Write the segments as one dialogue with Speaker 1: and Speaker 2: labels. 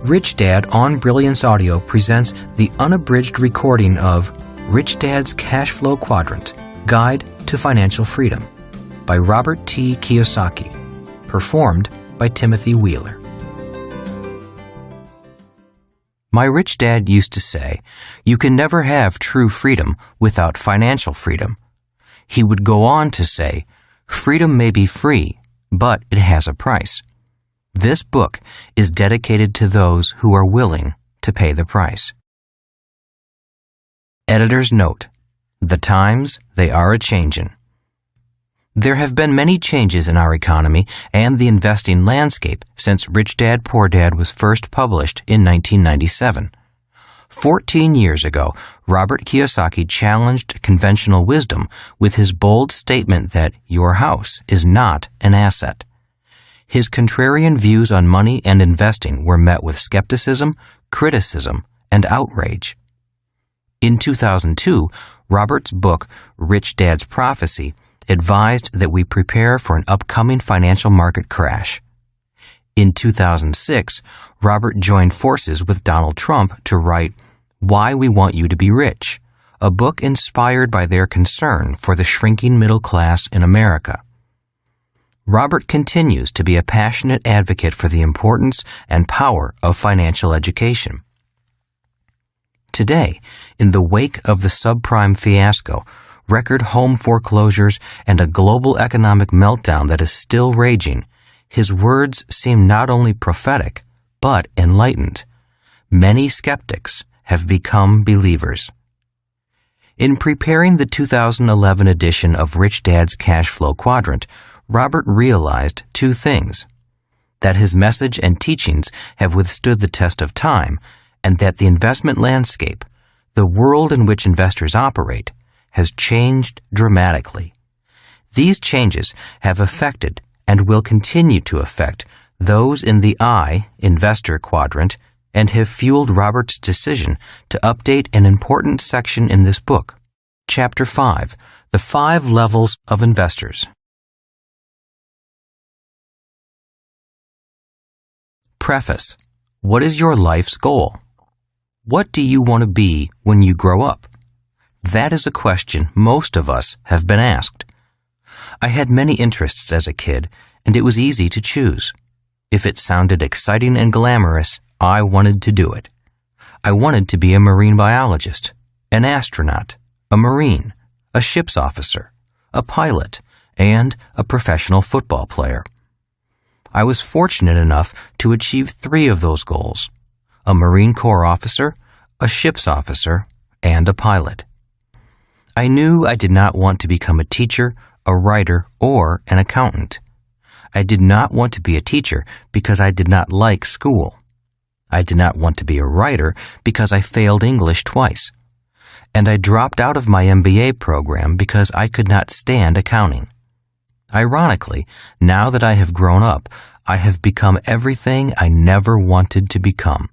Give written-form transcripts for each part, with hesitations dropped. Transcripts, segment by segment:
Speaker 1: Rich Dad on Brilliance Audio presents the unabridged recording of Rich Dad's Cash Flow Quadrant, Guide to Financial Freedom by Robert T. Kiyosaki, performed by Timothy Wheeler. My rich dad used to say, "You can never have true freedom without financial freedom." He would go on to say, "Freedom may be free, but it has a price." This book is dedicated to those who are willing to pay the price. Editor's note: the times they are a-changin'. There have been many changes in our economy and the investing landscape since Rich Dad, Poor Dad was first published in 1997. 14 years ago, Robert Kiyosaki challenged conventional wisdom with his bold statement that your house is not an asset. His contrarian views on money and investing were met with skepticism, criticism, and outrage. In 2002, Robert's book, Rich Dad's Prophecy, advised that we prepare for an upcoming financial market crash. In 2006, Robert joined forces with Donald Trump to write Why We Want You to Be Rich, a book inspired by their concern for the shrinking middle class in America. Robert continues to be a passionate advocate for the importance and power of financial education. Today, in the wake of the subprime fiasco, record home foreclosures, and a global economic meltdown that is still raging, his words seem not only prophetic, but enlightened. Many skeptics have become believers. In preparing the 2011 edition of Rich Dad's Cash Flow Quadrant, Robert realized two things: that his message and teachings have withstood the test of time, and that the investment landscape, the world in which investors operate, has changed dramatically. These changes have affected and will continue to affect those in the I, investor quadrant, and have fueled Robert's decision to update an important section in this book. Chapter 5, The 5 Levels of Investors. Preface. What is your life's goal? What do you want to be when you grow up? That is a question most of us have been asked. I had many interests as a kid, and it was easy to choose. If it sounded exciting and glamorous, I wanted to do it. I wanted to be a marine biologist, an astronaut, a marine, a ship's officer, a pilot, and a professional football player. I was fortunate enough to achieve 3 of those goals: a Marine Corps officer, a ship's officer, and a pilot. I knew I did not want to become a teacher, a writer, or an accountant. I did not want to be a teacher because I did not like school. I did not want to be a writer because I failed English twice. And I dropped out of my MBA program because I could not stand accounting. Ironically, now that I have grown up, I have become everything I never wanted to become.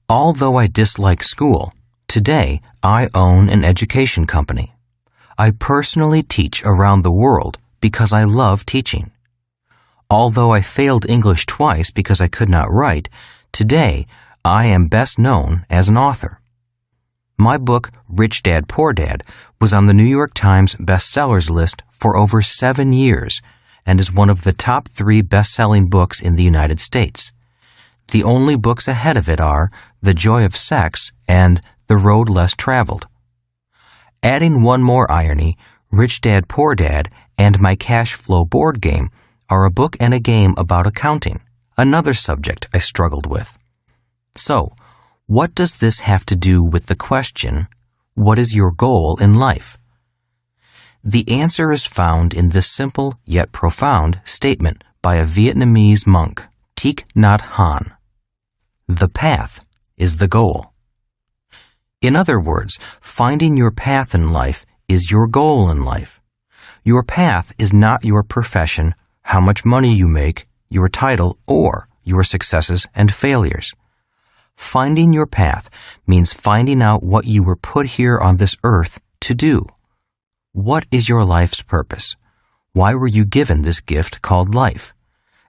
Speaker 1: Although I dislike school, today I own an education company. I personally teach around the world because I love teaching. Although I failed English twice because I could not write, today I am best known as an author. My book, Rich Dad, Poor Dad, was on the New York Times bestsellers list for over 7 years and is one of the top 3 best-selling books in the United States. The only books ahead of it are The Joy of Sex and The Road Less Traveled. Adding one more irony, Rich Dad, Poor Dad and my cash flow board game are a book and a game about accounting, another subject I struggled with. So, what does this have to do with the question, what is your goal in life? The answer is found in this simple yet profound statement by a Vietnamese monk, Thich Nhat Hanh. The path is the goal. In other words, finding your path in life is your goal in life. Your path is not your profession, how much money you make, your title, or your successes and failures. Finding your path means finding out what you were put here on this earth to do. What is your life's purpose? Why were you given this gift called life?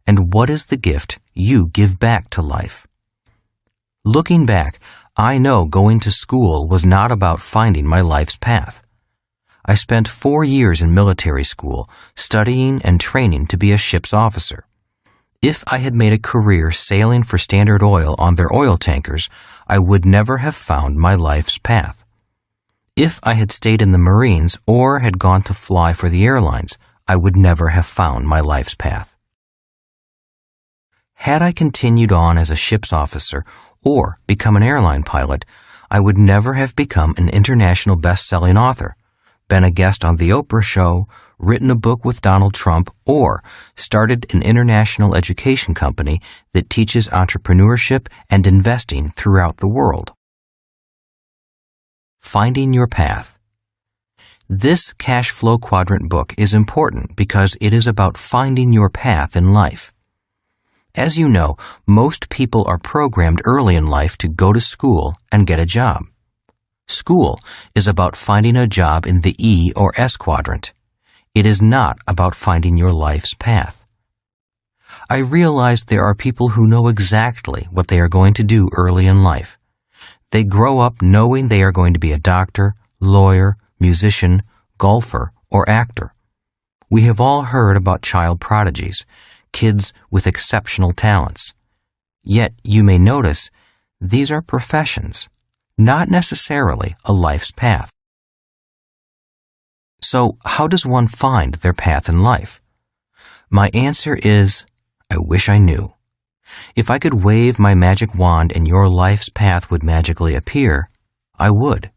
Speaker 1: And what is the gift you give back to life? Looking back, I know going to school was not about finding my life's path. I spent 4 years in military school, studying and training to be a ship's officer. If I had made a career sailing for Standard Oil on their oil tankers, I would never have found my life's path. If I had stayed in the Marines or had gone to fly for the airlines, I would never have found my life's path. Had I continued on as a ship's officer or become an airline pilot, I would never have become an international best-selling author, been a guest on The Oprah Show, written a book with Donald Trump, or started an international education company that teaches entrepreneurship and investing throughout the world. Finding your path. This cash flow quadrant book is important because it is about finding your path in life. As you know, most people are programmed early in life to go to school and get a job. School is about finding a job in the E or S quadrant. It is not about finding your life's path. I realize there are people who know exactly what they are going to do early in life. They grow up knowing they are going to be a doctor, lawyer, musician, golfer, or actor. We have all heard about child prodigies, kids with exceptional talents. Yet you may notice these are professions, not necessarily a life's path. So how does one find their path in life? My answer is, I wish I knew. If I could wave my magic wand and your life's path would magically appear, I would.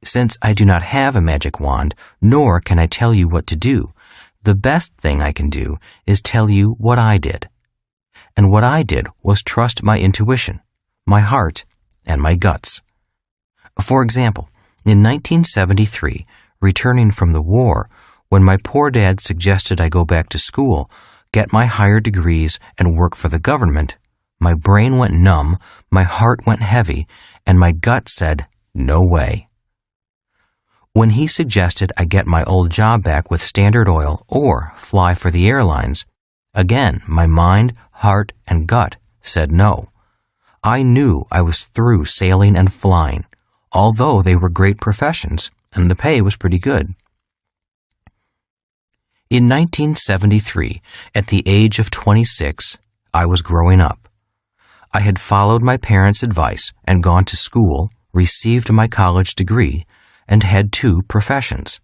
Speaker 1: Since I do not have a magic wand, nor can I tell you what to do, the best thing I can do is tell you what I did. And what I did was trust my intuition, my heart, and my guts. For example, in 1973, returning from the war, when my poor dad suggested I go back to school, get my higher degrees, and work for the government, my brain went numb, my heart went heavy, and my gut said, no way. When he suggested I get my old job back with Standard Oil or fly for the airlines, again, my mind, heart, and gut said no. I knew I was through sailing and flying, although they were great professions and the pay was pretty good. In 1973, at the age of 26, I was growing up. I had followed my parents' advice and gone to school, received my college degree, and had 2 professions,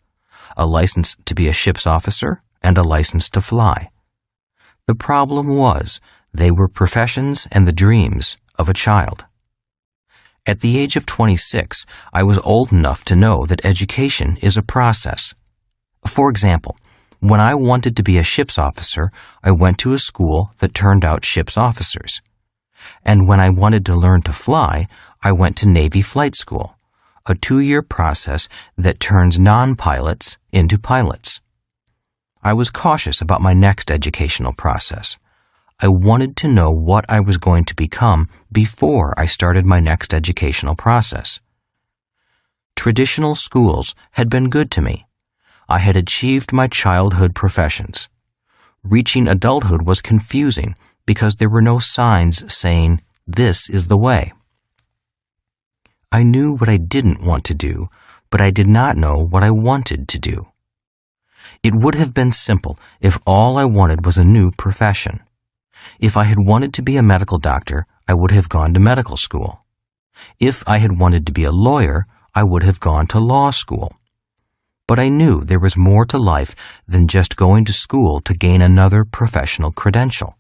Speaker 1: a license to be a ship's officer and a license to fly. The problem was they were professions and the dreams of a child. At the age of 26, I was old enough to know that education is a process. For example, when I wanted to be a ship's officer, I went to a school that turned out ship's officers. And when I wanted to learn to fly, I went to Navy flight school, a 2-year process that turns non-pilots into pilots. I was cautious about my next educational process. I wanted to know what I was going to become before I started my next educational process. Traditional schools had been good to me. I had achieved my childhood professions. Reaching adulthood was confusing because there were no signs saying, this is the way. I knew what I didn't want to do, but I did not know what I wanted to do. It would have been simple if all I wanted was a new profession. If I had wanted to be a medical doctor, I would have gone to medical school. If I had wanted to be a lawyer, I would have gone to law school. But I knew there was more to life than just going to school to gain another professional credential.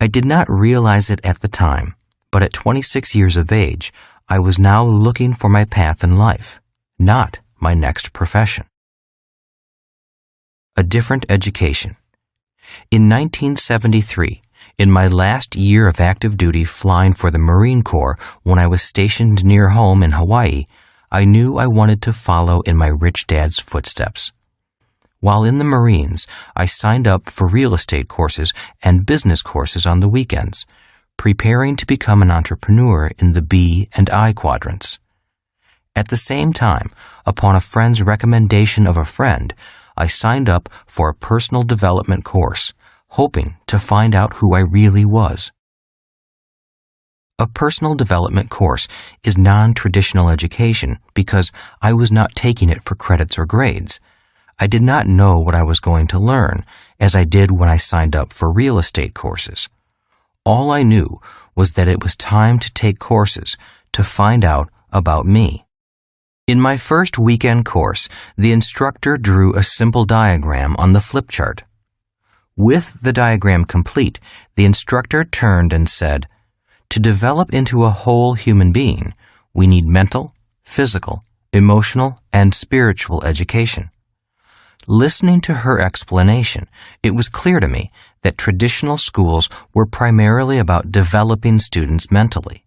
Speaker 1: I did not realize it at the time, but at 26 years of age, I was now looking for my path in life, not my next profession. A different education. In 1973, in my last year of active duty flying for the Marine Corps when I was stationed near home in Hawaii, I knew I wanted to follow in my rich dad's footsteps. While in the Marines, I signed up for real estate courses and business courses on the weekends, preparing to become an entrepreneur in the B and I quadrants. At the same time, upon a friend's recommendation of a friend, I signed up for a personal development course, hoping to find out who I really was. A personal development course is non-traditional education because I was not taking it for credits or grades. I did not know what I was going to learn, as I did when I signed up for real estate courses. All I knew was that it was time to take courses to find out about me. In my first weekend course, the instructor drew a simple diagram on the flip chart. With the diagram complete, the instructor turned and said, "To develop into a whole human being, we need mental, physical, emotional, and spiritual education." Listening to her explanation, it was clear to me that traditional schools were primarily about developing students mentally.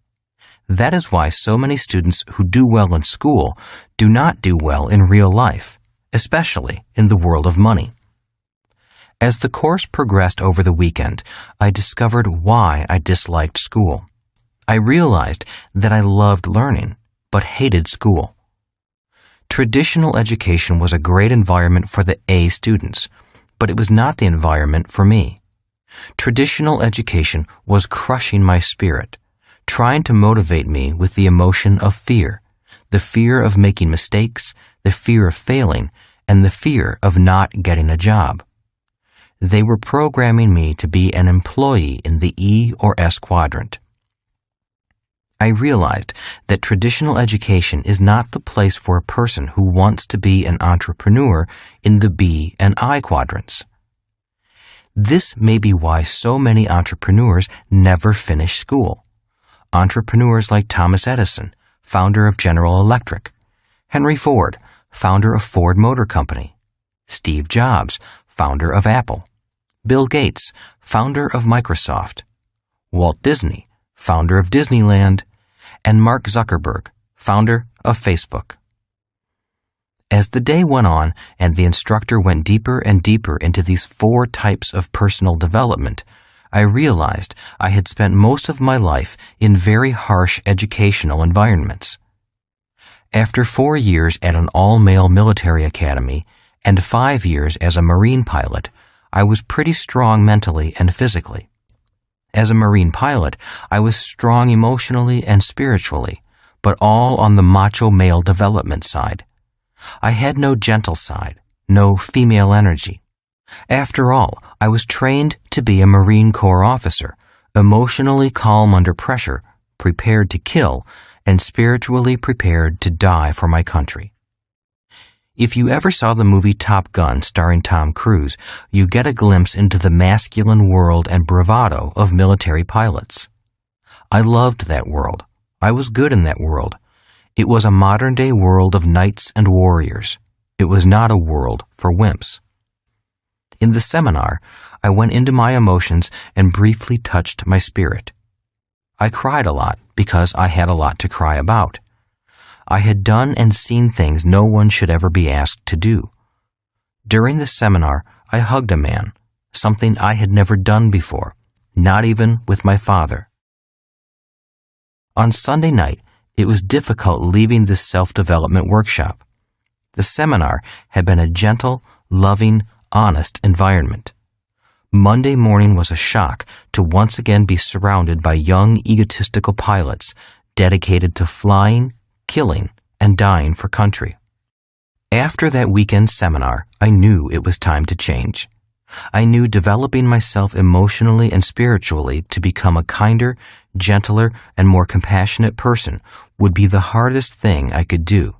Speaker 1: That is why so many students who do well in school do not do well in real life, especially in the world of money. As the course progressed over the weekend, I discovered why I disliked school. I realized that I loved learning, but hated school. Traditional education was a great environment for the A students, but it was not the environment for me. Traditional education was crushing my spirit, trying to motivate me with the emotion of fear, the fear of making mistakes, the fear of failing, and the fear of not getting a job. They were programming me to be an employee in the E or S quadrant. I realized that traditional education is not the place for a person who wants to be an entrepreneur in the B and I quadrants. This may be why so many entrepreneurs never finish school. Entrepreneurs like Thomas Edison, founder of General Electric, Henry Ford, founder of Ford Motor Company, Steve Jobs, founder of Apple, Bill Gates, founder of Microsoft, Walt Disney, founder of Disneyland, and Mark Zuckerberg, founder of Facebook. As the day went on and the instructor went deeper and deeper into these 4 types of personal development, I realized I had spent most of my life in very harsh educational environments. After 4 years at an all-male military academy and 5 years as a Marine pilot, I was pretty strong mentally and physically. As a Marine pilot, I was strong emotionally and spiritually, but all on the macho male development side. I had no gentle side, no female energy. After all, I was trained to be a Marine Corps officer, emotionally calm under pressure, prepared to kill, and spiritually prepared to die for my country. If you ever saw the movie Top Gun starring Tom Cruise, you get a glimpse into the masculine world and bravado of military pilots. I loved that world. I was good in that world. It was a modern-day world of knights and warriors. It was not a world for wimps. In the seminar, I went into my emotions and briefly touched my spirit. I cried a lot because I had a lot to cry about. I had done and seen things no one should ever be asked to do. During the seminar, I hugged a man, something I had never done before, not even with my father. On Sunday night, it was difficult leaving this self-development workshop. The seminar had been a gentle, loving, honest environment. Monday morning was a shock to once again be surrounded by young, egotistical pilots dedicated to flying, killing, and dying for country. After that weekend seminar, I knew it was time to change. I knew developing myself emotionally and spiritually to become a kinder, gentler, and more compassionate person would be the hardest thing I could do.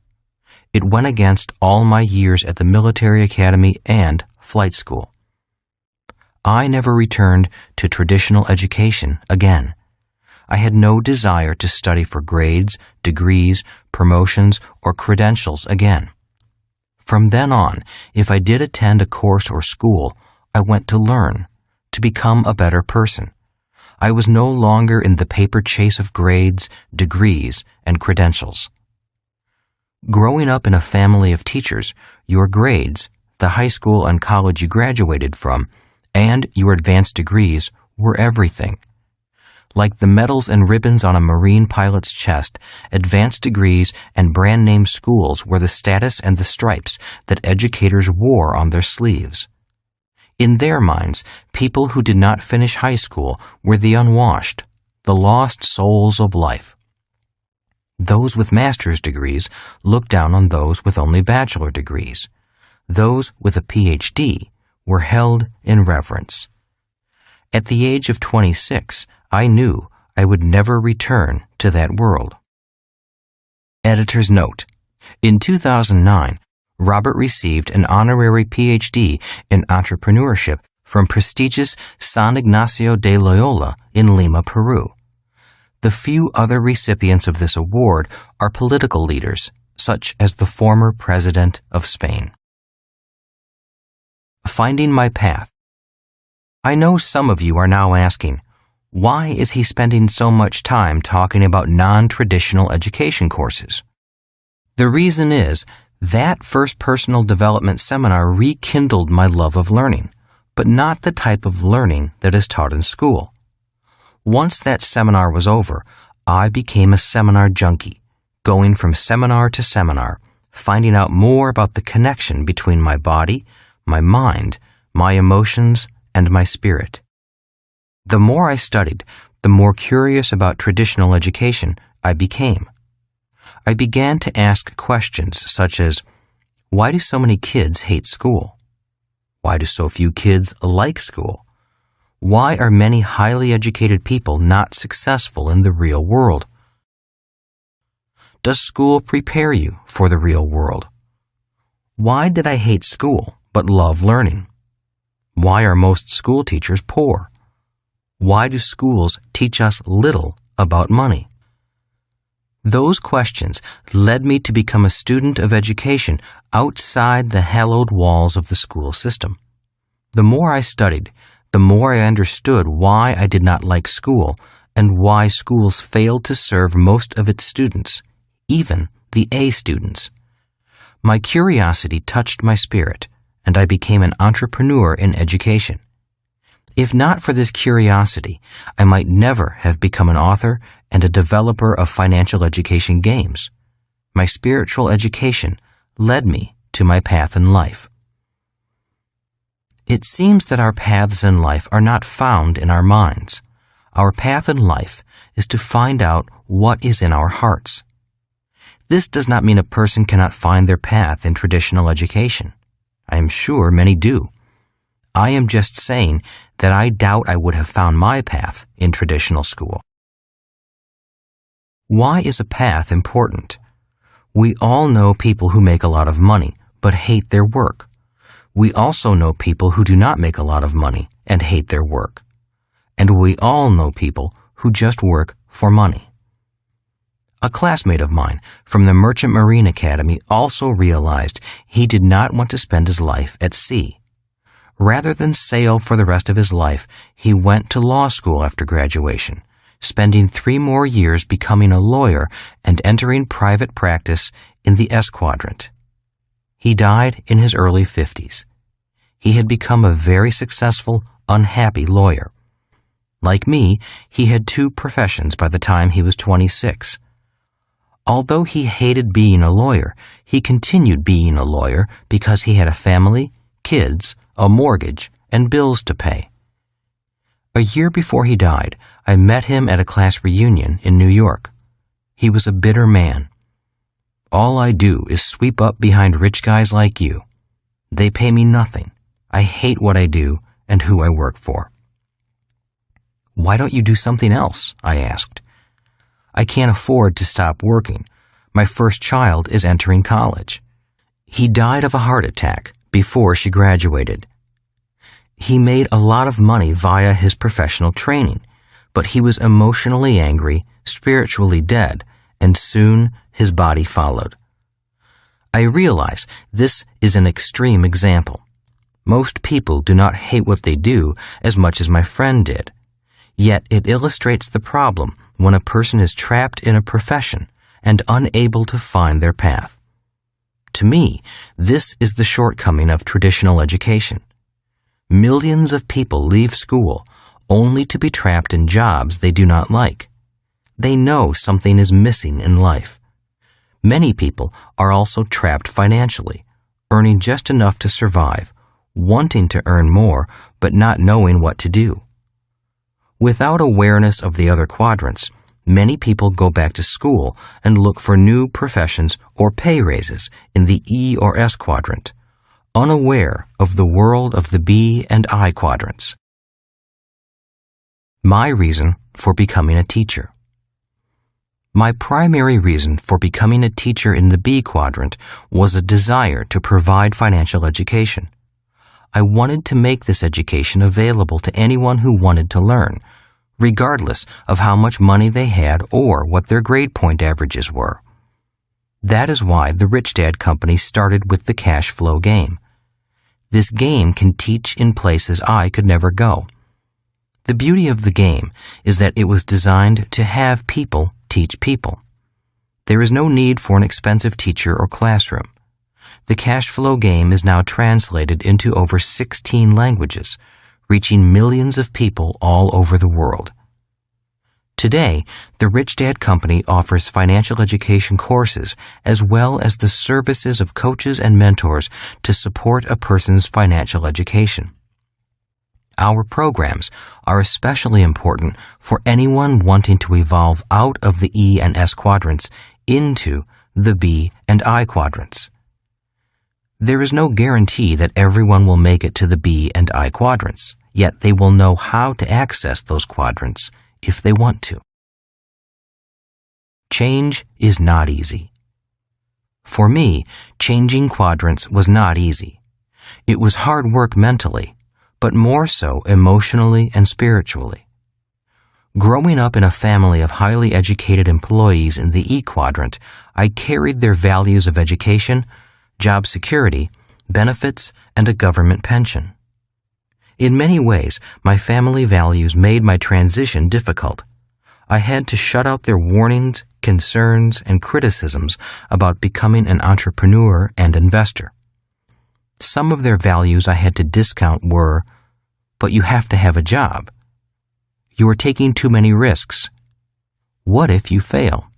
Speaker 1: It went against all my years at the military academy and flight school. I never returned to traditional education again. I had no desire to study for grades, degrees, promotions, or credentials again. From then on, if I did attend a course or school, I went to learn, to become a better person. I was no longer in the paper chase of grades, degrees, and credentials. Growing up in a family of teachers, your grades, the high school and college you graduated from, and your advanced degrees were everything. Like the medals and ribbons on a Marine pilot's chest, advanced degrees and brand-name schools were the status and the stripes that educators wore on their sleeves. In their minds, people who did not finish high school were the unwashed, the lost souls of life. Those with master's degrees looked down on those with only bachelor degrees. Those with a PhD were held in reverence. At the age of 26, I knew I would never return to that world. Editor's note: in 2009, Robert received an honorary PhD in entrepreneurship from prestigious San Ignacio de Loyola in Lima, Peru. The few other recipients of this award are political leaders, such as the former president of Spain. Finding my path. I know some of you are now asking, why is he spending so much time talking about non-traditional education courses? The reason is, that first personal development seminar rekindled my love of learning, but not the type of learning that is taught in school. Once that seminar was over, I became a seminar junkie, going from seminar to seminar, finding out more about the connection between my body, my mind, my emotions, and my spirit. The more I studied, the more curious about traditional education I became. I began to ask questions such as, why do so many kids hate school? Why do so few kids like school? Why are many highly educated people not successful in the real world? Does school prepare you for the real world? Why did I hate school but love learning? Why are most school teachers poor? Why do schools teach us little about money? Those questions led me to become a student of education outside the hallowed walls of the school system. The more I studied, the more I understood why I did not like school and why schools failed to serve most of its students, even the A students. My curiosity touched my spirit, and I became an entrepreneur in education. If not for this curiosity, I might never have become an author and a developer of financial education games. My spiritual education led me to my path in life. It seems that our paths in life are not found in our minds. Our path in life is to find out what is in our hearts. This does not mean a person cannot find their path in traditional education. I am sure many do. I am just saying that I doubt I would have found my path in traditional school. Why is a path important? We all know people who make a lot of money but hate their work. We also know people who do not make a lot of money and hate their work. And we all know people who just work for money. A classmate of mine from the Merchant Marine Academy also realized he did not want to spend his life at sea. Rather than sail for the rest of his life, he went to law school after graduation, spending 3 more years becoming a lawyer and entering private practice in the S Quadrant. He died in his early 50s. He had become a very successful, unhappy lawyer. Like me, he had 2 professions by the time he was 26. Although he hated being a lawyer, he continued being a lawyer because he had a family, kids, a mortgage, and bills to pay. A year before he died, I met him at a class reunion in New York. He was a bitter man. All I do is sweep up behind rich guys like you. They pay me nothing. I hate what I do and who I work for. Why don't you do something else? I asked. I can't afford to stop working. My first child is entering college. He died of a heart attack before she graduated. He made a lot of money via his professional training, but he was emotionally angry, spiritually dead, and soon his body followed. I realize this is an extreme example. Most people do not hate what they do as much as my friend did. Yet it illustrates the problem when a person is trapped in a profession and unable to find their path. To me, this is the shortcoming of traditional education. Millions of people leave school only to be trapped in jobs they do not like. They know something is missing in life. Many people are also trapped financially, earning just enough to survive, wanting to earn more but not knowing what to do. Without awareness of the other quadrants, many people go back to school and look for new professions or pay raises in the E or S quadrant, unaware of the world of the B and I quadrants. My reason for becoming a teacher. My primary reason for becoming a teacher in the B quadrant was a desire to provide financial education. I wanted to make this education available to anyone who wanted to learn, regardless of how much money they had or what their grade point averages were. That is why the Rich Dad Company started with the cash flow game. This game can teach in places I could never go. The beauty of the game is that it was designed to have people teach people. There is no need for an expensive teacher or classroom. The cash flow game is now translated into over 16 languages, reaching millions of people all over the world. Today, the Rich Dad Company offers financial education courses as well as the services of coaches and mentors to support a person's financial education. Our programs are especially important for anyone wanting to evolve out of the E and S quadrants into the B and I quadrants. There is no guarantee that everyone will make it to the B and I quadrants, yet they will know how to access those quadrants if they want to. Change is not easy. For me, changing quadrants was not easy. It was hard work mentally, but more so emotionally and spiritually. Growing up in a family of highly educated employees in the E quadrant, I carried their values of education, job security, benefits, and a government pension. In many ways, my family values made my transition difficult. I had to shut out their warnings, concerns, and criticisms about becoming an entrepreneur and investor. Some of their values I had to discount were, but you have to have a job. You are taking too many risks. What if you fail?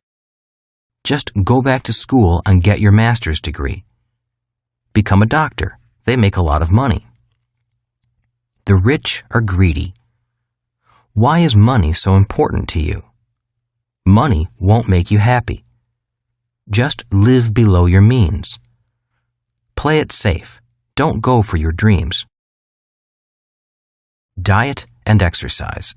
Speaker 1: Just go back to school and get your master's degree. Become a doctor. They make a lot of money. The rich are greedy. Why is money so important to you? Money won't make you happy. Just live below your means. Play it safe. Don't go for your dreams. Diet and exercise.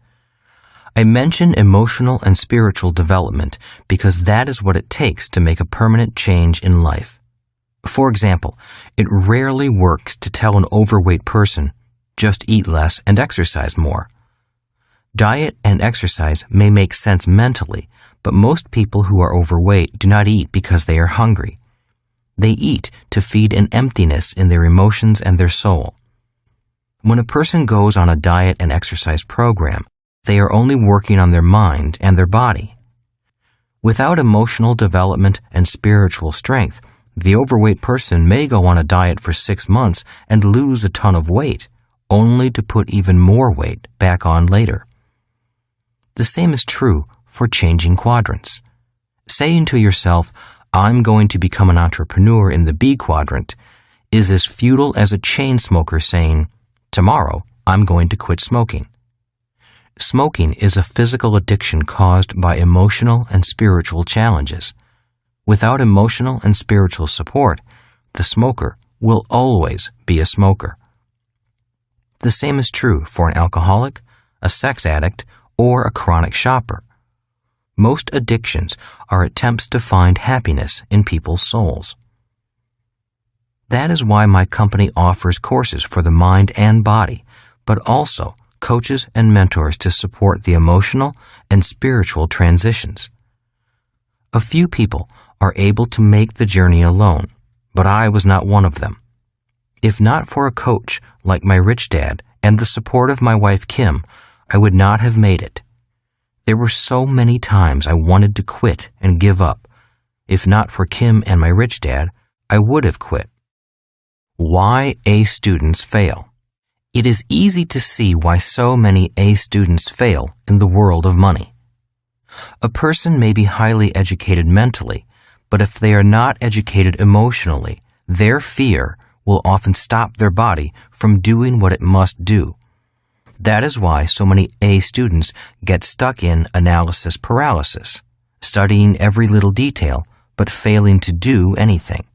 Speaker 1: I mention emotional and spiritual development because that is what it takes to make a permanent change in life. For example, it rarely works to tell an overweight person, just eat less and exercise more. Diet and exercise may make sense mentally, but most people who are overweight do not eat because they are hungry. They eat to feed an emptiness in their emotions and their soul. When a person goes on a diet and exercise program, they are only working on their mind and their body. Without emotional development and spiritual strength, the overweight person may go on a diet for 6 months and lose a ton of weight, only to put even more weight back on later. The same is true for changing quadrants. Saying to yourself, I'm going to become an entrepreneur in the B quadrant, is as futile as a chain smoker saying, tomorrow I'm going to quit smoking. Smoking is a physical addiction caused by emotional and spiritual challenges. Without emotional and spiritual support, the smoker will always be a smoker. The same is true for an alcoholic, a sex addict, or a chronic shopper. Most addictions are attempts to find happiness in people's souls. That is why my company offers courses for the mind and body, but also coaches and mentors to support the emotional and spiritual transitions. A few people are able to make the journey alone, but I was not one of them. If not for a coach like my rich dad and the support of my wife Kim, I would not have made it. There were so many times I wanted to quit and give up. If not for Kim and my rich dad, I would have quit. Why A students fail. It is easy to see why so many A students fail in the world of money. A person may be highly educated mentally, but if they are not educated emotionally, their fear will often stop their body from doing what it must do. That is why so many A students get stuck in analysis paralysis, studying every little detail but failing to do anything.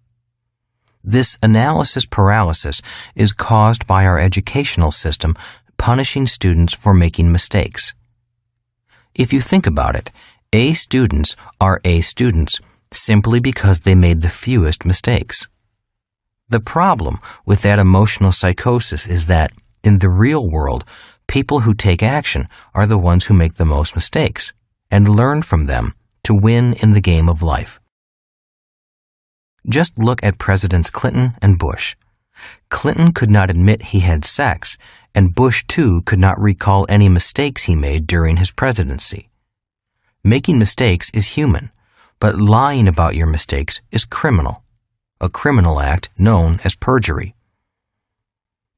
Speaker 1: This analysis paralysis is caused by our educational system punishing students for making mistakes. If you think about it, A students are A students simply because they made the fewest mistakes. The problem with that emotional psychosis is that, in the real world, people who take action are the ones who make the most mistakes and learn from them to win in the game of life. Just look at Presidents Clinton and Bush. Clinton could not admit he had sex, and Bush, too, could not recall any mistakes he made during his presidency. Making mistakes is human, but lying about your mistakes is criminal, a criminal act known as perjury.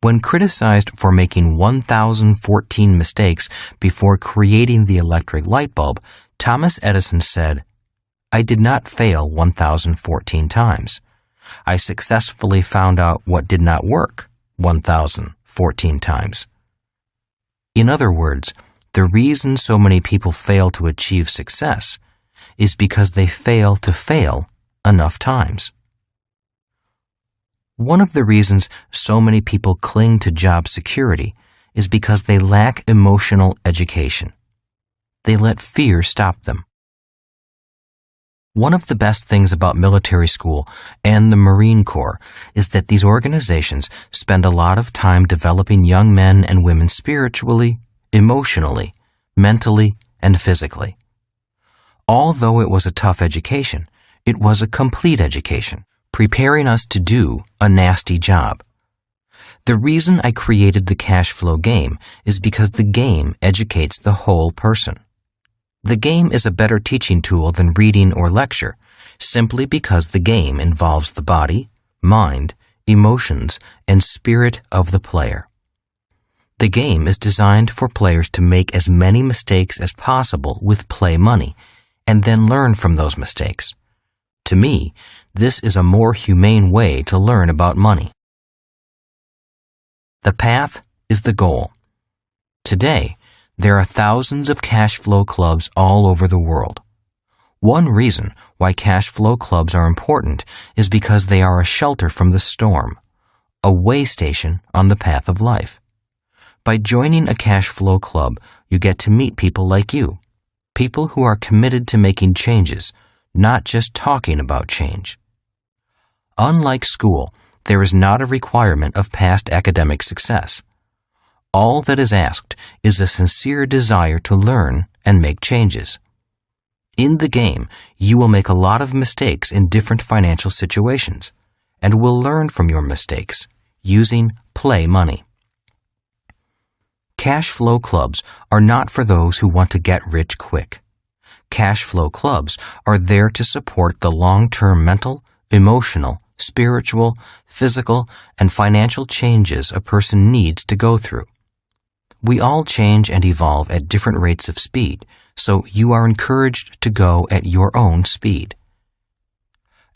Speaker 1: When criticized for making 1,014 mistakes before creating the electric light bulb, Thomas Edison said, "I did not fail 1,014 times. I successfully found out what did not work 1,014 times." In other words, the reason so many people fail to achieve success is because they fail to fail enough times. One of the reasons so many people cling to job security is because they lack emotional education. They let fear stop them. One of the best things about military school and the Marine Corps is that these organizations spend a lot of time developing young men and women spiritually, emotionally, mentally, and physically. Although it was a tough education, it was a complete education, preparing us to do a nasty job. The reason I created the cash flow game is because the game educates the whole person. The game is a better teaching tool than reading or lecture, simply because the game involves the body, mind, emotions, and spirit of the player. The game is designed for players to make as many mistakes as possible with play money, and then learn from those mistakes. To me, this is a more humane way to learn about money. The path is the goal. Today, there are thousands of cash flow clubs all over the world. One reason why cash flow clubs are important is because they are a shelter from the storm, a way station on the path of life. By joining a cash flow club, you get to meet people like you, people who are committed to making changes, not just talking about change. Unlike school, there is not a requirement of past academic success. All that is asked is a sincere desire to learn and make changes. In the game, you will make a lot of mistakes in different financial situations, and will learn from your mistakes using play money. Cash flow clubs are not for those who want to get rich quick. Cash flow clubs are there to support the long-term mental, emotional, spiritual, physical, and financial changes a person needs to go through. We all change and evolve at different rates of speed, so you are encouraged to go at your own speed.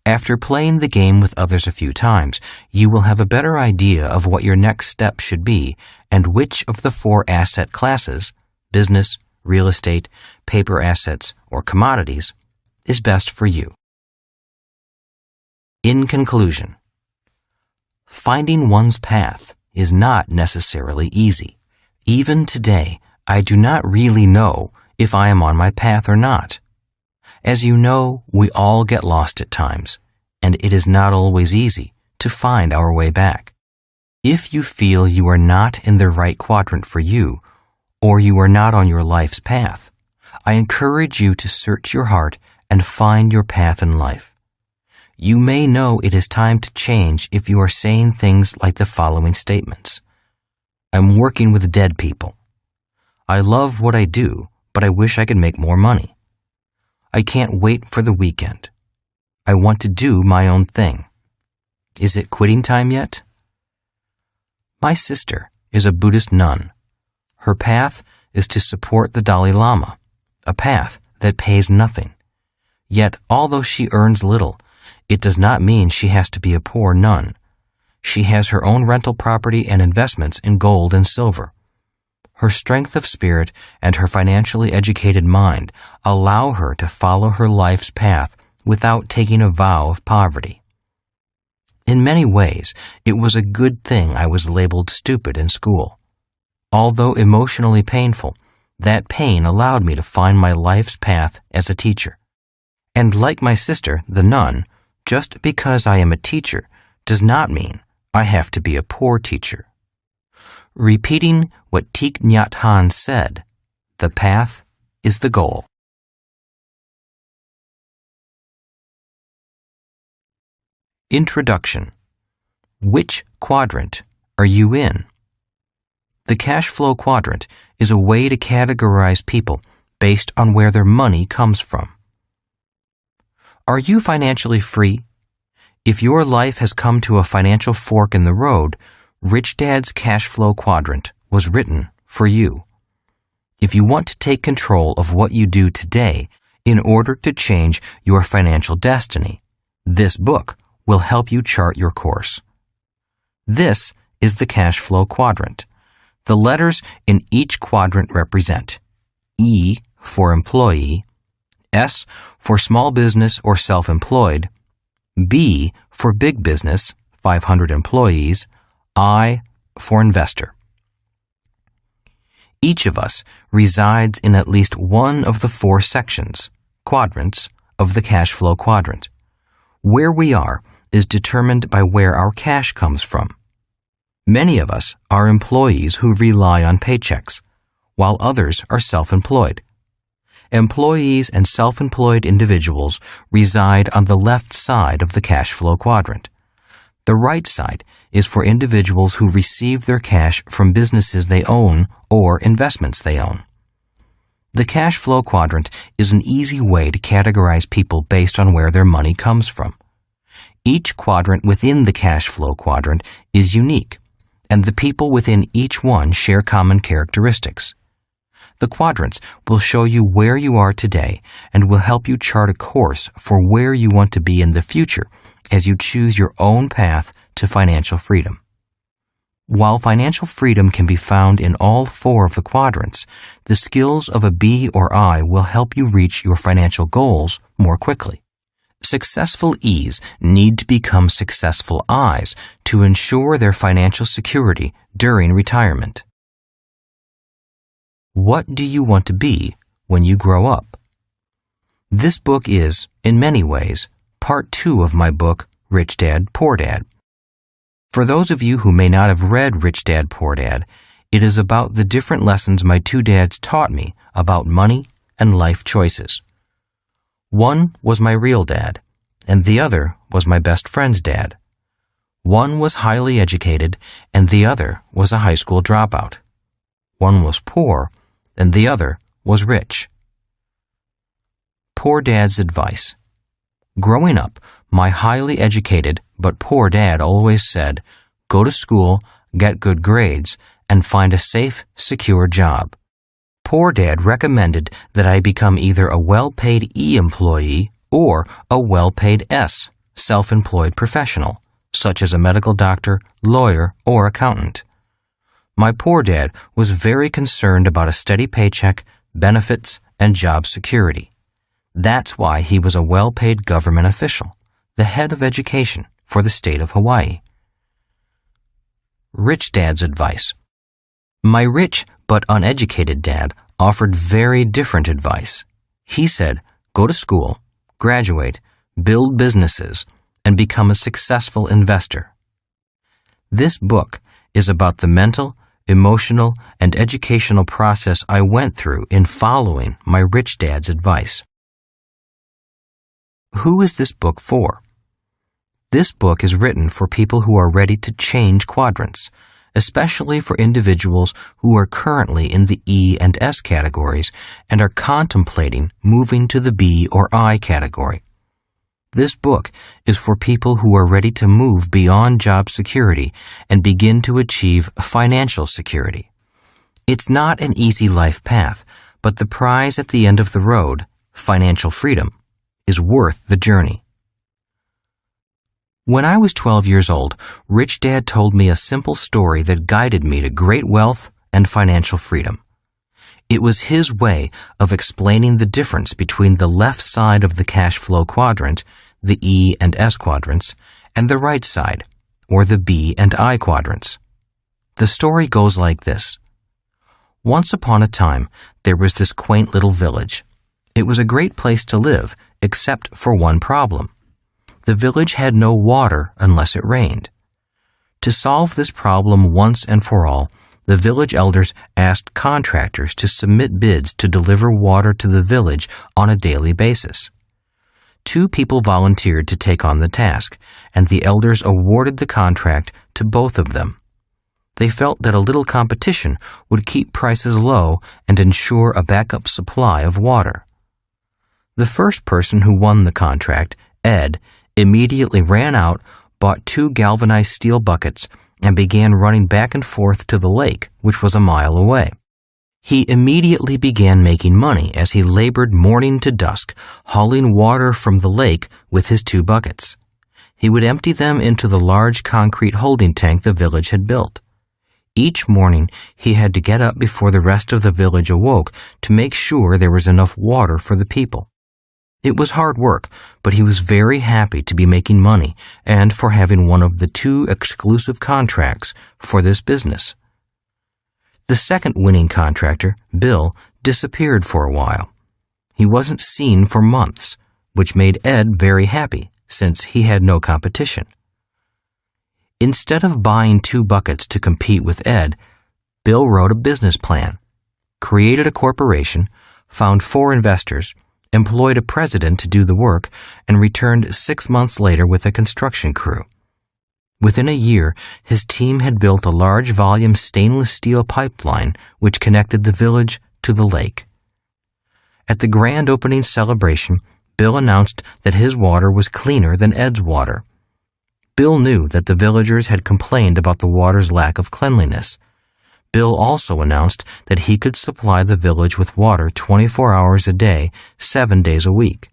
Speaker 1: After playing the game with others a few times, you will have a better idea of what your next step should be and which of the 4 asset classes, business, real estate, paper assets, or commodities, is best for you. In conclusion, finding one's path is not necessarily easy. Even today, I do not really know if I am on my path or not. As you know, we all get lost at times, and it is not always easy to find our way back. If you feel you are not in the right quadrant for you, or you are not on your life's path, I encourage you to search your heart and find your path in life. You may know it is time to change if you are saying things like the following statements. I'm working with dead people. I love what I do, but I wish I could make more money. I can't wait for the weekend. I want to do my own thing. Is it quitting time yet? My sister is a Buddhist nun. Her path is to support the Dalai Lama, a path that pays nothing. Yet, although she earns little, it does not mean she has to be a poor nun. She has her own rental property and investments in gold and silver. her strength of spirit, and her financially educated mind allow her to follow her life's path without taking a vow of poverty. In many ways, it was a good thing I was labeled stupid in school. Although emotionally painful, that pain allowed me to find my life's path as a teacher. And like my sister, the nun, just because I am a teacher does not mean I have to be a poor teacher. Repeating what Thich Nhat Hanh said, the path is the goal. Introduction. Which quadrant are you in? The cash flow quadrant is a way to categorize people based on where their money comes from. Are you financially free? If your life has come to a financial fork in the road, Rich Dad's cash flow quadrant was written for you. If you want to take control of what you do today in order to change your financial destiny, this book will help you chart your course. This is the cash flow quadrant. The letters in each quadrant represent E for employee, S for small business or self-employed, B for big business, 500 employees, I for investor. Each of us resides in at least one of the 4 sections, quadrants, of the cash flow quadrant. Where we are is determined by where our cash comes from. Many of us are employees who rely on paychecks, while others are self-employed. Employees and self-employed individuals reside on the left side of the cash flow quadrant. The right side is for individuals who receive their cash from businesses they own or investments they own. The cash flow quadrant is an easy way to categorize people based on where their money comes from. Each quadrant within the cash flow quadrant is unique, and the people within each one share common characteristics. The quadrants will show you where you are today and will help you chart a course for where you want to be in the future as you choose your own path to financial freedom. While financial freedom can be found in all 4 of the quadrants, the skills of a B or I will help you reach your financial goals more quickly. Successful E's need to become successful I's to ensure their financial security during retirement. What do you want to be when you grow up? This book is, in many ways, part 2 of my book, Rich Dad, Poor Dad. For those of you who may not have read Rich Dad, Poor Dad, it is about the different lessons my 2 dads taught me about money and life choices. One was my real dad, and the other was my best friend's dad. One was highly educated, and the other was a high school dropout. One was poor, and the other was rich. Poor Dad's advice. Growing up, my highly educated but poor dad always said, go to school, get good grades, and find a safe, secure job. Poor Dad recommended that I become either a well-paid E employee or a well-paid S, self-employed professional, such as a medical doctor, lawyer, or accountant. My poor dad was very concerned about a steady paycheck, benefits, and job security. That's why he was a well-paid government official, the head of education for the state of Hawaii. Rich Dad's advice. My rich but uneducated dad offered very different advice. He said, go to school, graduate, build businesses, and become a successful investor. This book is about the mental, emotional, and educational process I went through in following my rich dad's advice. Who is this book for? This book is written for people who are ready to change quadrants, especially for individuals who are currently in the E and S categories and are contemplating moving to the B or I category. This book is for people who are ready to move beyond job security and begin to achieve financial security. It's not an easy life path, but the prize at the end of the road, financial freedom, is worth the journey. When I was 12 years old, Rich Dad told me a simple story that guided me to great wealth and financial freedom. It was his way of explaining the difference between the left side of the cash flow quadrant, the E and S quadrants, and the right side, or the B and I quadrants. The story goes like this. Once upon a time, there was this quaint little village. It was a great place to live, except for one problem. The village had no water unless it rained. To solve this problem once and for all, the village elders asked contractors to submit bids to deliver water to the village on a daily basis. 2 people volunteered to take on the task, and the elders awarded the contract to both of them. They felt that a little competition would keep prices low and ensure a backup supply of water. The first person who won the contract, Ed, immediately ran out, bought 2 galvanized steel buckets, and began running back and forth to the lake, which was a mile away. He immediately began making money as he labored morning to dusk, hauling water from the lake with his 2 buckets. He would empty them into the large concrete holding tank the village had built. Each morning, he had to get up before the rest of the village awoke to make sure there was enough water for the people. It was hard work, but he was very happy to be making money and for having one of the 2 exclusive contracts for this business. The second winning contractor, Bill, disappeared for a while. He wasn't seen for months, which made Ed very happy since he had no competition. Instead of buying 2 buckets to compete with Ed, Bill wrote a business plan, created a corporation, found 4 investors, employed a president to do the work, and returned 6 months later with a construction crew. Within a year, his team had built a large volume stainless steel pipeline which connected the village to the lake. At the grand opening celebration, Bill announced that his water was cleaner than Ed's water. Bill knew that the villagers had complained about the water's lack of cleanliness. Bill also announced that he could supply the village with water 24 hours a day, 7 days a week.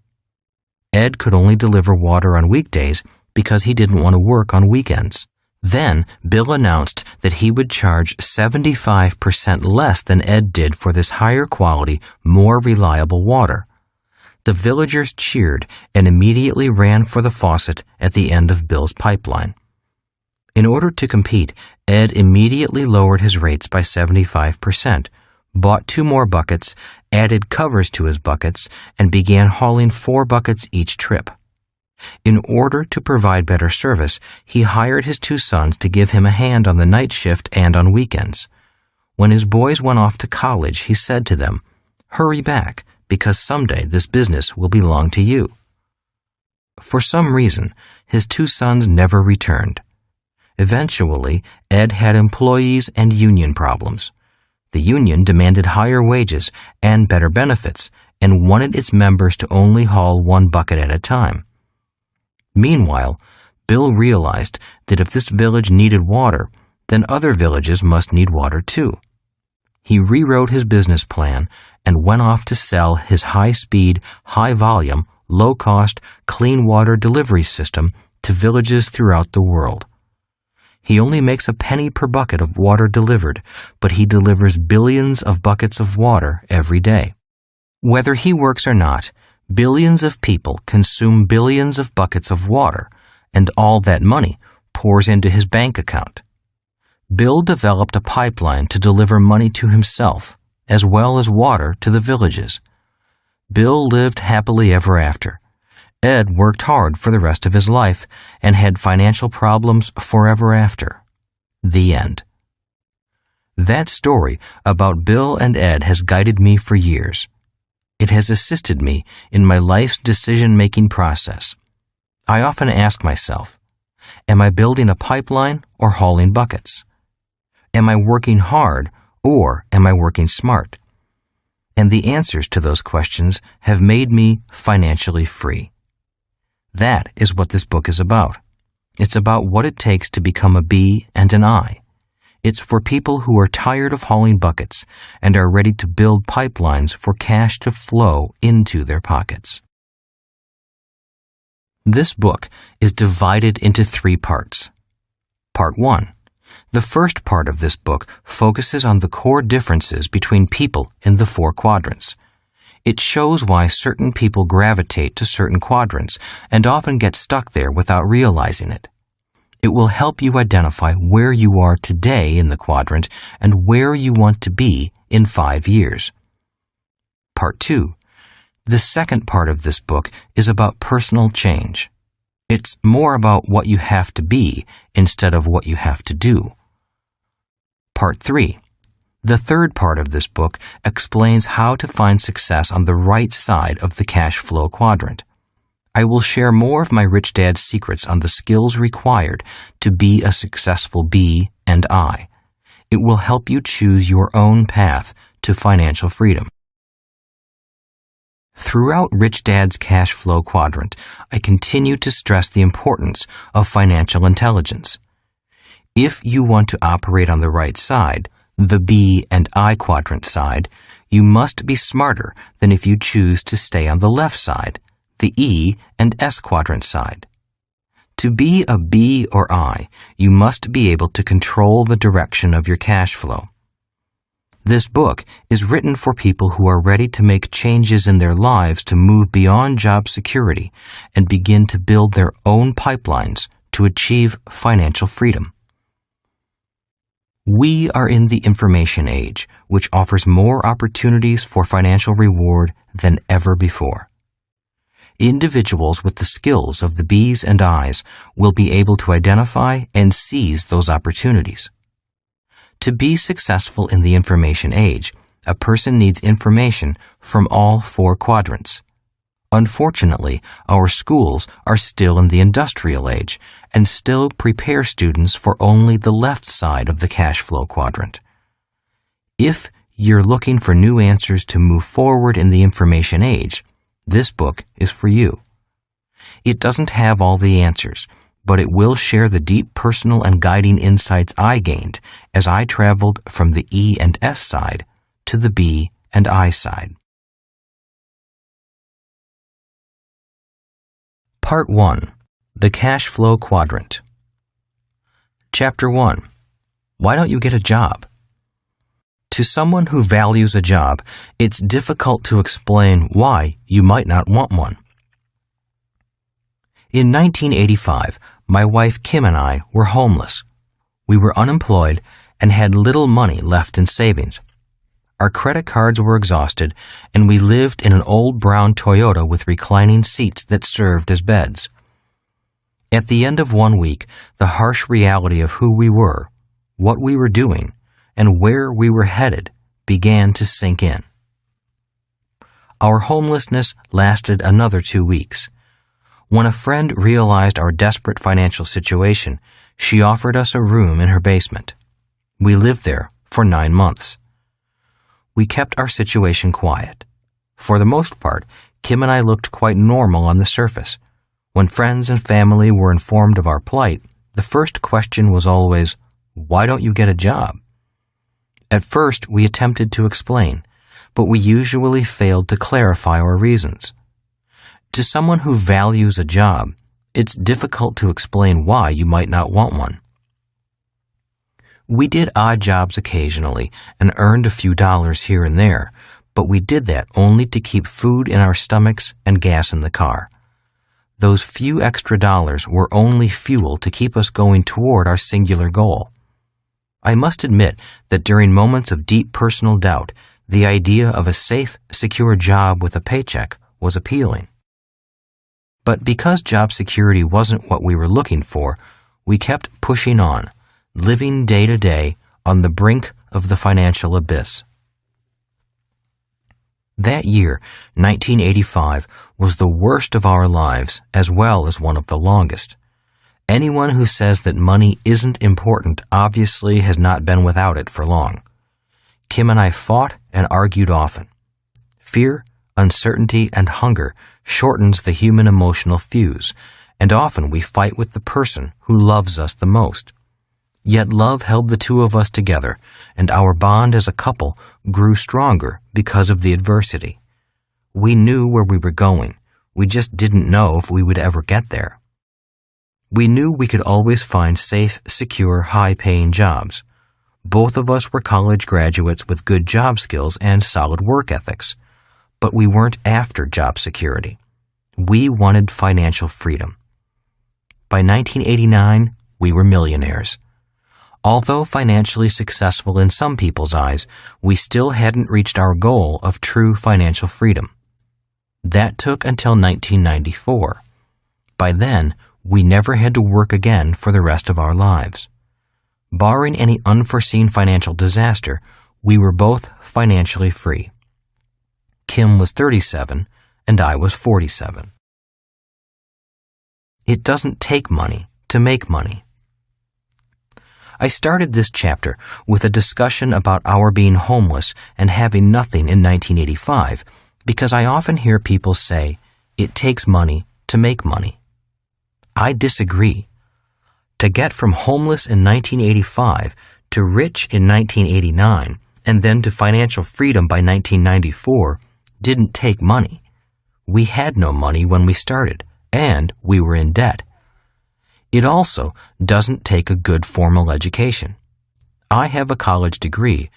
Speaker 1: Ed could only deliver water on weekdays because he didn't want to work on weekends. Then, Bill announced that he would charge 75% less than Ed did for this higher quality, more reliable water. The villagers cheered and immediately ran for the faucet at the end of Bill's pipeline. In order to compete, Ed immediately lowered his rates by 75%, bought 2 more buckets, added covers to his buckets, and began hauling 4 buckets each trip. In order to provide better service, he hired his 2 sons to give him a hand on the night shift and on weekends. When his boys went off to college, he said to them, "Hurry back, because someday this business will belong to you." For some reason, his 2 sons never returned. Eventually, Ed had employees and union problems. The union demanded higher wages and better benefits and wanted its members to only haul 1 bucket at a time. Meanwhile, Bill realized that if this village needed water, then other villages must need water too. He rewrote his business plan and went off to sell his high-speed, high-volume, low-cost, clean water delivery system to villages throughout the world. He only makes a penny per bucket of water delivered, but he delivers billions of buckets of water every day. Whether he works or not, billions of people consume billions of buckets of water, and all that money pours into his bank account. Bill developed a pipeline to deliver money to himself, as well as water to the villages. Bill lived happily ever after. Ed worked hard for the rest of his life and had financial problems forever after. The end. That story about Bill and Ed has guided me for years. It has assisted me in my life's decision-making process. I often ask myself, am I building a pipeline or hauling buckets? Am I working hard or am I working smart? And the answers to those questions have made me financially free. That is what this book is about. It's about what it takes to become a B and an I. It's for people who are tired of hauling buckets and are ready to build pipelines for cash to flow into their pockets. This book is divided into 3 parts. Part 1. The first part of this book focuses on the core differences between people in the 4 quadrants. It shows why certain people gravitate to certain quadrants and often get stuck there without realizing it. It will help you identify where you are today in the quadrant and where you want to be in 5 years. Part 2. The second part of this book is about personal change. It's more about what you have to be instead of what you have to do. Part 3. The third part of this book explains how to find success on the right side of the cash flow quadrant. I will share more of my Rich Dad's secrets on the skills required to be a successful B and I. It will help you choose your own path to financial freedom. Throughout Rich Dad's cash flow quadrant, I continue to stress the importance of financial intelligence. If you want to operate on the right side, the B and I quadrant side, you must be smarter than if you choose to stay on the left side, the E and S quadrant side. To be a B or I, you must be able to control the direction of your cash flow. This book is written for people who are ready to make changes in their lives to move beyond job security and begin to build their own pipelines to achieve financial freedom. We are in the information age, which offers more opportunities for financial reward than ever before. Individuals with the skills of the B's and I's will be able to identify and seize those opportunities. To be successful in the information age, a person needs information from all 4 quadrants. Unfortunately, our schools are still in the industrial age and still prepare students for only the left side of the cash flow quadrant. If you're looking for new answers to move forward in the information age, this book is for you. It doesn't have all the answers, but it will share the deep personal and guiding insights I gained as I traveled from the E and S side to the B and I side. Part 1. The Cash Flow Quadrant. Chapter 1. Why don't you get a job? To someone who values a job, it's difficult to explain why you might not want one. In 1985, my wife Kim and I were homeless. We were unemployed and had little money left in savings. Our credit cards were exhausted, and we lived in an old brown Toyota with reclining seats that served as beds. At the end of 1 week, the harsh reality of who we were, what we were doing, and where we were headed began to sink in. Our homelessness lasted another 2 weeks. When a friend realized our desperate financial situation, she offered us a room in her basement. We lived there for 9 months. We kept our situation quiet. For the most part, Kim and I looked quite normal on the surface. When friends and family were informed of our plight, the first question was always, "Why don't you get a job?" At first, we attempted to explain, but we usually failed to clarify our reasons. To someone who values a job, it's difficult to explain why you might not want one. We did odd jobs occasionally and earned a few dollars here and there, but we did that only to keep food in our stomachs and gas in the car. Those few extra dollars were only fuel to keep us going toward our singular goal. I must admit that during moments of deep personal doubt, the idea of a safe, secure job with a paycheck was appealing. But because job security wasn't what we were looking for, we kept pushing on, living day to day on the brink of the financial abyss. That year, 1985, was the worst of our lives as well as one of the longest. Anyone who says that money isn't important obviously has not been without it for long. Kim and I fought and argued often. Fear, uncertainty, and hunger shortens the human emotional fuse, and often we fight with the person who loves us the most. Yet love held the two of us together, and our bond as a couple grew stronger because of the adversity. We knew where we were going. We just didn't know if we would ever get there. We knew we could always find safe, secure, high-paying jobs. Both of us were college graduates with good job skills and solid work ethics. But we weren't after job security. We wanted financial freedom. By 1989, we were millionaires. Although financially successful in some people's eyes, we still hadn't reached our goal of true financial freedom. That took until 1994. By then, we never had to work again for the rest of our lives. Barring any unforeseen financial disaster, we were both financially free. Kim was 37 and I was 47. It doesn't take money to make money. I started this chapter with a discussion about our being homeless and having nothing in 1985 because I often hear people say, it takes money to make money. I disagree. To get from homeless in 1985 to rich in 1989 and then to financial freedom by 1994 didn't take money. We had no money when we started, and we were in debt. It also doesn't take a good formal education. I have a college degree,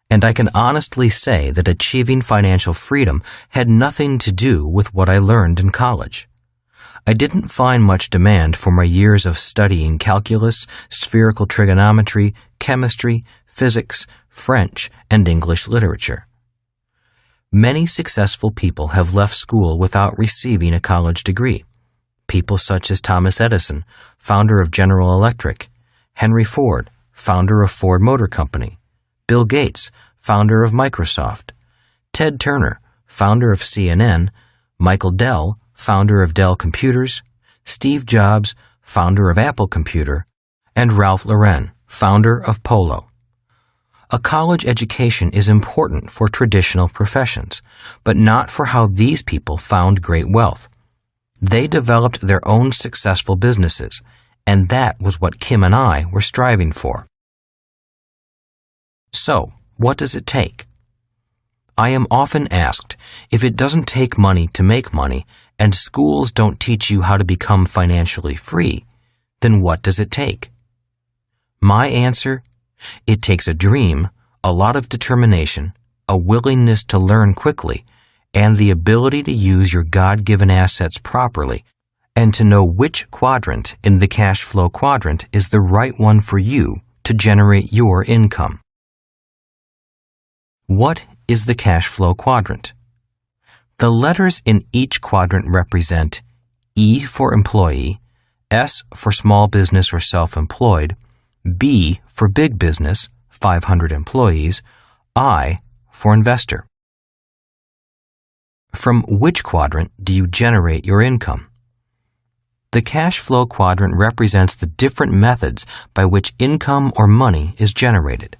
Speaker 1: and I can honestly say that achieving financial freedom had nothing to do with what I learned in college. I didn't find much demand for my years of studying calculus, spherical trigonometry, chemistry, physics, French, and English literature. Many successful people have left school without receiving a college degree. People such as Thomas Edison, founder of General Electric, Henry Ford, founder of Ford Motor Company, Bill Gates, founder of Microsoft, Ted Turner, founder of CNN, Michael Dell, founder of Dell Computers, Steve Jobs, founder of Apple Computer, and Ralph Lauren, founder of Polo. A college education is important for traditional professions, but not for how these people found great wealth. They developed their own successful businesses, and that was what Kim and I were striving for. So, what does it take? I am often asked, if it doesn't take money to make money, and schools don't teach you how to become financially free, then what does it take? My answer: it takes a dream, a lot of determination, a willingness to learn quickly, and the ability to use your God-given assets properly, and to know which quadrant in the cash flow quadrant is the right one for you to generate your income. What is the cash flow quadrant? The letters in each quadrant represent E for employee, S for small business or self-employed, B for big business, 500 employees, I for investor. From which quadrant do you generate your income? The cash flow quadrant represents the different methods by which income or money is generated.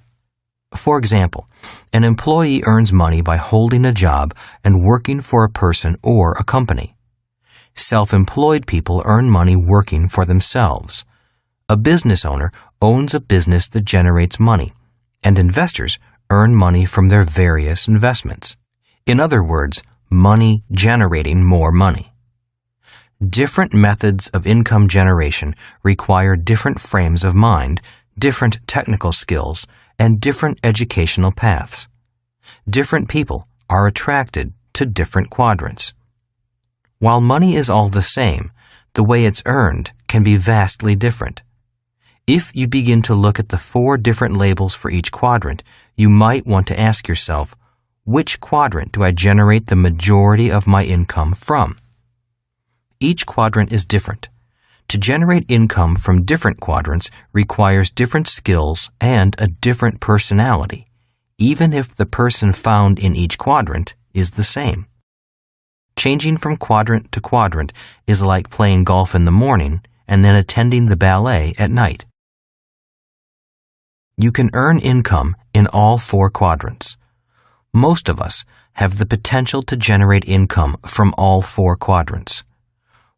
Speaker 1: For example, an employee earns money by holding a job and working for a person or a company. Self-employed people earn money working for themselves. A business owner owns a business that generates money, and investors earn money from their various investments. In other words, money generating more money. Different methods of income generation require different frames of mind, different technical skills, and different educational paths. Different people are attracted to different quadrants. While money is all the same, the way it's earned can be vastly different. If you begin to look at the 4 different labels for each quadrant, you might want to ask yourself, which quadrant do I generate the majority of my income from? Each quadrant is different. To generate income from different quadrants requires different skills and a different personality, even if the person found in each quadrant is the same. Changing from quadrant to quadrant is like playing golf in the morning and then attending the ballet at night. You can earn income in all 4 quadrants. Most of us have the potential to generate income from all 4 quadrants.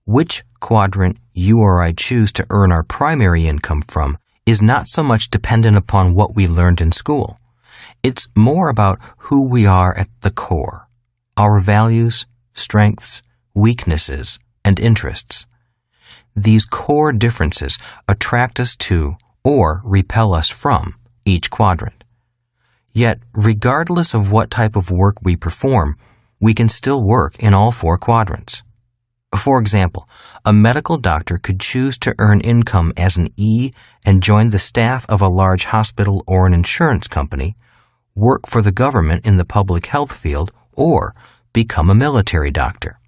Speaker 1: Which quadrant you or I choose to earn our primary income from is not so much dependent upon what we learned in school. It's more about who we are at the core, our values, strengths, weaknesses, and interests. These core differences attract us to, or repel us from, each quadrant. Yet, regardless of what type of work we perform, we can still work in all four quadrants. For example, a medical doctor could choose to earn income as an E and join the staff of a large hospital or an insurance company, work for the government in the public health field, or become a military doctor.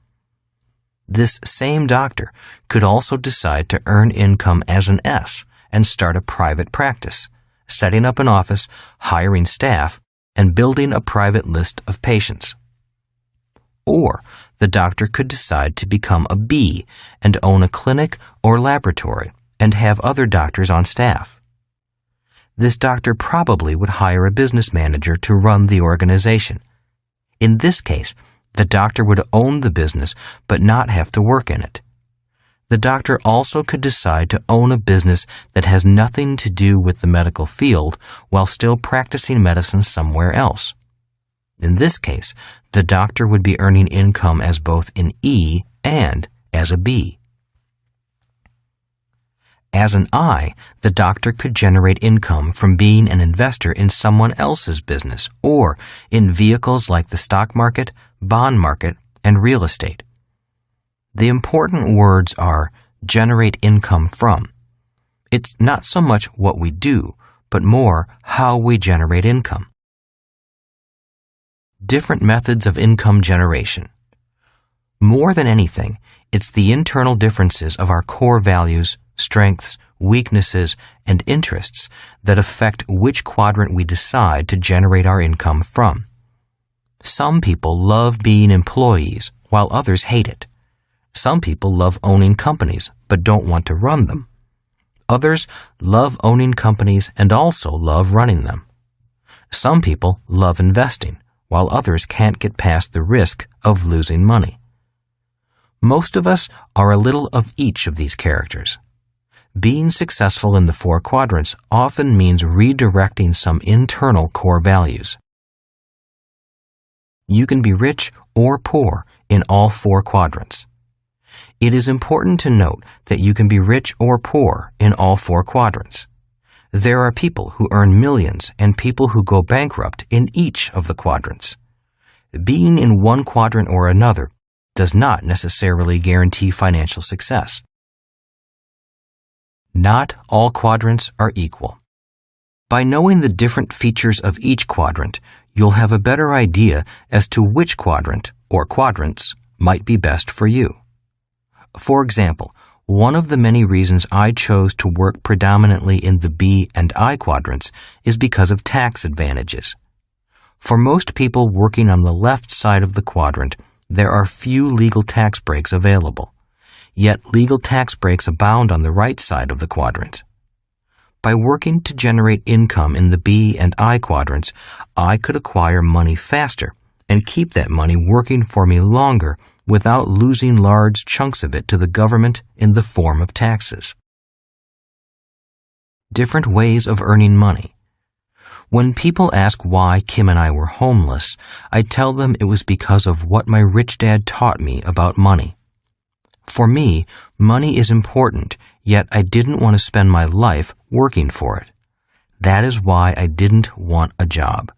Speaker 1: This same doctor could also decide to earn income as an S and start a private practice, setting up an office, hiring staff, and building a private list of patients. Or the doctor could decide to become a B and own a clinic or laboratory and have other doctors on staff. This doctor probably would hire a business manager to run the organization. In this case, the doctor would own the business but not have to work in it. The doctor also could decide to own a business that has nothing to do with the medical field while still practicing medicine somewhere else. In this case, the doctor would be earning income as both an E and as a B. As an I, the doctor could generate income from being an investor in someone else's business or in vehicles like the stock market, bond market, and real estate. The important words are generate income from. It's not so much what we do, but more how we generate income. Different methods of income generation. More than anything, it's the internal differences of our core values, strengths, weaknesses, and interests that affect which quadrant we decide to generate our income from. Some people love being employees, while others hate it. Some people love owning companies, but don't want to run them. Others love owning companies and also love running them. Some people love investing, while others can't get past the risk of losing money. Most of us are a little of each of these characters. Being successful in the four quadrants often means redirecting some internal core values. You can be rich or poor in all four quadrants. It is important to note that you can be rich or poor in all four quadrants. There are people who earn millions and people who go bankrupt in each of the quadrants. Being in one quadrant or another does not necessarily guarantee financial success. Not all quadrants are equal. By knowing the different features of each quadrant, you'll have a better idea as to which quadrant, or quadrants, might be best for you. For example, one of the many reasons I chose to work predominantly in the B and I quadrants is because of tax advantages. For most people working on the left side of the quadrant, there are few legal tax breaks available. Yet legal tax breaks abound on the right side of the quadrant. By working to generate income in the B and I quadrants, I could acquire money faster and keep that money working for me longer without losing large chunks of it to the government in the form of taxes. Different ways of earning money. When people ask why Kim and I were homeless, I tell them it was because of what my rich dad taught me about money. For me, money is important, yet I didn't want to spend my life working for it. That is why I didn't want a job.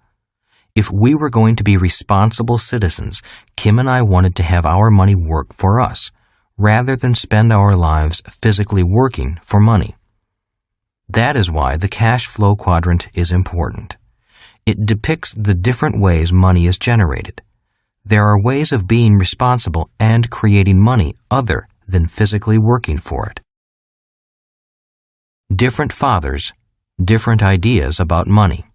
Speaker 1: If we were going to be responsible citizens, Kim and I wanted to have our money work for us, rather than spend our lives physically working for money. That is why the cash flow quadrant is important. It depicts the different ways money is generated. There are ways of being responsible and creating money other than physically working for it. Different fathers, different ideas about money.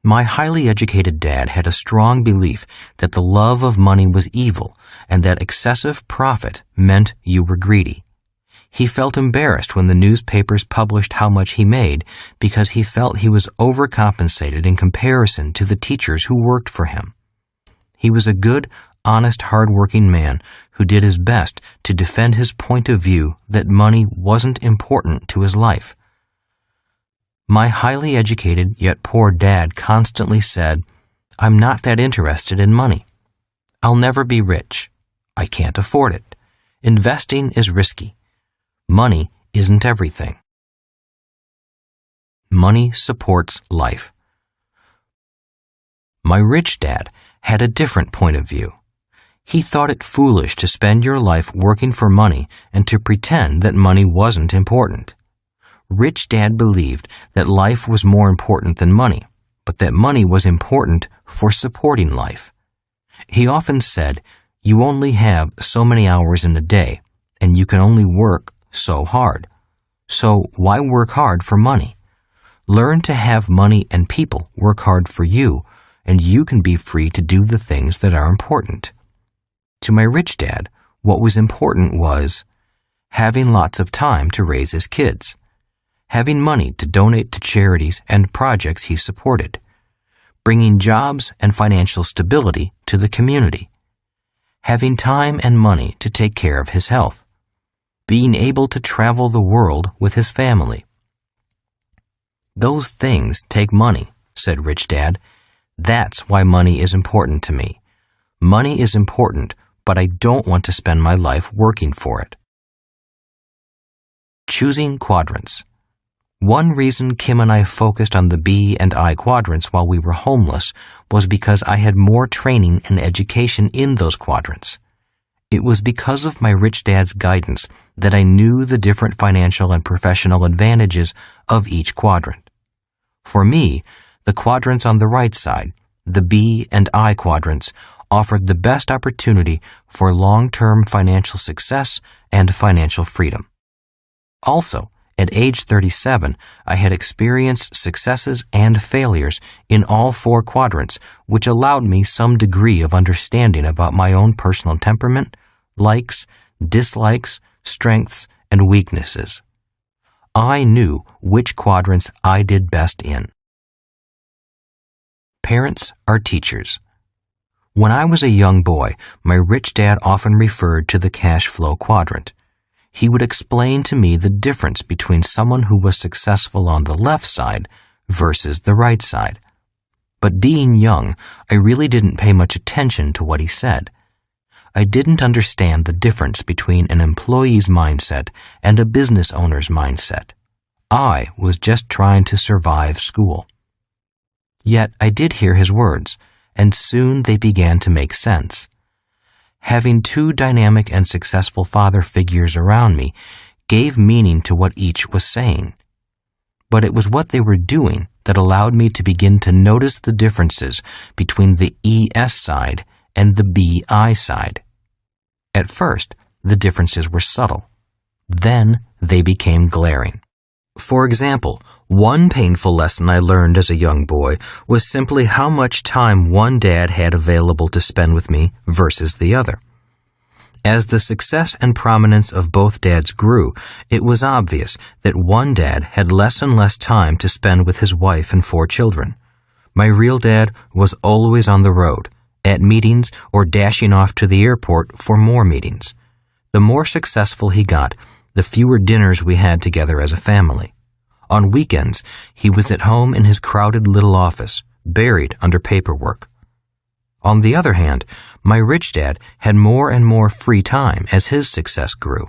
Speaker 1: My highly educated dad had a strong belief that the love of money was evil and that excessive profit meant you were greedy. He felt embarrassed when the newspapers published how much he made because he felt he was overcompensated in comparison to the teachers who worked for him. He was a good, honest, hard-working man who did his best to defend his point of view that money wasn't important to his life. My highly educated yet poor dad constantly said, "I'm not that interested in money. I'll never be rich. I can't afford it. Investing is risky. Money isn't everything. Money supports life. My rich dad had a different point of view. He thought it foolish to spend your life working for money and to pretend that money wasn't important. Rich Dad believed that life was more important than money, but that money was important for supporting life. He often said, "You only have so many hours in a day, and you can only work so hard. So why work hard for money? Learn to have money and people work hard for you, and you can be free to do the things that are important." To my rich dad, what was important was having lots of time to raise his kids, having money to donate to charities and projects he supported, bringing jobs and financial stability to the community, having time and money to take care of his health, being able to travel the world with his family. "Those things take money," said Rich Dad. "That's why money is important to me. Money is important, but I don't want to spend my life working for it." Choosing quadrants. One reason Kim and I focused on the B and I quadrants while we were homeless was because I had more training and education in those quadrants. It was because of my rich dad's guidance that I knew the different financial and professional advantages of each quadrant. For me, the quadrants on the right side, the B and I quadrants, offered the best opportunity for long-term financial success and financial freedom. Also, at age 37, I had experienced successes and failures in all four quadrants, which allowed me some degree of understanding about my own personal temperament, likes, dislikes, strengths, and weaknesses. I knew which quadrants I did best in. Parents are teachers. When I was a young boy, my rich dad often referred to the cash flow quadrant. He would explain to me the difference between someone who was successful on the left side versus the right side. But being young, I really didn't pay much attention to what he said. I didn't understand the difference between an employee's mindset and a business owner's mindset. I was just trying to survive school. Yet I did hear his words, and soon they began to make sense. Having two dynamic and successful father figures around me gave meaning to what each was saying. But it was what they were doing that allowed me to begin to notice the differences between the ES side and the BI side. At first, the differences were subtle. Then they became glaring. For example, one painful lesson I learned as a young boy was simply how much time one dad had available to spend with me versus the other. As the success and prominence of both dads grew, it was obvious that one dad had less and less time to spend with his wife and 4 children. My real dad was always on the road, at meetings or dashing off to the airport for more meetings. The more successful he got, the fewer dinners we had together as a family. On weekends, he was at home in his crowded little office, buried under paperwork. On the other hand, my rich dad had more and more free time as his success grew.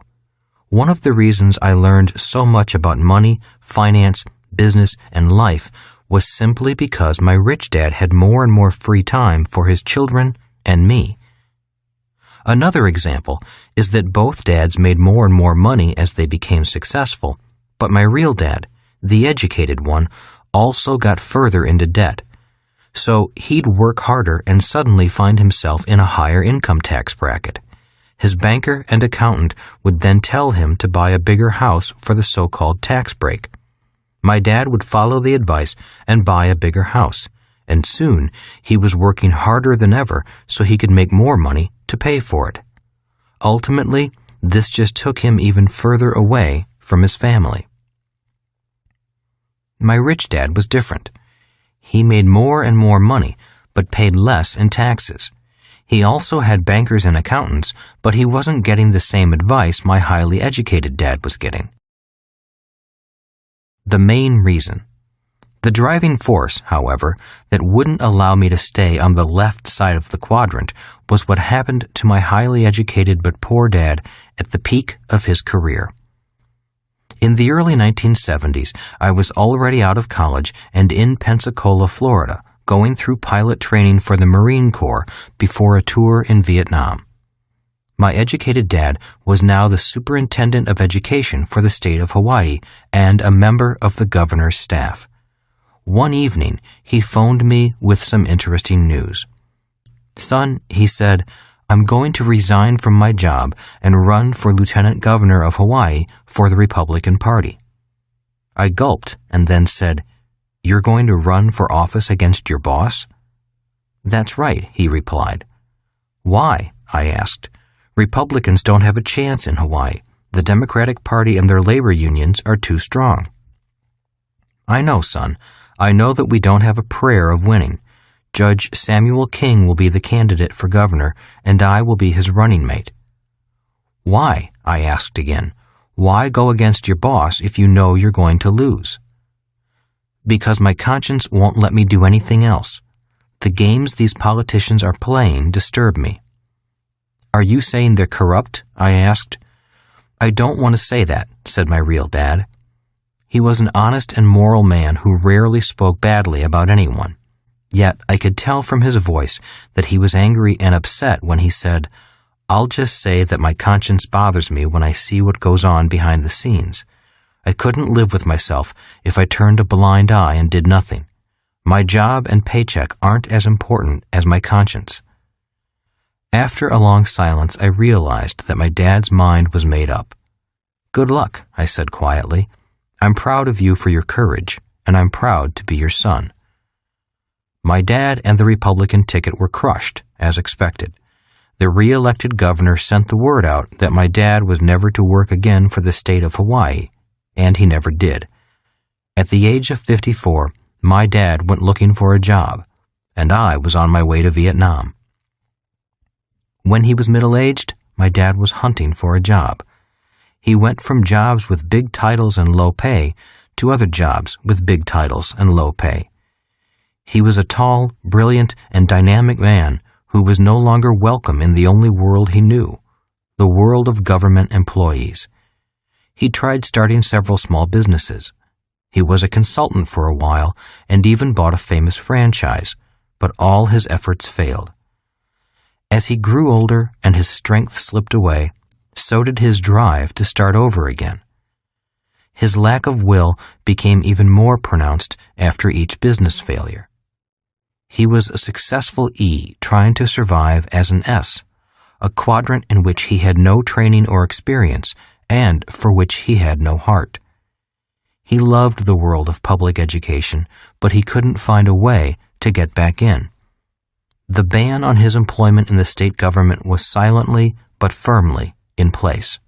Speaker 1: One of the reasons I learned so much about money, finance, business, and life was simply because my rich dad had more and more free time for his children and me. Another example is that both dads made more and more money as they became successful, but my real dad, the educated one, also got further into debt. So he'd work harder and suddenly find himself in a higher income tax bracket. His banker and accountant would then tell him to buy a bigger house for the so-called tax break. My dad would follow the advice and buy a bigger house, and soon he was working harder than ever so he could make more money to pay for it. Ultimately, this just took him even further away from his family. My rich dad was different. He made more and more money, but paid less in taxes. He also had bankers and accountants, but he wasn't getting the same advice my highly educated dad was getting. The main reason. The driving force, however, that wouldn't allow me to stay on the left side of the quadrant was what happened to my highly educated but poor dad at the peak of his career. In the early 1970s, I was already out of college and in Pensacola, Florida, going through pilot training for the Marine Corps before a tour in Vietnam. My educated dad was now the superintendent of education for the state of Hawaii and a member of the governor's staff. One evening, he phoned me with some interesting news. "Son," he said, "I'm going to resign from my job and run for lieutenant governor of Hawaii for the Republican Party." I gulped and then said, "You're going to run for office against your boss?" "That's right," he replied. "Why?" I asked. "Republicans don't have a chance in Hawaii. The Democratic Party and their labor unions are too strong." "I know, son. I know that we don't have a prayer of winning. Judge Samuel King will be the candidate for governor, and I will be his running mate." "Why?" I asked again. "Why go against your boss if you know you're going to lose?" "Because my conscience won't let me do anything else. The games these politicians are playing disturb me." "Are you saying they're corrupt?" I asked. "I don't want to say that," said my real dad. He was an honest and moral man who rarely spoke badly about anyone. Yet I could tell from his voice that he was angry and upset when he said, "I'll just say that my conscience bothers me when I see what goes on behind the scenes. I couldn't live with myself if I turned a blind eye and did nothing. My job and paycheck aren't as important as my conscience." After a long silence, I realized that my dad's mind was made up. "Good luck," I said quietly. "I'm proud of you for your courage, and I'm proud to be your son." My dad and the Republican ticket were crushed, as expected. The re-elected governor sent the word out that my dad was never to work again for the state of Hawaii, and he never did. At the age of 54, my dad went looking for a job, and I was on my way to Vietnam. When he was middle-aged, my dad was hunting for a job. He went from jobs with big titles and low pay to other jobs with big titles and low pay. He was a tall, brilliant, and dynamic man who was no longer welcome in the only world he knew, the world of government employees. He tried starting several small businesses. He was a consultant for a while and even bought a famous franchise, but all his efforts failed. As he grew older and his strength slipped away, so did his drive to start over again. His lack of will became even more pronounced after each business failure. He was a successful E trying to survive as an S, a quadrant in which he had no training or experience and for which he had no heart. He loved the world of public education, but he couldn't find a way to get back in. The ban on his employment in the state government was silently but firmly in place.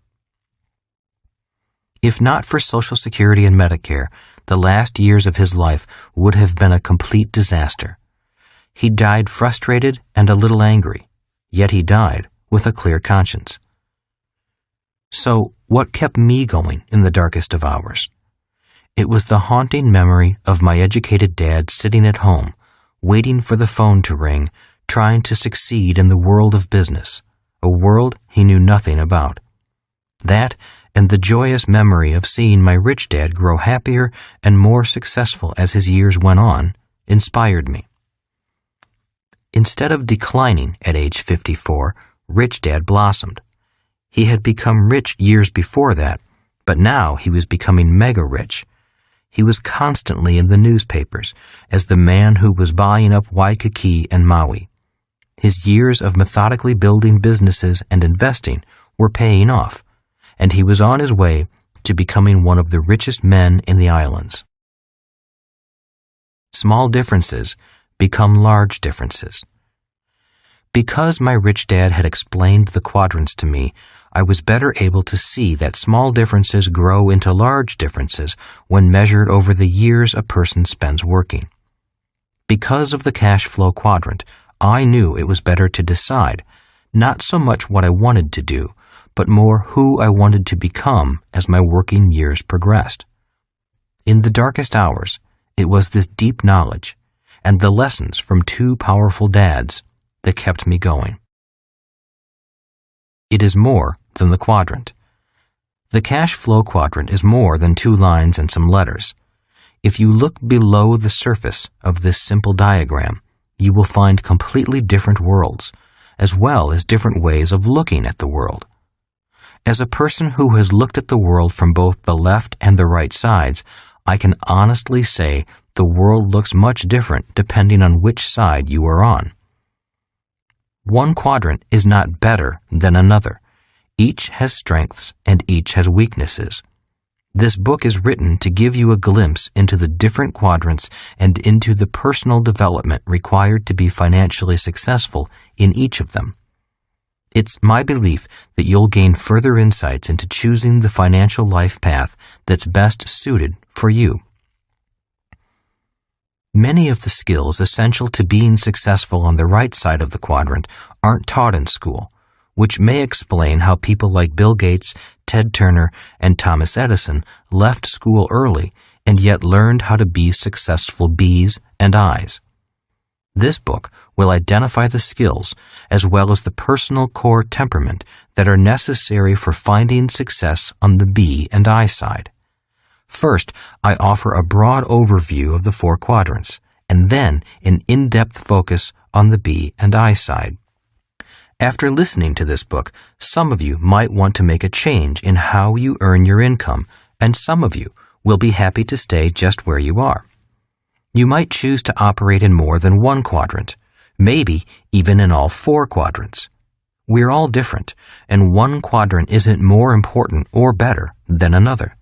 Speaker 1: If not for Social Security and Medicare, the last years of his life would have been a complete disaster. He died frustrated and a little angry, yet he died with a clear conscience. So, what kept me going in the darkest of hours? It was the haunting memory of my educated dad sitting at home, waiting for the phone to ring, trying to succeed in the world of business, a world he knew nothing about. That, and the joyous memory of seeing my rich dad grow happier and more successful as his years went on, inspired me. Instead of declining at age 54, Rich Dad blossomed. He had become rich years before that, but now he was becoming mega rich. He was constantly in the newspapers as the man who was buying up Waikiki and Maui. His years of methodically building businesses and investing were paying off, and he was on his way to becoming one of the richest men in the islands. Small differences become large differences. Because my rich dad had explained the quadrants to me, I was better able to see that small differences grow into large differences when measured over the years a person spends working. Because of the cash flow quadrant, I knew it was better to decide not so much what I wanted to do, but more who I wanted to become as my working years progressed. In the darkest hours, It was this deep knowledge and the lessons from two powerful dads that kept me going. It is more than the quadrant. The cash flow quadrant is more than 2 lines and some letters. If you look below the surface of this simple diagram, you will find completely different worlds, as well as different ways of looking at the world. As a person who has looked at the world from both the left and the right sides, I can honestly say the world looks much different depending on which side you are on. One quadrant is not better than another. Each has strengths and each has weaknesses. This book is written to give you a glimpse into the different quadrants and into the personal development required to be financially successful in each of them. It's my belief that you'll gain further insights into choosing the financial life path that's best suited for you. Many of the skills essential to being successful on the right side of the quadrant aren't taught in school, which may explain how people like Bill Gates, Ted Turner, and Thomas Edison left school early and yet learned how to be successful B's and I's. This book will identify the skills as well as the personal core temperament that are necessary for finding success on the B and I side. First, I offer a broad overview of the 4 quadrants, and then an in-depth focus on the B and I side. After listening to this book, some of you might want to make a change in how you earn your income, and some of you will be happy to stay just where you are. You might choose to operate in more than one quadrant, maybe even in all 4 quadrants. We're all different, and one quadrant isn't more important or better than another.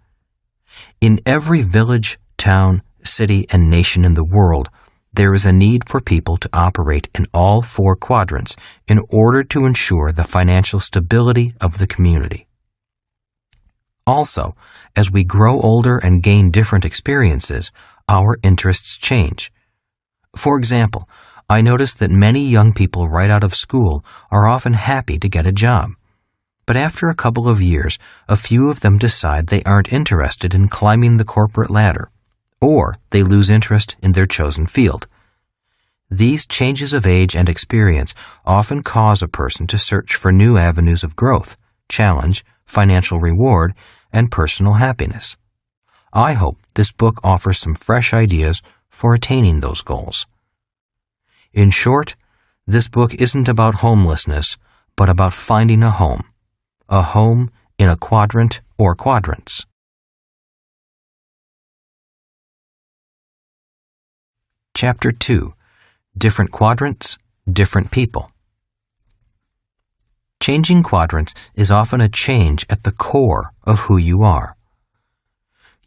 Speaker 1: In every village, town, city, and nation in the world, there is a need for people to operate in all 4 quadrants in order to ensure the financial stability of the community. Also, as we grow older and gain different experiences, our interests change. For example, I notice that many young people right out of school are often happy to get a job. But after a couple of years, a few of them decide they aren't interested in climbing the corporate ladder, or they lose interest in their chosen field. These changes of age and experience often cause a person to search for new avenues of growth, challenge, financial reward, and personal happiness. I hope this book offers some fresh ideas for attaining those goals. In short, this book isn't about homelessness, but about finding a home in a quadrant or quadrants. Chapter 2. Different quadrants, different people. Changing quadrants is often a change at the core of who you are.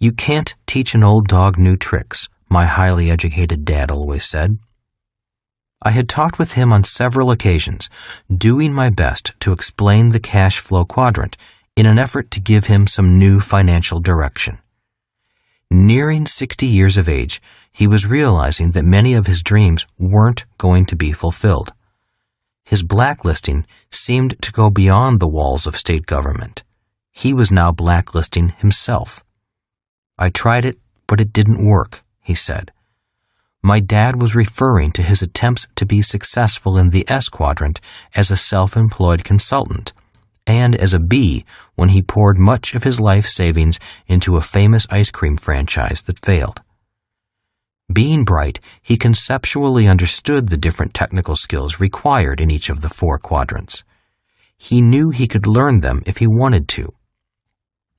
Speaker 1: You can't teach an old dog new tricks, my highly educated dad always said. I had talked with him on several occasions, doing my best to explain the cash flow quadrant in an effort to give him some new financial direction. Nearing 60 years of age, he was realizing that many of his dreams weren't going to be fulfilled. His blacklisting seemed to go beyond the walls of state government. He was now blacklisting himself. I tried it, but it didn't work, he said. My dad was referring to his attempts to be successful in the S quadrant as a self-employed consultant, and as a B when he poured much of his life savings into a famous ice cream franchise that failed. Being bright, he conceptually understood the different technical skills required in each of the 4 quadrants. He knew he could learn them if he wanted to.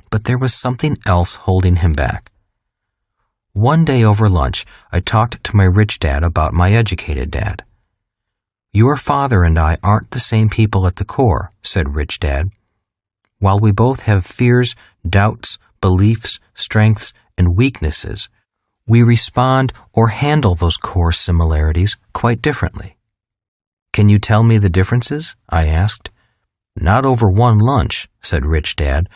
Speaker 1: But there was something else holding him back. One day over lunch, I talked to my rich dad about my educated dad. Your father and I aren't the same people at the core, said Rich Dad. While we both have fears, doubts, beliefs, strengths, and weaknesses, we respond or handle those core similarities quite differently. Can you tell me the differences? I asked. Not over one lunch, said Rich Dad,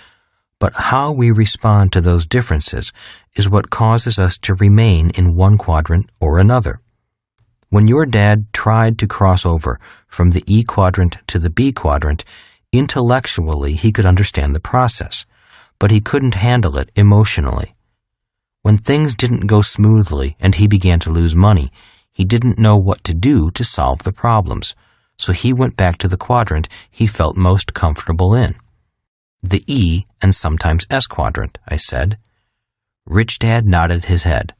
Speaker 1: but how we respond to those differences is what causes us to remain in one quadrant or another. When your dad tried to cross over from the E quadrant to the B quadrant, intellectually he could understand the process, but he couldn't handle it emotionally. When things didn't go smoothly and he began to lose money, he didn't know what to do to solve the problems, so he went back to the quadrant he felt most comfortable in. The E and sometimes S quadrant, I said. Rich Dad nodded his head.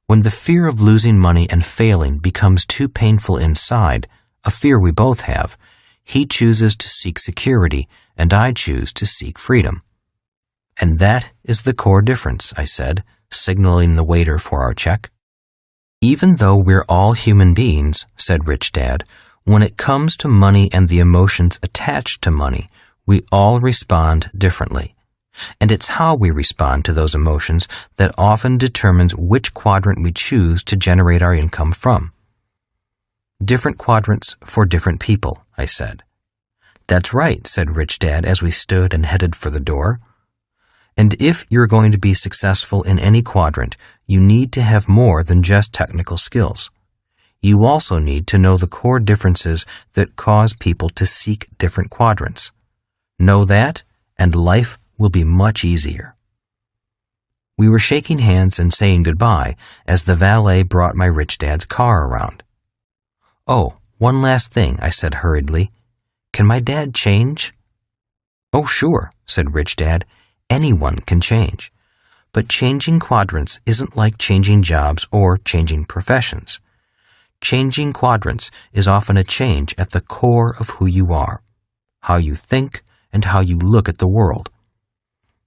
Speaker 1: When the fear of losing money and failing becomes too painful inside, a fear we both have, he chooses to seek security and I choose to seek freedom. And that is the core difference, I said, signaling the waiter for our check. Even though we're all human beings, said Rich Dad, when it comes to money and the emotions attached to money, we all respond differently. And it's how we respond to those emotions that often determines which quadrant we choose to generate our income from. Different quadrants for different people, I said. That's right, said Rich Dad as we stood and headed for the door. And if you're going to be successful in any quadrant, you need to have more than just technical skills. You also need to know the core differences that cause people to seek different quadrants. Know that, and life will be much easier. We were shaking hands and saying goodbye as the valet brought my Rich Dad's car around. Oh, one last thing, I said hurriedly. Can my dad change? Oh, sure, said Rich Dad. Anyone can change. But changing quadrants isn't like changing jobs or changing professions. Changing quadrants is often a change at the core of who you are, how you think, and how you look at the world.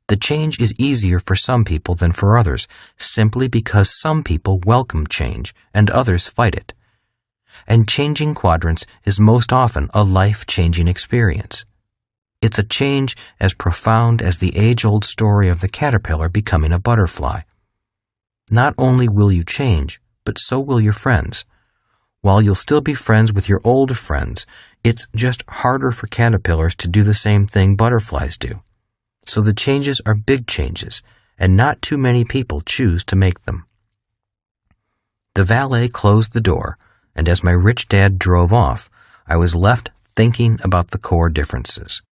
Speaker 1: The change is easier for some people than for others, simply because some people welcome change and others fight it. And changing quadrants is most often a life-changing experience. It's a change as profound as the age-old story of the caterpillar becoming a butterfly. Not only will you change, but so will your friends. While you'll still be friends with your old friends, it's just harder for caterpillars to do the same thing butterflies do. So the changes are big changes, and not too many people choose to make them. The valet closed the door, and as my Rich Dad drove off, I was left thinking about the core differences.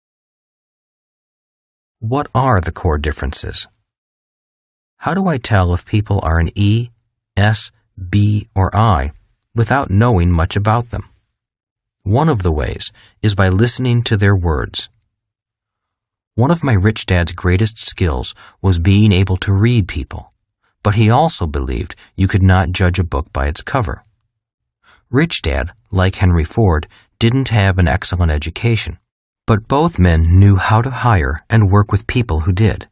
Speaker 1: What are the core differences? How do I tell if people are an E, S, B, or I without knowing much about them? One of the ways is by listening to their words. One of my Rich Dad's greatest skills was being able to read people, but he also believed you could not judge a book by its cover. Rich Dad, like Henry Ford, didn't have an excellent education, but both men knew how to hire and work with people who did.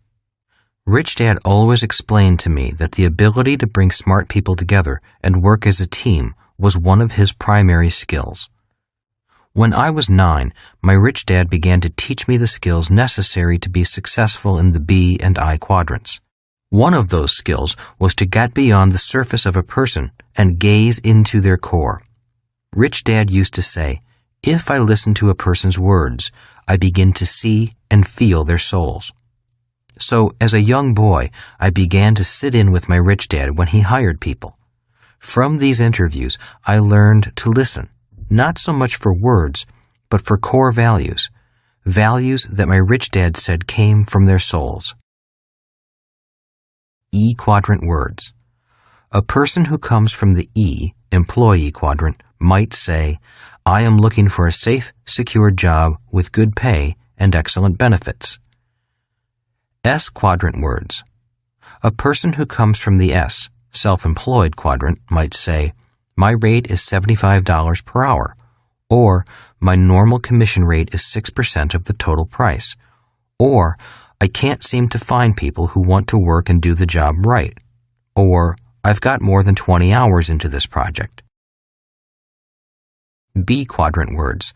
Speaker 1: Rich Dad always explained to me that the ability to bring smart people together and work as a team was one of his primary skills. When I was 9, my Rich Dad began to teach me the skills necessary to be successful in the B and I quadrants. One of those skills was to get beyond the surface of a person and gaze into their core. Rich Dad used to say, "If I listen to a person's words, I begin to see and feel their souls." So, as a young boy, I began to sit in with my Rich Dad when he hired people. From these interviews, I learned to listen, not so much for words, but for core values, values that my Rich Dad said came from their souls. E quadrant words. A person who comes from the E, employee quadrant, might say, "I am looking for a safe, secure job with good pay and excellent benefits." S quadrant words. A person who comes from the S, self-employed quadrant, might say, "My rate is $75 per hour," or "My normal commission rate is 6% of the total price," or "I can't seem to find people who want to work and do the job right," or "I've got more than 20 hours into this project." B quadrant words.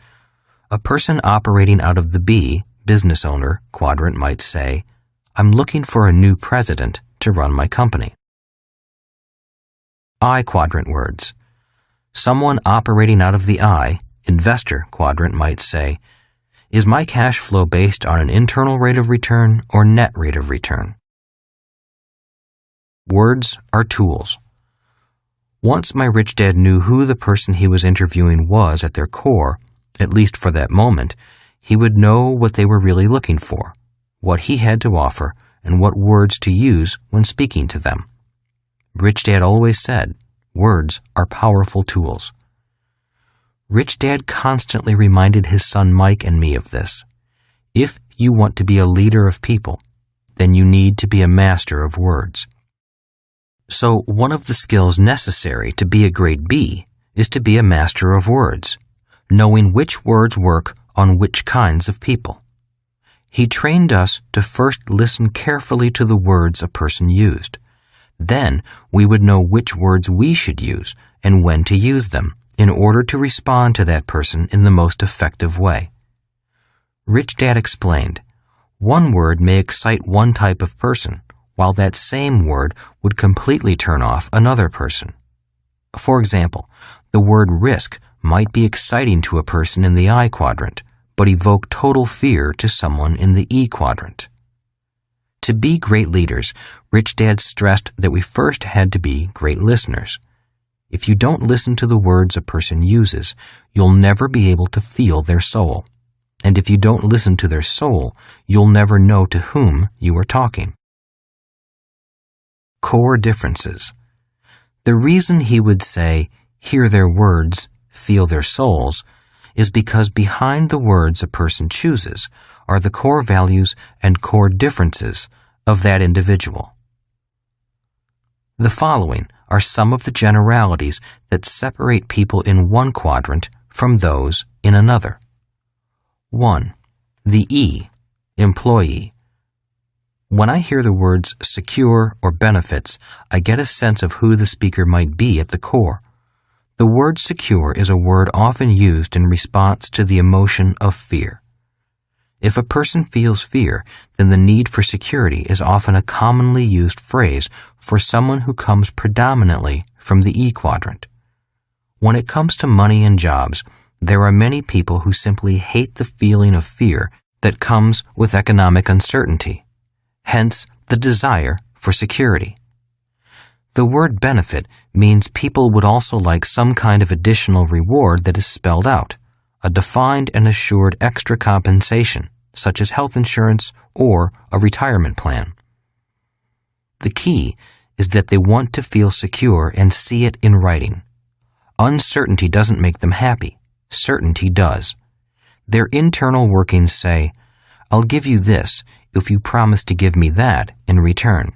Speaker 1: A person operating out of the B, business owner, quadrant might say, "I'm looking for a new president to run my company." I quadrant words. Someone operating out of the I, investor quadrant might say, "Is my cash flow based on an internal rate of return or net rate of return?" Words are tools. Once my Rich Dad knew who the person he was interviewing was at their core, at least for that moment, he would know what they were really looking for, what he had to offer, and what words to use when speaking to them. Rich Dad always said, words are powerful tools. Rich Dad constantly reminded his son Mike and me of this. If you want to be a leader of people, then you need to be a master of words. So one of the skills necessary to be a great B is to be a master of words, knowing which words work on which kinds of people. He trained us to first listen carefully to the words a person used. Then we would know which words we should use and when to use them in order to respond to that person in the most effective way. Rich Dad explained, one word may excite one type of person, while that same word would completely turn off another person. For example, the word risk might be exciting to a person in the I quadrant, but evoke total fear to someone in the E quadrant. To be great leaders, Rich Dad stressed that we first had to be great listeners. If you don't listen to the words a person uses, you'll never be able to feel their soul. And if you don't listen to their soul, you'll never know to whom you are talking. Core differences. The reason he would say, hear their words, feel their souls, is because behind the words a person chooses are the core values and core differences of that individual. The following are some of the generalities that separate people in one quadrant from those in another. 1. The E, employee. When I hear the words secure or benefits, I get a sense of who the speaker might be at the core. The word secure is a word often used in response to the emotion of fear. If a person feels fear, then the need for security is often a commonly used phrase for someone who comes predominantly from the E quadrant. When it comes to money and jobs, there are many people who simply hate the feeling of fear that comes with economic uncertainty, hence the desire for security. The word benefit means people would also like some kind of additional reward that is spelled out, a defined and assured extra compensation, such as health insurance or a retirement plan. The key is that they want to feel secure and see it in writing. Uncertainty doesn't make them happy. Certainty does. Their internal workings say, I'll give you this if you promise to give me that in return.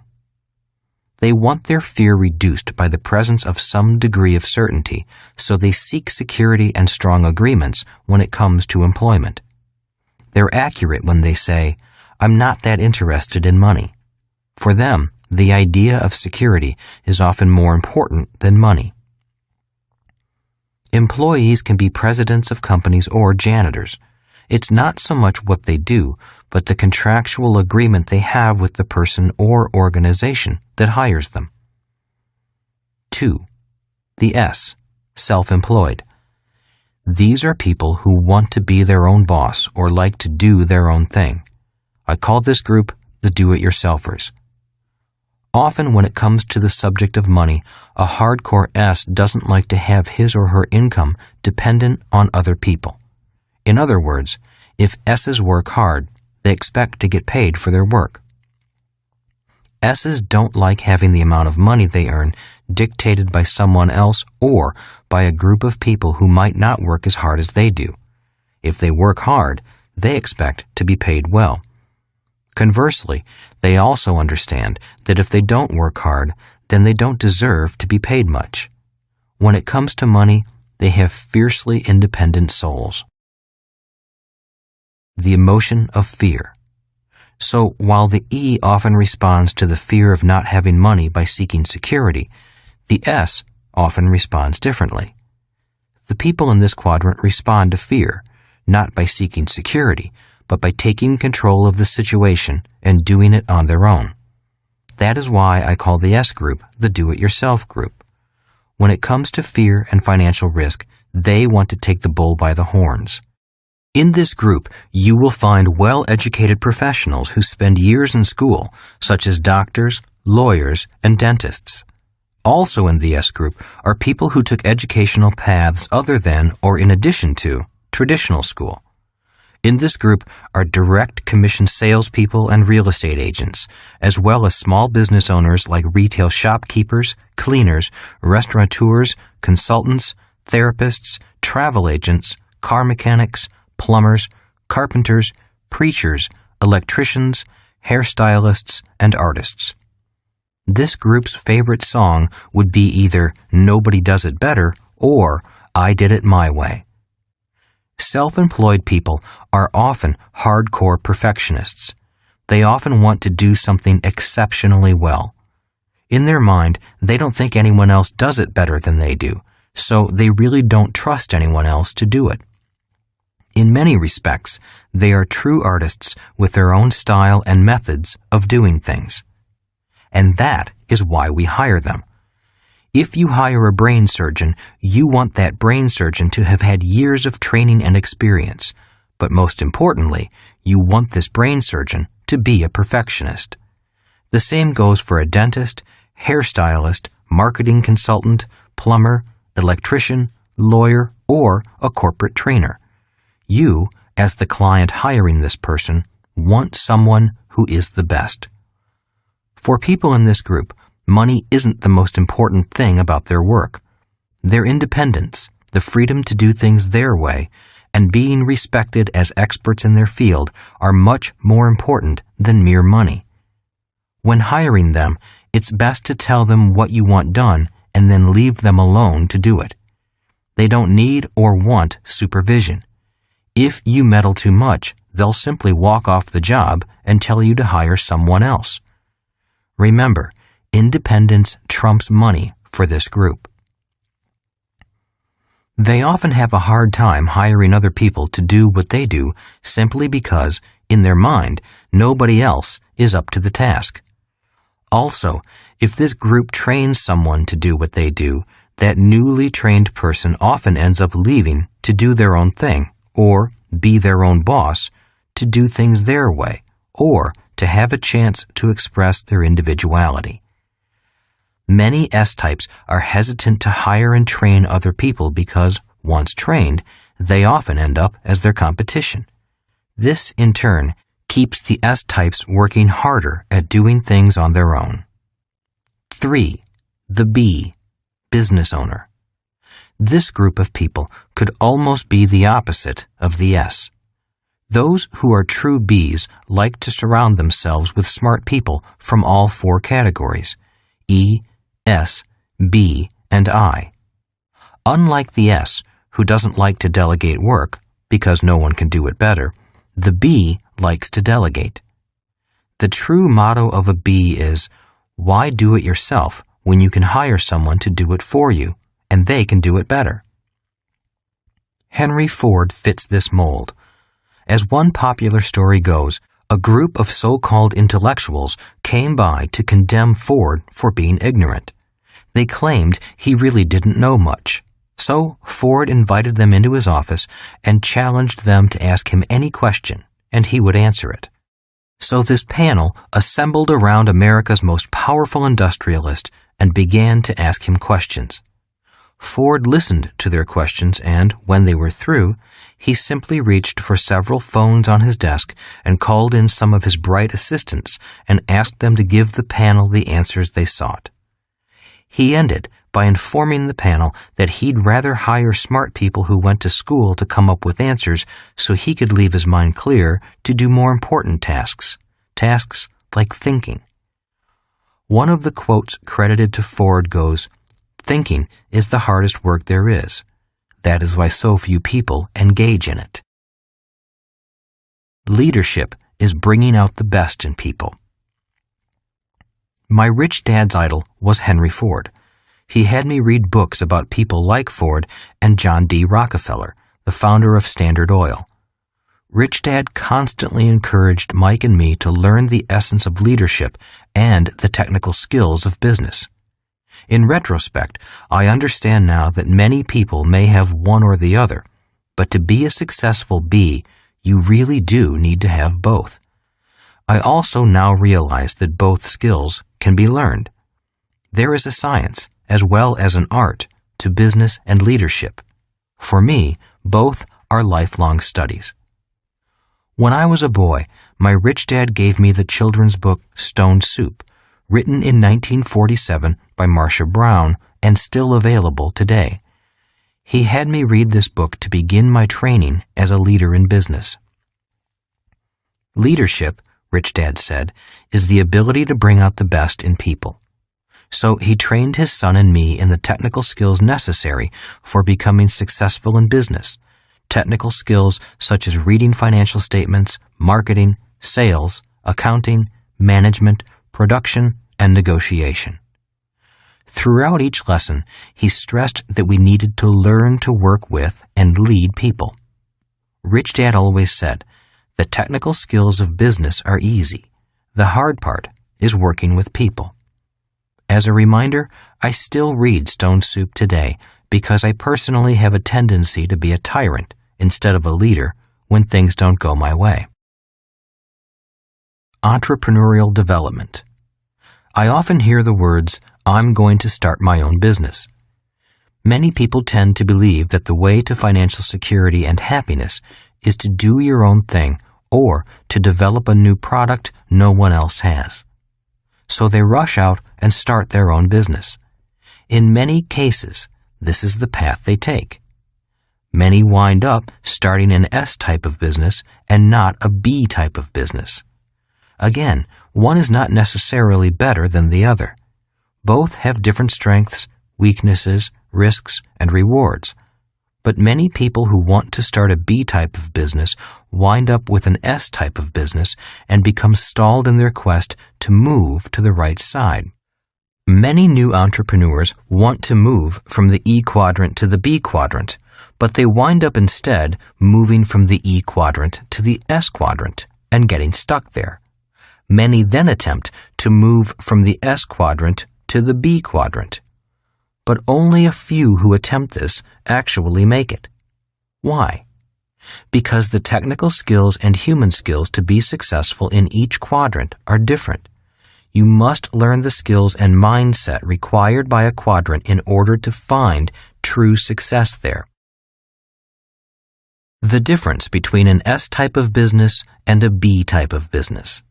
Speaker 1: They want their fear reduced by the presence of some degree of certainty, so they seek security and strong agreements when it comes to employment. They're accurate when they say, I'm not that interested in money. For them, the idea of security is often more important than money. Employees can be presidents of companies or janitors. It's not so much what they do, but the contractual agreement they have with the person or organization that hires them. 2. The S, self-employed. These are people who want to be their own boss or like to do their own thing. I call this group the do-it-yourselfers. Often when it comes to the subject of money, a hardcore S doesn't like to have his or her income dependent on other people. In other words, if S's work hard, they expect to get paid for their work. S's don't like having the amount of money they earn dictated by someone else or by a group of people who might not work as hard as they do. If they work hard, they expect to be paid well. Conversely, they also understand that if they don't work hard, then they don't deserve to be paid much. When it comes to money, they have fiercely independent souls. The emotion of fear. So while the E often responds to the fear of not having money by seeking security, the S often responds differently. The people in this quadrant respond to fear, not by seeking security, but by taking control of the situation and doing it on their own. That is why I call the S group the do-it-yourself group. When it comes to fear and financial risk, they want to take the bull by the horns. In this group, you will find well-educated professionals who spend years in school, such as doctors, lawyers, and dentists. Also in the S group are people who took educational paths other than or in addition to traditional school. In this group are direct commission salespeople and real estate agents, as well as small business owners like retail shopkeepers, cleaners, restaurateurs, consultants, therapists, travel agents, car mechanics, plumbers, carpenters, preachers, electricians, hairstylists, and artists. This group's favorite song would be either Nobody Does It Better or I Did It My Way. Self-employed people are often hardcore perfectionists. They often want to do something exceptionally well. In their mind, they don't think anyone else does it better than they do, so they really don't trust anyone else to do it. In many respects, they are true artists with their own style and methods of doing things. And that is why we hire them. If you hire a brain surgeon, you want that brain surgeon to have had years of training and experience. But most importantly, you want this brain surgeon to be a perfectionist. The same goes for a dentist, hairstylist, marketing consultant, plumber, electrician, lawyer, or a corporate trainer. You, as the client hiring this person, want someone who is the best. For people in this group, money isn't the most important thing about their work. Their independence, the freedom to do things their way, and being respected as experts in their field are much more important than mere money. When hiring them, it's best to tell them what you want done and then leave them alone to do it. They don't need or want supervision. If you meddle too much, they'll simply walk off the job and tell you to hire someone else. Remember, independence trumps money for this group. They often have a hard time hiring other people to do what they do simply because, in their mind, nobody else is up to the task. Also, if this group trains someone to do what they do, that newly trained person often ends up leaving to do their own thing, or be their own boss, to do things their way, or to have a chance to express their individuality. Many S-types are hesitant to hire and train other people because, once trained, they often end up as their competition. This, in turn, keeps the S-types working harder at doing things on their own. 3. The B, business owner. This group of people could almost be the opposite of the S. Those who are true Bs like to surround themselves with smart people from all four categories, E, S, B, and I. Unlike the S, who doesn't like to delegate work, because no one can do it better, the B likes to delegate. The true motto of a B is, why do it yourself when you can hire someone to do it for you, and they can do it better? Henry Ford fits this mold. As one popular story goes, a group of so-called intellectuals came by to condemn Ford for being ignorant. They claimed he really didn't know much. So Ford invited them into his office and challenged them to ask him any question, and he would answer it. So this panel assembled around America's most powerful industrialist and began to ask him questions. Ford listened to their questions and, when they were through, he simply reached for several phones on his desk and called in some of his bright assistants and asked them to give the panel the answers they sought. He ended by informing the panel that he'd rather hire smart people who went to school to come up with answers so he could leave his mind clear to do more important tasks like thinking. One of the quotes credited to Ford goes, "Thinking is the hardest work there is. That is why so few people engage in it." Leadership is bringing out the best in people. My rich dad's idol was Henry Ford. He had me read books about people like Ford and John D. Rockefeller, the founder of Standard Oil. Rich Dad constantly encouraged Mike and me to learn the essence of leadership and the technical skills of business. In retrospect, I understand now that many people may have one or the other, but to be a successful B, you really do need to have both. I also now realize that both skills can be learned. There is a science, as well as an art, to business and leadership. For me, both are lifelong studies. When I was a boy, my rich dad gave me the children's book Stone Soup, written in 1947 by Marcia Brown and still available today. He had me read this book to begin my training as a leader in business. Leadership, Rich Dad said, is the ability to bring out the best in people. So he trained his son and me in the technical skills necessary for becoming successful in business. Technical skills such as reading financial statements, marketing, sales, accounting, management, production, and negotiation. Throughout each lesson, he stressed that we needed to learn to work with and lead people. Rich Dad always said, the technical skills of business are easy. The hard part is working with people. As a reminder, I still read Stone Soup today because I personally have a tendency to be a tyrant instead of a leader when things don't go my way. Entrepreneurial development. I often hear the words, "I'm going to start my own business." Many people tend to believe that the way to financial security and happiness is to do your own thing or to develop a new product no one else has. So they rush out and start their own business. In many cases, this is the path they take. Many wind up starting an S type of business and not a B type of business. Again, one is not necessarily better than the other. Both have different strengths, weaknesses, risks, and rewards. But many people who want to start a B type of business wind up with an S type of business and become stalled in their quest to move to the right side. Many new entrepreneurs want to move from the E quadrant to the B quadrant, but they wind up instead moving from the E quadrant to the S quadrant and getting stuck there. Many then attempt to move from the S quadrant to the B quadrant. But only a few who attempt this actually make it. Why? Because the technical skills and human skills to be successful in each quadrant are different. You must learn the skills and mindset required by a quadrant in order to find true success there. The difference between an S type of business and a B type of business.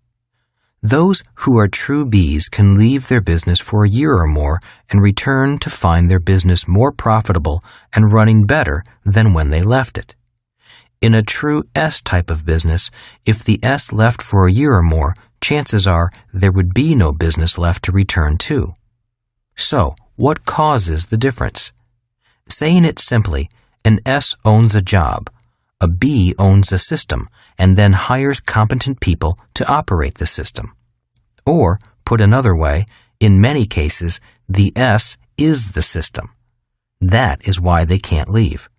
Speaker 1: Those who are true Bs can leave their business for a year or more and return to find their business more profitable and running better than when they left it. In a true S type of business, if the S left for a year or more, chances are there would be no business left to return to. So, what causes the difference? Saying it simply, an S owns a job, a B owns a system, and then hires competent people to operate the system. Or, put another way, in many cases, the S is the system. That is why they can't leave.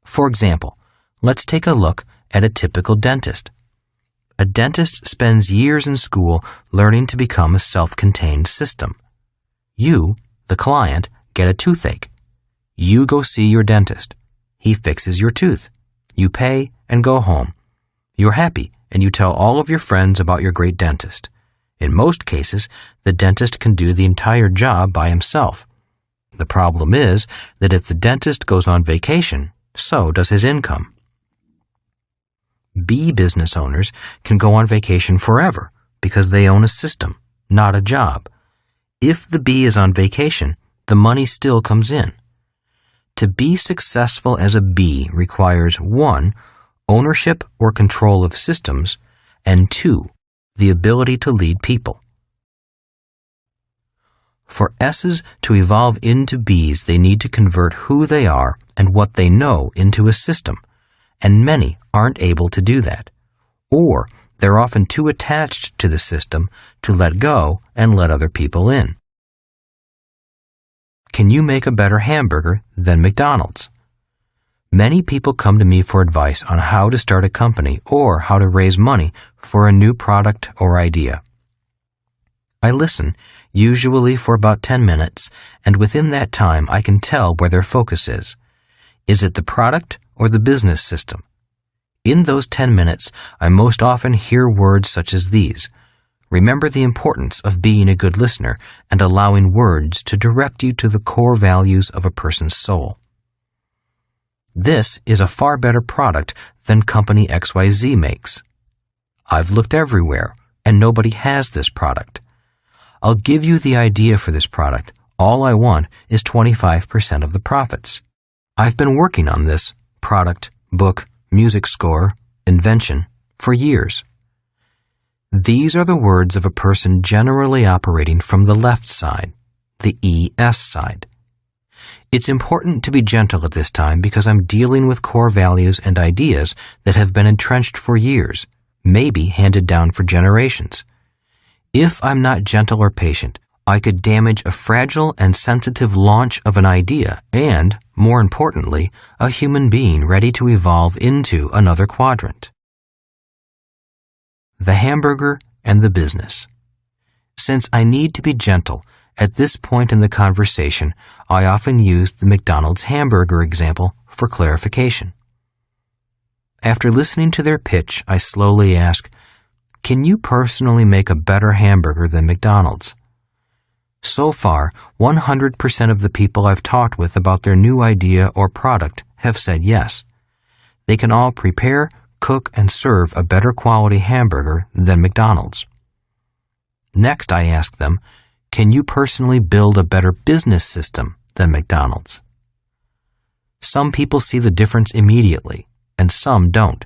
Speaker 1: For example, let's take a look at a typical dentist. A dentist spends years in school learning to become a self-contained system. You, the client, get a toothache. You go see your dentist. He fixes your tooth. You pay and go home. You're happy and you tell all of your friends about your great dentist. In most cases, the dentist can do the entire job by himself. The problem is that if the dentist goes on vacation, so does his income. B business owners can go on vacation forever because they own a system, not a job. If the B is on vacation, the money still comes in. To be successful as a B requires 1. Ownership or control of systems, and 2. The ability to lead people. For S's to evolve into B's, they need to convert who they are and what they know into a system, and many aren't able to do that. Or they're often too attached to the system to let go and let other people in. Can you make a better hamburger than McDonald's? Many people come to me for advice on how to start a company or how to raise money for a new product or idea. I listen, usually for about 10 minutes, and within that time I can tell where their focus is. Is it the product or the business system? In those 10 minutes, I most often hear words such as these. Remember the importance of being a good listener and allowing words to direct you to the core values of a person's soul. This is a far better product than company XYZ makes. I've looked everywhere, and nobody has this product. I'll give you the idea for this product. All I want is 25% of the profits. I've been working on this product, book, music score, invention for years. These are the words of a person generally operating from the left side, the ES side. It's important to be gentle at this time because I'm dealing with core values and ideas that have been entrenched for years, maybe handed down for generations. If I'm not gentle or patient, I could damage a fragile and sensitive launch of an idea and, more importantly, a human being ready to evolve into another quadrant. The hamburger and the business. Since I need to be gentle, at this point in the conversation, I often use the McDonald's hamburger example for clarification. After listening to their pitch, I slowly ask, can you personally make a better hamburger than McDonald's? So far, 100% of the people I've talked with about their new idea or product have said yes. They can all prepare, cook, and serve a better quality hamburger than McDonald's. Next, I ask them, can you personally build a better business system than McDonald's? Some people see the difference immediately, and some don't.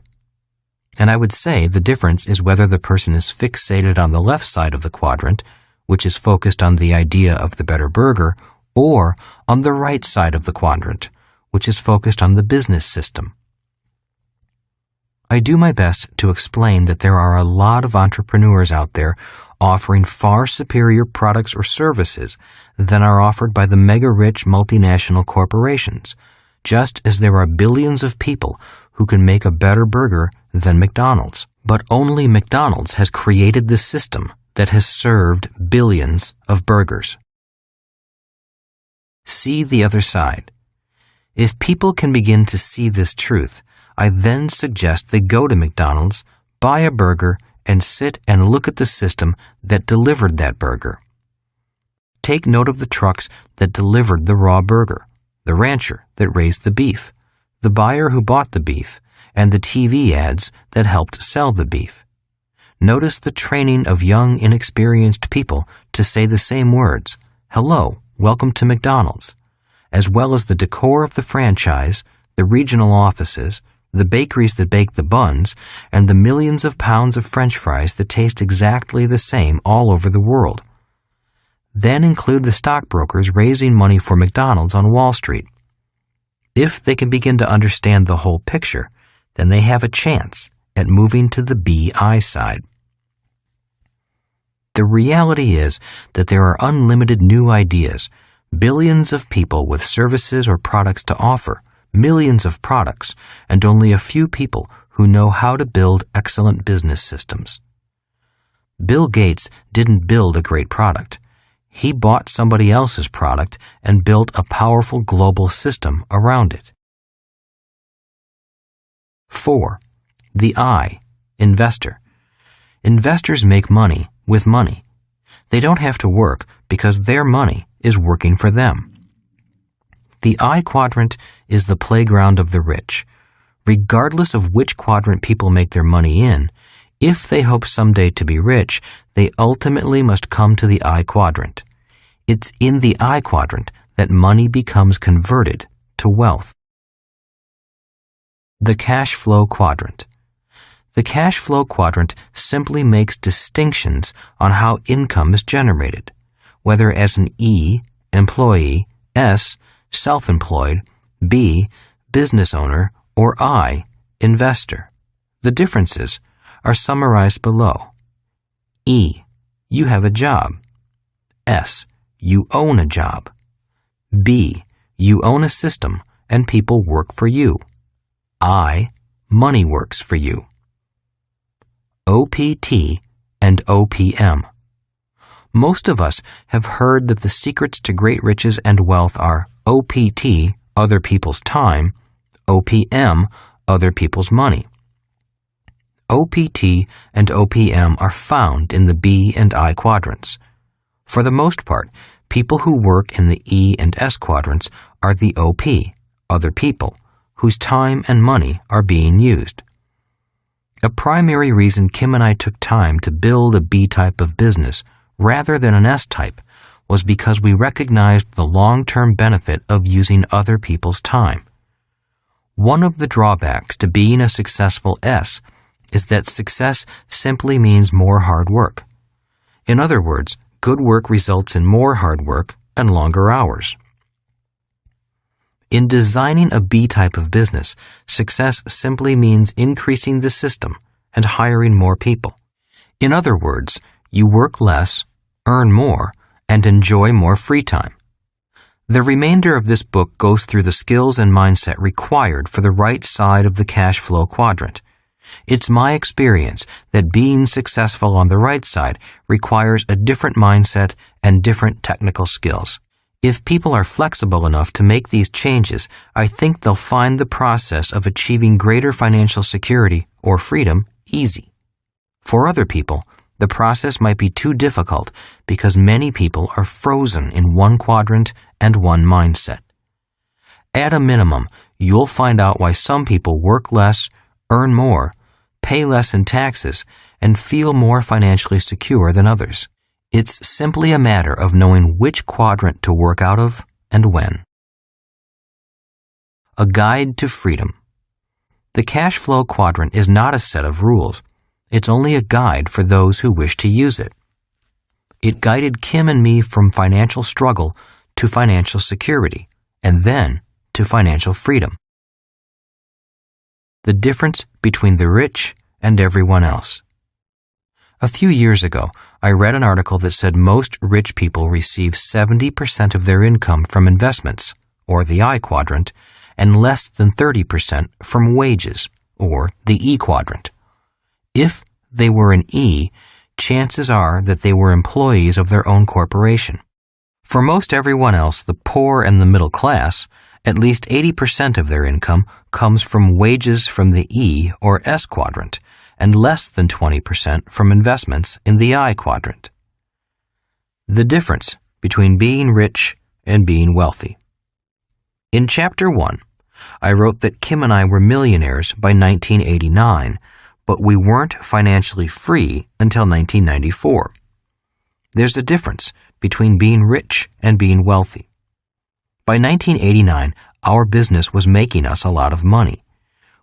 Speaker 1: And I would say the difference is whether the person is fixated on the left side of the quadrant, which is focused on the idea of the better burger, or on the right side of the quadrant, which is focused on the business system. I do my best to explain that there are a lot of entrepreneurs out there offering far superior products or services than are offered by the mega-rich multinational corporations, just as there are billions of people who can make a better burger than McDonald's. But only McDonald's has created the system that has served billions of burgers. See the other side. If people can begin to see this truth, I then suggest they go to McDonald's, buy a burger, and sit and look at the system that delivered that burger. Take note of the trucks that delivered the raw burger, the rancher that raised the beef, the buyer who bought the beef, and the TV ads that helped sell the beef. Notice the training of young, inexperienced people to say the same words, "Hello, welcome to McDonald's," as well as the decor of the franchise, the regional offices, the bakeries that bake the buns, and the millions of pounds of French fries that taste exactly the same all over the world. Then include the stockbrokers raising money for McDonald's on Wall Street. If they can begin to understand the whole picture, then they have a chance at moving to the BI side. The reality is that there are unlimited new ideas, billions of people with services or products to offer, millions of products, and only a few people who know how to build excellent business systems. Bill Gates didn't build a great product. He bought somebody else's product and built a powerful global system around it. 4. The I, investor. Investors make money with money. They don't have to work because their money is working for them. The I quadrant is the playground of the rich. Regardless of which quadrant people make their money in, if they hope someday to be rich, they ultimately must come to the I quadrant. It's in the I quadrant that money becomes converted to wealth. The cash flow quadrant. The cash flow quadrant simply makes distinctions on how income is generated, whether as an E, employee, S, self-employed, B, business owner, or I, investor. The differences are summarized below. E, you have a job. S, you own a job. B, you own a system and people work for you. I, money works for you. OPT and OPM. Most of us have heard that the secrets to great riches and wealth are OPT, other people's time, OPM, other people's money. OPT and OPM are found in the B and I quadrants. For the most part, people who work in the E and S quadrants are the OP, other people, whose time and money are being used. A primary reason Kim and I took time to build a B type of business rather than an S type was because we recognized the long-term benefit of using other people's time. One of the drawbacks to being a successful S is that success simply means more hard work. In other words, good work results in more hard work and longer hours. In designing a B type of business, success simply means increasing the system and hiring more people. In other words, you work less, earn more, and enjoy more free time. The remainder of this book goes through the skills and mindset required for the right side of the cash flow quadrant. It's my experience that being successful on the right side requires a different mindset and different technical skills. If people are flexible enough to make these changes, I think they'll find the process of achieving greater financial security or freedom easy. For other people, the process might be too difficult because many people are frozen in one quadrant and one mindset. At a minimum, you'll find out why some people work less, earn more, pay less in taxes, and feel more financially secure than others. It's simply a matter of knowing which quadrant to work out of and when. A Guide to Freedom. The cash flow quadrant is not a set of rules. It's only a guide for those who wish to use it. It guided Kim and me from financial struggle to financial security, and then to financial freedom. The difference between the rich and everyone else. A few years ago, I read an article that said most rich people receive 70% of their income from investments, or the I quadrant, and less than 30% from wages, or the E quadrant. If they were an E, chances are that they were employees of their own corporation. For most everyone else, the poor and the middle class, at least 80% of their income comes from wages from the E or S quadrant, and less than 20% from investments in the I quadrant. The difference between being rich and being wealthy. In Chapter 1, I wrote that Kim and I were millionaires by 1989, but we weren't financially free until 1994. There's a difference between being rich and being wealthy. By 1989, our business was making us a lot of money.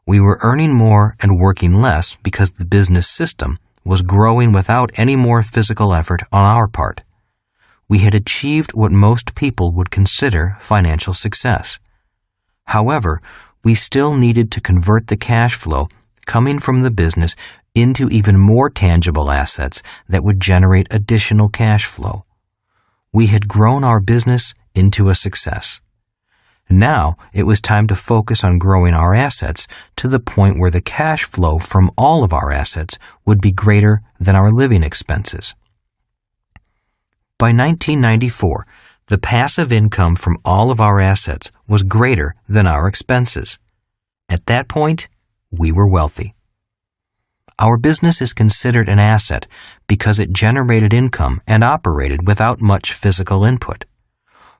Speaker 1: We were earning more and working less because the business system was growing without any more physical effort on our part. We had achieved what most people would consider financial success. However, we still needed to convert the cash flow coming from the business into even more tangible assets that would generate additional cash flow. We had grown our business into a success. Now it was time to focus on growing our assets to the point where the cash flow from all of our assets would be greater than our living expenses. By 1994, the passive income from all of our assets was greater than our expenses. At that point, we were wealthy. Our business is considered an asset because it generated income and operated without much physical input.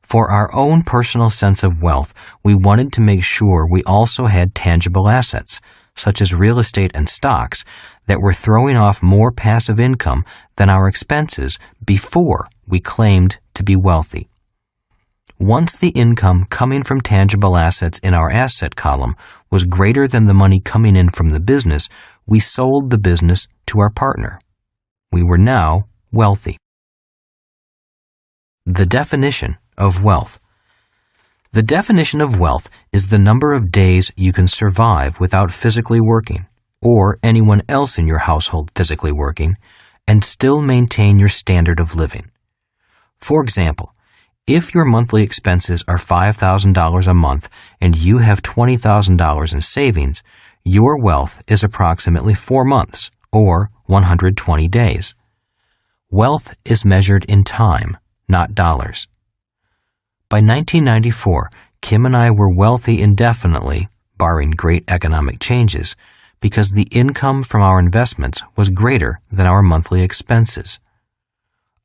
Speaker 1: For our own personal sense of wealth, we wanted to make sure we also had tangible assets, such as real estate and stocks, that were throwing off more passive income than our expenses before we claimed to be wealthy. Once the income coming from tangible assets in our asset column was greater than the money coming in from the business, we sold the business to our partner. We were now wealthy. The definition of wealth. The definition of wealth is the number of days you can survive without physically working, or anyone else in your household physically working, and still maintain your standard of living. For example, if your monthly expenses are $5,000 a month and you have $20,000 in savings, your wealth is approximately 4 months, or 120 days. Wealth is measured in time, not dollars. By 1994, Kim and I were wealthy indefinitely, barring great economic changes, because the income from our investments was greater than our monthly expenses.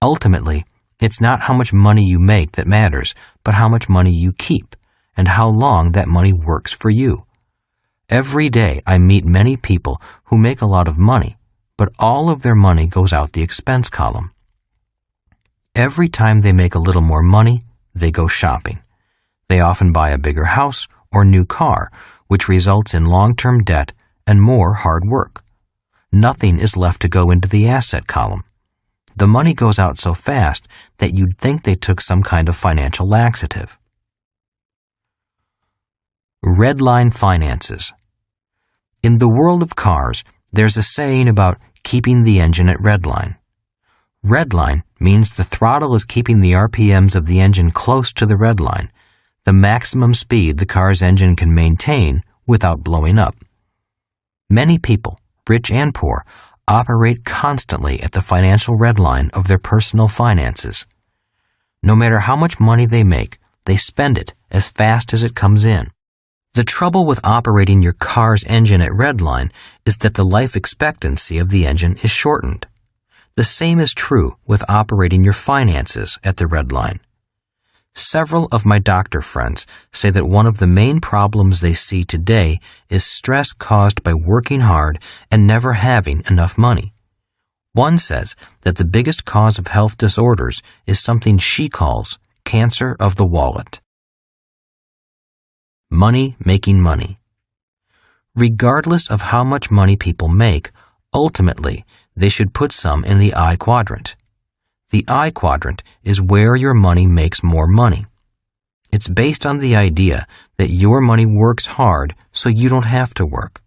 Speaker 1: Ultimately, it's not how much money you make that matters, but how much money you keep, and how long that money works for you. Every day I meet many people who make a lot of money, but all of their money goes out the expense column. Every time they make a little more money, they go shopping. They often buy a bigger house or new car, which results in long-term debt and more hard work. Nothing is left to go into the asset column. The money goes out so fast that you'd think they took some kind of financial laxative. Redline finances. In the world of cars, there's a saying about keeping the engine at redline. Redline means the throttle is keeping the RPMs of the engine close to the redline, the maximum speed the car's engine can maintain without blowing up. Many people, rich and poor, operate constantly at the financial redline of their personal finances. No matter how much money they make, they spend it as fast as it comes in. The trouble with operating your car's engine at redline is that the life expectancy of the engine is shortened. The same is true with operating your finances at the redline. Several of my doctor friends say that one of the main problems they see today is stress caused by working hard and never having enough money. One says that the biggest cause of health disorders is something she calls cancer of the wallet. Money making money. Regardless of how much money people make, ultimately, they should put some in the I quadrant. The I quadrant is where your money makes more money. It's based on the idea that your money works hard so you don't have to work.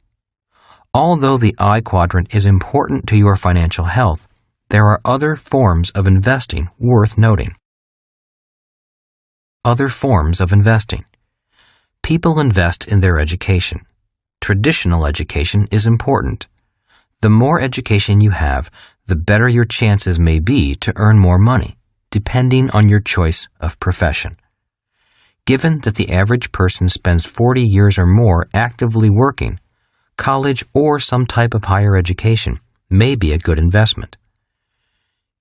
Speaker 1: Although the I quadrant is important to your financial health, there are other forms of investing worth noting. Other forms of investing. People invest in their education. Traditional education is important. The more education you have, the better your chances may be to earn more money, depending on your choice of profession. Given that the average person spends 40 years or more actively working, college or some type of higher education may be a good investment.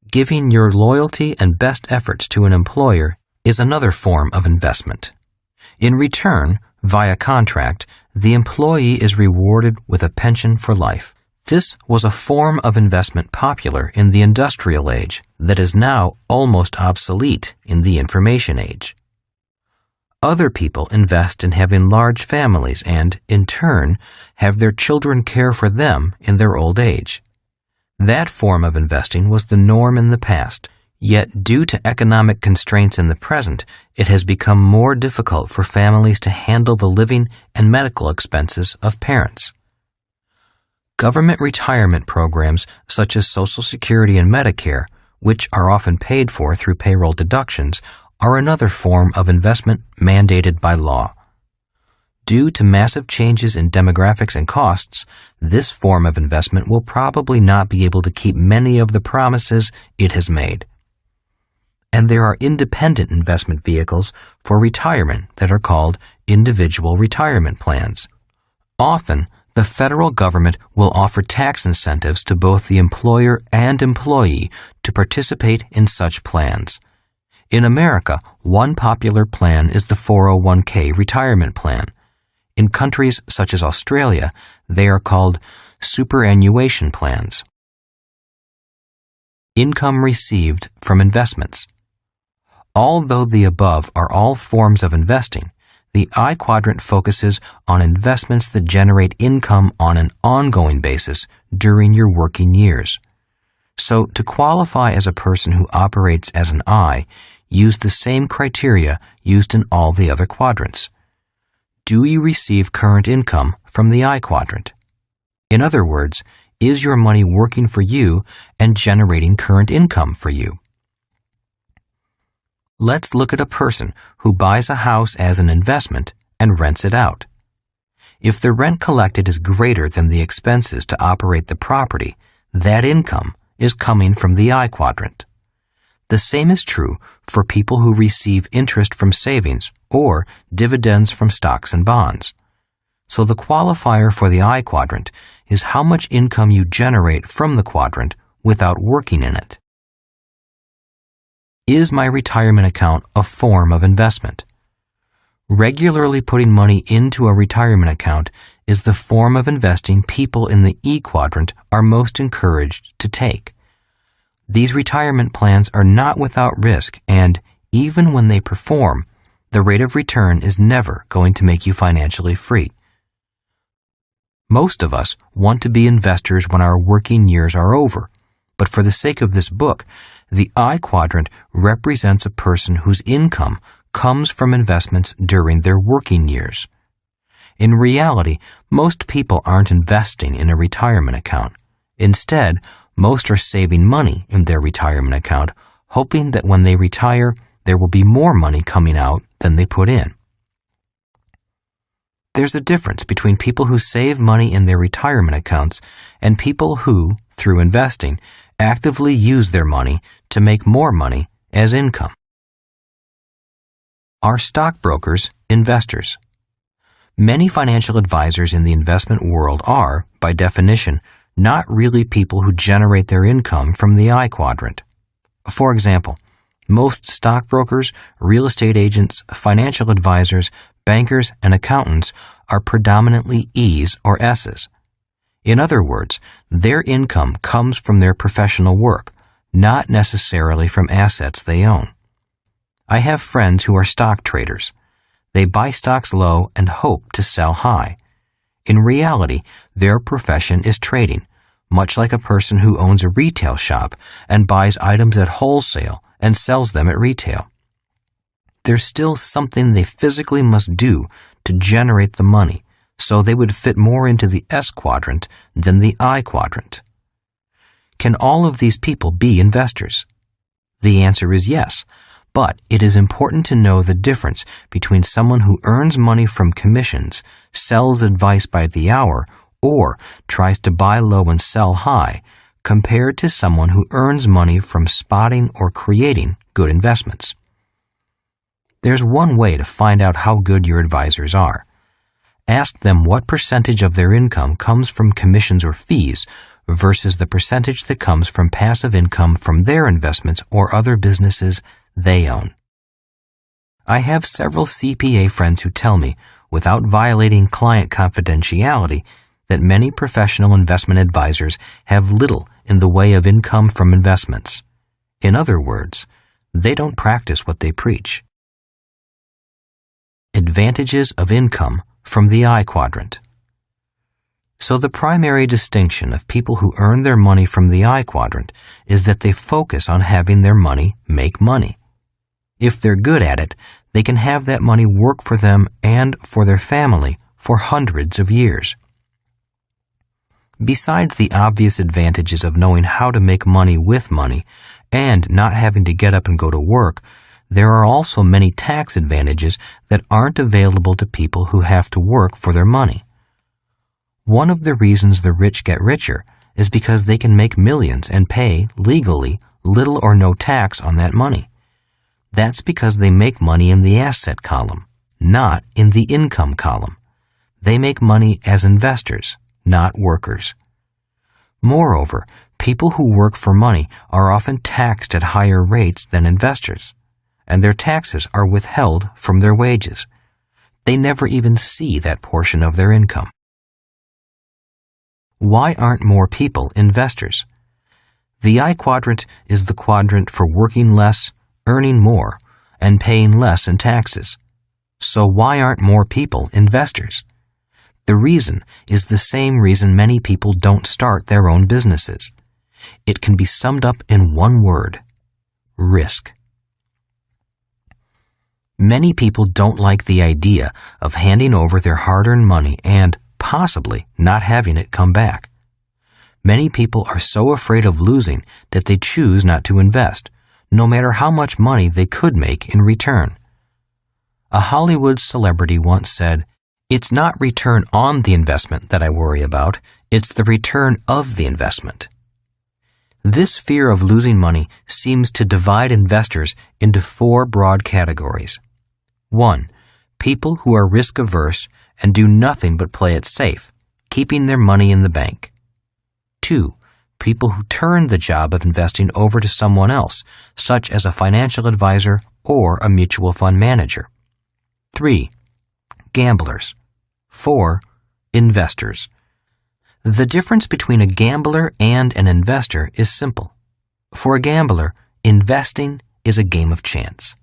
Speaker 1: Giving your loyalty and best efforts to an employer is another form of investment. In return, via contract, the employee is rewarded with a pension for life. This was a form of investment popular in the industrial age that is now almost obsolete in the information age. Other people invest in having large families and, in turn, have their children care for them in their old age. That form of investing was the norm in the past, yet due to economic constraints in the present, it has become more difficult for families to handle the living and medical expenses of parents. Government retirement programs such as Social Security and Medicare, which are often paid for through payroll deductions, are another form of investment mandated by law. Due to massive changes in demographics and costs, this form of investment will probably not be able to keep many of the promises it has made. And there are independent investment vehicles for retirement that are called individual retirement plans. Often, the federal government will offer tax incentives to both the employer and employee to participate in such plans. In America, one popular plan is the 401k retirement plan. In countries such as Australia, they are called superannuation plans. Income received from investments. Although the above are all forms of investing, the I quadrant focuses on investments that generate income on an ongoing basis during your working years. So, to qualify as a person who operates as an I, use the same criteria used in all the other quadrants. Do you receive current income from the I quadrant? In other words, is your money working for you and generating current income for you? Let's look at a person who buys a house as an investment and rents it out. If the rent collected is greater than the expenses to operate the property, that income is coming from the I quadrant. The same is true for people who receive interest from savings or dividends from stocks and bonds. So the qualifier for the I quadrant is how much income you generate from the quadrant without working in it. Is my retirement account a form of investment? Regularly putting money into a retirement account is the form of investing people in the E quadrant are most encouraged to take. These retirement plans are not without risk, and even when they perform, the rate of return is never going to make you financially free. Most of us want to be investors when our working years are over, but for the sake of this book, the I quadrant represents a person whose income comes from investments during their working years. In reality, most people aren't investing in a retirement account. Instead, most are saving money in their retirement account, hoping that when they retire, there will be more money coming out than they put in. There's a difference between people who save money in their retirement accounts and people who, through investing, actively use their money to make more money as income. Are stockbrokers investors? Many financial advisors in the investment world are, by definition, not really people who generate their income from the I quadrant. For example, most stockbrokers, real estate agents, financial advisors, bankers, and accountants are predominantly E's or S's. In other words, their income comes from their professional work, not necessarily from assets they own. I have friends who are stock traders. They buy stocks low and hope to sell high. In reality, their profession is trading, much like a person who owns a retail shop and buys items at wholesale and sells them at retail. There's still something they physically must do to generate the money, so they would fit more into the S quadrant than the I quadrant. Can all of these people be investors? The answer is yes, but it is important to know the difference between someone who earns money from commissions, sells advice by the hour, or tries to buy low and sell high, compared to someone who earns money from spotting or creating good investments. There's one way to find out how good your advisors are. Ask them what percentage of their income comes from commissions or fees versus the percentage that comes from passive income from their investments or other businesses they own. I have several CPA friends who tell me, without violating client confidentiality, that many professional investment advisors have little in the way of income from investments. In other words, they don't practice what they preach. Advantages of income from the I quadrant. So the primary distinction of people who earn their money from the I quadrant is that they focus on having their money make money. If they're good at it, they can have that money work for them and for their family for hundreds of years. Besides the obvious advantages of knowing how to make money with money and not having to get up and go to work, there are also many tax advantages that aren't available to people who have to work for their money. One of the reasons the rich get richer is because they can make millions and pay, legally, little or no tax on that money. That's because they make money in the asset column, not in the income column. They make money as investors, not workers. Moreover, people who work for money are often taxed at higher rates than investors, and their taxes are withheld from their wages. They never even see that portion of their income. Why aren't more people investors? The I quadrant is the quadrant for working less, earning more, and paying less in taxes. So why aren't more people investors? The reason is the same reason many people don't start their own businesses. It can be summed up in one word: risk. Many people don't like the idea of handing over their hard-earned money and, possibly, not having it come back. Many people are so afraid of losing that they choose not to invest, no matter how much money they could make in return. A Hollywood celebrity once said, "It's not return on the investment that I worry about, it's the return of the investment." This fear of losing money seems to divide investors into four broad categories. 1. People who are risk-averse and do nothing but play it safe, keeping their money in the bank. 2. People who turn the job of investing over to someone else, such as a financial advisor or a mutual fund manager. 3. Gamblers. 4. Investors. The difference between a gambler and an investor is simple. For a gambler, investing is a game of chance.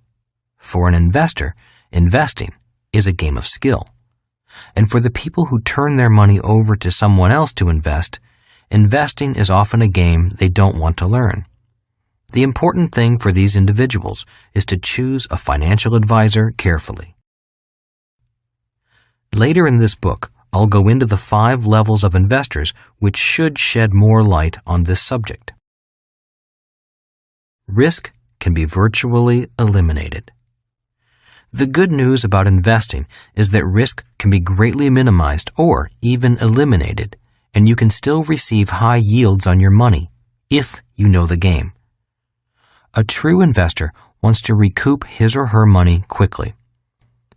Speaker 1: For an investor, investing is a game of skill. And for the people who turn their money over to someone else to invest, investing is often a game they don't want to learn. The important thing for these individuals is to choose a financial advisor carefully. Later in this book, I'll go into the 5 levels of investors which should shed more light on this subject. Risk can be virtually eliminated. The good news about investing is that risk can be greatly minimized or even eliminated, and you can still receive high yields on your money if you know the game. A true investor wants to recoup his or her money quickly.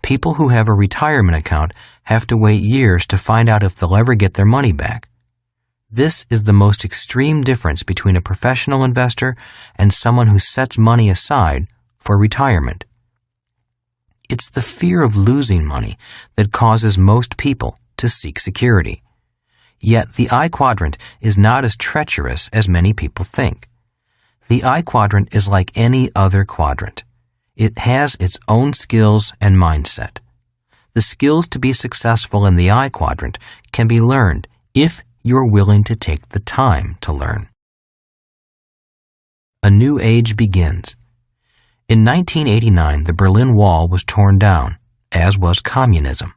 Speaker 1: People who have a retirement account have to wait years to find out if they'll ever get their money back. This is the most extreme difference between a professional investor and someone who sets money aside for retirement. It's the fear of losing money that causes most people to seek security. Yet the I quadrant is not as treacherous as many people think. The I quadrant is like any other quadrant. It has its own skills and mindset. The skills to be successful in the I quadrant can be learned if you're willing to take the time to learn. A new age begins. In 1989, the Berlin Wall was torn down, as was communism.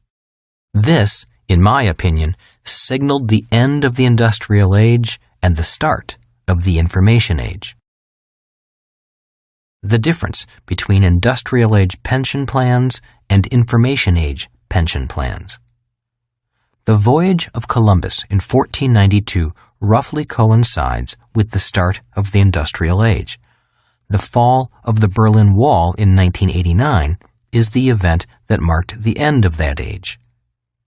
Speaker 1: This, in my opinion, signaled the end of the industrial age and the start of the information age. The difference between industrial age pension plans and information age pension plans. The voyage of Columbus in 1492 roughly coincides with the start of the industrial age. The fall of the Berlin Wall in 1989 is the event that marked the end of that age.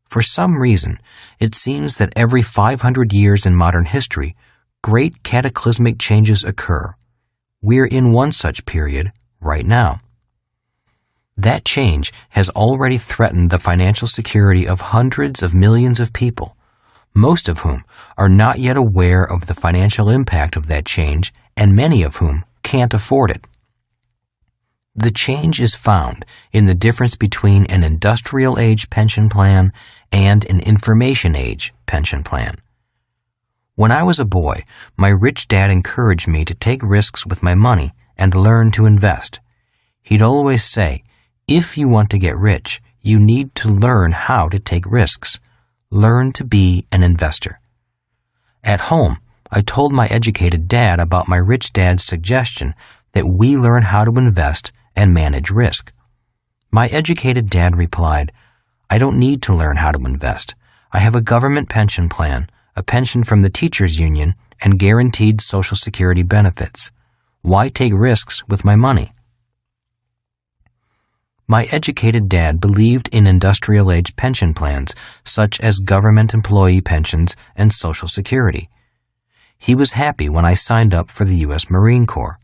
Speaker 1: For some reason, it seems that every 500 years in modern history, great cataclysmic changes occur. We're in one such period right now. That change has already threatened the financial security of hundreds of millions of people, most of whom are not yet aware of the financial impact of that change, and many of whom can't afford it. The change is found in the difference between an industrial age pension plan and an information age pension plan. When I was a boy, my rich dad encouraged me to take risks with my money and learn to invest. He'd always say, if you want to get rich, you need to learn how to take risks. Learn to be an investor. At home, I told my educated dad about my rich dad's suggestion that we learn how to invest and manage risk. My educated dad replied, I don't need to learn how to invest. I have a government pension plan, a pension from the teachers' union, and guaranteed Social Security benefits. Why take risks with my money? My educated dad believed in industrial age pension plans, such as government employee pensions and Social Security. He was happy when I signed up for the U.S. Marine Corps.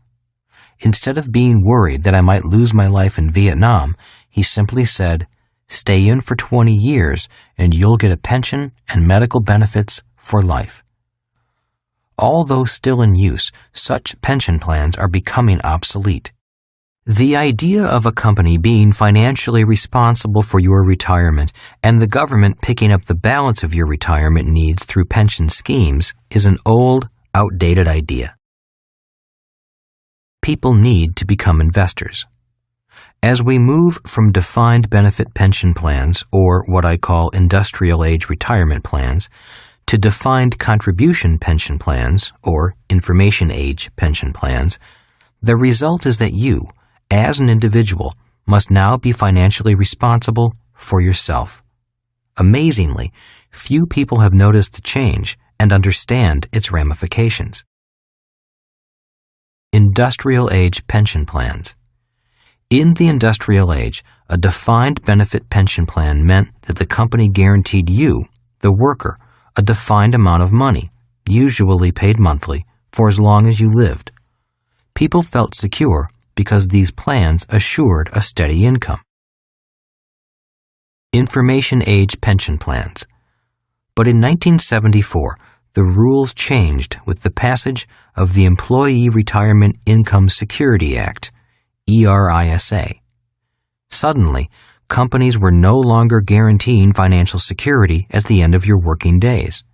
Speaker 1: Instead of being worried that I might lose my life in Vietnam, he simply said, stay in for 20 years and you'll get a pension and medical benefits for life. Although still in use, such pension plans are becoming obsolete. The idea of a company being financially responsible for your retirement and the government picking up the balance of your retirement needs through pension schemes is an old, outdated idea. People need to become investors. As we move from defined benefit pension plans, or what I call industrial age retirement plans, to defined contribution pension plans, or information age pension plans, the result is that you, as an individual, must now be financially responsible for yourself. Amazingly, few people have noticed the change and understand its ramifications. Industrial age pension plans. In the industrial age, a defined benefit pension plan meant that the company guaranteed you, the worker, a defined amount of money, usually paid monthly, for as long as you lived. People felt secure because these plans assured a steady income. Information age pension plans. But in 1974, the rules changed with the passage of the Employee Retirement Income Security Act, ERISA. Suddenly, companies were no longer guaranteeing financial security at the end of your working days.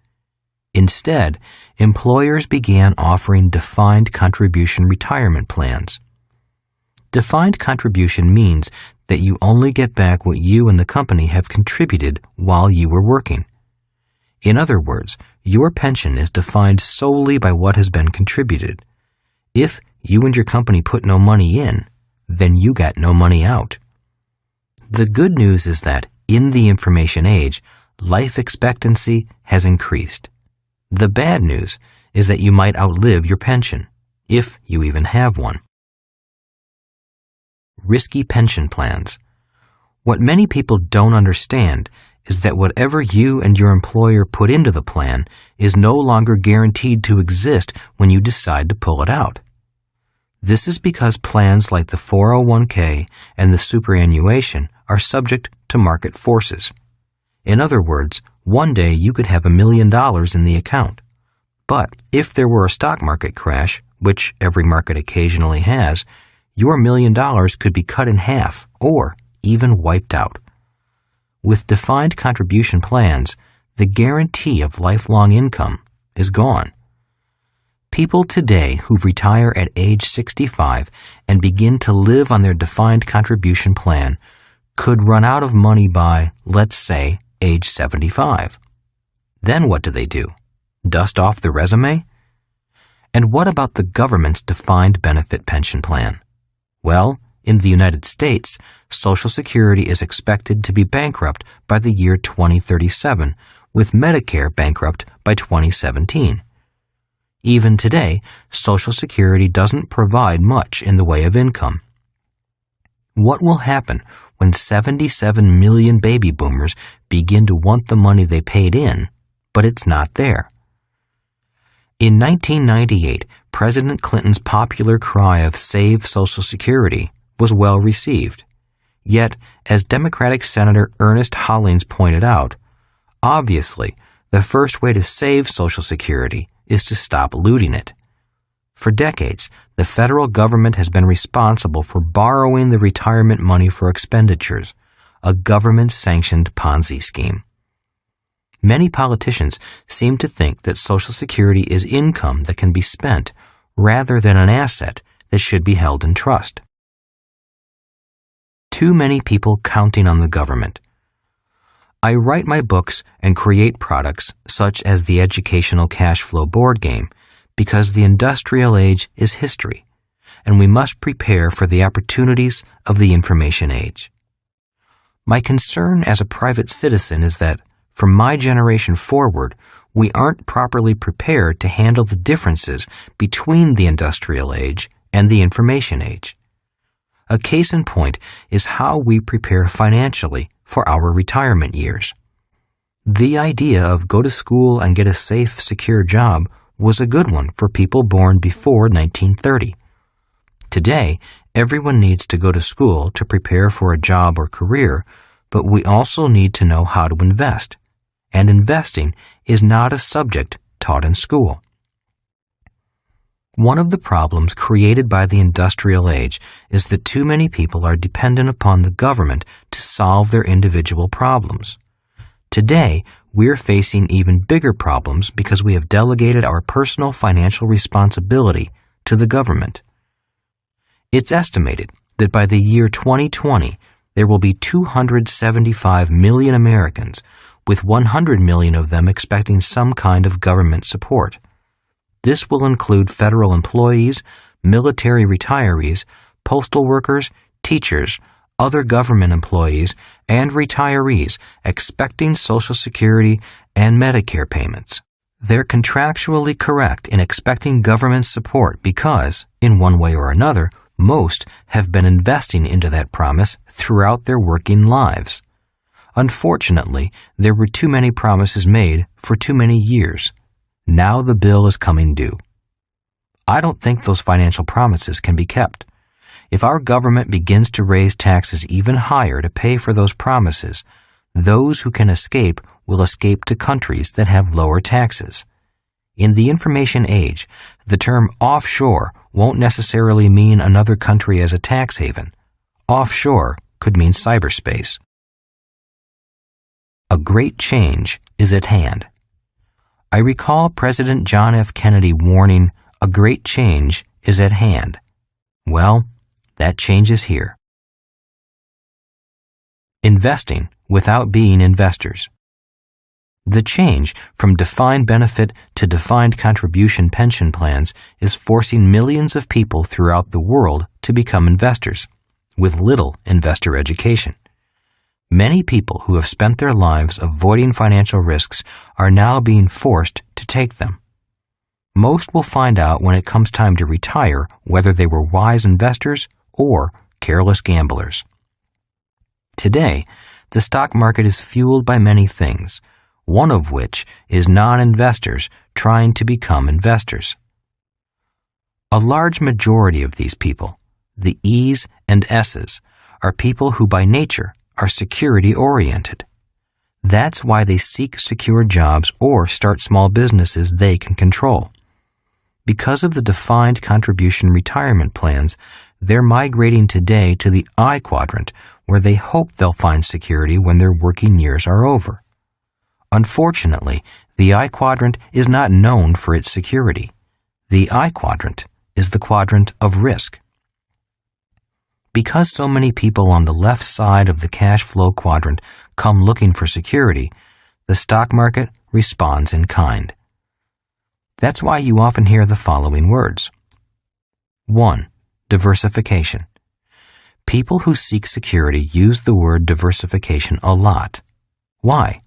Speaker 1: Instead, employers began offering defined contribution retirement plans. Defined contribution means that you only get back what you and the company have contributed while you were working. In other words, your pension is defined solely by what has been contributed. If you and your company put no money in, then you got no money out. The good news is that in the information age, life expectancy has increased. The bad news is that you might outlive your pension, if you even have one. Risky pension plans. What many people don't understand is that whatever you and your employer put into the plan is no longer guaranteed to exist when you decide to pull it out. This is because plans like the 401k and the superannuation are subject to market forces. In other words, one day you could have $1 million in the account. But if there were a stock market crash, which every market occasionally has, your $1 million could be cut in half or even wiped out. With defined contribution plans, the guarantee of lifelong income is gone. People today who retire at age 65 and begin to live on their defined contribution plan could run out of money by, let's say, age 75. Then what do? Dust off the resume? And what about the government's defined benefit pension plan? Well, in the United States, Social Security is expected to be bankrupt by the year 2037, with Medicare bankrupt by 2017. Even today, Social Security doesn't provide much in the way of income. What will happen when 77 million baby boomers begin to want the money they paid in, but it's not there? In 1998, President Clinton's popular cry of "Save Social Security" was well received. Yet, as Democratic Senator Ernest Hollings pointed out, obviously, the first way to save Social Security is to stop looting it. For decades, the federal government has been responsible for borrowing the retirement money for expenditures, a government-sanctioned Ponzi scheme. Many politicians seem to think that Social Security is income that can be spent rather than an asset that should be held in trust. Too many people counting on the government. I write my books and create products such as the educational cash flow board game because the industrial age is history, and we must prepare for the opportunities of the information age. My concern as a private citizen is that, from my generation forward, we aren't properly prepared to handle the differences between the industrial age and the information age. A case in point is how we prepare financially for our retirement years. The idea of go to school and get a safe, secure job was a good one for people born before 1930. Today, everyone needs to go to school to prepare for a job or career, but we also need to know how to invest. And investing is not a subject taught in school. One of the problems created by the industrial age is that too many people are dependent upon the government to solve their individual problems. Today, we're facing even bigger problems because we have delegated our personal financial responsibility to the government. It's estimated that by the year 2020, there will be 275 million Americans, with 100 million of them expecting some kind of government support. This will include federal employees, military retirees, postal workers, teachers, other government employees, and retirees expecting Social Security and Medicare payments. They're contractually correct in expecting government support because, in one way or another, most have been investing into that promise throughout their working lives. Unfortunately, there were too many promises made for too many years. Now the bill is coming due. I don't think those financial promises can be kept. If our government begins to raise taxes even higher to pay for those promises, Those who can escape will escape to countries that have lower taxes. In the information age, the term offshore won't necessarily mean another country as a tax haven. Offshore could mean cyberspace. A great change is at hand. I recall President John F. Kennedy warning, "A great change is at hand." Well, that change is here. Investing without being investors. The change from defined benefit to defined contribution pension plans is forcing millions of people throughout the world to become investors, with little investor education. Many people who have spent their lives avoiding financial risks are now being forced to take them. Most will find out when it comes time to retire whether they were wise investors or careless gamblers. Today, the stock market is fueled by many things, one of which is non-investors trying to become investors. A large majority of these people, the E's and S's, are people who by nature are security-oriented. That's why they seek secure jobs or start small businesses they can control. Because of the defined contribution retirement plans, they're migrating today to the I quadrant, where they hope they'll find security when their working years are over. Unfortunately, the I quadrant is not known for its security. The I quadrant is the quadrant of risk. Because so many people on the left side of the cash flow quadrant come looking for security, the stock market responds in kind. That's why you often hear the following words. 1. Diversification. People who seek security use the word diversification a lot. Why?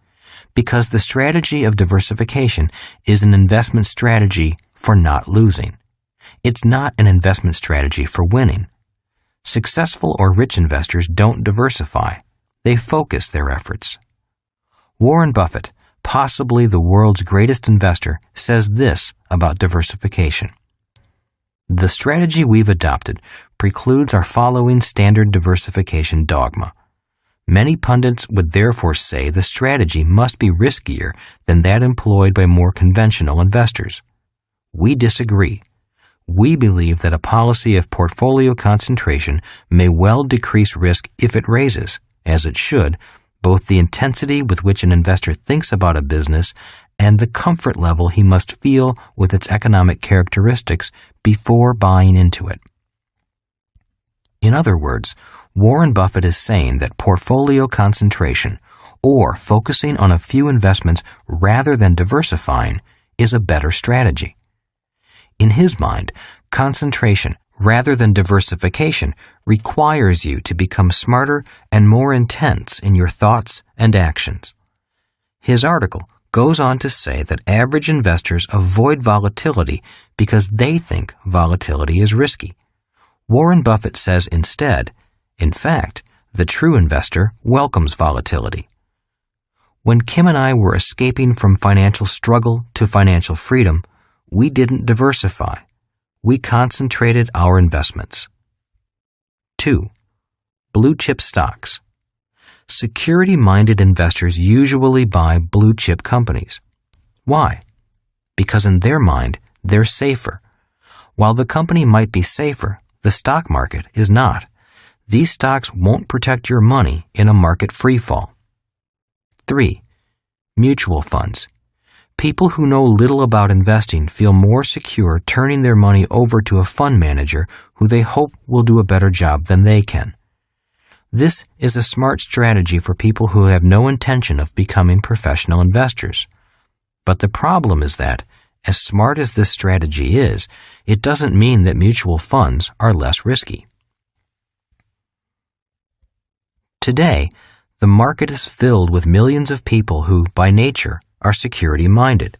Speaker 1: Because the strategy of diversification is an investment strategy for not losing. It's not an investment strategy for winning. Successful or rich investors don't diversify. They focus their efforts. Warren Buffett, possibly the world's greatest investor, says this about diversification. The strategy we've adopted precludes our following standard diversification dogma. Many pundits would therefore say the strategy must be riskier than that employed by more conventional investors. We disagree. We believe that a policy of portfolio concentration may well decrease risk if it raises, as it should, both the intensity with which an investor thinks about a business and the comfort level he must feel with its economic characteristics before buying into it. In other words, Warren Buffett is saying that portfolio concentration, or focusing on a few investments rather than diversifying, is a better strategy. In his mind, concentration rather than diversification requires you to become smarter and more intense in your thoughts and actions. His article goes on to say that average investors avoid volatility because they think volatility is risky. Warren Buffett says instead, in fact, the true investor welcomes volatility. When Kim and I were escaping from financial struggle to financial freedom, we didn't diversify. We concentrated our investments. 2. Blue chip stocks. Security-minded investors usually buy blue chip companies. Why? Because in their mind, they're safer. While the company might be safer, the stock market is not. These stocks won't protect your money in a market freefall. 3. Mutual funds. People who know little about investing feel more secure turning their money over to a fund manager who they hope will do a better job than they can. This is a smart strategy for people who have no intention of becoming professional investors. But the problem is that, as smart as this strategy is, it doesn't mean that mutual funds are less risky. Today, the market is filled with millions of people who, by nature, are security-minded.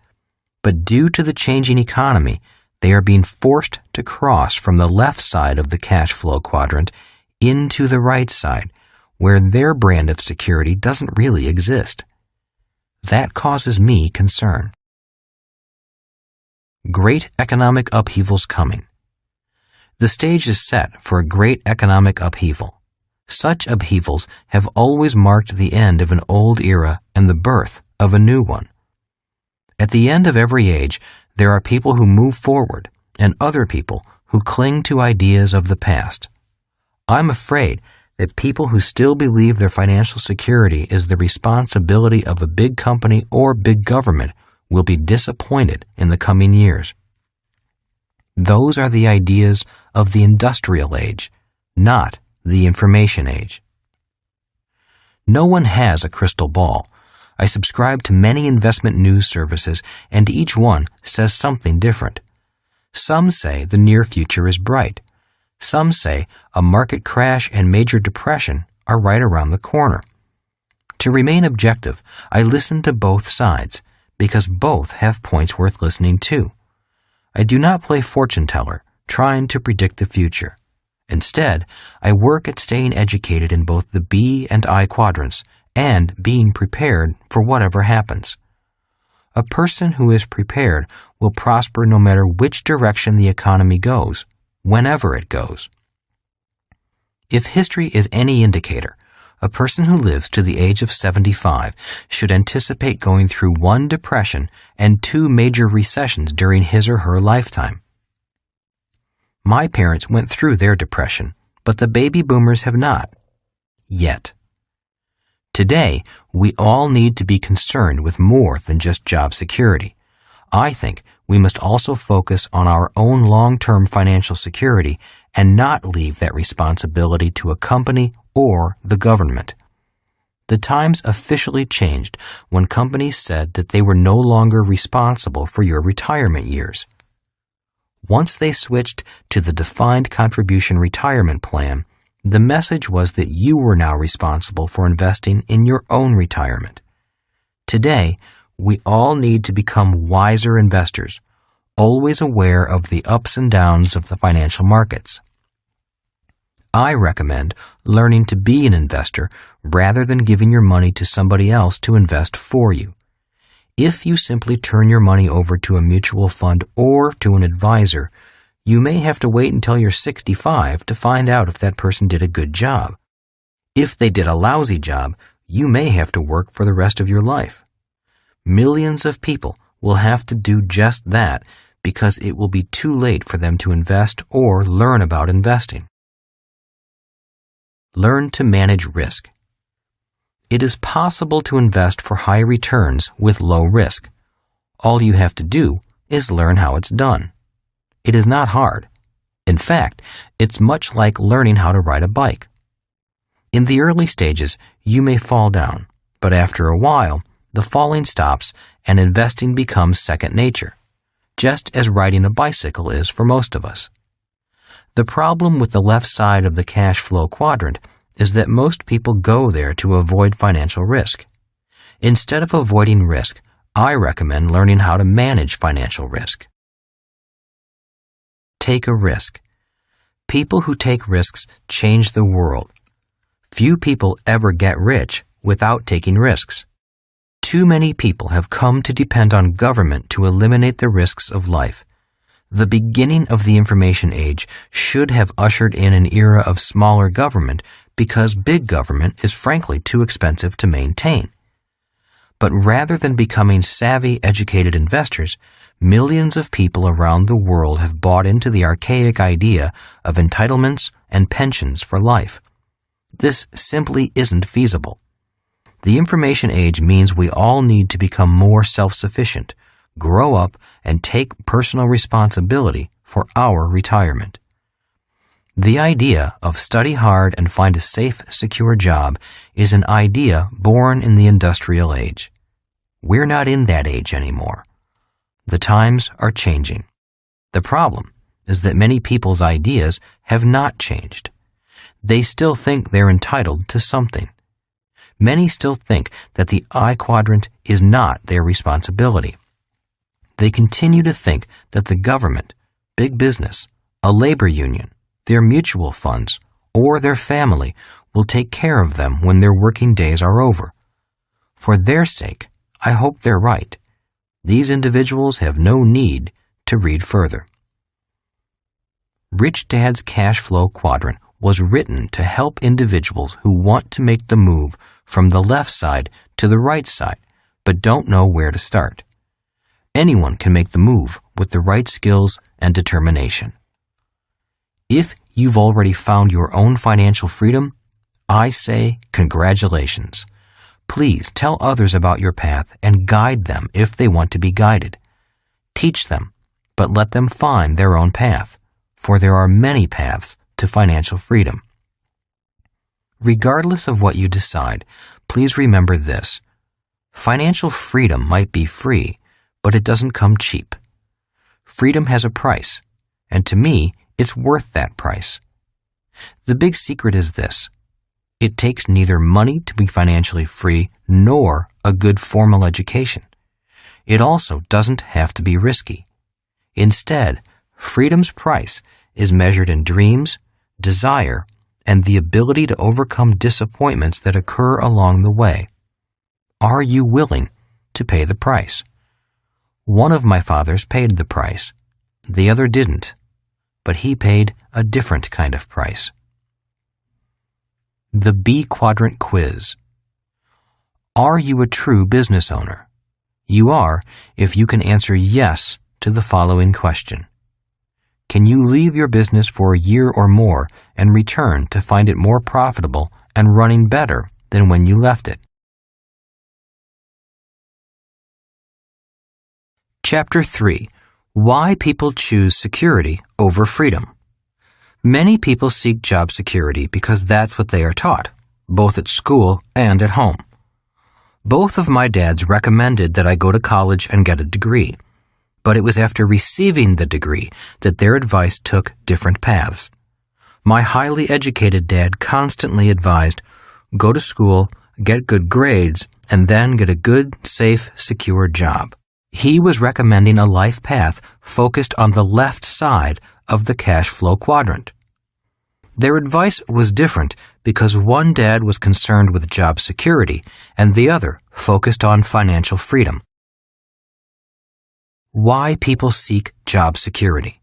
Speaker 1: But due to the changing economy, they are being forced to cross from the left side of the cash flow quadrant into the right side, where their brand of security doesn't really exist. That causes me concern. Great economic upheavals coming. The stage is set for a great economic upheaval. Such upheavals have always marked the end of an old era and the birth of a new one. At the end of every age, there are people who move forward and other people who cling to ideas of the past. I'm afraid that people who still believe their financial security is the responsibility of a big company or big government will be disappointed in the coming years. Those are the ideas of the industrial age, not the information age. No one has a crystal ball. I subscribe to many investment news services, and each one says something different. Some say the near future is bright. Some say a market crash and major depression are right around the corner. To remain objective, I listen to both sides, because both have points worth listening to. I do not play fortune teller, trying to predict the future. Instead, I work at staying educated in both the B and I quadrants and being prepared for whatever happens. A person who is prepared will prosper no matter which direction the economy goes, whenever it goes. If history is any indicator, a person who lives to the age of 75 should anticipate going through one depression and 2 major recessions during his or her lifetime. My parents went through their depression, but the baby boomers have not. Yet. Today, we all need to be concerned with more than just job security. I think we must also focus on our own long-term financial security and not leave that responsibility to a company or the government. The times officially changed when companies said that they were no longer responsible for your retirement years. Once they switched to the defined contribution retirement plan, the message was that you were now responsible for investing in your own retirement. Today, we all need to become wiser investors, always aware of the ups and downs of the financial markets. I recommend learning to be an investor rather than giving your money to somebody else to invest for you. If you simply turn your money over to a mutual fund or to an advisor, you may have to wait until you're 65 to find out if that person did a good job. If they did a lousy job, you may have to work for the rest of your life. Millions of people will have to do just that because it will be too late for them to invest or learn about investing. Learn to manage risk. It is possible to invest for high returns with low risk. All you have to do is learn how it's done. It is not hard. In fact, it's much like learning how to ride a bike. In the early stages, you may fall down, but after a while, the falling stops and investing becomes second nature, just as riding a bicycle is for most of us. The problem with the left side of the cash flow quadrant is that most people go there to avoid financial risk. Instead of avoiding risk, I recommend learning how to manage financial risk. Take a risk. People who take risks change the world. Few people ever get rich without taking risks. Too many people have come to depend on government to eliminate the risks of life. The beginning of the information age should have ushered in an era of smaller government because big government is frankly too expensive to maintain. But rather than becoming savvy, educated investors, millions of people around the world have bought into the archaic idea of entitlements and pensions for life. This simply isn't feasible. The information age means we all need to become more self-sufficient, grow up, and take personal responsibility for our retirement. The idea of study hard and find a safe, secure job is an idea born in the industrial age. We're not in that age anymore. The times are changing. The problem is that many people's ideas have not changed. They still think they're entitled to something. Many still think that the I quadrant is not their responsibility. They continue to think that the government, big business, a labor union, their mutual funds, or their family will take care of them when their working days are over. For their sake, I hope they're right. These individuals have no need to read further. Rich Dad's Cash Flow Quadrant was written to help individuals who want to make the move from the left side to the right side, but don't know where to start. Anyone can make the move with the right skills and determination. If you've already found your own financial freedom, I say congratulations. Please tell others about your path and guide them if they want to be guided. Teach them, but let them find their own path, for there are many paths to financial freedom. Regardless of what you decide, please remember this. Financial freedom might be free, but it doesn't come cheap. Freedom has a price, and to me, it's worth that price. The big secret is this. It takes neither money to be financially free nor a good formal education. It also doesn't have to be risky. Instead, freedom's price is measured in dreams, desire, and the ability to overcome disappointments that occur along the way. Are you willing to pay the price? One of my fathers paid the price. The other didn't, but he paid a different kind of price. The B Quadrant Quiz. Are you a true business owner? You are if you can answer yes to the following question. Can you leave your business for a year or more and return to find it more profitable and running better than when you left it? Chapter 3. Why people choose security over freedom. Many people seek job security because that's what they are taught, both at school and at home. Both of my dads recommended that I go to college and get a degree, but it was after receiving the degree that their advice took different paths. My highly educated dad constantly advised, go to school, get good grades, and then get a good, safe, secure job. He was recommending a life path focused on the left side of the cash flow quadrant. Their advice was different because one dad was concerned with job security and the other focused on financial freedom. Why people seek job security.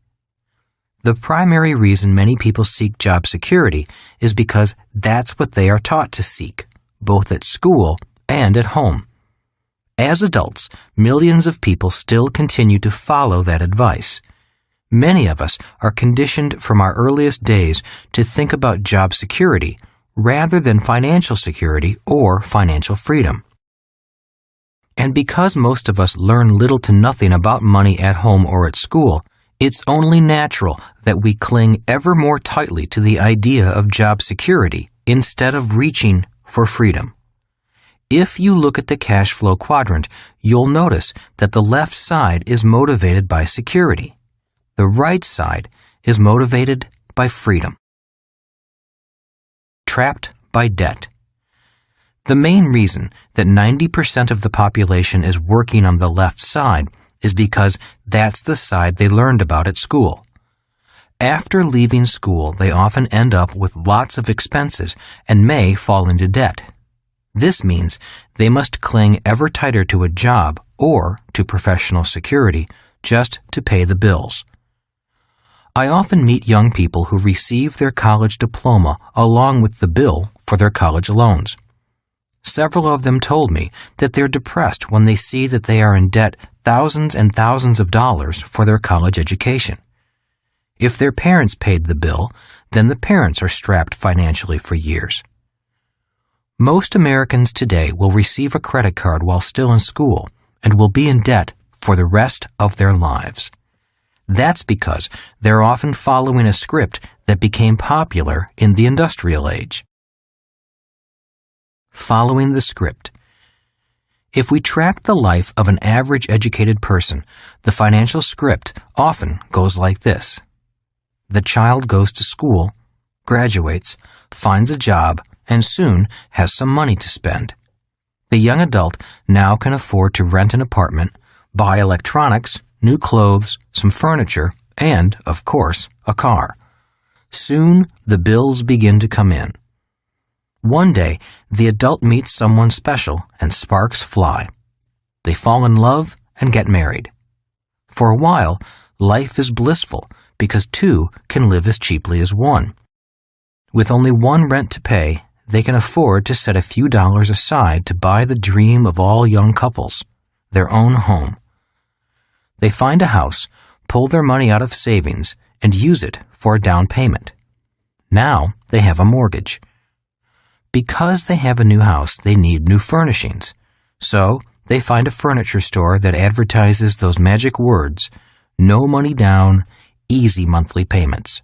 Speaker 1: The primary reason many people seek job security is because that's what they are taught to seek, both at school and at home. As adults, millions of people still continue to follow that advice. Many of us are conditioned from our earliest days to think about job security rather than financial security or financial freedom. And because most of us learn little to nothing about money at home or at school, it's only natural that we cling ever more tightly to the idea of job security instead of reaching for freedom. If you look at the cash flow quadrant, you'll notice that the left side is motivated by security. The right side is motivated by freedom. Trapped by debt. The main reason that 90% of the population is working on the left side is because that's the side they learned about at school. After leaving school, they often end up with lots of expenses and may fall into debt. This means they must cling ever tighter to a job or to professional security just to pay the bills. I often meet young people who receive their college diploma along with the bill for their college loans. Several of them told me that they're depressed when they see that they are in debt thousands and thousands of dollars for their college education. If their parents paid the bill, then the parents are strapped financially for years. Most Americans today will receive a credit card while still in school and will be in debt for the rest of their lives. That's because they're often following a script that became popular in the industrial age. Following the script. If we track the life of an average educated person, the financial script often goes like this. The child goes to school, graduates, finds a job, and soon has some money to spend. The young adult now can afford to rent an apartment, buy electronics, new clothes, some furniture, and, of course, a car. Soon, the bills begin to come in. One day, the adult meets someone special and sparks fly. They fall in love and get married. For a while, life is blissful because two can live as cheaply as one. With only one rent to pay, they can afford to set a few dollars aside to buy the dream of all young couples, their own home. They find a house, pull their money out of savings, and use it for a down payment. Now they have a mortgage. Because they have a new house, they need new furnishings. So they find a furniture store that advertises those magic words, no money down, easy monthly payments.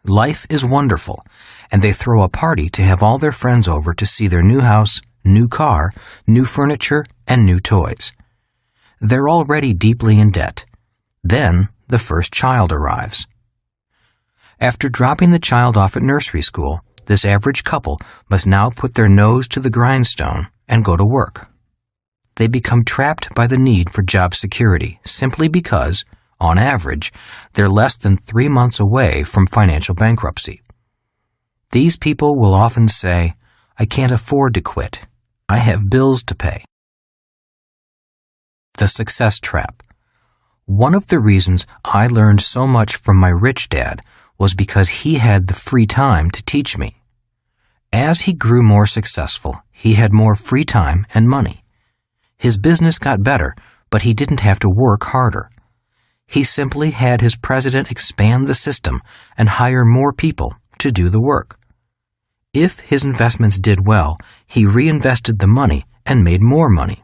Speaker 1: Life is wonderful, and they throw a party to have all their friends over to see their new house, new car, new furniture, and new toys. They're already deeply in debt. Then the first child arrives. After dropping the child off at nursery school, this average couple must now put their nose to the grindstone and go to work. They become trapped by the need for job security simply because, on average, they're less than 3 months away from financial bankruptcy. These people will often say, "I can't afford to quit. I have bills to pay." The success trap. One of the reasons I learned so much from my rich dad was because he had the free time to teach me. As he grew more successful, he had more free time and money. His business got better, but he didn't have to work harder. He simply had his president expand the system and hire more people to do the work. If his investments did well, he reinvested the money and made more money.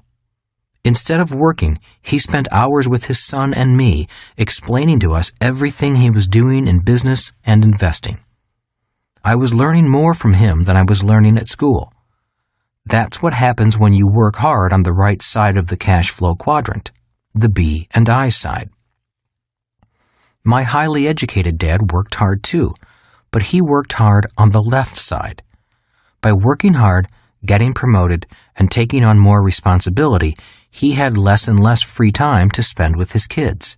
Speaker 1: Instead of working, he spent hours with his son and me explaining to us everything he was doing in business and investing. I was learning more from him than I was learning at school. That's what happens when you work hard on the right side of the cash flow quadrant, the B and I side. My highly educated dad worked hard too, but he worked hard on the left side. By working hard, getting promoted, and taking on more responsibility, he had less and less free time to spend with his kids.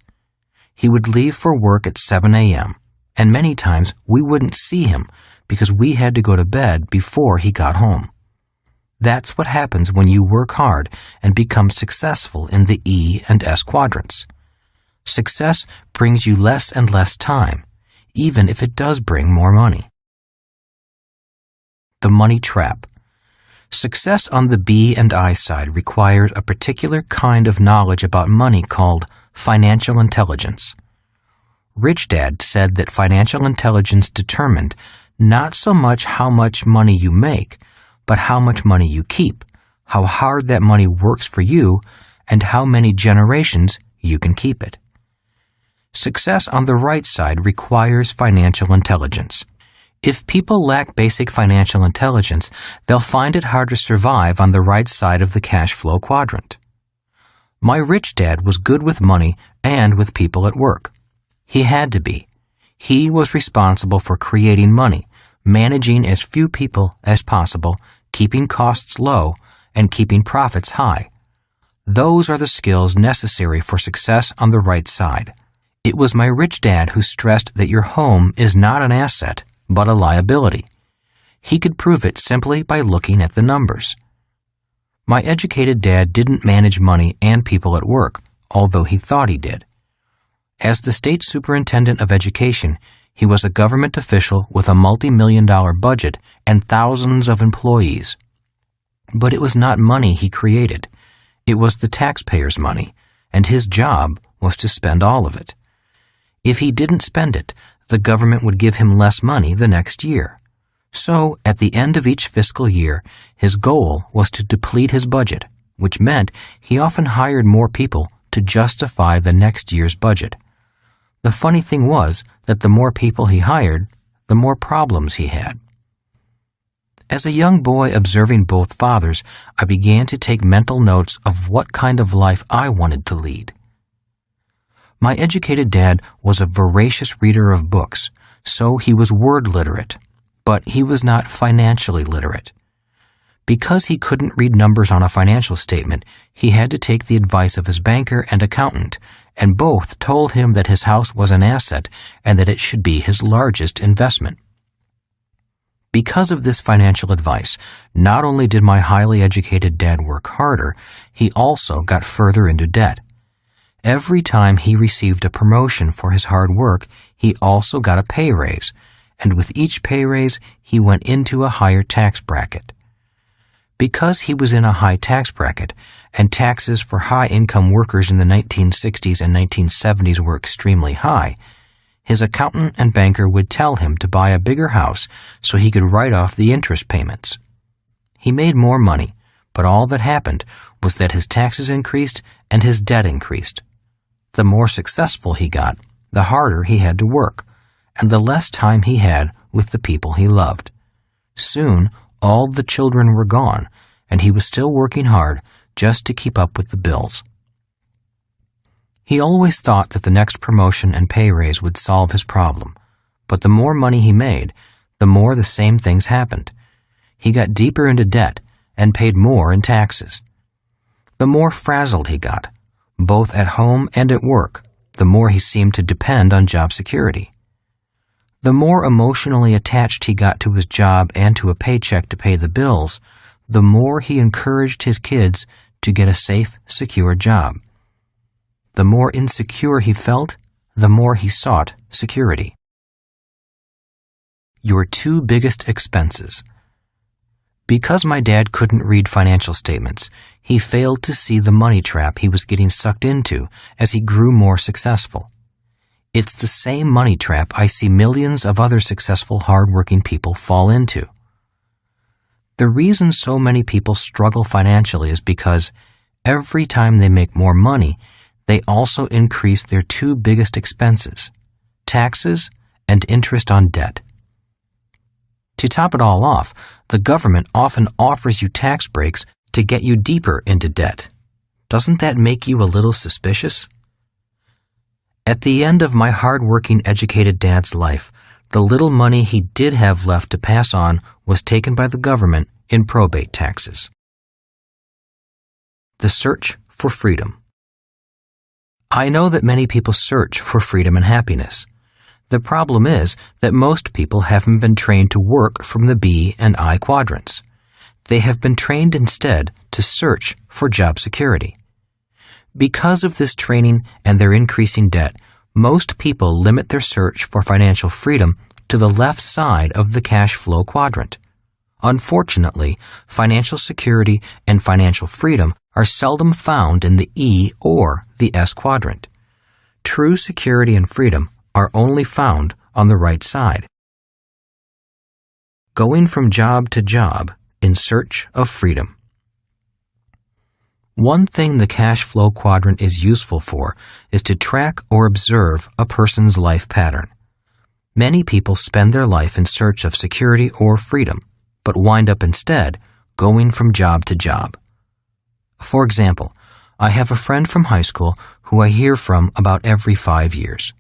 Speaker 1: He would leave for work at 7 a.m., and many times we wouldn't see him because we had to go to bed before he got home. That's what happens when you work hard and become successful in the E and S quadrants. Success brings you less and less time, even if it does bring more money. The money trap. Success on the B and I side required a particular kind of knowledge about money called financial intelligence. Rich Dad said that financial intelligence determined not so much how much money you make, but how much money you keep, how hard that money works for you, and how many generations you can keep it. Success on the right side requires financial intelligence. If people lack basic financial intelligence, they'll find it hard to survive on the right side of the cash flow quadrant. My rich dad was good with money and with people at work. He had to be. He was responsible for creating money, managing as few people as possible, keeping costs low, and keeping profits high. Those are the skills necessary for success on the right side. It was my rich dad who stressed that your home is not an asset, but a liability. He could prove it simply by looking at the numbers. My educated dad didn't manage money and people at work, although he thought he did. As the state superintendent of education, he was a government official with a multi-million-dollar budget and thousands of employees. But it was not money he created. It was the taxpayers' money, and his job was to spend all of it. If he didn't spend it, the government would give him less money the next year. So, at the end of each fiscal year, his goal was to deplete his budget, which meant he often hired more people to justify the next year's budget. The funny thing was that the more people he hired, the more problems he had. As a young boy observing both fathers, I began to take mental notes of what kind of life I wanted to lead. My educated dad was a voracious reader of books, so he was word literate, but he was not financially literate. Because he couldn't read numbers on a financial statement, he had to take the advice of his banker and accountant, and both told him that his house was an asset and that it should be his largest investment. Because of this financial advice, not only did my highly educated dad work harder, he also got further into debt. Every time he received a promotion for his hard work, he also got a pay raise, and with each pay raise, he went into a higher tax bracket. Because he was in a high tax bracket, and taxes for high-income workers in the 1960s and 1970s were extremely high, his accountant and banker would tell him to buy a bigger house so he could write off the interest payments. He made more money, but all that happened was that his taxes increased and his debt increased. The more successful he got, the harder he had to work, and the less time he had with the people he loved. Soon, all the children were gone, and he was still working hard just to keep up with the bills. He always thought that the next promotion and pay raise would solve his problem, but the more money he made, the more the same things happened. He got deeper into debt and paid more in taxes. The more frazzled he got, both at home and at work, the more he seemed to depend on job security. The more emotionally attached he got to his job and to a paycheck to pay the bills, the more he encouraged his kids to get a safe, secure job. The more insecure he felt, the more he sought security. Your two biggest expenses. Because my dad couldn't read financial statements, he failed to see the money trap he was getting sucked into as he grew more successful. It's the same money trap I see millions of other successful, hard-working people fall into. The reason so many people struggle financially is because every time they make more money, they also increase their two biggest expenses, taxes and interest on debt. To top it all off, the government often offers you tax breaks to get you deeper into debt. Doesn't that make you a little suspicious? At the end of my hard-working, educated dad's life, the little money he did have left to pass on was taken by the government in probate taxes. The search for freedom. I know that many people search for freedom and happiness. The problem is that most people haven't been trained to work from the B and I quadrants. They have been trained instead to search for job security. Because of this training and their increasing debt, most people limit their search for financial freedom to the left side of the cash flow quadrant. Unfortunately, financial security and financial freedom are seldom found in the E or the S quadrant. True security and freedom are only found on the right side. Going from job to job in search of freedom. One thing the cash flow quadrant is useful for is to track or observe a person's life pattern. Many people spend their life in search of security or freedom, but wind up instead going from job to job. For example, I have a friend from high school who I hear from about every 5 years.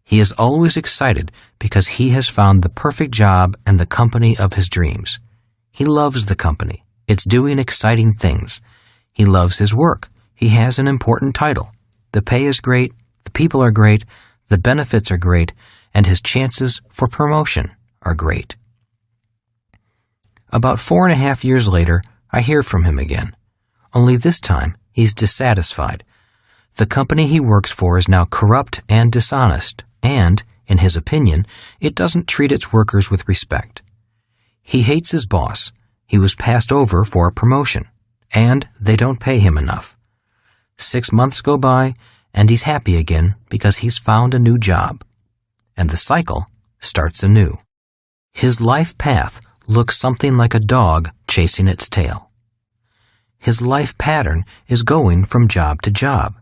Speaker 1: He is always excited because he has found the perfect job and the company of his dreams. He loves the company. It's doing exciting things. He loves his work. He has an important title. The pay is great, the people are great, the benefits are great, and his chances for promotion are great. About 4.5 years later, I hear from him again. Only this time, he's dissatisfied. The company he works for is now corrupt and dishonest, and, in his opinion, it doesn't treat its workers with respect. He hates his boss. He was passed over for a promotion, and they don't pay him enough. 6 months go by, and he's happy again because he's found a new job. And the cycle starts anew. His life path looks something like a dog chasing its tail. His life pattern is going from job to job.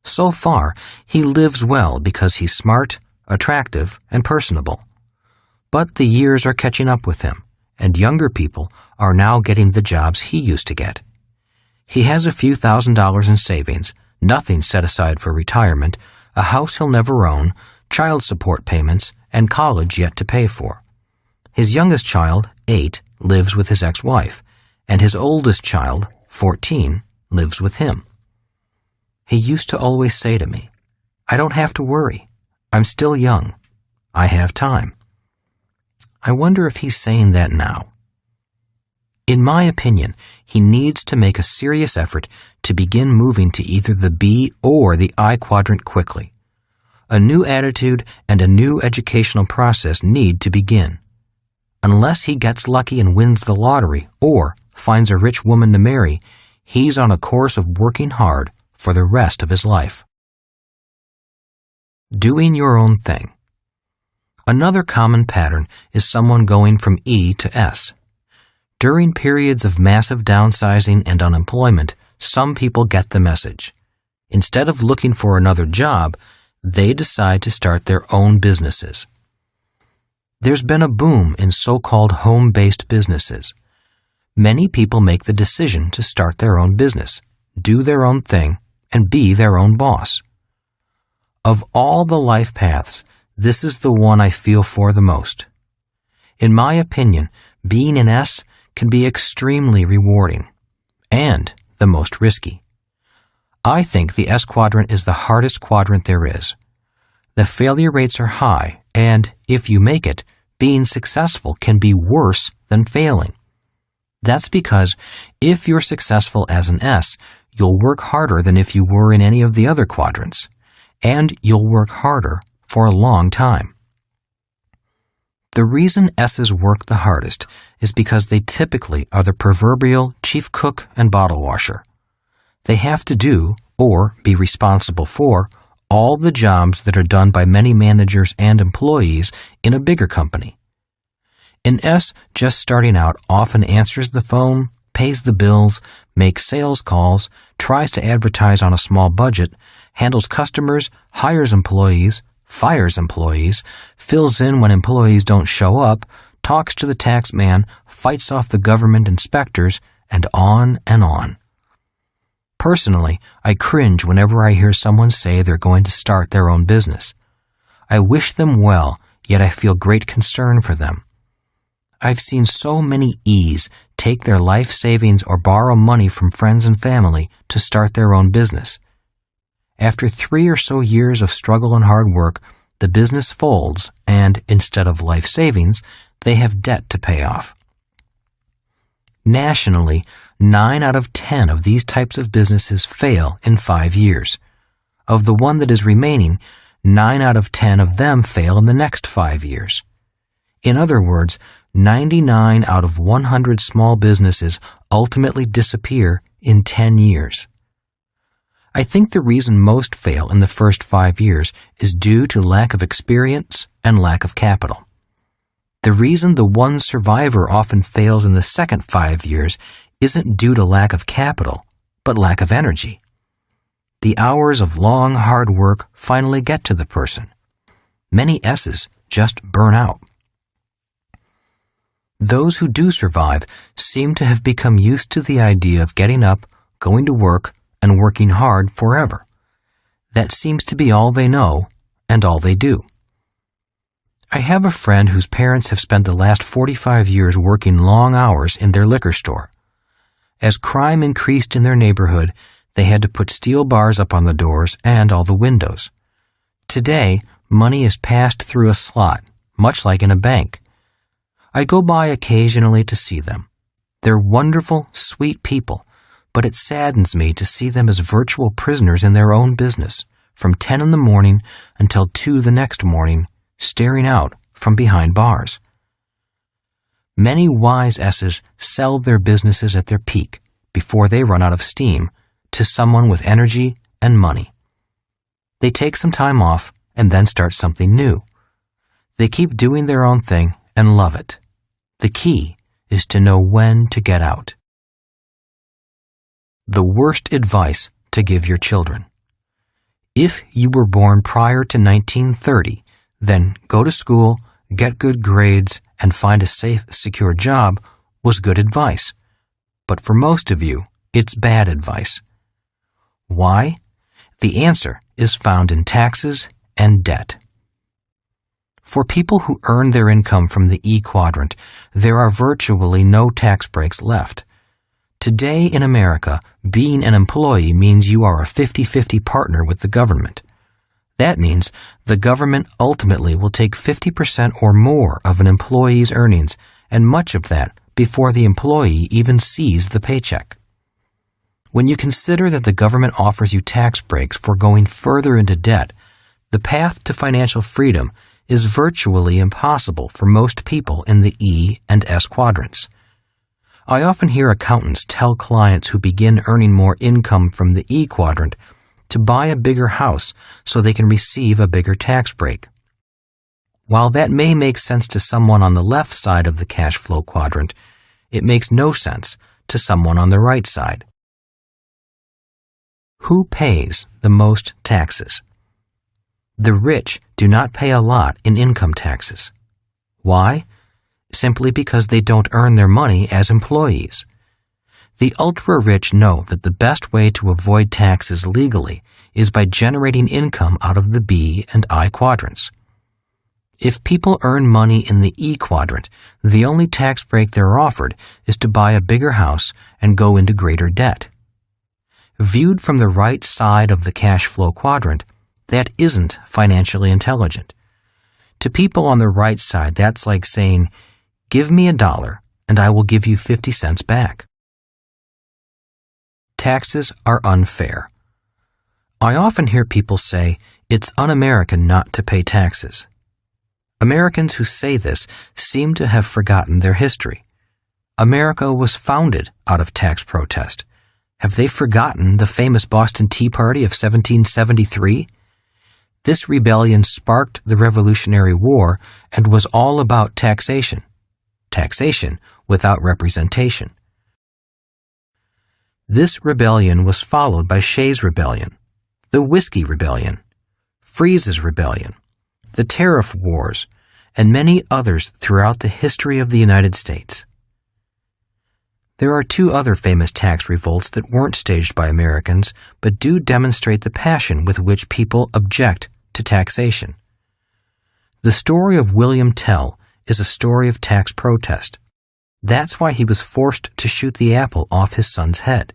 Speaker 1: So far, he lives well because he's smart, attractive, and personable. But the years are catching up with him, and younger people are now getting the jobs he used to get. He has a few $1,000s in savings, nothing set aside for retirement, a house he'll never own, child support payments, and college yet to pay for. His youngest child, 8, lives with his ex-wife, and his oldest child, 14, lives with him. He used to always say to me, "I don't have to worry. I'm still young. I have time." I wonder if he's saying that now. In my opinion, he needs to make a serious effort to begin moving to either the B or the I quadrant quickly. A new attitude and a new educational process need to begin. Unless he gets lucky and wins the lottery or finds a rich woman to marry, he's on a course of working hard for the rest of his life. Doing your own thing. Another common pattern is someone going from E to S. During periods of massive downsizing and unemployment, some people get the message. Instead of looking for another job, they decide to start their own businesses. There's been a boom in so-called home-based businesses. Many people make the decision to start their own business, do their own thing, and be their own boss. Of all the life paths, this is the one I feel for the most. In my opinion, being an S can be extremely rewarding and the most risky. I think the S quadrant is the hardest quadrant there is. The failure rates are high, and if you make it, being successful can be worse than failing. That's because if you're successful as an S, you'll work harder than if you were in any of the other quadrants, and you'll work harder for a long time. The reason S's work the hardest is because they typically are the proverbial chief cook and bottle washer. They have to do, or be responsible for, all the jobs that are done by many managers and employees in a bigger company. An S just starting out often answers the phone, pays the bills, makes sales calls, tries to advertise on a small budget, handles customers, hires employees, fires employees, fills in when employees don't show up, talks to the tax man, fights off the government inspectors, and on and on. Personally, I cringe whenever I hear someone say they're going to start their own business. I wish them well, yet I feel great concern for them. I've seen so many E's take their life savings or borrow money from friends and family to start their own business. After 3 or so years of struggle and hard work, the business folds and, instead of life savings, they have debt to pay off. Nationally, 9 out of 10 of these types of businesses fail in 5 years. Of the one that is remaining, 9 out of 10 of them fail in the next 5 years. In other words, 99 out of 100 small businesses ultimately disappear in 10 years. I think the reason most fail in the first 5 years is due to lack of experience and lack of capital. The reason the one survivor often fails in the second 5 years isn't due to lack of capital, but lack of energy. The hours of long, hard work finally get to the person. Many S's just burn out. Those who do survive seem to have become used to the idea of getting up, going to work, and working hard forever. That seems to be all they know and all they do. I have a friend whose parents have spent the last 45 years working long hours in their liquor store. As crime increased in their neighborhood, they had to put steel bars up on the doors and all the windows. Today, money is passed through a slot, much like in a bank. I go by occasionally to see them. They're wonderful, sweet people, but it saddens me to see them as virtual prisoners in their own business, from 10 in the morning until 2 the next morning, staring out from behind bars. Many wise S's sell their businesses at their peak, before they run out of steam, to someone with energy and money. They take some time off and then start something new. They keep doing their own thing and love it. The key is to know when to get out. The worst advice to give your children. If you were born prior to 1930, then go to school, get good grades, and find a safe, secure job was good advice. But for most of you, it's bad advice. Why? The answer is found in taxes and debt. For people who earn their income from the E quadrant, there are virtually no tax breaks left. Today in America, being an employee means you are a 50-50 partner with the government. That means the government ultimately will take 50% or more of an employee's earnings, and much of that before the employee even sees the paycheck. When you consider that the government offers you tax breaks for going further into debt, The path to financial freedom is virtually impossible for most people in the E and S quadrants. I often hear accountants tell clients who begin earning more income from the E quadrant to buy a bigger house so they can receive a bigger tax break. While that may make sense to someone on the left side of the cash flow quadrant, it makes no sense to someone on the right side. Who pays the most taxes? The rich do not pay a lot in income taxes. Why? Simply because they don't earn their money as employees. The ultra-rich know that the best way to avoid taxes legally is by generating income out of the B and I quadrants. If people earn money in the E quadrant, the only tax break they're offered is to buy a bigger house and go into greater debt. Viewed from the right side of the cash flow quadrant, that isn't financially intelligent. To people on the right side, that's like saying, "Give me $1 and I will give you 50 cents back." Taxes are unfair. I often hear people say, "It's un-American not to pay taxes." Americans who say this seem to have forgotten their history. America was founded out of tax protest. Have they forgotten the famous Boston Tea Party of 1773? This rebellion sparked the Revolutionary War and was all about taxation. Taxation without representation. This rebellion was followed by Shays' Rebellion, the Whiskey Rebellion, Freeze's Rebellion, the Tariff Wars, and many others throughout the history of the United States. There are two other famous tax revolts that weren't staged by Americans, but do demonstrate the passion with which people object to taxation. The story of William Tell is a story of tax protest. That's why he was forced to shoot the apple off his son's head.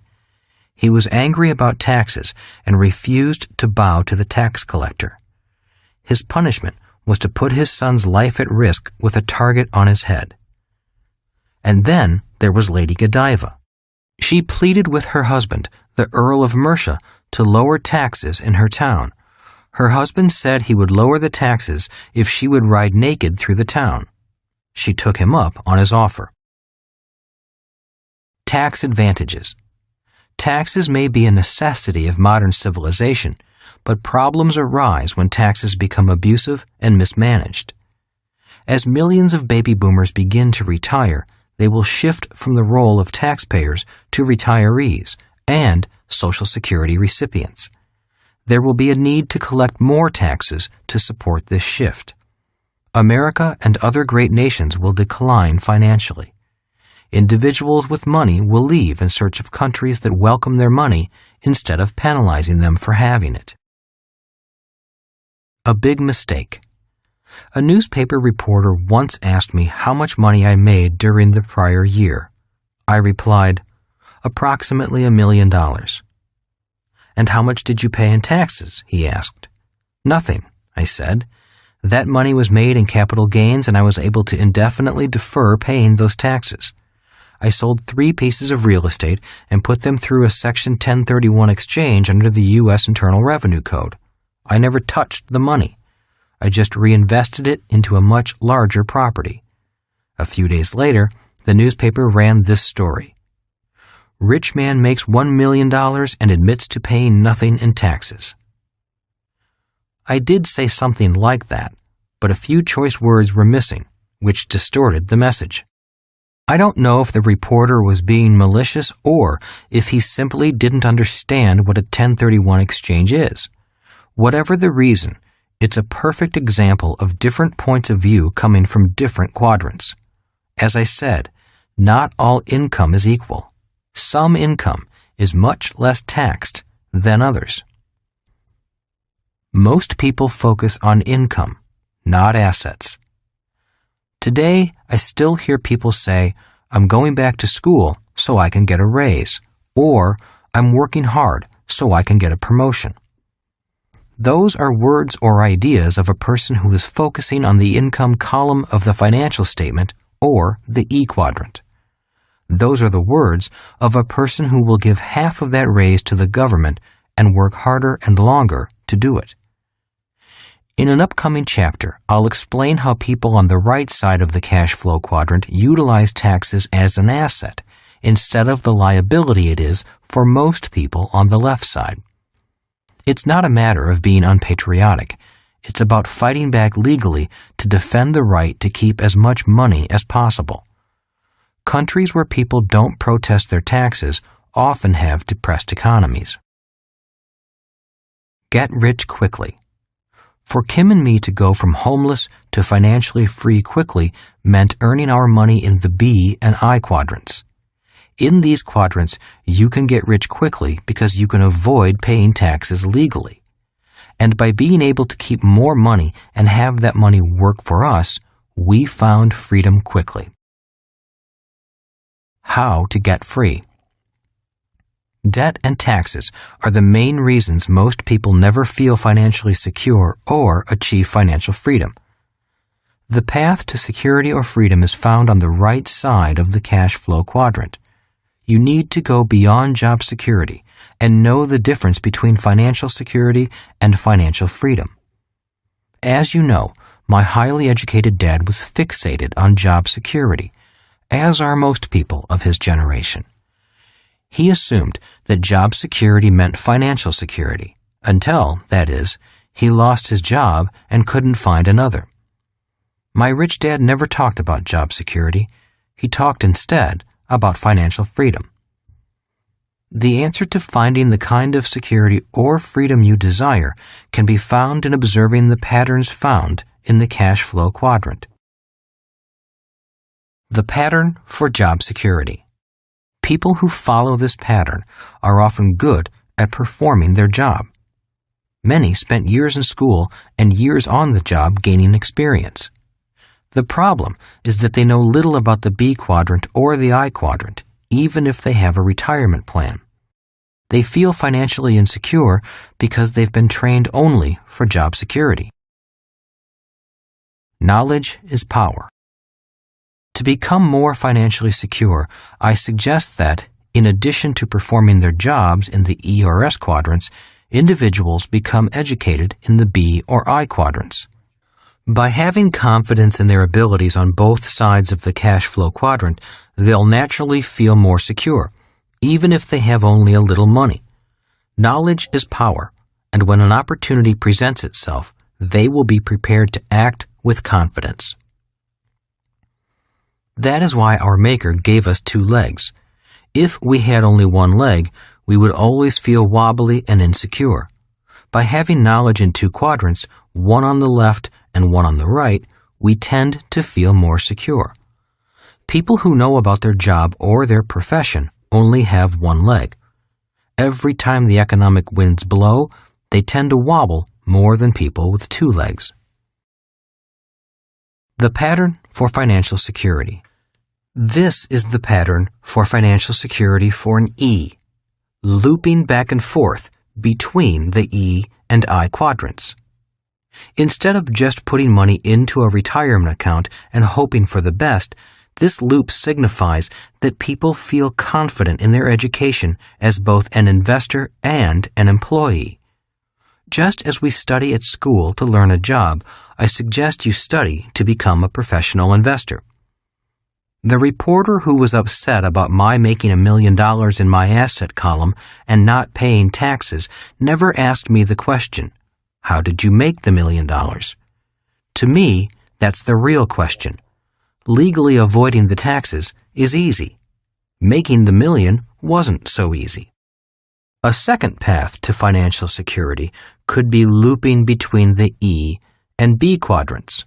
Speaker 1: He was angry about taxes and refused to bow to the tax collector. His punishment was to put his son's life at risk with a target on his head. And then there was Lady Godiva. She pleaded with her husband, the Earl of Mercia, to lower taxes in her town. Her husband said he would lower the taxes if she would ride naked through the town. She took him up on his offer. Tax advantages. Taxes may be a necessity of modern civilization, but problems arise when taxes become abusive and mismanaged. As millions of baby boomers begin to retire, they will shift from the role of taxpayers to retirees and Social Security recipients. There will be a need to collect more taxes to support this shift. America and other great nations will decline financially. Individuals with money will leave in search of countries that welcome their money instead of penalizing them for having it. A big mistake. A newspaper reporter once asked me how much money I made during the prior year. I replied, "Approximately $1 million. "And how much did you pay in taxes?" he asked. "Nothing," I said. "That money was made in capital gains and I was able to indefinitely defer paying those taxes. I sold 3 pieces of real estate and put them through a Section 1031 exchange under the U.S. Internal Revenue Code. I never touched the money. I just reinvested it into a much larger property." A few days later, the newspaper ran this story. "Rich man makes $1 million and admits to paying nothing in taxes." I did say something like that, but a few choice words were missing, which distorted the message. I don't know if the reporter was being malicious or if he simply didn't understand what a 1031 exchange is. Whatever the reason, it's a perfect example of different points of view coming from different quadrants. As I said, not all income is equal. Some income is much less taxed than others. Most people focus on income, not assets. Today, I still hear people say, "I'm going back to school so I can get a raise," or "I'm working hard so I can get a promotion." Those are words or ideas of a person who is focusing on the income column of the financial statement or the E quadrant. Those are the words of a person who will give half of that raise to the government and work harder and longer to do it. In an upcoming chapter, I'll explain how people on the right side of the cash flow quadrant utilize taxes as an asset instead of the liability it is for most people on the left side. It's not a matter of being unpatriotic. It's about fighting back legally to defend the right to keep as much money as possible. Countries where people don't protest their taxes often have depressed economies. Get rich quickly. For Kim and me to go from homeless to financially free quickly meant earning our money in the B and I quadrants. In these quadrants, you can get rich quickly because you can avoid paying taxes legally. And by being able to keep more money and have that money work for us, we found freedom quickly. How to get free. Debt and taxes are the main reasons most people never feel financially secure or achieve financial freedom. The path to security or freedom is found on the right side of the cash flow quadrant. You need to go beyond job security and know the difference between financial security and financial freedom. As you know, my highly educated dad was fixated on job security, as are most people of his generation. He assumed that job security meant financial security, until, that is, he lost his job and couldn't find another. My rich dad never talked about job security. He talked instead about financial freedom. The answer to finding the kind of security or freedom you desire can be found in observing the patterns found in the cash flow quadrant. The pattern for job security. People who follow this pattern are often good at performing their job. Many spent years in school and years on the job gaining experience. The problem is that they know little about the B quadrant or the I quadrant, even if they have a retirement plan. They feel financially insecure because they've been trained only for job security. Knowledge is power. To become more financially secure, I suggest that, in addition to performing their jobs in the E or S quadrants, individuals become educated in the B or I quadrants. By having confidence in their abilities on both sides of the cash flow quadrant, they'll naturally feel more secure, even if they have only a little money. Knowledge is power, and when an opportunity presents itself, they will be prepared to act with confidence. That is why our Maker gave us two legs. If we had only one leg, we would always feel wobbly and insecure. By having knowledge in two quadrants, one on the left and one on the right, we tend to feel more secure. People who know about their job or their profession only have one leg. Every time the economic winds blow, they tend to wobble more than people with two legs. The pattern for financial security. This is the pattern for financial security for an E, looping back and forth between the E and I quadrants. Instead of just putting money into a retirement account and hoping for the best, this loop signifies that people feel confident in their education as both an investor and an employee. Just as we study at school to learn a job, I suggest you study to become a professional investor. The reporter who was upset about my making $1 million in my asset column and not paying taxes never asked me the question, "How did you make the $1 million?" To me, that's the real question. Legally avoiding the taxes is easy. Making the million wasn't so easy. A second path to financial security could be looping between the E and B quadrants.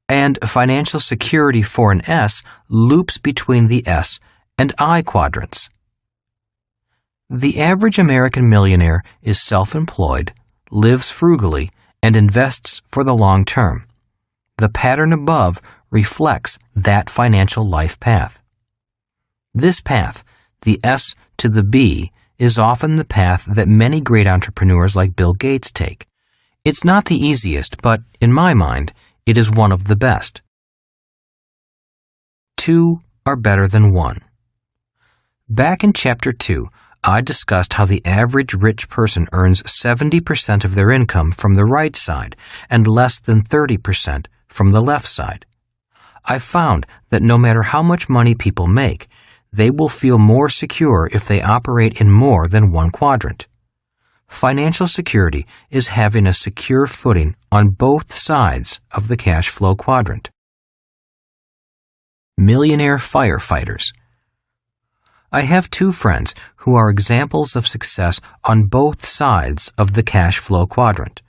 Speaker 1: And financial security for an S loops between the S and I quadrants. The average American millionaire is self-employed, lives frugally, and invests for the long term. The pattern above reflects that financial life path. This path, the S to the B, is often the path that many great entrepreneurs like Bill Gates take. It's not the easiest, but, in my mind, it is one of the best. Two are better than one. Back in Chapter 2, I discussed how the average rich person earns 70% of their income from the right side and less than 30% from the left side. I found that no matter how much money people make, they will feel more secure if they operate in more than one quadrant. Financial security is having a secure footing on both sides of the cash flow quadrant. Millionaire firefighters. I have two friends who are examples of success on both sides of the cash flow quadrant.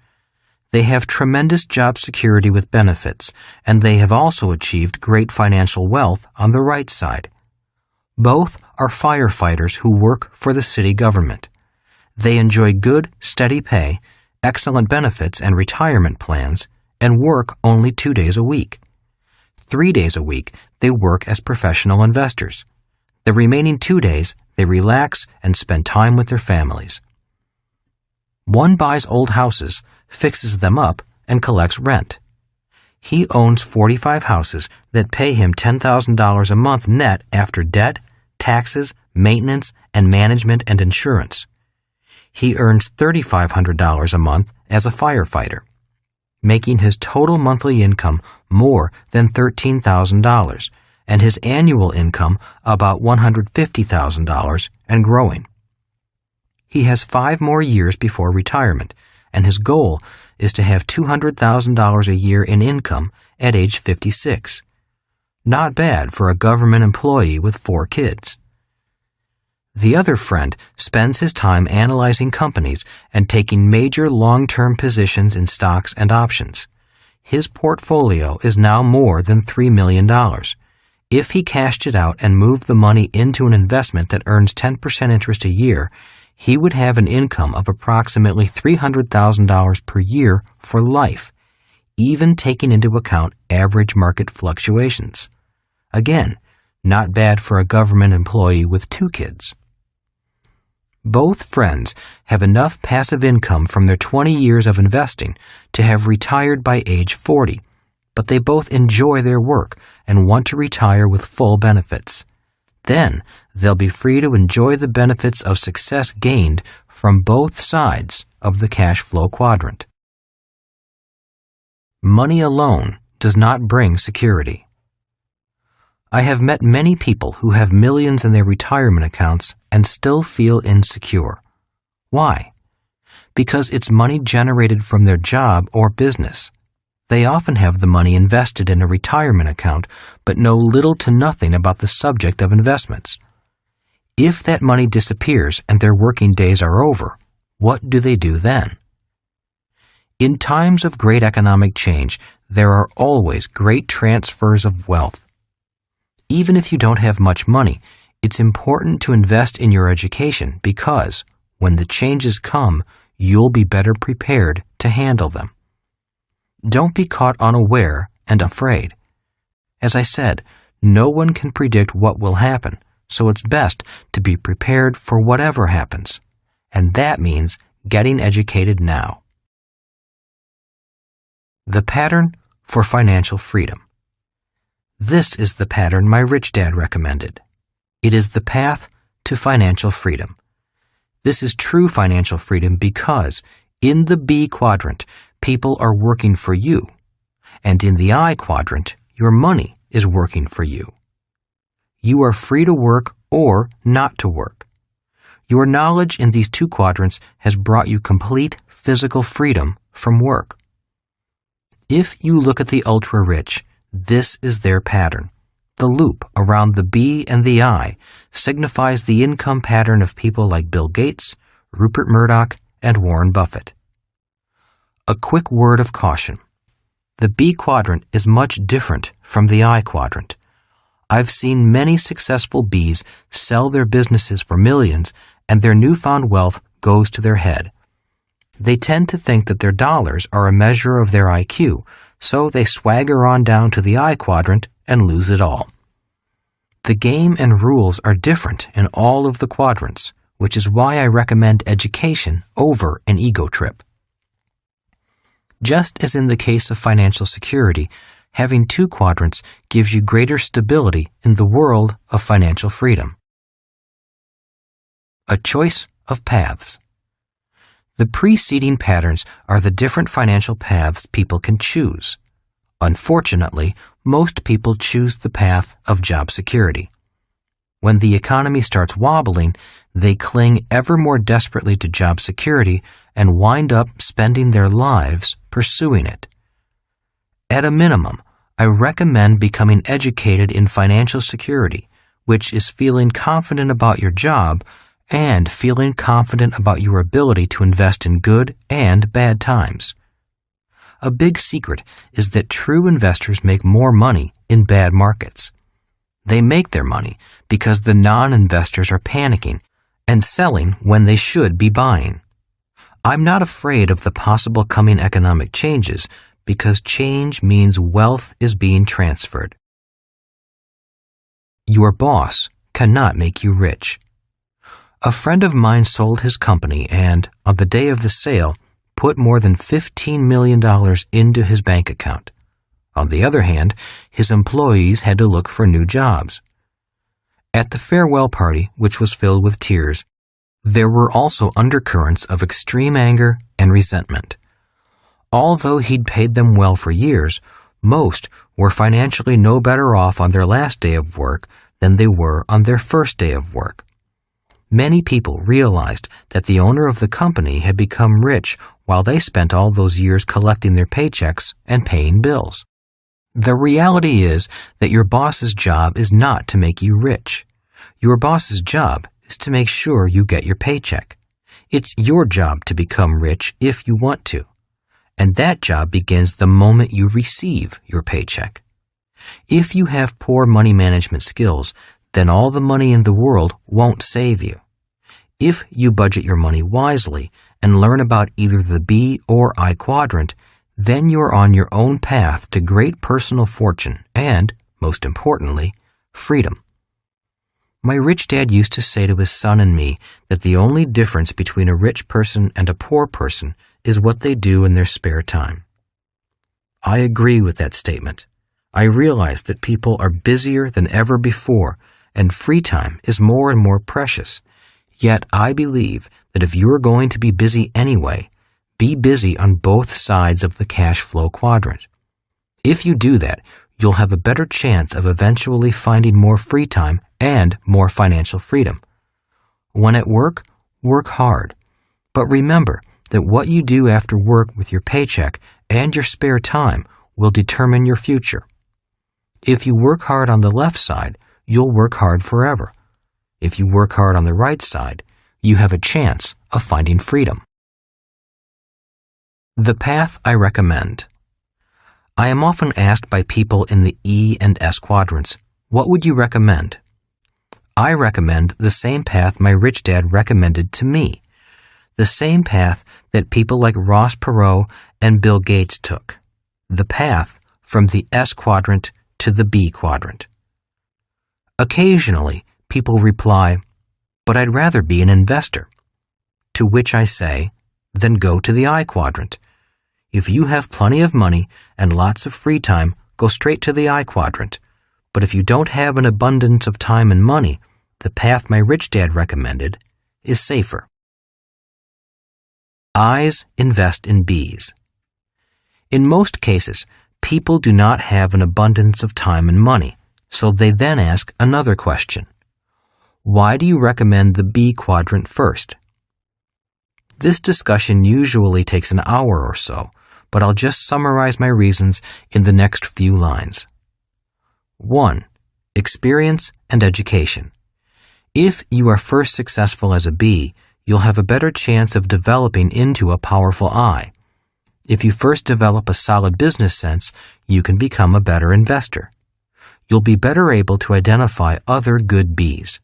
Speaker 1: They have tremendous job security with benefits, and they have also achieved great financial wealth on the right side. Both are firefighters who work for the city government. They enjoy good, steady pay, excellent benefits and retirement plans, and work only 2 days a week. 3 days a week, they work as professional investors. The remaining 2 days, they relax and spend time with their families. One buys old houses, fixes them up, and collects rent. He owns 45 houses that pay him $10,000 a month net after debt, taxes, maintenance, and management and insurance. He earns $3,500 a month as a firefighter, making his total monthly income more than $13,000 and his annual income about $150,000 and growing. He has 5 more years before retirement, and his goal is to have $200,000 a year in income at age 56. Not bad for a government employee with 4 kids. The other friend spends his time analyzing companies and taking major long-term positions in stocks and options. His portfolio is now more than $3 million. If he cashed it out and moved the money into an investment that earns 10% interest a year, he would have an income of approximately $300,000 per year for life, even taking into account average market fluctuations. Again, not bad for a government employee with 2 kids. Both friends have enough passive income from their 20 years of investing to have retired by age 40, but they both enjoy their work and want to retire with full benefits. Then they'll be free to enjoy the benefits of success gained from both sides of the cash flow quadrant. Money alone does not bring security. I have met many people who have millions in their retirement accounts and still feel insecure. Why? Because it's money generated from their job or business. They often have the money invested in a retirement account, but know little to nothing about the subject of investments. If that money disappears and their working days are over, what do they do then? In times of great economic change, there are always great transfers of wealth. Even if you don't have much money, it's important to invest in your education because, when the changes come, you'll be better prepared to handle them. Don't be caught unaware and afraid. As I said, no one can predict what will happen, so it's best to be prepared for whatever happens. And that means getting educated now. The pattern for financial freedom. This is the pattern my rich dad recommended. It is the path to financial freedom. This is true financial freedom because in the B quadrant, people are working for you, and in the I quadrant, your money is working for you. You are free to work or not to work. Your knowledge in these 2 quadrants has brought you complete physical freedom from work. If you look at the ultra-rich, this is their pattern. The loop around the B and the I signifies the income pattern of people like Bill Gates, Rupert Murdoch, and Warren Buffett. A quick word of caution. The B quadrant is much different from the I quadrant. I've seen many successful Bs sell their businesses for millions, and their newfound wealth goes to their head. They tend to think that their dollars are a measure of their IQ, so they swagger on down to the I quadrant and lose it all. The game and rules are different in all of the quadrants, which is why I recommend education over an ego trip. Just as in the case of financial security, having 2 quadrants gives you greater stability in the world of financial freedom. A choice of paths. The preceding patterns are the different financial paths people can choose. Unfortunately, most people choose the path of job security. When the economy starts wobbling, they cling ever more desperately to job security and wind up spending their lives pursuing it. At a minimum, I recommend becoming educated in financial security, which is feeling confident about your job and feeling confident about your ability to invest in good and bad times. A big secret is that true investors make more money in bad markets. They make their money because the non-investors are panicking and selling when they should be buying. I'm not afraid of the possible coming economic changes because change means wealth is being transferred. Your boss cannot make you rich. A friend of mine sold his company and, on the day of the sale, put more than $15 million into his bank account. On the other hand, his employees had to look for new jobs. At the farewell party, which was filled with tears, there were also undercurrents of extreme anger and resentment. Although he'd paid them well for years, most were financially no better off on their last day of work than they were on their first day of work. Many people realized that the owner of the company had become rich while they spent all those years collecting their paychecks and paying bills. The reality is that your boss's job is not to make you rich. Your boss's job is to make sure you get your paycheck. It's your job to become rich if you want to. And that job begins the moment you receive your paycheck. If you have poor money management skills, then all the money in the world won't save you. If you budget your money wisely and learn about either the B or I quadrant, then you are on your own path to great personal fortune and, most importantly, freedom. My rich dad used to say to his son and me that the only difference between a rich person and a poor person is what they do in their spare time. I agree with that statement. I realize that people are busier than ever before, and free time is more and more precious. Yet I believe that if you are going to be busy anyway, be busy on both sides of the cash flow quadrant. If you do that, you'll have a better chance of eventually finding more free time and more financial freedom. When at work, work hard. But remember that what you do after work with your paycheck and your spare time will determine your future. If you work hard on the left side, you'll work hard forever. If you work hard on the right side, you have a chance of finding freedom. The path I recommend. I am often asked by people in the E and S quadrants, what would you recommend? I recommend the same path my rich dad recommended to me, the same path that people like Ross Perot and Bill Gates took, the path from the S quadrant to the B quadrant. Occasionally, people reply, but I'd rather be an investor. To which I say, then go to the I quadrant. If you have plenty of money and lots of free time, go straight to the I quadrant. But if you don't have an abundance of time and money, the path my rich dad recommended is safer. I's invest in B's. In most cases, people do not have an abundance of time and money, so they then ask another question. Why do you recommend the B quadrant first? This discussion usually takes an hour or so, but I'll just summarize my reasons in the next few lines. 1. Experience and education. If you are first successful as a B, you'll have a better chance of developing into a powerful I. If you first develop a solid business sense, you can become a better investor. You'll be better able to identify other good Bs.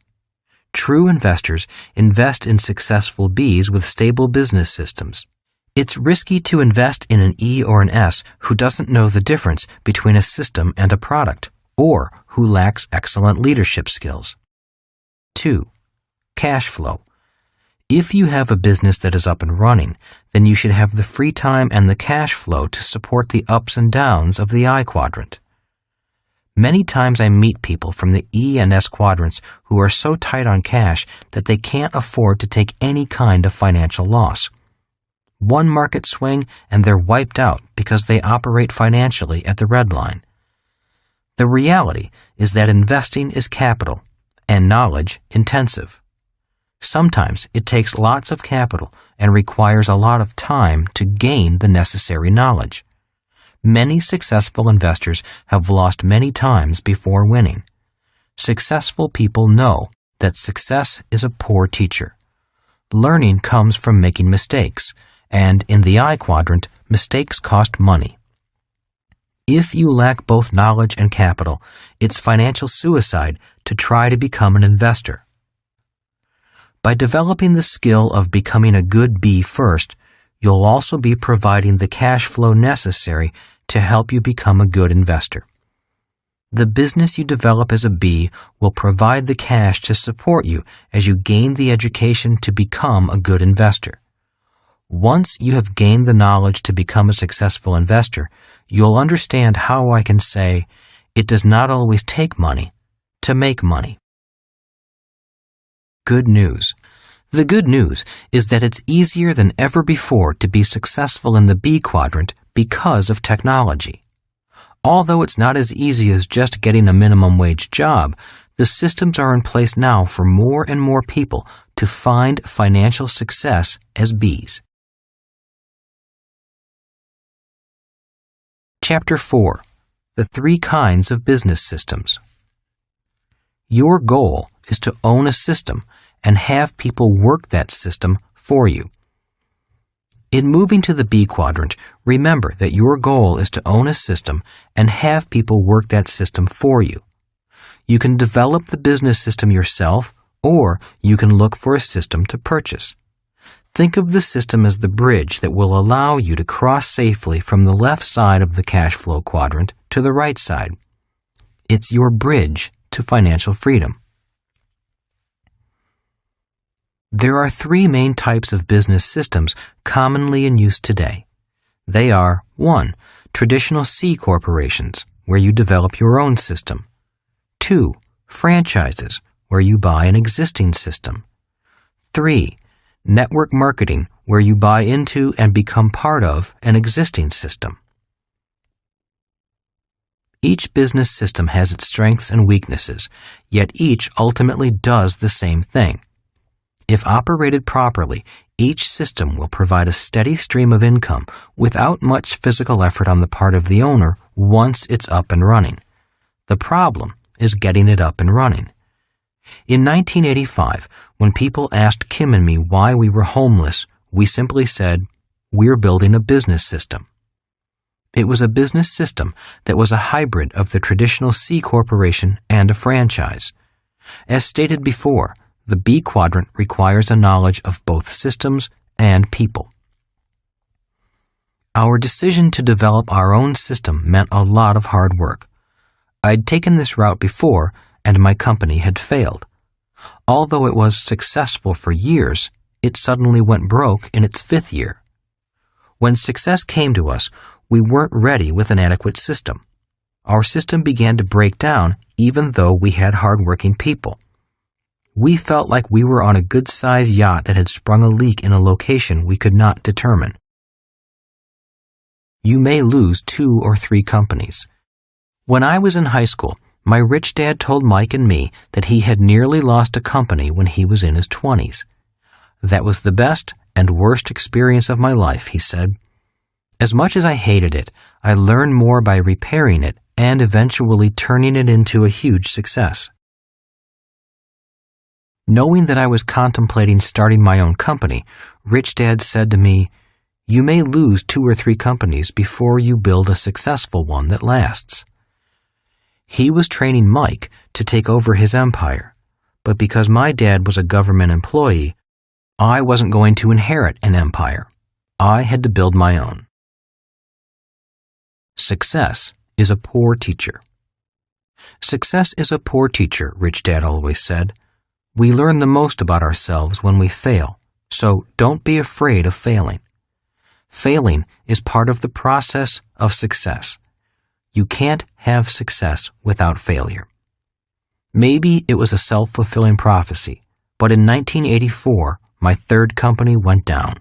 Speaker 1: True investors invest in successful Bs with stable business systems. It's risky to invest in an E or an S who doesn't know the difference between a system and a product, or who lacks excellent leadership skills. 2. Cash flow. If you have a business that is up and running, then you should have the free time and the cash flow to support the ups and downs of the I quadrant. Many times I meet people from the E and S quadrants who are so tight on cash that they can't afford to take any kind of financial loss. One market swing and they're wiped out because they operate financially at the red line. The reality is that investing is capital and knowledge intensive. Sometimes it takes lots of capital and requires a lot of time to gain the necessary knowledge. Many successful investors have lost many times before winning. Successful people know that success is a poor teacher. Learning comes from making mistakes, and in the I quadrant, mistakes cost money. If you lack both knowledge and capital, it's financial suicide to try to become an investor. By developing the skill of becoming a good B first, you'll also be providing the cash flow necessary to help you become a good investor. The business you develop as a B will provide the cash to support you as you gain the education to become a good investor. Once you have gained the knowledge to become a successful investor, you'll understand how I can say, it does not always take money to make money. Good news. The good news is that it's easier than ever before to be successful in the B quadrant because of technology. Although it's not as easy as just getting a minimum wage job, the systems are in place now for more and more people to find financial success as Bs. Chapter 4. The 3 kinds of business systems. Your goal is to own a system and have people work that system for you. In moving to the B quadrant, remember that your goal is to own a system and have people work that system for you. You can develop the business system yourself, or you can look for a system to purchase. Think of the system as the bridge that will allow you to cross safely from the left side of the cash flow quadrant to the right side. It's your bridge to financial freedom. There are 3 main types of business systems commonly in use today. They are 1. Traditional C corporations, where you develop your own system. 2. Franchises, where you buy an existing system. 3. Network marketing, where you buy into and become part of an existing system. Each business system has its strengths and weaknesses, yet each ultimately does the same thing. If operated properly, each system will provide a steady stream of income without much physical effort on the part of the owner once it's up and running. The problem is getting it up and running. In 1985, when people asked Kim and me why we were homeless, we simply said, "We're building a business system." It was a business system that was a hybrid of the traditional C corporation and a franchise. As stated before, the B quadrant requires a knowledge of both systems and people. Our decision to develop our own system meant a lot of hard work. I'd taken this route before, and my company had failed. Although it was successful for years, it suddenly went broke in its 5th year. When success came to us, we weren't ready with an adequate system. Our system began to break down even though we had hard-working people. We felt like we were on a good-sized yacht that had sprung a leak in a location we could not determine. You may lose 2 or 3 companies. When I was in high school, my rich dad told Mike and me that he had nearly lost a company when he was in his 20s. That was the best and worst experience of my life, he said. As much as I hated it, I learned more by repairing it and eventually turning it into a huge success. Knowing that I was contemplating starting my own company, Rich Dad said to me, "You may lose 2 or 3 companies before you build a successful one that lasts." He was training Mike to take over his empire, but because my dad was a government employee, I wasn't going to inherit an empire. I had to build my own. Success is a poor teacher. Success is a poor teacher, Rich Dad always said. We learn the most about ourselves when we fail, so don't be afraid of failing. Failing is part of the process of success. You can't have success without failure. Maybe it was a self-fulfilling prophecy, but in 1984, my third company went down.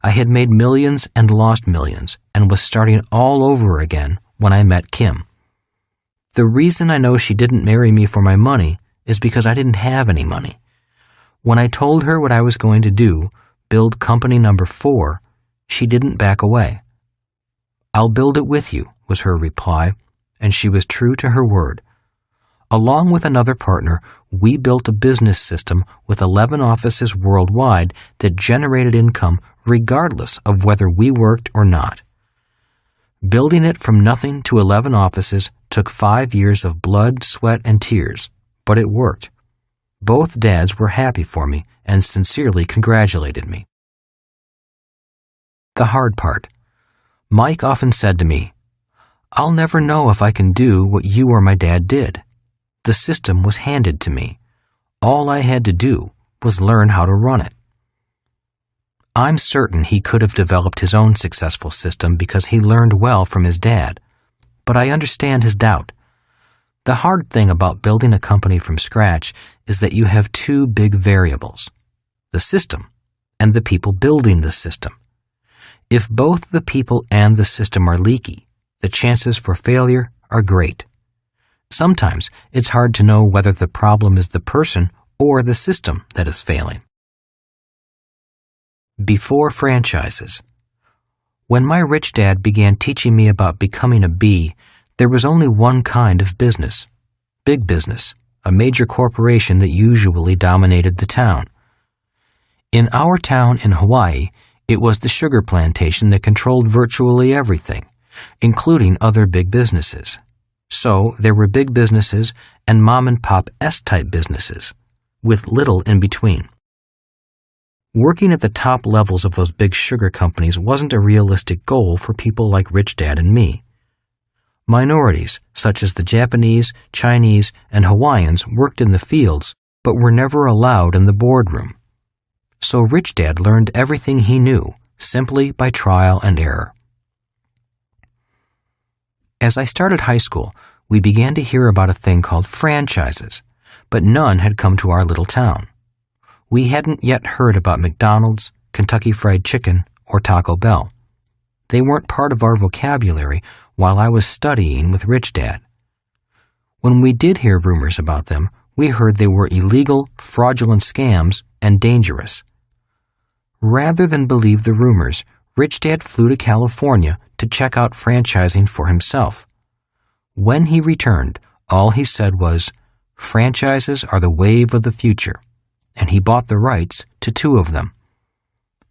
Speaker 1: I had made millions and lost millions and was starting all over again when I met Kim. The reason I know she didn't marry me for my money is because I didn't have any money. When I told her what I was going to do, build company number 4, she didn't back away. "I'll build it with you," was her reply, and she was true to her word. Along with another partner, we built a business system with 11 offices worldwide that generated income regardless of whether we worked or not. Building it from nothing to 11 offices took 5 years of blood, sweat, and tears, but it worked. Both dads were happy for me and sincerely congratulated me. The hard part. Mike often said to me, "I'll never know if I can do what you or my dad did. The system was handed to me. All I had to do was learn how to run it." I'm certain he could have developed his own successful system because he learned well from his dad, but I understand his doubt. The hard thing about building a company from scratch is that you have 2 big variables: the system and the people building the system. If both the people and the system are leaky, the chances for failure are great. Sometimes it's hard to know whether the problem is the person or the system that is failing. Before franchises. When my rich dad began teaching me about becoming a B, there was only one kind of business: big business, a major corporation that usually dominated the town. In our town in Hawaii, it was the sugar plantation that controlled virtually everything, including other big businesses. So there were big businesses and mom-and-pop S-type businesses, with little in between. Working at the top levels of those big sugar companies wasn't a realistic goal for people like Rich Dad and me. Minorities, such as the Japanese, Chinese, and Hawaiians, worked in the fields, but were never allowed in the boardroom. So Rich Dad learned everything he knew, simply by trial and error. As I started high school, we began to hear about a thing called franchises, but none had come to our little town. We hadn't yet heard about McDonald's, Kentucky Fried Chicken, or Taco Bell. They weren't part of our vocabulary while I was studying with Rich Dad. When we did hear rumors about them, we heard they were illegal, fraudulent scams and dangerous. Rather than believe the rumors, Rich Dad flew to California to check out franchising for himself. When he returned, all he said was, "Franchises are the wave of the future," and he bought the rights to 2 of them.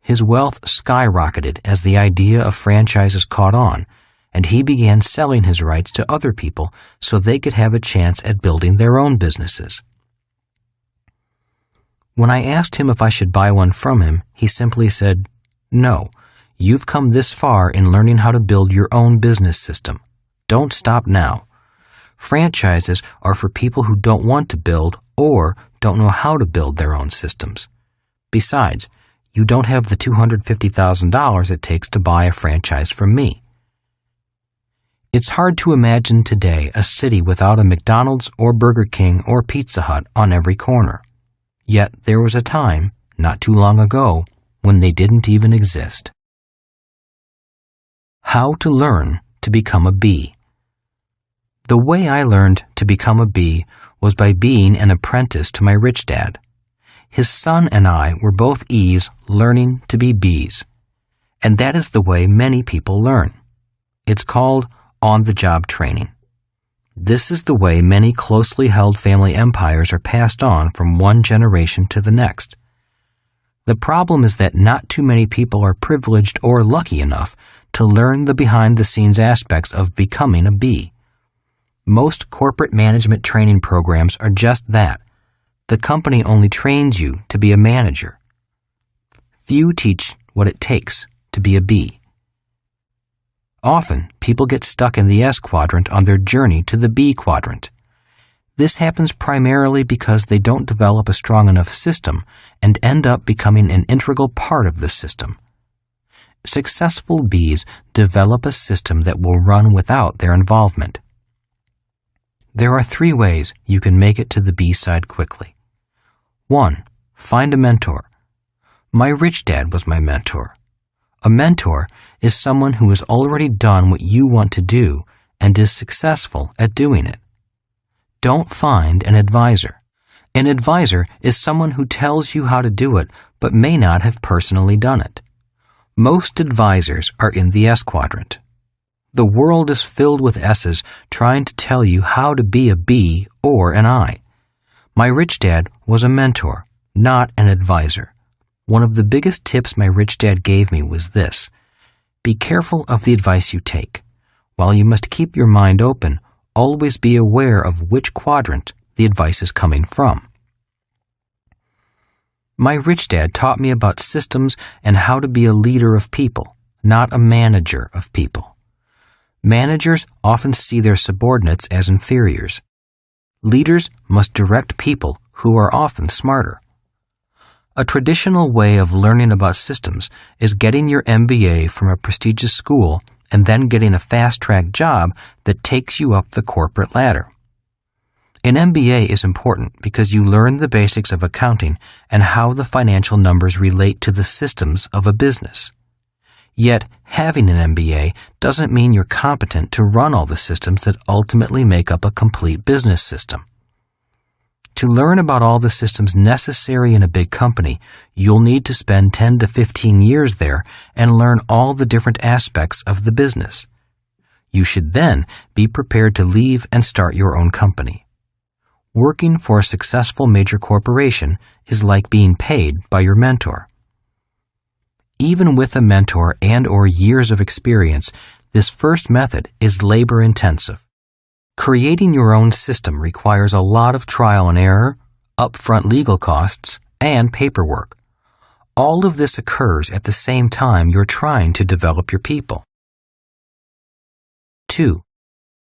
Speaker 1: His wealth skyrocketed as the idea of franchises caught on, and he began selling his rights to other people so they could have a chance at building their own businesses. When I asked him if I should buy one from him, he simply said, "No, you've come this far in learning how to build your own business system. Don't stop now. Franchises are for people who don't want to build or don't know how to build their own systems. Besides, you don't have the $250,000 it takes to buy a franchise from me." It's hard to imagine today a city without a McDonald's or Burger King or Pizza Hut on every corner. Yet there was a time, not too long ago, when they didn't even exist. How to learn to become a B. The way I learned to become a B was by being an apprentice to my rich dad. His son and I were both E's learning to be B's. And that is the way many people learn. It's called on-the-job training. This is the way many closely held family empires are passed on from one generation to the next. The problem is that not too many people are privileged or lucky enough to learn the behind-the-scenes aspects of becoming a B. Most corporate management training programs are just that. The company only trains you to be a manager. Few teach what it takes to be a B. Often, people get stuck in the S quadrant on their journey to the B quadrant. This happens primarily because they don't develop a strong enough system and end up becoming an integral part of the system. Successful Bs develop a system that will run without their involvement. There are 3 ways you can make it to the B side quickly. 1. Find a mentor. My rich dad was my mentor. A mentor is someone who has already done what you want to do and is successful at doing it. Don't find an advisor. An advisor is someone who tells you how to do it but may not have personally done it. Most advisors are in the S quadrant. The world is filled with S's trying to tell you how to be a B or an I. My rich dad was a mentor, not an advisor. One of the biggest tips my rich dad gave me was this: be careful of the advice you take. While you must keep your mind open, always be aware of which quadrant the advice is coming from. My rich dad taught me about systems and how to be a leader of people, not a manager of people. Managers often see their subordinates as inferiors. Leaders must direct people who are often smarter. A traditional way of learning about systems is getting your MBA from a prestigious school and then getting a fast-track job that takes you up the corporate ladder. An MBA is important because you learn the basics of accounting and how the financial numbers relate to the systems of a business. Yet, having an MBA doesn't mean you're competent to run all the systems that ultimately make up a complete business system. To learn about all the systems necessary in a big company, you'll need to spend 10 to 15 years there and learn all the different aspects of the business. You should then be prepared to leave and start your own company. Working for a successful major corporation is like being paid by your mentor. Even with a mentor and/or years of experience, this first method is labor-intensive. Creating your own system requires a lot of trial and error, upfront legal costs, and paperwork. All of this occurs at the same time you're trying to develop your people. 2.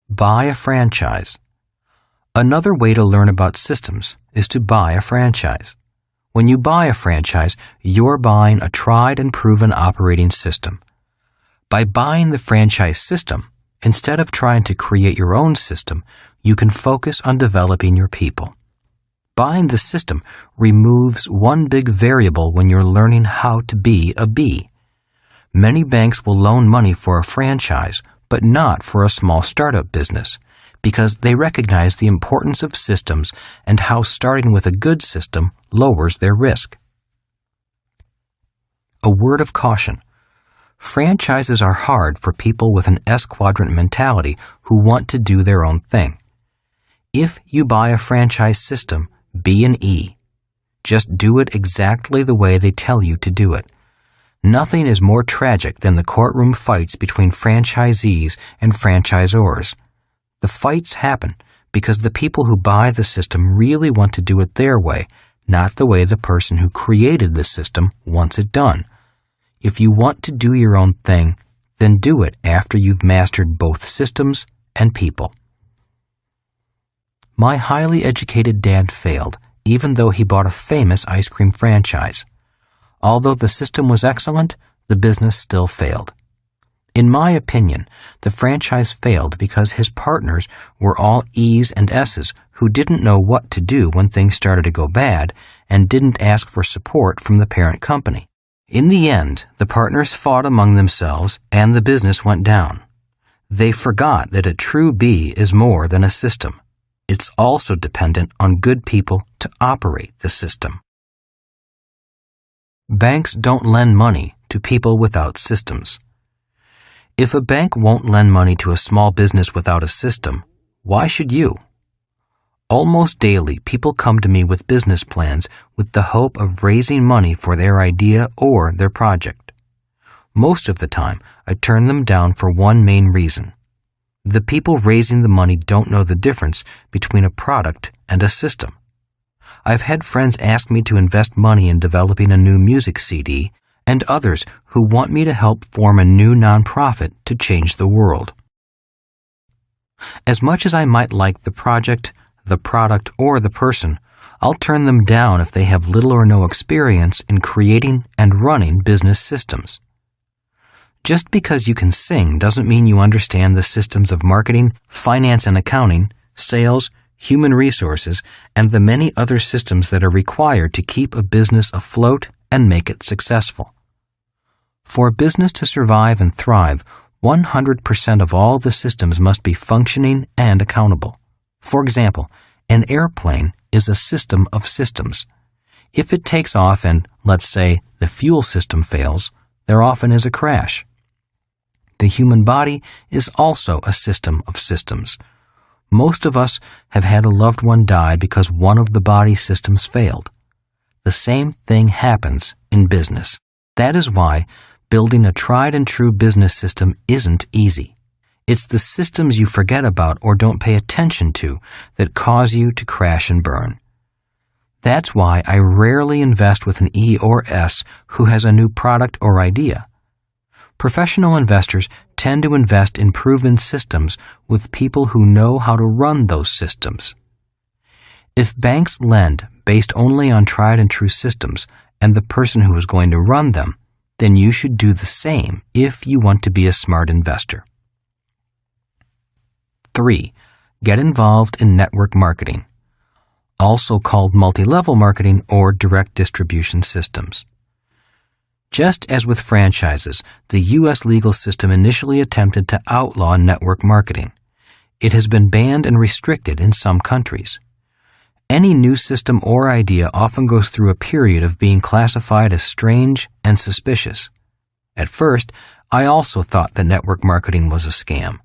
Speaker 1: Buy a franchise. Another way to learn about systems is to buy a franchise. When you buy a franchise, you're buying a tried and proven operating system. By buying the franchise system, instead of trying to create your own system, you can focus on developing your people. Buying the system removes one big variable when you're learning how to be a B. Many banks will loan money for a franchise, but not for a small startup business, because they recognize the importance of systems and how starting with a good system lowers their risk. A word of caution. Franchises are hard for people with an S-quadrant mentality who want to do their own thing. If you buy a franchise system, be an E. Just do it exactly the way they tell you to do it. Nothing is more tragic than the courtroom fights between franchisees and franchisors. The fights happen because the people who buy the system really want to do it their way, not the way the person who created the system wants it done. If you want to do your own thing, then do it after you've mastered both systems and people. My highly educated dad failed, even though he bought a famous ice cream franchise. Although the system was excellent, the business still failed. In my opinion, the franchise failed because his partners were all E's and S's who didn't know what to do when things started to go bad and didn't ask for support from the parent company. In the end, the partners fought among themselves and the business went down. They forgot that a true B is more than a system. It's also dependent on good people to operate the system. Banks don't lend money to people without systems. If a bank won't lend money to a small business without a system, why should you? Almost daily, people come to me with business plans with the hope of raising money for their idea or their project. Most of the time, I turn them down for one main reason. The people raising the money don't know the difference between a product and a system. I've had friends ask me to invest money in developing a new music CD, and others who want me to help form a new nonprofit to change the world. As much as I might like the project, the product, or the person, I'll turn them down if they have little or no experience in creating and running business systems. Just because you can sing doesn't mean you understand the systems of marketing, finance and accounting, sales, human resources, and the many other systems that are required to keep a business afloat and make it successful. For a business to survive and thrive, 100% of all the systems must be functioning and accountable. For example, an airplane is a system of systems. If it takes off and, let's say, the fuel system fails, there often is a crash. The human body is also a system of systems. Most of us have had a loved one die because one of the body systems failed. The same thing happens in business. That is why building a tried and true business system isn't easy. It's the systems you forget about or don't pay attention to that cause you to crash and burn. That's why I rarely invest with an E or S who has a new product or idea. Professional investors tend to invest in proven systems with people who know how to run those systems. If banks lend based only on tried and true systems and the person who is going to run them, then you should do the same if you want to be a smart investor. 3. Get involved in network marketing, also called multi-level marketing or direct distribution systems. Just as with franchises, the U.S. legal system initially attempted to outlaw network marketing. It has been banned and restricted in some countries. Any new system or idea often goes through a period of being classified as strange and suspicious. At first, I also thought that network marketing was a scam.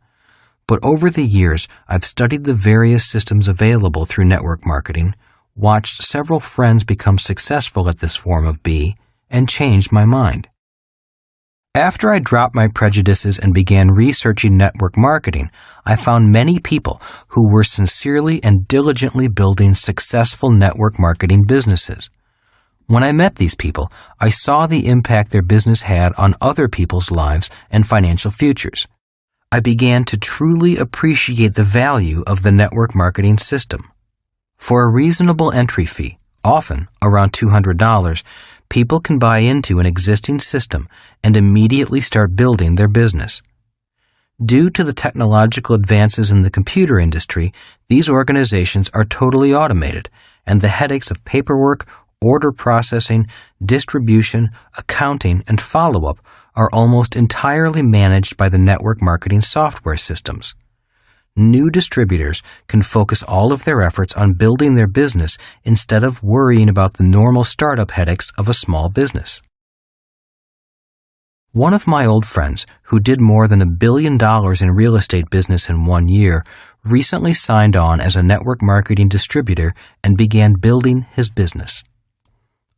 Speaker 1: But over the years, I've studied the various systems available through network marketing, watched several friends become successful at this form of B, and changed my mind. After I dropped my prejudices and began researching network marketing, I found many people who were sincerely and diligently building successful network marketing businesses. When I met these people, I saw the impact their business had on other people's lives and financial futures. I began to truly appreciate the value of the network marketing system. For a reasonable entry fee, often around $200, people can buy into an existing system and immediately start building their business. Due to the technological advances in the computer industry, these organizations are totally automated, and the headaches of paperwork, order processing, distribution, accounting, and follow-up are almost entirely managed by the network marketing software systems. New distributors can focus all of their efforts on building their business instead of worrying about the normal startup headaches of a small business. One of my old friends, who did more than $1 billion in real estate business in 1 year, recently signed on as a network marketing distributor and began building his business.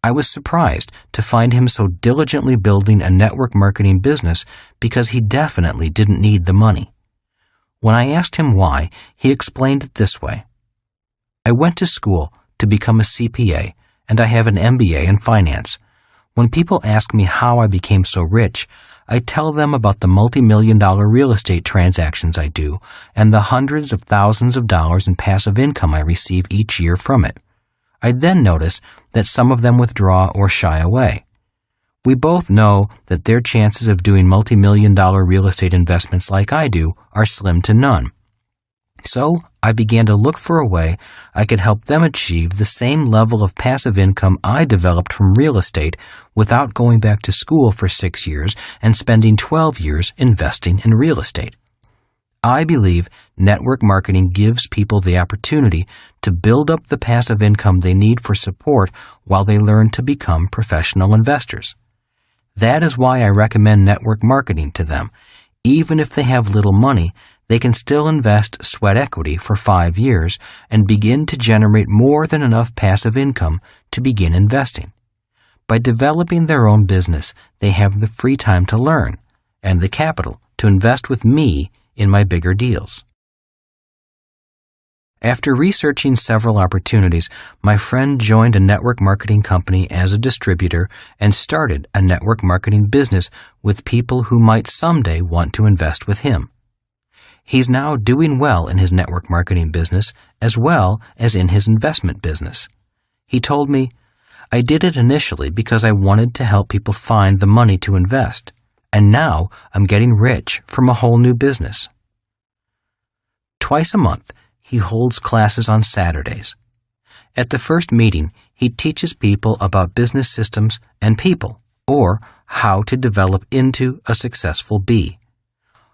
Speaker 1: I was surprised to find him so diligently building a network marketing business because he definitely didn't need the money. When I asked him why, he explained it this way. I went to school to become a CPA, and I have an MBA in finance. When people ask me how I became so rich, I tell them about the multi-million-dollar real estate transactions I do and the hundreds of thousands of dollars in passive income I receive each year from it. I then notice that some of them withdraw or shy away. We both know that their chances of doing multi-million-dollar real estate investments like I do are slim to none. So I began to look for a way I could help them achieve the same level of passive income I developed from real estate without going back to school for 6 years and spending 12 years investing in real estate. I believe network marketing gives people the opportunity to build up the passive income they need for support while they learn to become professional investors. That is why I recommend network marketing to them. Even if they have little money, they can still invest sweat equity for 5 years and begin to generate more than enough passive income to begin investing. By developing their own business, they have the free time to learn and the capital to invest with me in my bigger deals. After researching several opportunities, my friend joined a network marketing company as a distributor and started a network marketing business with people who might someday want to invest with him. He's now doing well in his network marketing business as well as in his investment business. He told me, "I did it initially because I wanted to help people find the money to invest. and now I'm getting rich from a whole new business. Twice a month, he holds classes on Saturdays. At the first meeting, he teaches people about business systems and people, or how to develop into a successful bee.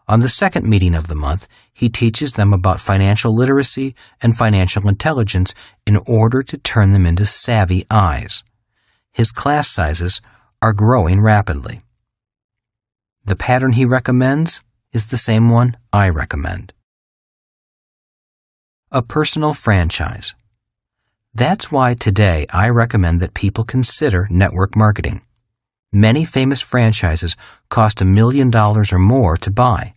Speaker 1: On the second meeting of the month, he teaches them about financial literacy and financial intelligence in order to turn them into savvy eyes. His class sizes are growing rapidly. The pattern he recommends is the same one I recommend. A personal franchise. That's why today I recommend that people consider network marketing. Many famous franchises cost $1 million or more to buy.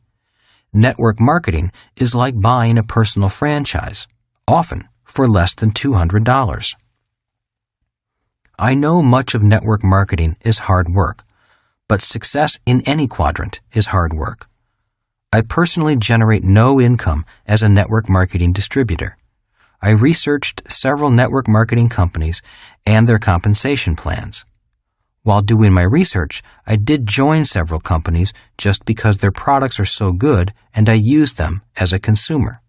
Speaker 1: Network marketing is like buying a personal franchise, often for less than $200. I know much of network marketing is hard work, but success in any quadrant is hard work. I personally generate no income as a network marketing distributor. I researched several network marketing companies and their compensation plans. While doing my research, I did join several companies just because their products are so good and I use them as a consumer.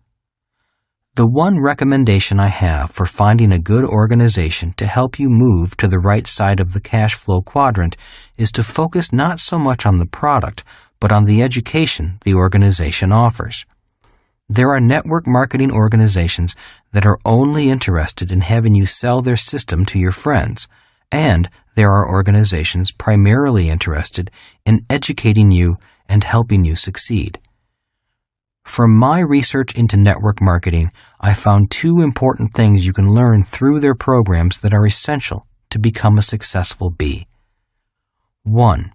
Speaker 1: The one recommendation I have for finding a good organization to help you move to the right side of the cash flow quadrant is to focus not so much on the product, but on the education the organization offers. There are network marketing organizations that are only interested in having you sell their system to your friends, and there are organizations primarily interested in educating you and helping you succeed. From my research into network marketing, I found two important things you can learn through their programs that are essential to become a successful bee. 1.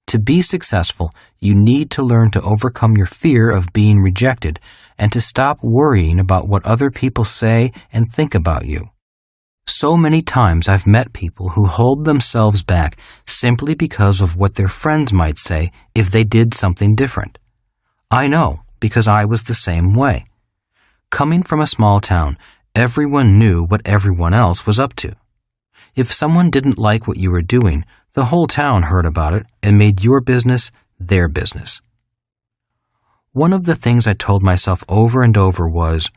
Speaker 1: To be successful, you need to learn to overcome your fear of being rejected and to stop worrying about what other people say and think about you. So many times I've met people who hold themselves back simply because of what their friends might say if they did something different. I know, because I was the same way. Coming from a small town, everyone knew what everyone else was up to. If someone didn't like what you were doing, the whole town heard about it and made your business their business. One of the things I told myself over and over was,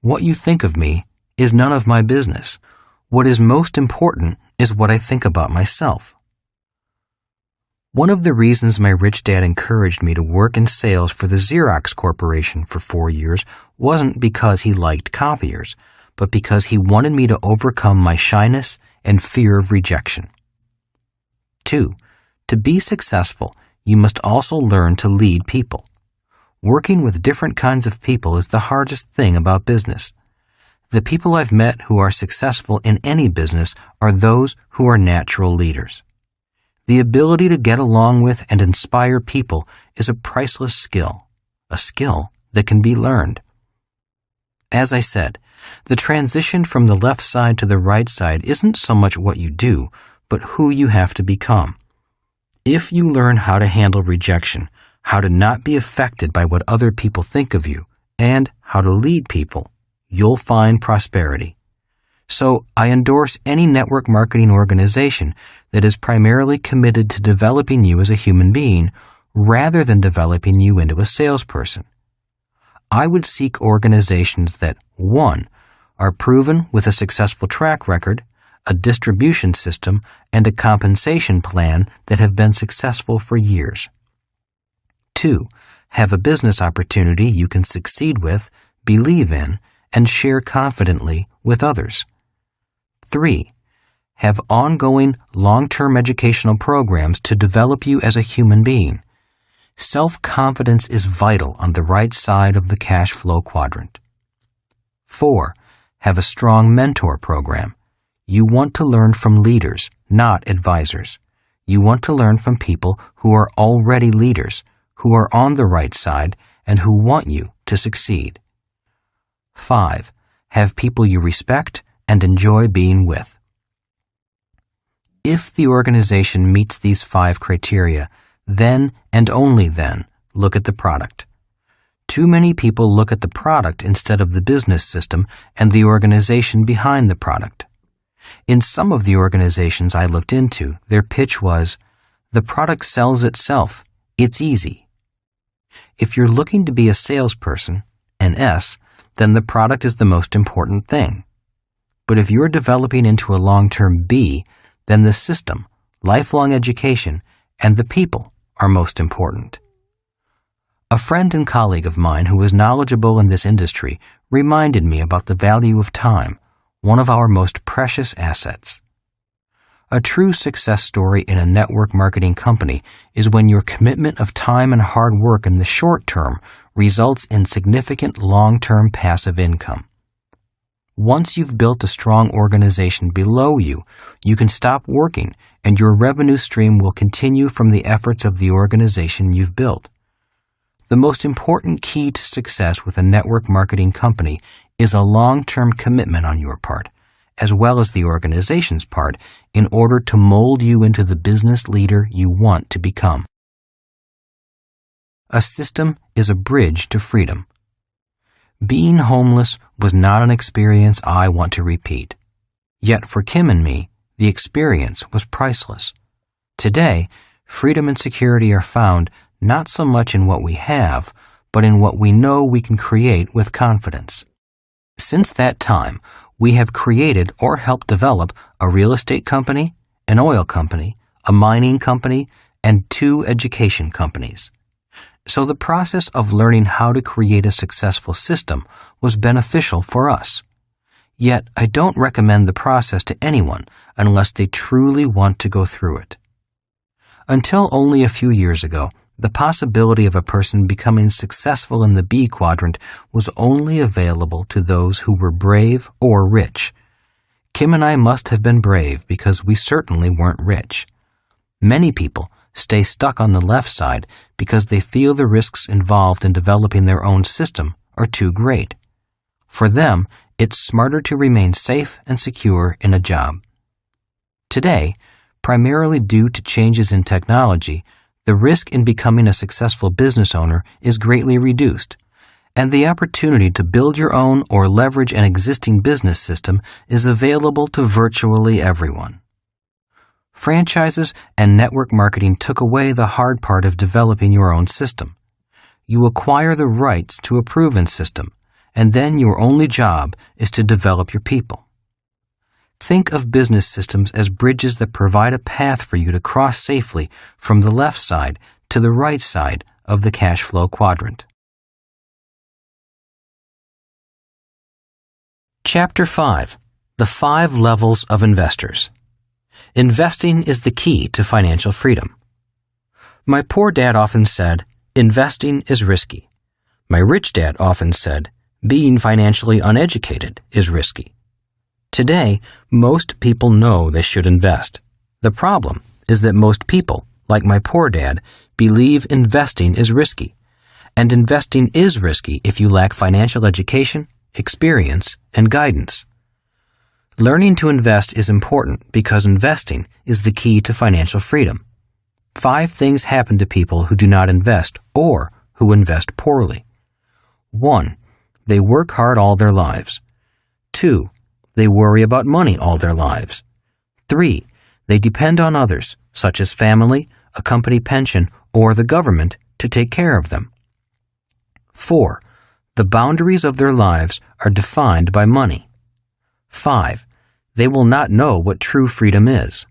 Speaker 1: what you think of me is none of my business. What is most important is what I think about myself. One of the reasons my rich dad encouraged me to work in sales for the Xerox Corporation for 4 years wasn't because he liked copiers, but because he wanted me to overcome my shyness and fear of rejection. 2. To be successful, you must also learn to lead people. Working with different kinds of people is the hardest thing about business. The people I've met who are successful in any business are those who are natural leaders. The ability to get along with and inspire people is a priceless skill, a skill that can be learned. As I said, the transition from the left side to the right side isn't so much what you do, but who you have to become. If you learn how to handle rejection, how to not be affected by what other people think of you, and how to lead people, you'll find prosperity. So I endorse any network marketing organization that is primarily committed to developing you as a human being rather than developing you into a salesperson. I would seek organizations that, 1, are proven with a successful track record, a distribution system, and a compensation plan that have been successful for years. 2, have a business opportunity you can succeed with, believe in, and share confidently with others. 3, have ongoing long-term educational programs to develop you as a human being. Self-confidence is vital on the right side of the cash flow quadrant. 4, have a strong mentor program. You want to learn from leaders, not advisors. You want to learn from people who are already leaders, who are on the right side, and who want you to succeed. 5, have people you respect and enjoy being with. If the organization meets these 5 criteria, then and only then look at the product. Too many people look at the product instead of the business system and the organization behind the product. In some of the organizations I looked into, their pitch was, the product sells itself. It's easy. If you're looking to be a salesperson, an S, then the product is the most important thing. But if you're developing into a long-term B, then the system, lifelong education, and the people are most important. A friend and colleague of mine who is knowledgeable in this industry reminded me about the value of time, one of our most precious assets. A true success story in a network marketing company is when your commitment of time and hard work in the short term results in significant long-term passive income. Once you've built a strong organization below you, you can stop working and your revenue stream will continue from the efforts of the organization you've built. The most important key to success with a network marketing company is a long-term commitment on your part, as well as the organization's part, in order to mold you into the business leader you want to become. A system is a bridge to freedom. Being homeless was not an experience I want to repeat. Yet for Kim and me, the experience was priceless. Today, freedom and security are found not so much in what we have, but in what we know we can create with confidence. Since that time, we have created or helped develop a real estate company, an oil company, a mining company, and 2 education companies. So the process of learning how to create a successful system was beneficial for us. Yet I don't recommend the process to anyone unless they truly want to go through it. Until only a few years ago, the possibility of a person becoming successful in the B quadrant was only available to those who were brave or rich. Kim and I must have been brave because we certainly weren't rich. Many people stay stuck on the left side because they feel the risks involved in developing their own system are too great. For them, it's smarter to remain safe and secure in a job. Today, primarily due to changes in technology, the risk in becoming a successful business owner is greatly reduced, and the opportunity to build your own or leverage an existing business system is available to virtually everyone. Franchises and network marketing took away the hard part of developing your own system. You acquire the rights to a proven system, and then your only job is to develop your people. Think of business systems as bridges that provide a path for you to cross safely from the left side to the right side of the cash flow quadrant. Chapter 5. The 5 Levels of Investors. Investing is the key to financial freedom. My poor dad often said, investing is risky. My rich dad often said, being financially uneducated is risky. Today, most people know they should invest. The problem is that most people, like my poor dad, believe investing is risky. And investing is risky if you lack financial education, experience, and guidance. Learning to invest is important because investing is the key to financial freedom. 5 things happen to people who do not invest or who invest poorly. 1. They work hard all their lives. 2. They worry about money all their lives. 3. They depend on others, such as family, a company pension, or the government, to take care of them. 4. The boundaries of their lives are defined by money. 5. They will not know what true freedom is.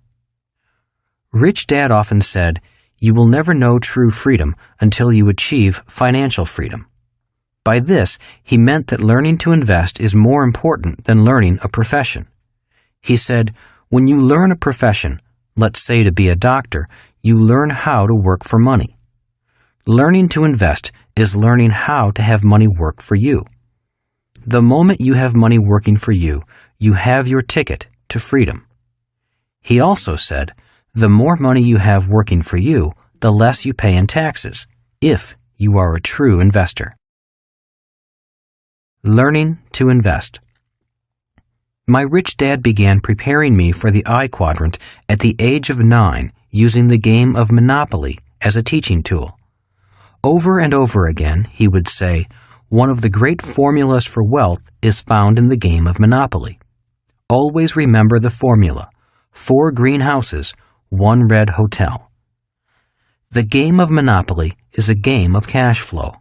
Speaker 1: Rich Dad often said, you will never know true freedom until you achieve financial freedom. By this, he meant that learning to invest is more important than learning a profession. He said, when you learn a profession, let's say to be a doctor, you learn how to work for money. Learning to invest is learning how to have money work for you. The moment you have money working for you, you have your ticket to freedom. He also said, the more money you have working for you, the less you pay in taxes, if you are a true investor. Learning to invest. My rich dad began preparing me for the I quadrant at the age of 9 using the game of Monopoly as a teaching tool. Over and over again, he would say, one of the great formulas for wealth is found in the game of Monopoly. Always remember the formula: 4 green houses, 1 red hotel. The game of Monopoly is a game of cash flow.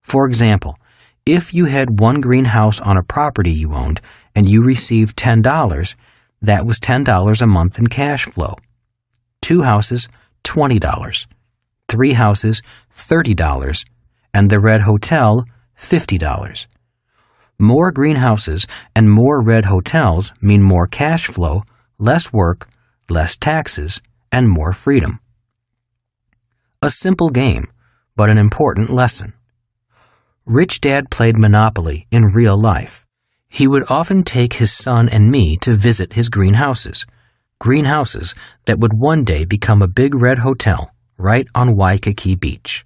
Speaker 1: For example, if you had one greenhouse on a property you owned and you received $10, that was $10 a month in cash flow. 2 houses, $20. 3 houses, $30. And the Red Hotel, $50. More greenhouses and more red hotels mean more cash flow, less work, less taxes, and more freedom. A simple game, but an important lesson. Rich Dad played Monopoly in real life. He would often take his son and me to visit his greenhouses that would one day become a big red hotel right on Waikiki Beach.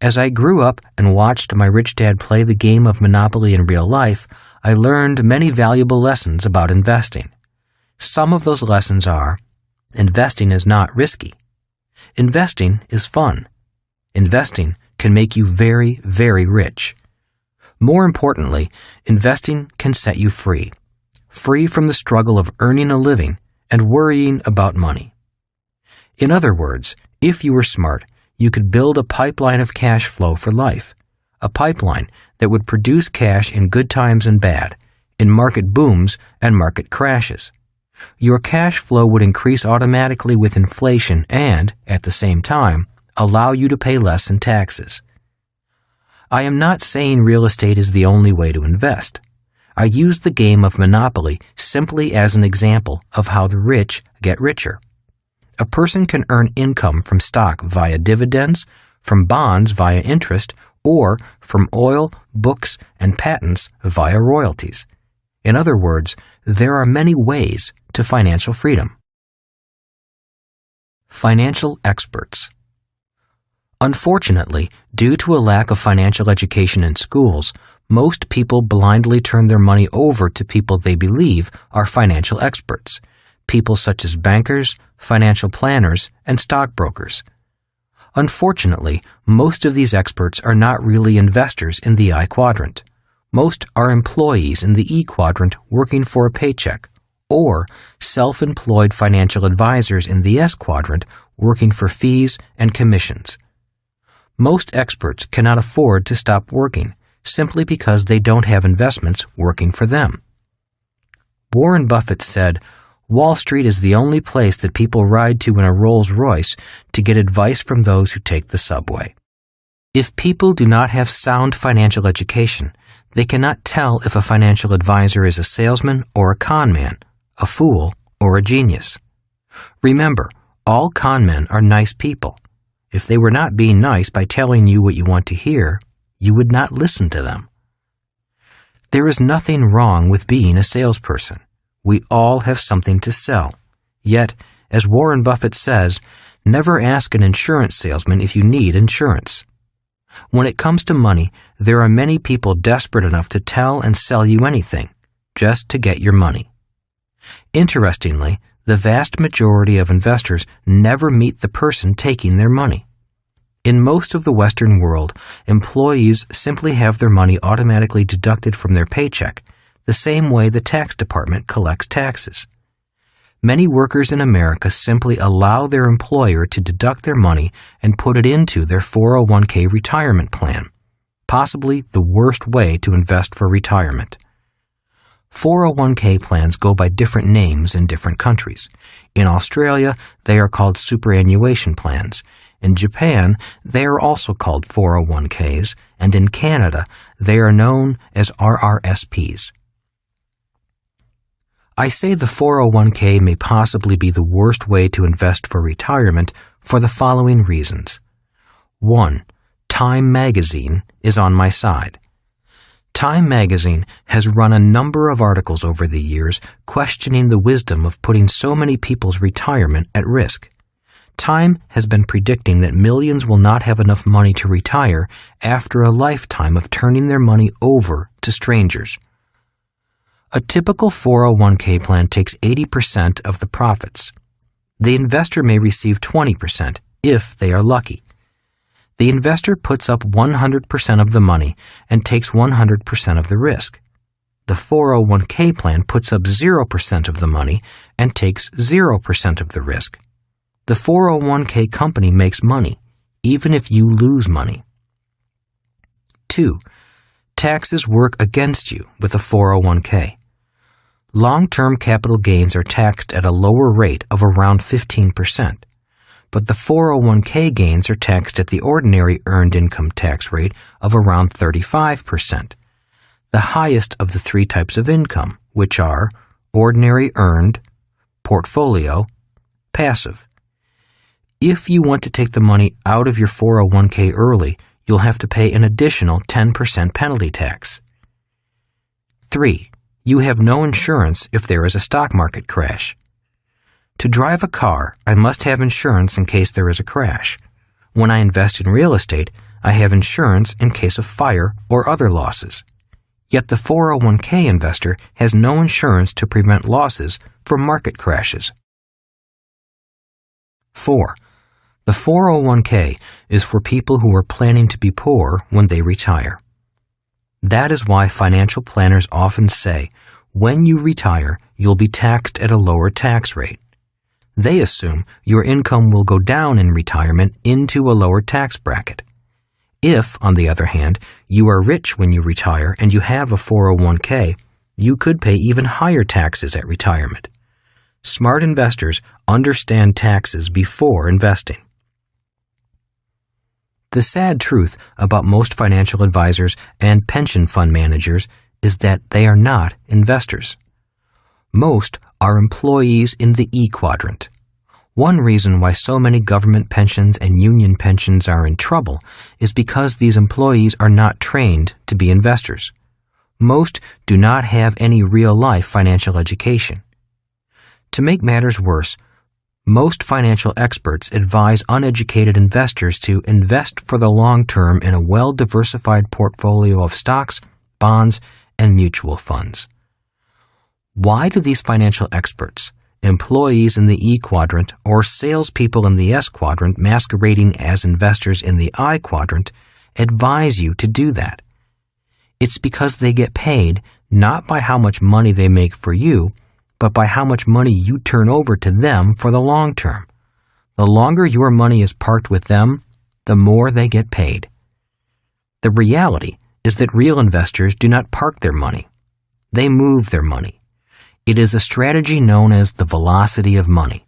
Speaker 1: As I grew up and watched my rich dad play the game of Monopoly in real life, I learned many valuable lessons about investing. Some of those lessons are: investing is not risky. Investing is fun. Investing can make you very, very rich. More importantly, investing can set you free from the struggle of earning a living and worrying about money. In other words, if you were smart, you could build a pipeline of cash flow for life, a pipeline that would produce cash in good times and bad, in market booms and market crashes. Your cash flow would increase automatically with inflation and, at the same time, allow you to pay less in taxes. I am not saying real estate is the only way to invest. I use the game of Monopoly simply as an example of how the rich get richer. A person can earn income from stock via dividends, from bonds via interest, or from oil, books, and patents via royalties. In other words, there are many ways to financial freedom. Financial experts. Unfortunately, due to a lack of financial education in schools, most people blindly turn their money over to people they believe are financial experts, people such as bankers, financial planners, and stockbrokers. Unfortunately, most of these experts are not really investors in the I quadrant. Most are employees in the E quadrant working for a paycheck, or self-employed financial advisors in the S quadrant working for fees and commissions. Most experts cannot afford to stop working simply because they don't have investments working for them. Warren Buffett said, "Wall Street is the only place that people ride to in a Rolls-Royce to get advice from those who take the subway." If people do not have sound financial education, they cannot tell if a financial advisor is a salesman or a con man, a fool or a genius. Remember, all con men are nice people. If they were not being nice by telling you what you want to hear, you would not listen to them. There is nothing wrong with being a salesperson. We all have something to sell. Yet, as Warren Buffett says, never ask an insurance salesman if you need insurance. When it comes to money, there are many people desperate enough to tell and sell you anything, just to get your money. Interestingly, the vast majority of investors never meet the person taking their money. In most of the Western world, employees simply have their money automatically deducted from their paycheck, the same way the tax department collects taxes. Many workers in America simply allow their employer to deduct their money and put it into their 401k retirement plan, possibly the worst way to invest for retirement. 401k plans go by different names in different countries. In Australia, they are called superannuation plans. In Japan, they are also called 401ks, and in Canada, they are known as RRSPs. I say the 401k may possibly be the worst way to invest for retirement for the following reasons. 1. Time magazine is on my side. Time magazine has run a number of articles over the years questioning the wisdom of putting so many people's retirement at risk. Time has been predicting that millions will not have enough money to retire after a lifetime of turning their money over to strangers. A typical 401k plan takes 80% of the profits. The investor may receive 20% if they are lucky. The investor puts up 100% of the money and takes 100% of the risk. The 401k plan puts up 0% of the money and takes 0% of the risk. The 401k company makes money, even if you lose money. 2. Taxes work against you with a 401k. Long-term capital gains are taxed at a lower rate of around 15%, but the 401k gains are taxed at the ordinary earned income tax rate of around 35%, the highest of the three types of income, which are ordinary earned, portfolio, passive. If you want to take the money out of your 401k early, you'll have to pay an additional 10% penalty tax. 3. You have no insurance if there is a stock market crash. To drive a car, I must have insurance in case there is a crash. When I invest in real estate, I have insurance in case of fire or other losses. Yet the 401k investor has no insurance to prevent losses from market crashes. 4. The 401k is for people who are planning to be poor when they retire. That is why financial planners often say, when you retire, you'll be taxed at a lower tax rate. They assume your income will go down in retirement into a lower tax bracket. If, on the other hand, you are rich when you retire and you have a 401k, you could pay even higher taxes at retirement. Smart investors understand taxes before investing. The sad truth about most financial advisors and pension fund managers is that they are not investors. Most are employees in the E quadrant. One reason why so many government pensions and union pensions are in trouble is because these employees are not trained to be investors. Most do not have any real-life financial education. To make matters worse, most financial experts advise uneducated investors to invest for the long term in a well-diversified portfolio of stocks, bonds, and mutual funds. Why do these financial experts, employees in the E quadrant or salespeople in the S quadrant masquerading as investors in the I quadrant, advise you to do that? It's because they get paid not by how much money they make for you, but by how much money you turn over to them for the long term. The longer your money is parked with them, the more they get paid. The reality is that real investors do not park their money. They move their money. It is a strategy known as the velocity of money.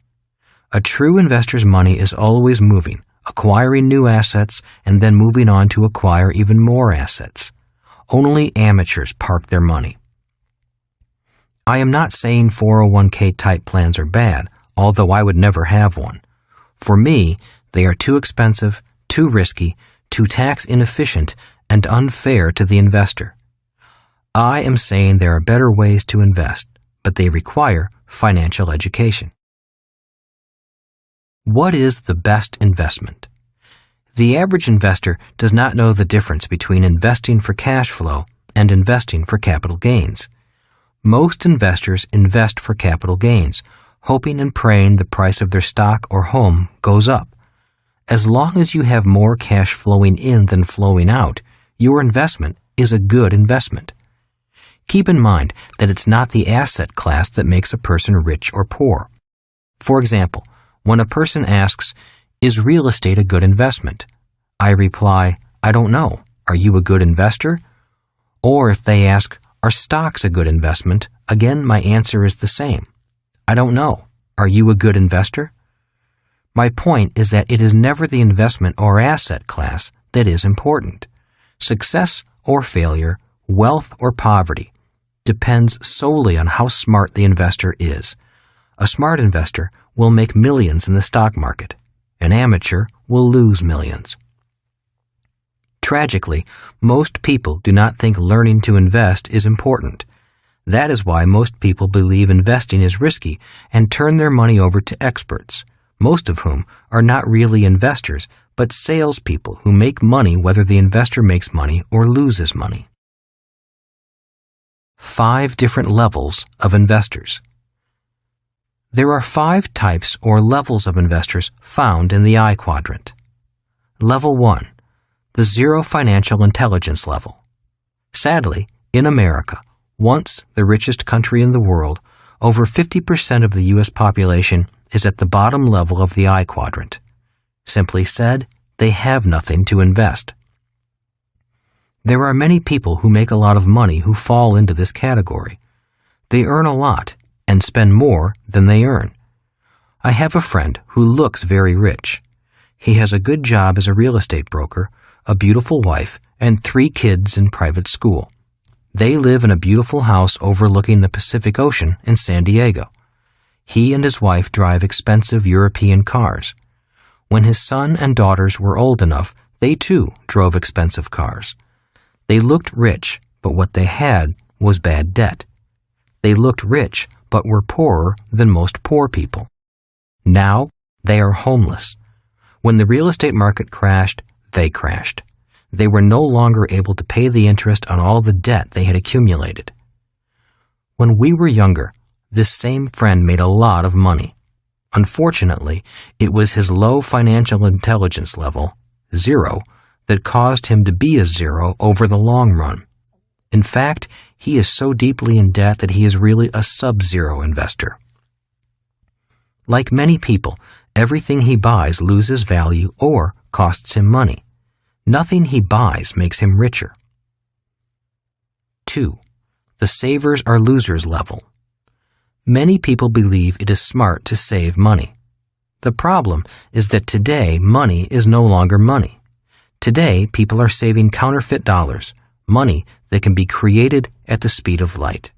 Speaker 1: A true investor's money is always moving, acquiring new assets and then moving on to acquire even more assets. Only amateurs park their money. I am not saying 401k type plans are bad, although I would never have one. For me, they are too expensive, too risky, too tax inefficient, and unfair to the investor. I am saying there are better ways to invest, but they require financial education. What is the best investment? The average investor does not know the difference between investing for cash flow and investing for capital gains. Most investors invest for capital gains, hoping and praying the price of their stock or home goes up. As long as you have more cash flowing in than flowing out, your investment is a good investment. Keep in mind that it's not the asset class that makes a person rich or poor. For example, when a person asks, "Is real estate a good investment?" I reply, "I don't know. Are you a good investor?" Or if they ask, "Are stocks a good investment?" Again, my answer is the same. I don't know. Are you a good investor? My point is that it is never the investment or asset class that is important. Success or failure, wealth or poverty, depends solely on how smart the investor is. A smart investor will make millions in the stock market. An amateur will lose millions. Tragically, most people do not think learning to invest is important. That is why most people believe investing is risky and turn their money over to experts, most of whom are not really investors, but salespeople who make money whether the investor makes money or loses money. 5 different levels of investors. There are 5 types or levels of investors found in the I quadrant. Level 1. The zero financial intelligence level. Sadly, in America, once the richest country in the world, over 50% of the U.S. population is at the bottom level of the I quadrant. Simply said, they have nothing to invest. There are many people who make a lot of money who fall into this category. They earn a lot and spend more than they earn. I have a friend who looks very rich. He has a good job as a real estate broker, a beautiful wife, and 3 kids in private school. They live in a beautiful house overlooking the Pacific Ocean in San Diego. He and his wife drive expensive European cars. When his son and daughters were old enough, they too drove expensive cars. They looked rich, but what they had was bad debt. They looked rich, but were poorer than most poor people. Now, they are homeless. When the real estate market crashed, they crashed. They were no longer able to pay the interest on all the debt they had accumulated. When we were younger, this same friend made a lot of money. Unfortunately, it was his low financial intelligence level, 0, that caused him to be a 0 over the long run. In fact, he is so deeply in debt that he is really a sub-zero investor. Like many people, everything he buys loses value or costs him money. Nothing he buys makes him richer. 2. The savers are losers level. Many people believe it is smart to save money. The problem is that today money is no longer money. Today people are saving counterfeit dollars, money that can be created at the speed of light.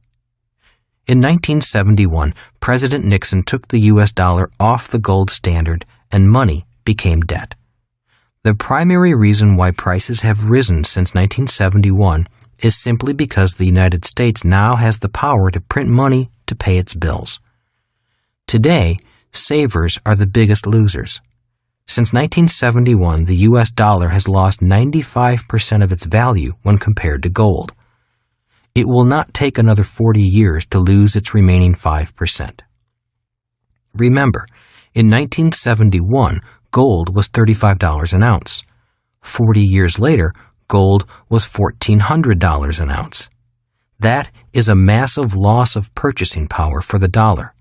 Speaker 1: In 1971, President Nixon took the U.S. dollar off the gold standard and money became debt. The primary reason why prices have risen since 1971 is simply because the United States now has the power to print money to pay its bills. Today, savers are the biggest losers. Since 1971, the U.S. dollar has lost 95% of its value when compared to gold. It will not take another 40 years to lose its remaining 5%. Remember, in 1971, gold was $35 an ounce. 40 years later, gold was $1,400 an ounce. That is a massive loss of purchasing power for the dollar.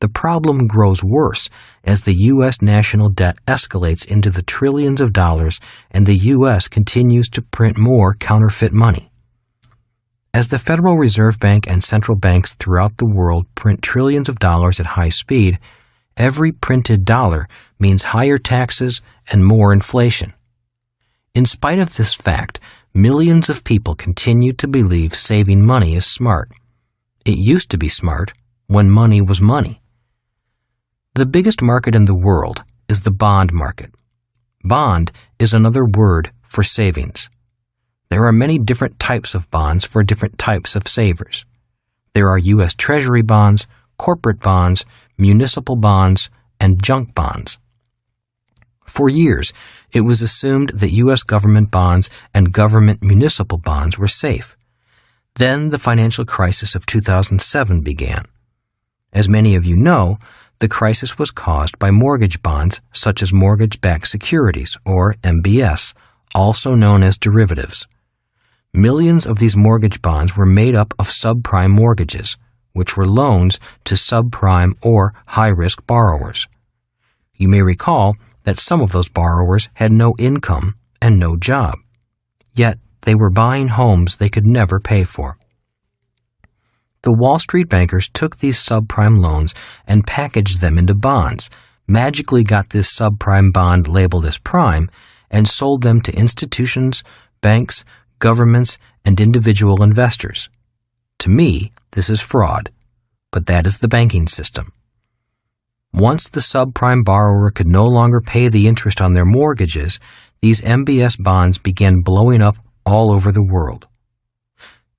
Speaker 1: The problem grows worse as the U.S. national debt escalates into the trillions of dollars and the U.S. continues to print more counterfeit money. As the Federal Reserve Bank and central banks throughout the world print trillions of dollars at high speed, every printed dollar means higher taxes and more inflation. In spite of this fact, millions of people continue to believe saving money is smart. It used to be smart when money was money. The biggest market in the world is the bond market. Bond is another word for savings. There are many different types of bonds for different types of savers. There are U.S. Treasury bonds, corporate bonds, municipal bonds, and junk bonds. For years, it was assumed that U.S. government bonds and government municipal bonds were safe. Then the financial crisis of 2007 began. As many of you know, the crisis was caused by mortgage bonds such as mortgage-backed securities, or MBS, also known as derivatives. Millions of these mortgage bonds were made up of subprime mortgages, which were loans to subprime or high-risk borrowers. You may recall that some of those borrowers had no income and no job. Yet they were buying homes they could never pay for. The Wall Street bankers took these subprime loans and packaged them into bonds, magically got this subprime bond labeled as prime, and sold them to institutions, banks, governments, and individual investors. To me, this is fraud, but that is the banking system. Once the subprime borrower could no longer pay the interest on their mortgages, these MBS bonds began blowing up all over the world.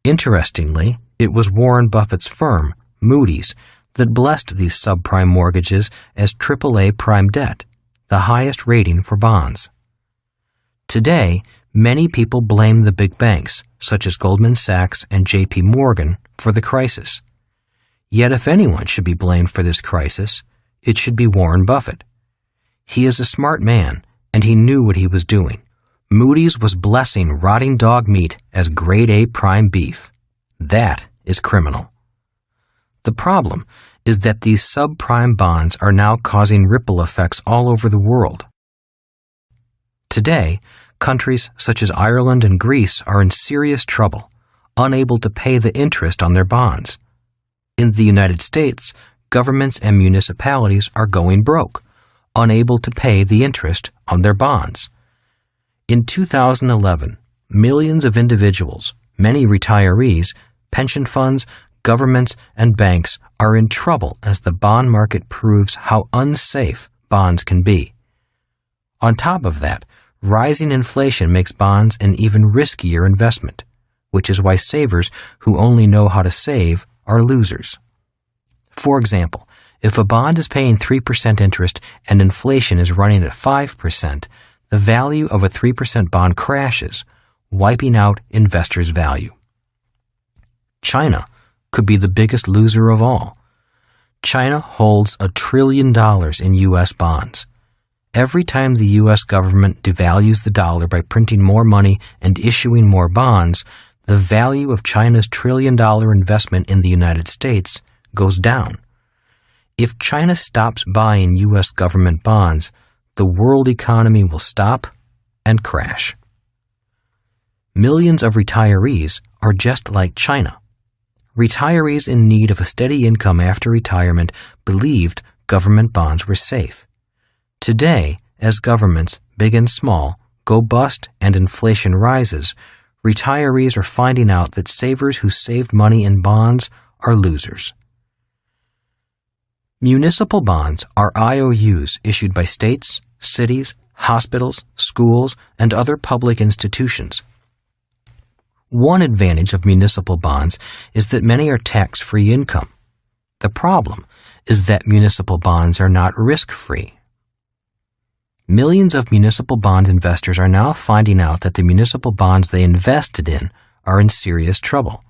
Speaker 1: Interestingly, it was Warren Buffett's firm, Moody's, that blessed these subprime mortgages as AAA prime debt, the highest rating for bonds. Today, many people blame the big banks, such as Goldman Sachs and J.P. Morgan, for the crisis. Yet if anyone should be blamed for this crisis, it should be Warren Buffett. He is a smart man, and he knew what he was doing. Moody's was blessing rotting dog meat as grade A prime beef. That is criminal. The problem is that these subprime bonds are now causing ripple effects all over the world. Today, countries such as Ireland and Greece are in serious trouble, unable to pay the interest on their bonds. In the United States, governments and municipalities are going broke, unable to pay the interest on their bonds. In 2011, millions of individuals, many retirees, pension funds, governments, and banks are in trouble as the bond market proves how unsafe bonds can be. On top of that, rising inflation makes bonds an even riskier investment, which is why savers who only know how to save are losers. For example, if a bond is paying 3% interest and inflation is running at 5%, the value of a 3% bond crashes, wiping out investors' value. China could be the biggest loser of all. China holds $1 trillion in U.S. bonds. Every time the U.S. government devalues the dollar by printing more money and issuing more bonds, the value of China's $1 trillion investment in the United States goes down. If China stops buying U.S. government bonds, the world economy will stop and crash. Millions of retirees are just like China. Retirees in need of a steady income after retirement believed government bonds were safe. Today, as governments, big and small, go bust and inflation rises, retirees are finding out that savers who saved money in bonds are losers. Municipal bonds are IOUs issued by states, cities, hospitals, schools, and other public institutions. One advantage of municipal bonds is that many are tax-free income. The problem is that municipal bonds are not risk-free. Millions of municipal bond investors are now finding out that the municipal bonds they invested in are in serious trouble.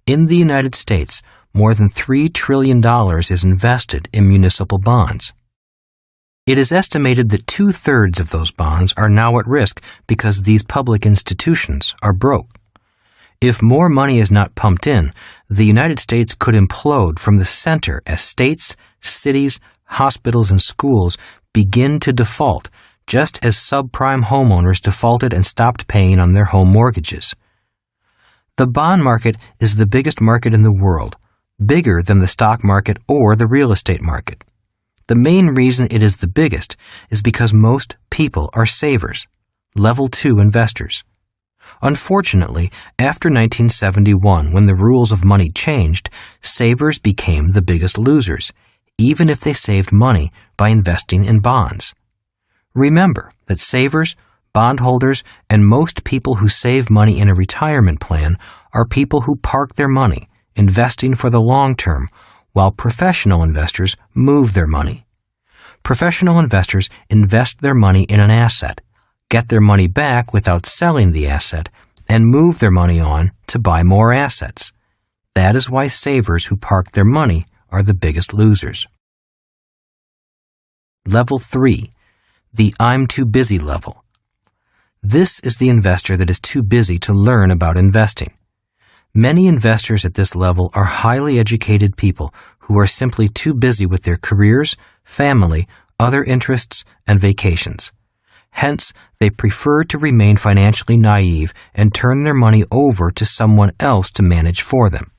Speaker 1: In the United States, more than $3 trillion is invested in municipal bonds. It is estimated that 2/3 of those bonds are now at risk because these public institutions are broke. If more money is not pumped in, the United States could implode from the center as states, cities, hospitals, and schools begin to default, just as subprime homeowners defaulted and stopped paying on their home mortgages. The bond market is the biggest market in the world, bigger than the stock market or the real estate market. The main reason it is the biggest is because most people are savers, level 2 investors. Unfortunately, after 1971, when the rules of money changed, savers became the biggest losers, even if they saved money by investing in bonds. Remember that savers, bondholders, and most people who save money in a retirement plan are people who park their money, investing for the long term, while professional investors move their money. Professional investors invest their money in an asset, get their money back without selling the asset, and move their money on to buy more assets. That is why savers who park their money are the biggest losers. Level 3. The I'm too busy level. This is the investor that is too busy to learn about investing. Many investors at this level are highly educated people who are simply too busy with their careers, family, other interests, and vacations. Hence, they prefer to remain financially naive and turn their money over to someone else to manage for them.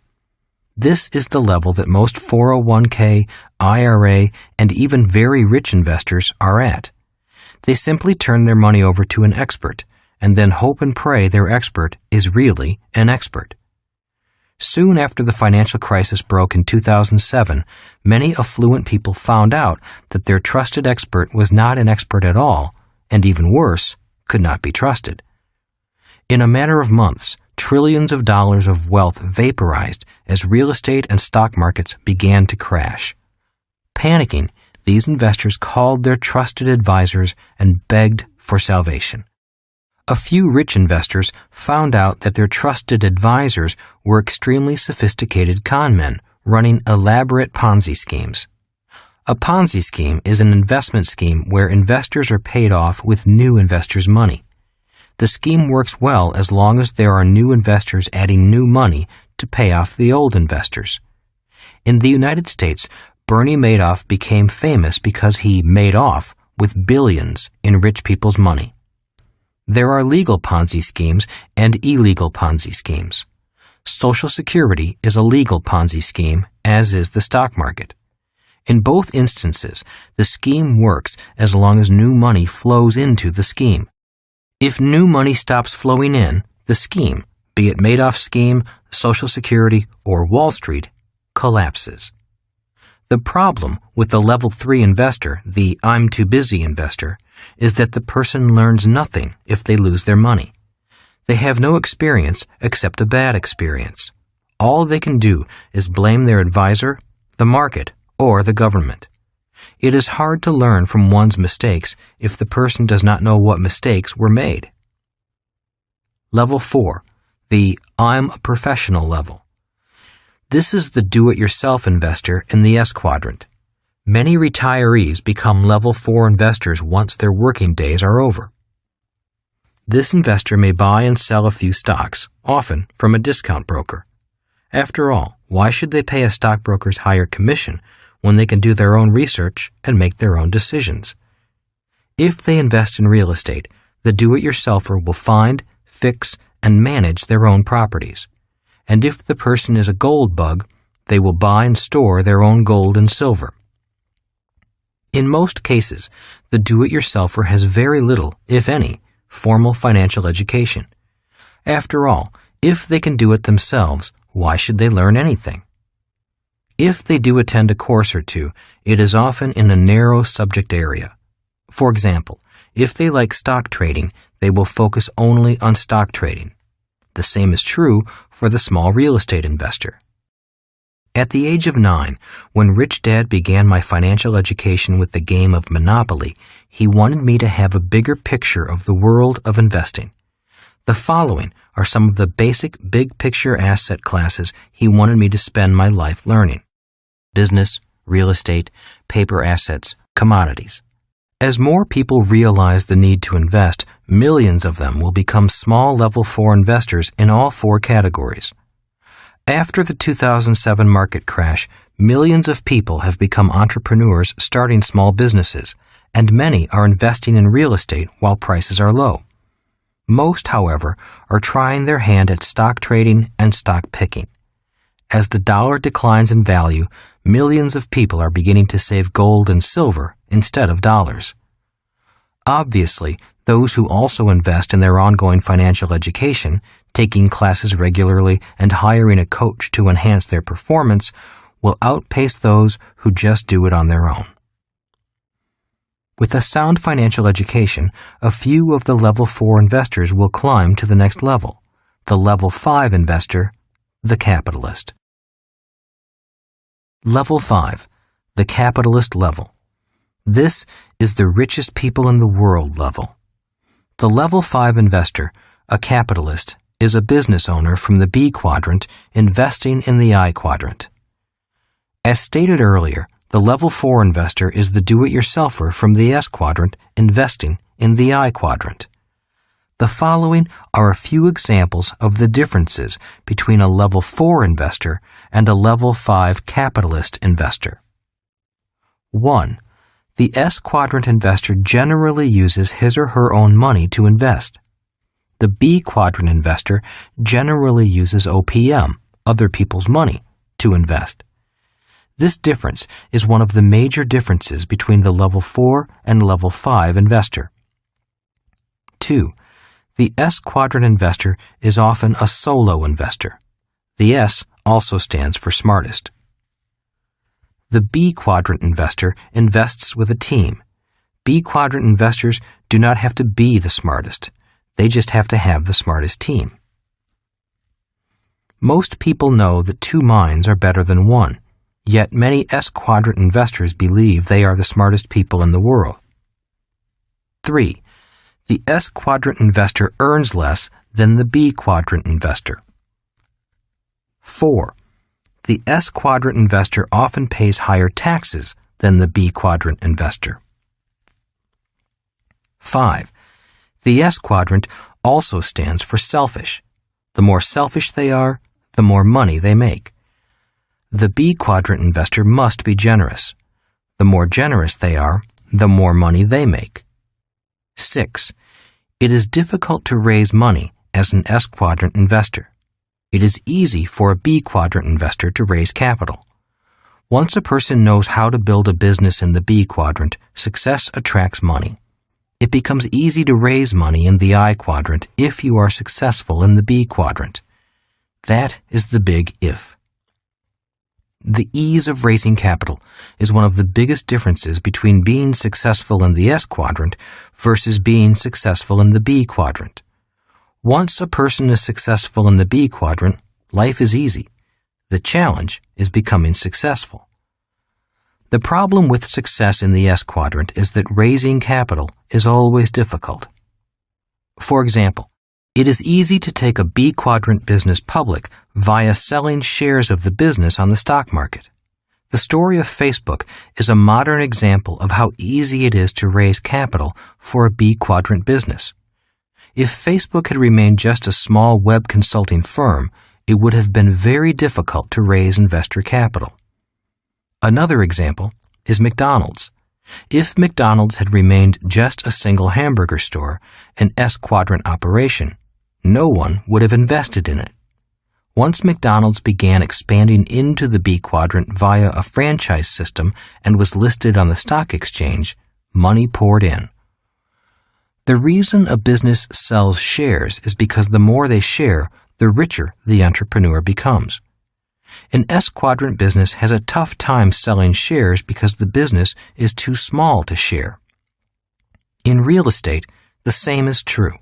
Speaker 1: This is the level that most 401k, IRA, and even very rich investors are at. They simply turn their money over to an expert, and then hope and pray their expert is really an expert. Soon after the financial crisis broke in 2007, many affluent people found out that their trusted expert was not an expert at all, and even worse, could not be trusted. In a matter of months, trillions of dollars of wealth vaporized as real estate and stock markets began to crash. Panicking, these investors called their trusted advisors and begged for salvation. A few rich investors found out that their trusted advisors were extremely sophisticated con men running elaborate Ponzi schemes. A Ponzi scheme is an investment scheme where investors are paid off with new investors' money. The scheme works well as long as there are new investors adding new money to pay off the old investors. In the United States, Bernie Madoff became famous because he made off with billions in rich people's money. There are legal Ponzi schemes and illegal Ponzi schemes. Social Security is a legal Ponzi scheme, as is the stock market. In both instances, the scheme works as long as new money flows into the scheme. If new money stops flowing in, the scheme, be it Madoff's scheme, Social Security, or Wall Street, collapses. The problem with the level 3 investor, the I'm too busy investor, is that the person learns nothing if they lose their money. They have no experience except a bad experience. All they can do is blame their advisor, the market, or the government. It is hard to learn from one's mistakes if the person does not know what mistakes were made. Level 4, the I'm a professional level. This is the do-it-yourself investor in the S quadrant. Many retirees become level 4 investors once their working days are over. This investor may buy and sell a few stocks, often from a discount broker. After all, why should they pay a stockbroker's higher commission when they can do their own research and make their own decisions? If they invest in real estate, the do-it-yourselfer will find, fix, and manage their own properties. And if the person is a gold bug, they will buy and store their own gold and silver. In most cases, the do-it-yourselfer has very little, if any, formal financial education. After all, if they can do it themselves, why should they learn anything? If they do attend a course or two, it is often in a narrow subject area. For example, if they like stock trading, they will focus only on stock trading. The same is true for the small real estate investor. At the age of 9, when Rich Dad began my financial education with the game of Monopoly, he wanted me to have a bigger picture of the world of investing. The following are some of the basic big-picture asset classes he wanted me to spend my life learning: business, real estate, paper assets, commodities. As more people realize the need to invest, millions of them will become small level 4 investors in all 4 categories. After the 2007 market crash, millions of people have become entrepreneurs starting small businesses, and many are investing in real estate while prices are low. Most, however, are trying their hand at stock trading and stock picking. As the dollar declines in value, millions of people are beginning to save gold and silver instead of dollars. Obviously, those who also invest in their ongoing financial education, taking classes regularly and hiring a coach to enhance their performance, will outpace those who just do it on their own. With a sound financial education, a few of the level 4 investors will climb to the next level, the level 5 investor, the capitalist. Level 5, the capitalist level. This is the richest people in the world level. The level 5 investor, a capitalist, is a business owner from the B quadrant investing in the I quadrant. As stated earlier, the level 4 investor is the do-it-yourselfer from the S quadrant investing in the I quadrant. The following are a few examples of the differences between a level 4 investor and a level 5 capitalist investor. 1. The S quadrant investor generally uses his or her own money to invest. The B quadrant investor generally uses OPM, other people's money, to invest. This difference is one of the major differences between the level 4 and level 5 investor. 2. The S quadrant investor is often a solo investor. The S also stands for smartest. The B quadrant investor invests with a team. B quadrant investors do not have to be the smartest. They just have to have the smartest team. Most people know that 2 minds are better than 1, yet many S quadrant investors believe they are the smartest people in the world. 3. The S quadrant investor earns less than the B quadrant investor. 4. The S quadrant investor often pays higher taxes than the B quadrant investor. 5. The S quadrant also stands for selfish. The more selfish they are, the more money they make. The B quadrant investor must be generous. The more generous they are, the more money they make. 6. It is difficult to raise money as an S quadrant investor. It is easy for a B quadrant investor to raise capital. Once a person knows how to build a business in the B quadrant, success attracts money. It becomes easy to raise money in the I quadrant if you are successful in the B quadrant. That is the big if. The ease of raising capital is one of the biggest differences between being successful in the S quadrant versus being successful in the B quadrant. Once a person is successful in the B quadrant, life is easy. The challenge is becoming successful. The problem with success in the S quadrant is that raising capital is always difficult. For example, it is easy to take a B quadrant business public via selling shares of the business on the stock market. The story of Facebook is a modern example of how easy it is to raise capital for a B quadrant business. If Facebook had remained just a small web consulting firm, it would have been very difficult to raise investor capital. Another example is McDonald's. If McDonald's had remained just a single hamburger store, an S quadrant operation, no one would have invested in it. Once McDonald's began expanding into the B quadrant via a franchise system and was listed on the stock exchange, money poured in. The reason a business sells shares is because the more they share, the richer the entrepreneur becomes. An S quadrant business has a tough time selling shares because the business is too small to share. In real estate, the same is true.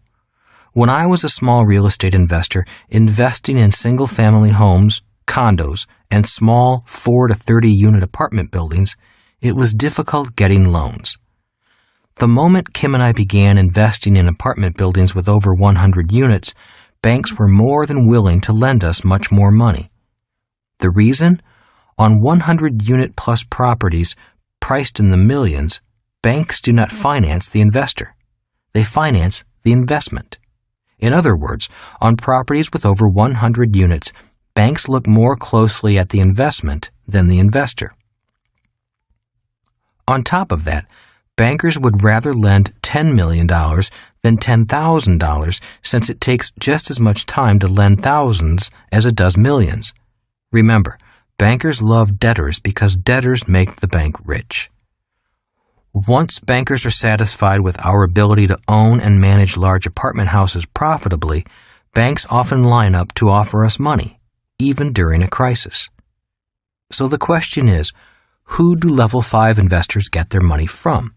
Speaker 1: When I was a small real estate investor investing in single-family homes, condos, and small 4 to 30 unit apartment buildings, it was difficult getting loans. The moment Kim and I began investing in apartment buildings with over 100 units, banks were more than willing to lend us much more money. The reason? On 100-unit-plus properties priced in the millions, banks do not finance the investor. They finance the investment. In other words, on properties with over 100 units, banks look more closely at the investment than the investor. On top of that, bankers would rather lend $10 million than $10,000 since it takes just as much time to lend thousands as it does millions. Remember, bankers love debtors because debtors make the bank rich. Once bankers are satisfied with our ability to own and manage large apartment houses profitably, banks often line up to offer us money, even during a crisis. So the question is, who do Level 5 investors get their money from?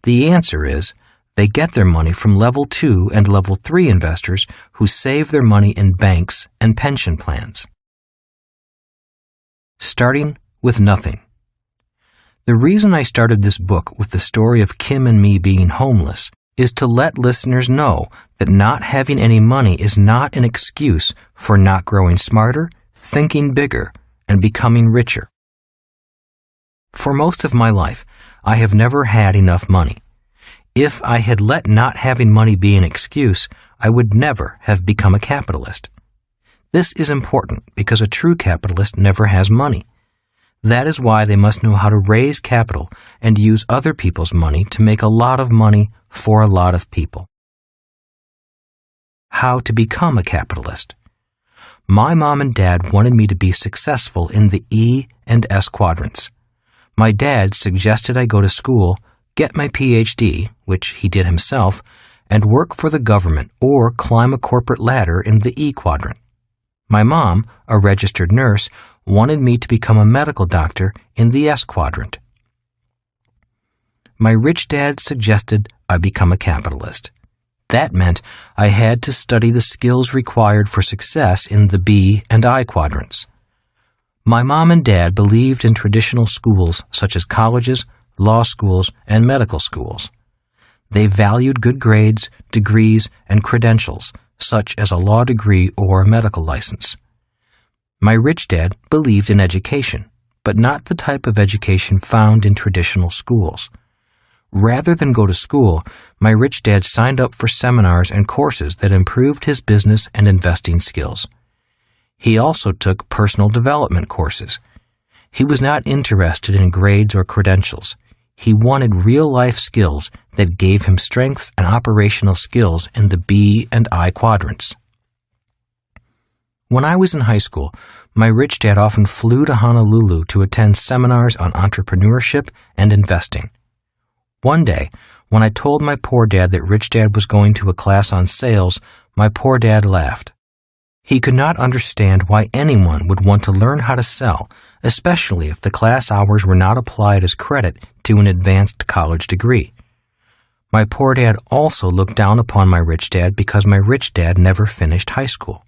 Speaker 1: The answer is, they get their money from Level 2 and Level 3 investors who save their money in banks and pension plans. Starting with nothing. The reason I started this book with the story of Kim and me being homeless is to let listeners know that not having any money is not an excuse for not growing smarter, thinking bigger, and becoming richer. For most of my life, I have never had enough money. If I had let not having money be an excuse, I would never have become a capitalist. This is important because a true capitalist never has money. That is why they must know how to raise capital and use other people's money to make a lot of money for a lot of people. How to become a capitalist. My mom and dad wanted me to be successful in the E and S quadrants. My dad suggested I go to school, get my PhD, which he did himself, and work for the government or climb a corporate ladder in the E quadrant. My mom, a registered nurse, wanted me to become a medical doctor in the S quadrant. My rich dad suggested I become a capitalist. That meant I had to study the skills required for success in the B and I quadrants. My mom and dad believed in traditional schools such as colleges, law schools, and medical schools. They valued good grades, degrees, and credentials, such as a law degree or a medical license. My rich dad believed in education, but not the type of education found in traditional schools. Rather than go to school, my rich dad signed up for seminars and courses that improved his business and investing skills. He also took personal development courses. He was not interested in grades or credentials. He wanted real-life skills that gave him strengths and operational skills in the B and I quadrants. When I was in high school, my rich dad often flew to Honolulu to attend seminars on entrepreneurship and investing. One day, when I told my poor dad that rich dad was going to a class on sales, my poor dad laughed. He could not understand why anyone would want to learn how to sell, especially if the class hours were not applied as credit to an advanced college degree. My poor dad also looked down upon my rich dad because my rich dad never finished high school.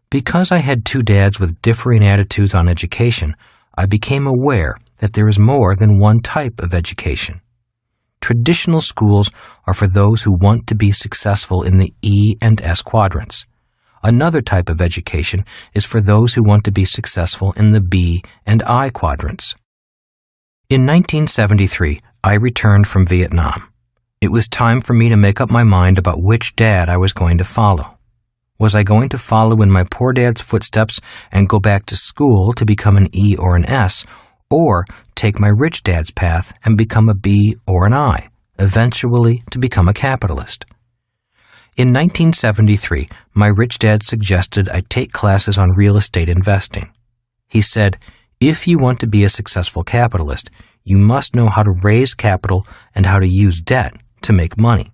Speaker 1: Because I had two dads with differing attitudes on education, I became aware that there is more than one type of education. Traditional schools are for those who want to be successful in the E and S quadrants. Another type of education is for those who want to be successful in the B and I quadrants. In 1973, I returned from Vietnam. It was time for me to make up my mind about which dad I was going to follow. Was I going to follow in my poor dad's footsteps and go back to school to become an E or an S, or take my rich dad's path and become a B or an I, eventually to become a capitalist? In 1973, my rich dad suggested I take classes on real estate investing. He said, if you want to be a successful capitalist, you must know how to raise capital and how to use debt to make money.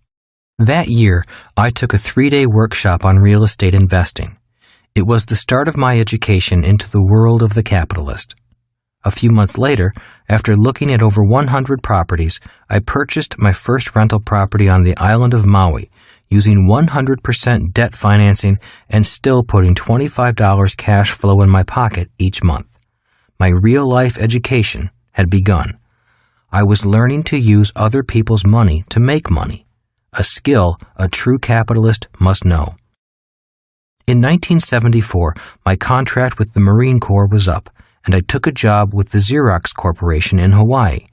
Speaker 1: That year, I took a 3-day workshop on real estate investing. It was the start of my education into the world of the capitalist. A few months later, after looking at over 100 properties, I purchased my first rental property on the island of Maui, using 100% debt financing and still putting $25 cash flow in my pocket each month. My real-life education had begun. I was learning to use other people's money to make money, a skill a true capitalist must know. In 1974, my contract with the Marine Corps was up, and I took a job with the Xerox Corporation in Hawaii,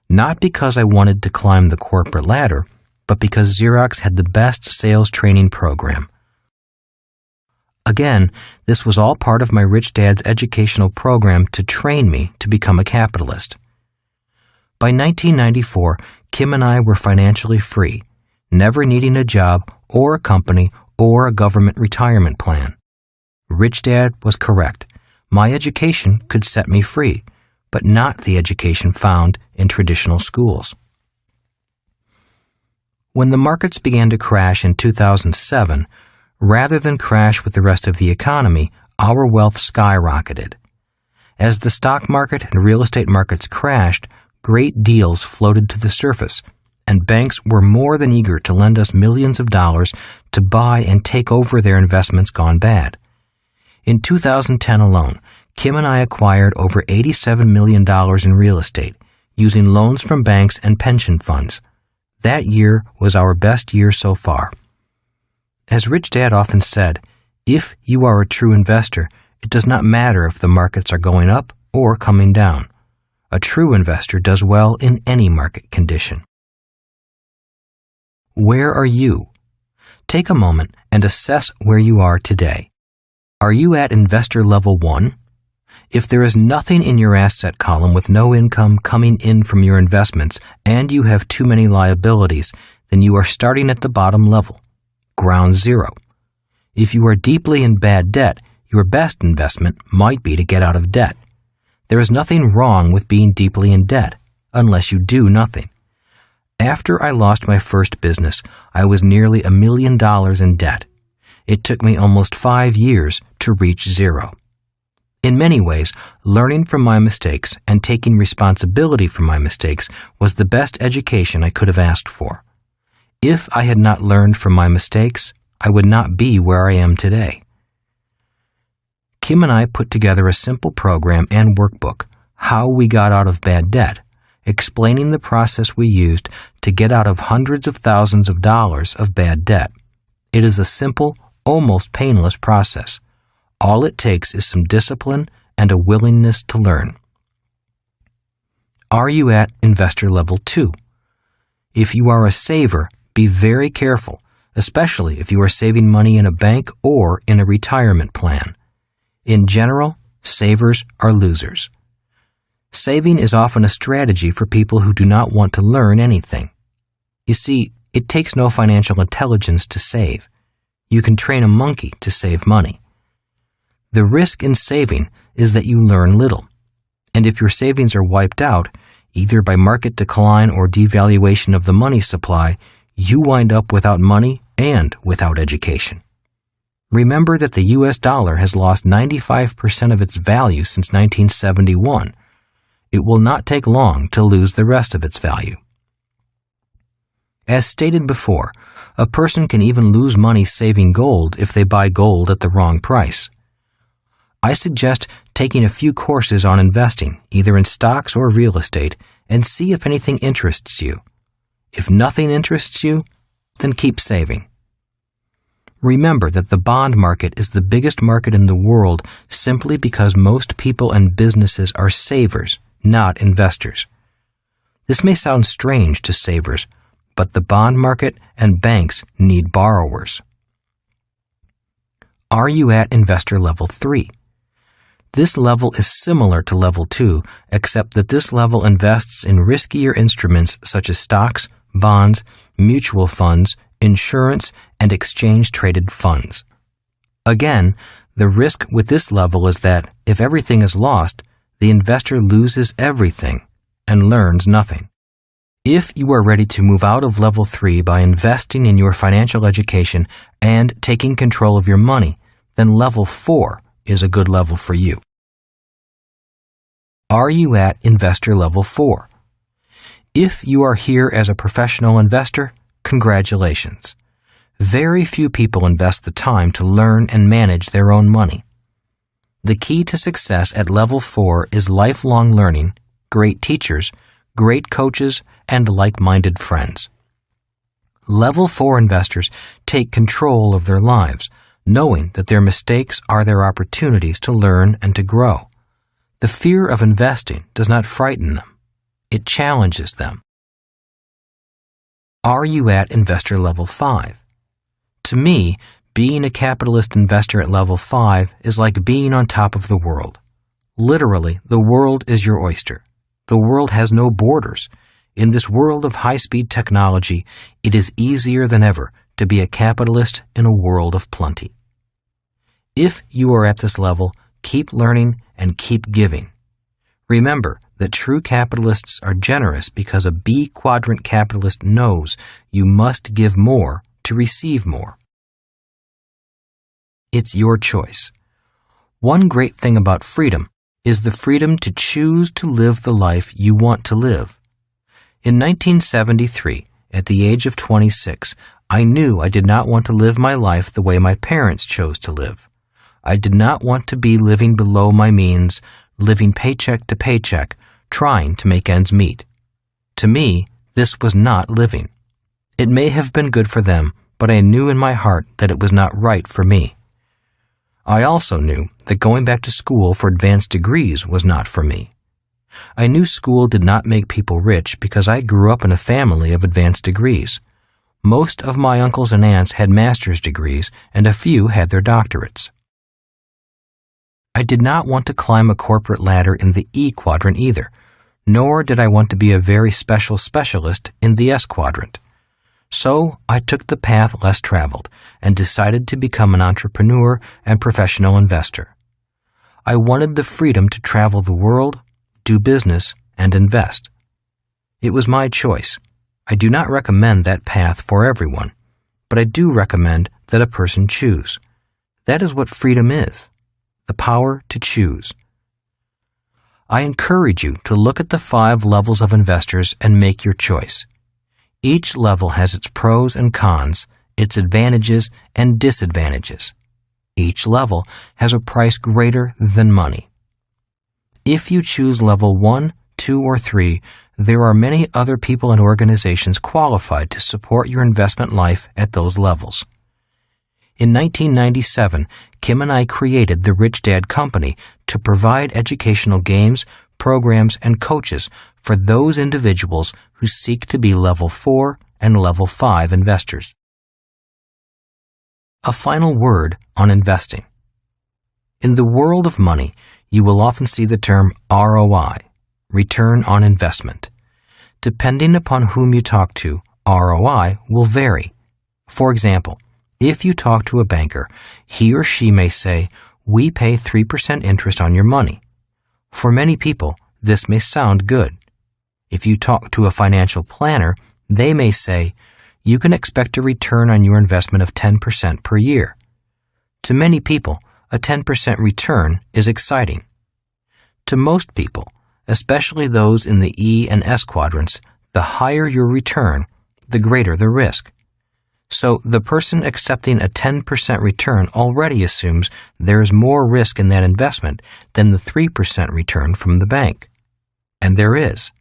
Speaker 1: not because I wanted to climb the corporate ladder, but because Xerox had the best sales training program. Again, this was all part of my rich dad's educational program to train me to become a capitalist. By 1994, Kim and I were financially free, never needing a job or a company or a government retirement plan. Rich Dad was correct. My education could set me free, but not the education found in traditional schools. When the markets began to crash in 2007, rather than crash with the rest of the economy, our wealth skyrocketed. As the stock market and real estate markets crashed, great deals floated to the surface, and banks were more than eager to lend us millions of dollars to buy and take over their investments gone bad. In 2010 alone, Kim and I acquired over $87 million in real estate, using loans from banks and pension funds. That year was our best year so far. As Rich Dad often said, if you are a true investor, it does not matter if the markets are going up or coming down. A true investor does well in any market condition. Where are you? Take a moment and assess where you are today. Are you at investor level 1? If there is nothing in your asset column with no income coming in from your investments and you have too many liabilities, then you are starting at the bottom level, ground zero. If you are deeply in bad debt, your best investment might be to get out of debt. There is nothing wrong with being deeply in debt, unless you do nothing. After I lost my first business, I was nearly $1 million in debt. It took me almost 5 years to reach zero. In many ways, learning from my mistakes and taking responsibility for my mistakes was the best education I could have asked for. If I had not learned from my mistakes, I would not be where I am today. Kim and I put together a simple program and workbook, How We Got Out of Bad Debt, explaining the process we used to get out of hundreds of thousands of dollars of bad debt. It is a simple, almost painless process. All it takes is some discipline and a willingness to learn. Are you at investor level 2? If you are a saver, be very careful, especially if you are saving money in a bank or in a retirement plan. In general, savers are losers. Saving is often a strategy for people who do not want to learn anything. You see, it takes no financial intelligence to save. You can train a monkey to save money. The risk in saving is that you learn little. And if your savings are wiped out, either by market decline or devaluation of the money supply, you wind up without money and without education. Remember that the US dollar has lost 95% of its value since 1971. It will not take long to lose the rest of its value. As stated before, a person can even lose money saving gold if they buy gold at the wrong price. I suggest taking a few courses on investing, either in stocks or real estate, and see if anything interests you. If nothing interests you, then keep saving. Remember that the bond market is the biggest market in the world simply because most people and businesses are savers, not investors. This may sound strange to savers, but the bond market and banks need borrowers. Are you at investor level 3? This level is similar to level 2, except that this level invests in riskier instruments such as stocks, bonds, mutual funds, insurance, and exchange-traded funds. Again, the risk with this level is that if everything is lost, the investor loses everything and learns nothing. If you are ready to move out of level 3 by investing in your financial education and taking control of your money, then level 4 is a good level for you. Are you at investor level 4? If you are here as a professional investor, congratulations. Very few people invest the time to learn and manage their own money. The key to success at level 4 is lifelong learning, great teachers, great coaches, and like-minded friends. Level 4 investors take control of their lives, knowing that their mistakes are their opportunities to learn and to grow. The fear of investing does not frighten them. It challenges them. Are you at investor level 5? To me, being a capitalist investor at level 5 is like being on top of the world. Literally, the world is your oyster. The world has no borders. In this world of high-speed technology, it is easier than ever to be a capitalist in a world of plenty. If you are at this level, keep learning and keep giving. Remember that true capitalists are generous because a B quadrant capitalist knows you must give more to receive more. It's your choice. One great thing about freedom is the freedom to choose to live the life you want to live. In 1973, at the age of 26, I knew I did not want to live my life the way my parents chose to live. I did not want to be living below my means, living paycheck to paycheck, trying to make ends meet. To me, this was not living. It may have been good for them, but I knew in my heart that it was not right for me. I also knew that going back to school for advanced degrees was not for me. I knew school did not make people rich because I grew up in a family of advanced degrees. Most of my uncles and aunts had master's degrees, and a few had their doctorates. I did not want to climb a corporate ladder in the E quadrant either, nor did I want to be a very special specialist in the S quadrant. So I took the path less traveled and decided to become an entrepreneur and professional investor. I wanted the freedom to travel the world, do business, and invest. It was my choice. I do not recommend that path for everyone, but I do recommend that a person choose. That is what freedom is. The power to choose. I encourage you to look at the 5 levels of investors and make your choice. Each level has its pros and cons, its advantages and disadvantages. Each level has a price greater than money. If you choose level 1, 2, or 3, there are many other people and organizations qualified to support your investment life at those levels. In 1997, Kim and I created the Rich Dad Company to provide educational games, programs, and coaches for those individuals who seek to be level 4 and level 5 investors. A final word on investing. In the world of money, you will often see the term ROI, return on investment. Depending upon whom you talk to, ROI will vary. For example, if you talk to a banker, he or she may say, "We pay 3% interest on your money." For many people, this may sound good. If you talk to a financial planner, they may say, "You can expect a return on your investment of 10% per year." To many people, a 10% return is exciting. To most people, especially those in the E and S quadrants, the higher your return, the greater the risk. So the person accepting a 10% return already assumes there is more risk in that investment than the 3% return from the bank. And there is.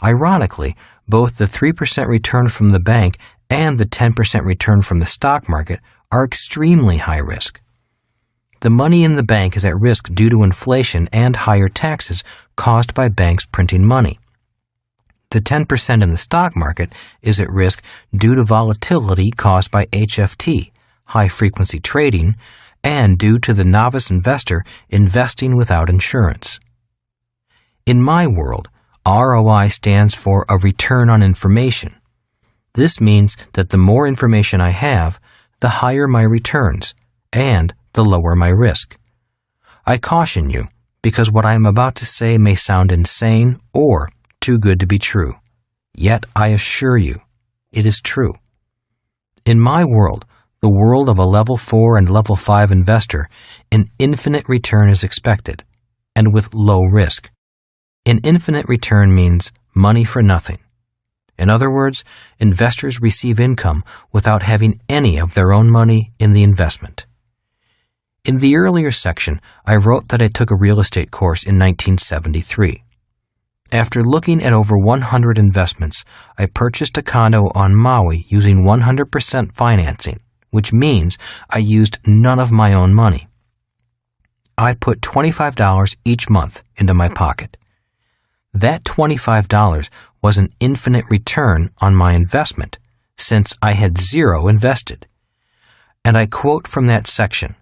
Speaker 1: Ironically, both the 3% return from the bank and the 10% return from the stock market are extremely high risk. The money in the bank is at risk due to inflation and higher taxes caused by banks printing money. The 10% in the stock market is at risk due to volatility caused by HFT, high-frequency trading, and due to the novice investor investing without insurance. In my world, ROI stands for a return on information. This means that the more information I have, the higher my returns, and the lower my risk. I caution you, because what I am about to say may sound insane or too good to be true. Yet I assure you, it is true. In my world, the world of a level 4 and level 5 investor, an infinite return is expected, and with low risk. An infinite return means money for nothing. In other words, investors receive income without having any of their own money in the investment. In the earlier section, I wrote that I took a real estate course in 1973. After looking at over 100 investments, I purchased a condo on Maui using 100% financing, which means I used none of my own money. I put $25 each month into my pocket. That $25 was an infinite return on my investment, since I had zero invested. And I quote from that section,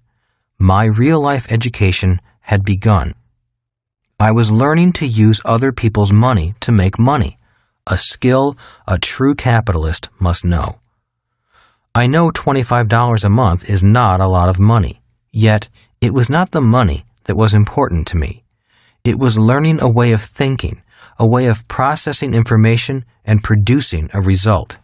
Speaker 1: "My real-life education had begun. I was learning to use other people's money to make money, a skill a true capitalist must know." I know $25 a month is not a lot of money, yet it was not the money that was important to me. It was learning a way of thinking, a way of processing information and producing a result.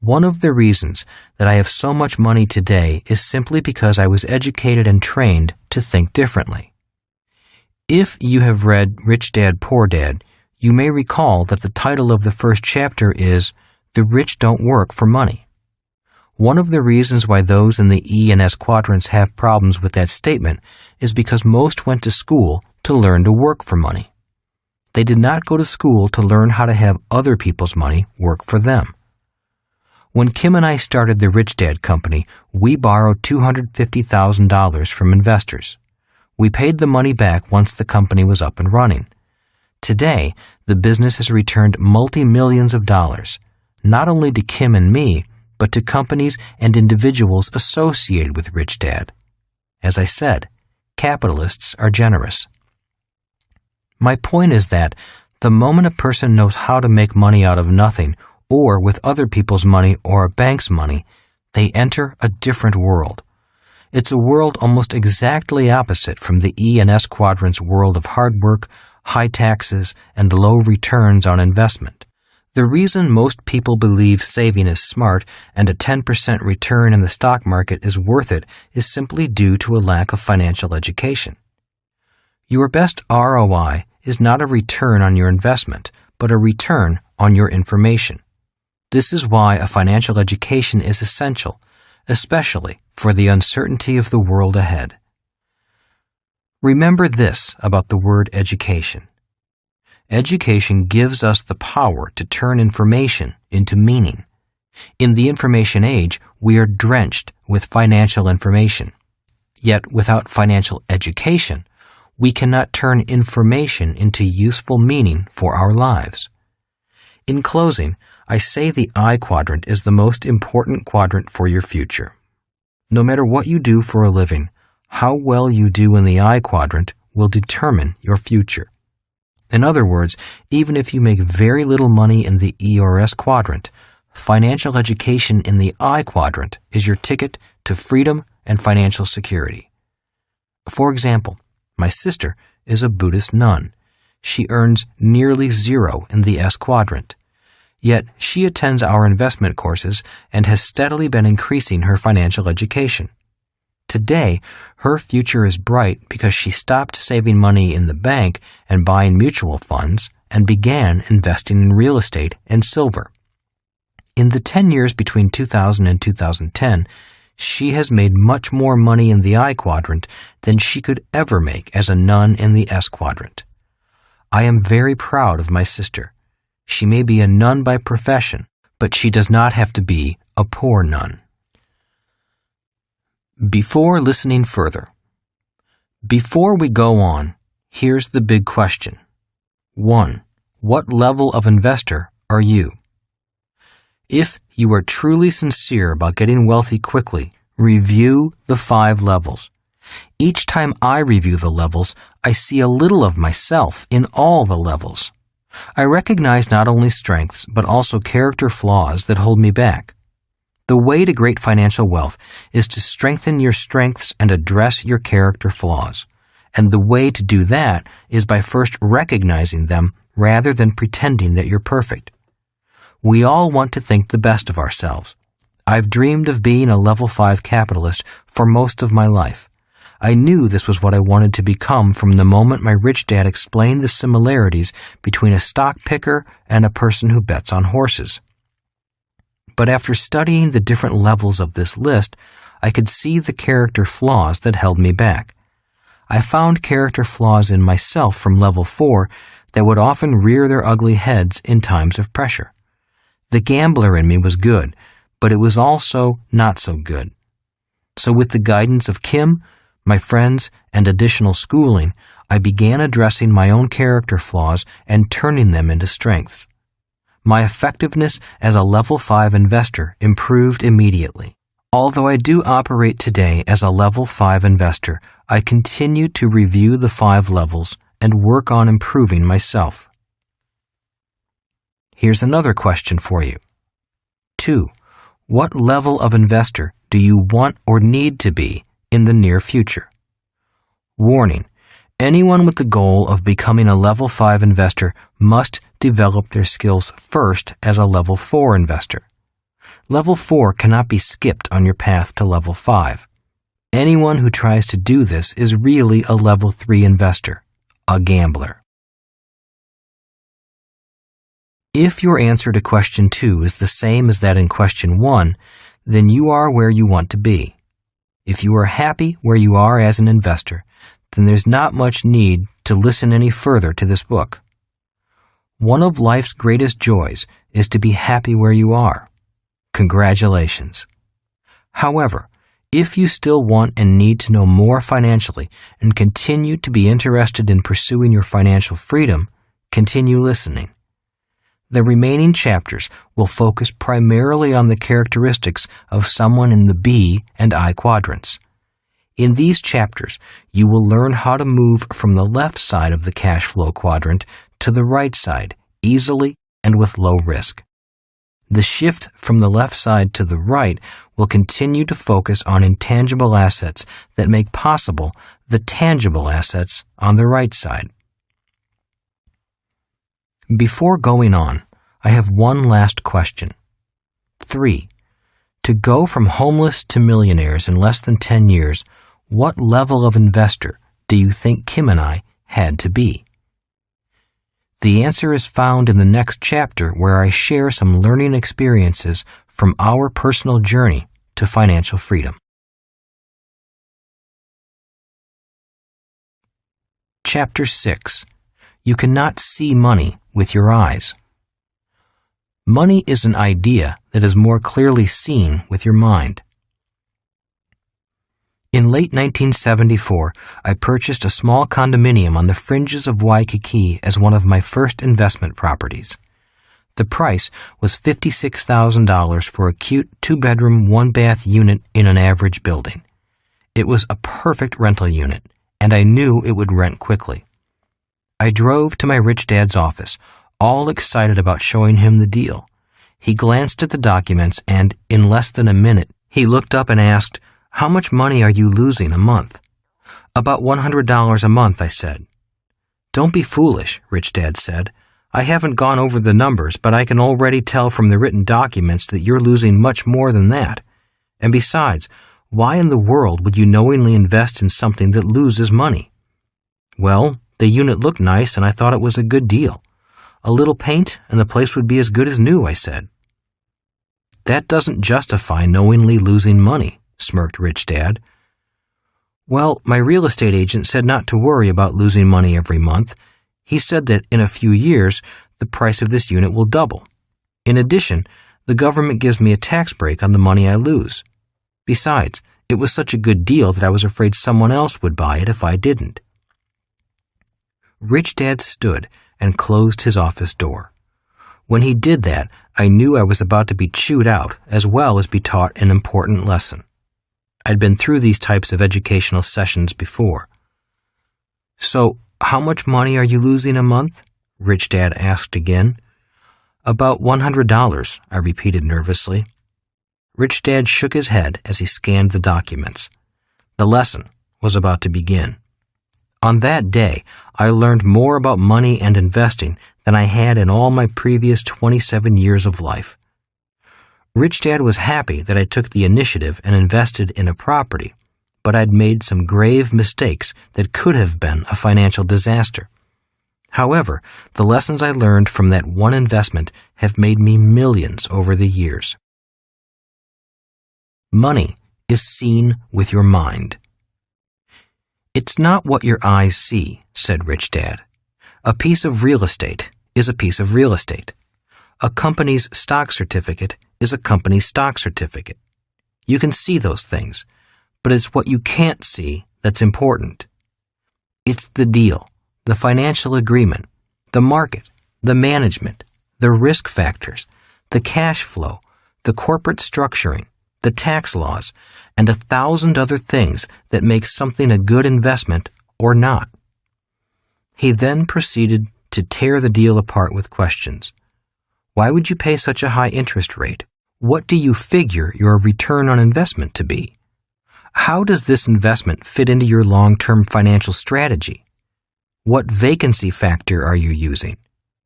Speaker 1: One of the reasons that I have so much money today is simply because I was educated and trained to think differently. If you have read Rich Dad, Poor Dad, you may recall that the title of the first chapter is "The Rich Don't Work for Money." One of the reasons why those in the E and S quadrants have problems with that statement is because most went to school to learn to work for money. They did not go to school to learn how to have other people's money work for them. When Kim and I started the Rich Dad Company, we borrowed $250,000 from investors. We paid the money back once the company was up and running. Today, the business has returned multi-millions of dollars, not only to Kim and me, but to companies and individuals associated with Rich Dad. As I said, capitalists are generous. My point is that the moment a person knows how to make money out of nothing, or with other people's money or a bank's money, they enter a different world. It's a world almost exactly opposite from the E and S quadrants' world of hard work, high taxes, and low returns on investment. The reason most people believe saving is smart and a 10% return in the stock market is worth it is simply due to a lack of financial education. Your best ROI is not a return on your investment, but a return on your information. This is why a financial education is essential, especially for the uncertainty of the world ahead. Remember this about the word education. Education gives us the power to turn information into meaning. In the information age, we are drenched with financial information. Yet without financial education, we cannot turn information into useful meaning for our lives. In closing, I say the I quadrant is the most important quadrant for your future. No matter what you do for a living, How well you do in the I quadrant will determine your future. In other words, even if you make very little money in the E or S quadrant, financial education in the I quadrant is your ticket to freedom and financial security. For example, my sister is a Buddhist nun. She earns nearly zero in the S quadrant. Yet she attends our investment courses and has steadily been increasing her financial education. Today, her future is bright because she stopped saving money in the bank and buying mutual funds and began investing in real estate and silver. In the 10 years between 2000 and 2010, she has made much more money in the I quadrant than she could ever make as a nun in the S quadrant. I am very proud of my sister. She may be a nun by profession, but she does not have to be a poor nun. Before listening further. Before we go on, here's the big question. 1. What level of investor are you? If you are truly sincere about getting wealthy quickly, review the 5 levels. Each time I review the levels, I see a little of myself in all the levels. I recognize not only strengths, but also character flaws that hold me back. The way to great financial wealth is to strengthen your strengths and address your character flaws. And the way to do that is by first recognizing them rather than pretending that you're perfect. We all want to think the best of ourselves. I've dreamed of being a level 5 capitalist for most of my life. I knew this was what I wanted to become from the moment my rich dad explained the similarities between a stock picker and a person who bets on horses. But after studying the different levels of this list, I could see the character flaws that held me back. I found character flaws in myself from level 4 that would often rear their ugly heads in times of pressure. The gambler in me was good, but it was also not so good. So with the guidance of Kim, my friends, and additional schooling, I began addressing my own character flaws and turning them into strengths. My effectiveness as a level 5 investor improved immediately. Although I do operate today as a level 5 investor, I continue to review the 5 levels and work on improving myself. Here's another question for you. 2. What level of investor do you want or need to be in the near future? Warning: anyone with the goal of becoming a level 5 investor must develop their skills first as a level 4 investor. Level 4 cannot be skipped on your path to level 5. Anyone who tries to do this is really a level 3 investor, a gambler. If your answer to question 2 is the same as that in question 1, then you are where you want to be. If you are happy where you are as an investor, then there's not much need to listen any further to this book. One of life's greatest joys is to be happy where you are. Congratulations. However, if you still want and need to know more financially and continue to be interested in pursuing your financial freedom, continue listening. The remaining chapters will focus primarily on the characteristics of someone in the B and I quadrants. In these chapters, you will learn how to move from the left side of the cash flow quadrant to the right side easily and with low risk. The shift from the left side to the right will continue to focus on intangible assets that make possible the tangible assets on the right side. Before going on, I have one last question. 3. To go from homeless to millionaires in less than 10 years, what level of investor do you think Kim and I had to be? The answer is found in the next chapter, where I share some learning experiences from our personal journey to financial freedom. Chapter 6. You cannot see money with your eyes. Money is an idea that is more clearly seen with your mind. In late 1974, I purchased a small condominium on the fringes of Waikiki as one of my first investment properties. The price was $56,000 for a cute 2-bedroom, 1-bath unit in an average building. It was a perfect rental unit, and I knew it would rent quickly. I drove to my rich dad's office, all excited about showing him the deal. He glanced at the documents, and in less than a minute, he looked up and asked, "How much money are you losing a month?" "About $100 a month," I said. "Don't be foolish," Rich Dad said. "I haven't gone over the numbers, but I can already tell from the written documents that you're losing much more than that. And besides, why in the world would you knowingly invest in something that loses money?" "Well, the unit looked nice and I thought it was a good deal. A little paint and the place would be as good as new," I said. "That doesn't justify knowingly losing money," smirked Rich Dad. "Well, my real estate agent said not to worry about losing money every month. He said that in a few years, the price of this unit will double. In addition, the government gives me a tax break on the money I lose. Besides, it was such a good deal that I was afraid someone else would buy it if I didn't." Rich Dad stood and closed his office door. When he did that, I knew I was about to be chewed out as well as be taught an important lesson. I'd been through these types of educational sessions before. "So, how much money are you losing a month?" Rich Dad asked again. "About $100, I repeated nervously. Rich Dad shook his head as he scanned the documents. The lesson was about to begin. On that day, I learned more about money and investing than I had in all my previous 27 years of life. Rich Dad was happy that I took the initiative and invested in a property, but I'd made some grave mistakes that could have been a financial disaster. However, the lessons I learned from that one investment have made me millions over the years. Money is seen with your mind. "It's not what your eyes see," said Rich Dad. "A piece of real estate is a piece of real estate. A company's stock certificate is a company's stock certificate. You can see those things, but it's what you can't see that's important. It's the deal, the financial agreement, the market, the management, the risk factors, the cash flow, the corporate structuring, the tax laws, and 1,000 other things that make something a good investment or not." He then proceeded to tear the deal apart with questions. "Why would you pay such a high interest rate? What do you figure your return on investment to be? How does this investment fit into your long-term financial strategy? What vacancy factor are you using?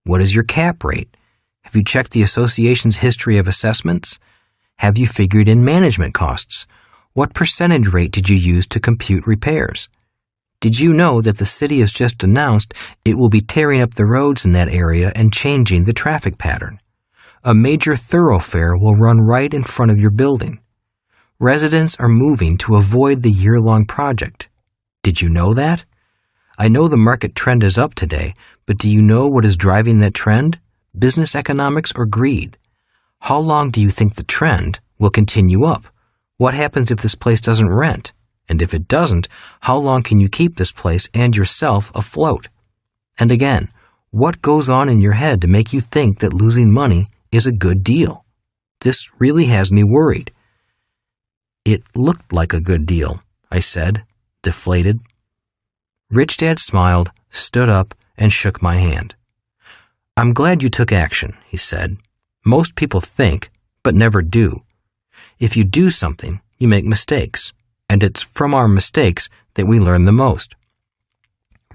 Speaker 1: What is your cap rate? Have you checked the association's history of assessments? Have you figured in management costs? What percentage rate did you use to compute repairs? Did you know that the city has just announced it will be tearing up the roads in that area and changing the traffic pattern? A major thoroughfare will run right in front of your building. Residents are moving to avoid the year-long project. Did you know that? I know the market trend is up today, but do you know what is driving that trend? Business economics or greed? How long do you think the trend will continue up? What happens if this place doesn't rent? And if it doesn't, how long can you keep this place and yourself afloat? And again, what goes on in your head to make you think that losing money is a good deal? This really has me worried." "It looked like a good deal," I said, deflated. Rich Dad smiled, stood up, and shook my hand. "I'm glad you took action," he said. "Most people think, but never do. If you do something, you make mistakes, and it's from our mistakes that we learn the most.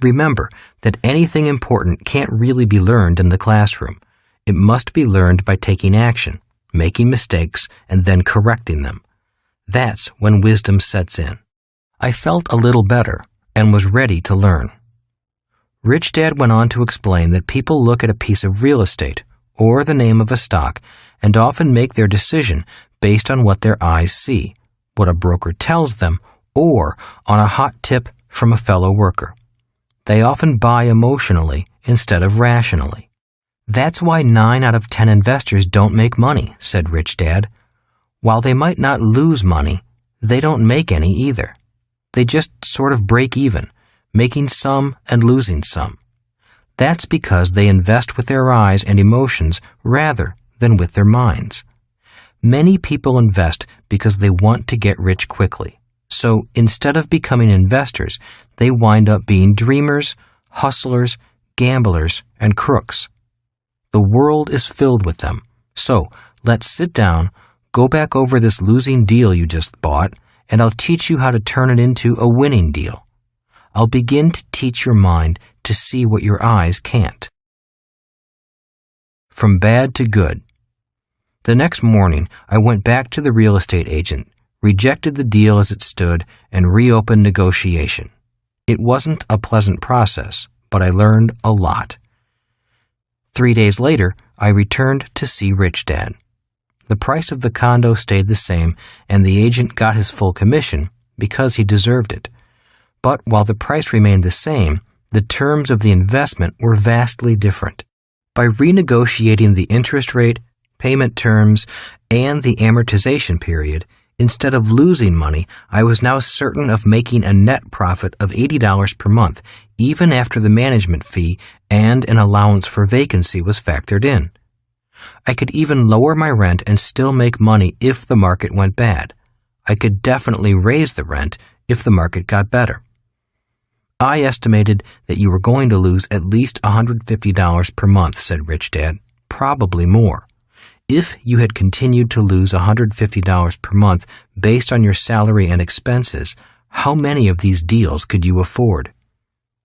Speaker 1: Remember that anything important can't really be learned in the classroom. It must be learned by taking action, making mistakes, and then correcting them. That's when wisdom sets in." I felt a little better and was ready to learn. Rich Dad went on to explain that people look at a piece of real estate or the name of a stock and often make their decision based on what their eyes see, what a broker tells them, or on a hot tip from a fellow worker. They often buy emotionally instead of rationally. "That's why 9 out of 10 investors don't make money," said Rich Dad. "While they might not lose money, they don't make any either. They just sort of break even, making some and losing some. That's because they invest with their eyes and emotions rather than with their minds. Many people invest because they want to get rich quickly. So instead of becoming investors, they wind up being dreamers, hustlers, gamblers, and crooks. The world is filled with them. So let's sit down, go back over this losing deal you just bought, and I'll teach you how to turn it into a winning deal. I'll begin to teach your mind to see what your eyes can't. From bad to good. The next morning, I went back to the real estate agent, rejected the deal as it stood, and reopened negotiation. It wasn't a pleasant process, but I learned a lot. 3 days later, I returned to see Rich Dad. The price of the condo stayed the same, and the agent got his full commission because he deserved it. But while the price remained the same, the terms of the investment were vastly different. By renegotiating the interest rate, payment terms, and the amortization period, instead of losing money, I was now certain of making a net profit of $80 per month, even after the management fee and an allowance for vacancy was factored in. I could even lower my rent and still make money if the market went bad. I could definitely raise the rent if the market got better. I estimated that you were going to lose at least $150 per month, said Rich Dad, probably more. If you had continued to lose $150 per month based on your salary and expenses, how many of these deals could you afford?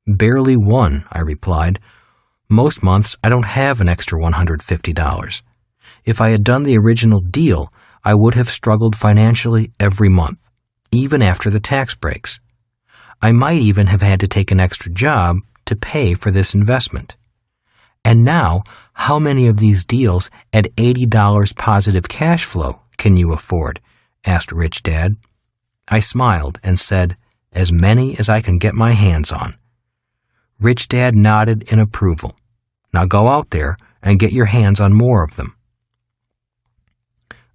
Speaker 1: Barely one, I replied. Most months I don't have an extra $150. If I had done the original deal, I would have struggled financially every month, even after the tax breaks. I might even have had to take an extra job to pay for this investment. And now, how many of these deals at $80 positive cash flow can you afford? Asked Rich Dad. I smiled and said, as many as I can get my hands on. Rich Dad nodded in approval. Now go out there and get your hands on more of them.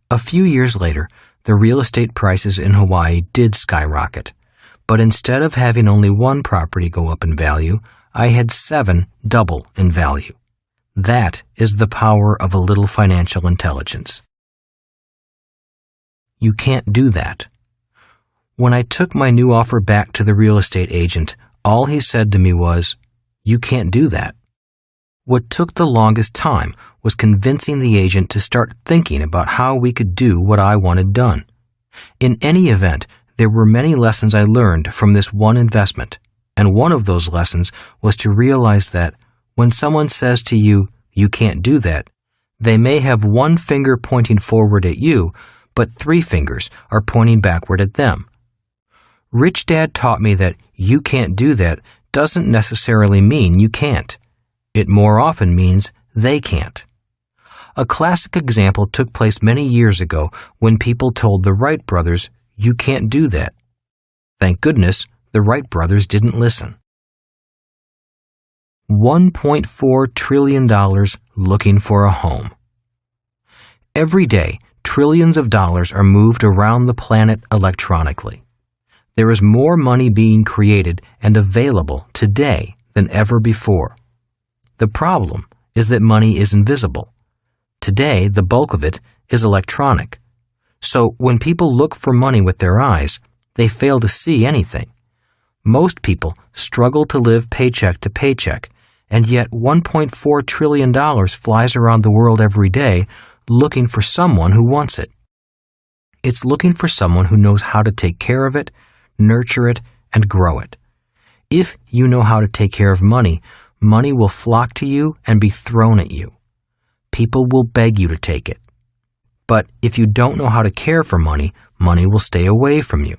Speaker 1: A few years later, the real estate prices in Hawaii did skyrocket. But instead of having only one property go up in value, I had 7 double in value. That is the power of a little financial intelligence. You can't do that. When I took my new offer back to the real estate agent, all he said to me was, "You can't do that." What took the longest time was convincing the agent to start thinking about how we could do what I wanted done. In any event, there were many lessons I learned from this one investment, and one of those lessons was to realize that when someone says to you, "You can't do that," they may have one finger pointing forward at you, but 3 fingers are pointing backward at them. Rich Dad taught me that "you can't do that" doesn't necessarily mean you can't. It more often means they can't. A classic example took place many years ago when people told the Wright brothers, "You can't do that." Thank goodness the Wright brothers didn't listen. $1.4 trillion looking for a home. Every day, trillions of dollars are moved around the planet electronically. There is more money being created and available today than ever before. The problem is that money is invisible. Today, the bulk of it is electronic. So when people look for money with their eyes, they fail to see anything. Most people struggle to live paycheck to paycheck, and yet $1.4 trillion flies around the world every day looking for someone who wants it. It's looking for someone who knows how to take care of it, nurture it, and grow it. If you know how to take care of money, money will flock to you and be thrown at you. People will beg you to take it. But if you don't know how to care for money, money will stay away from you.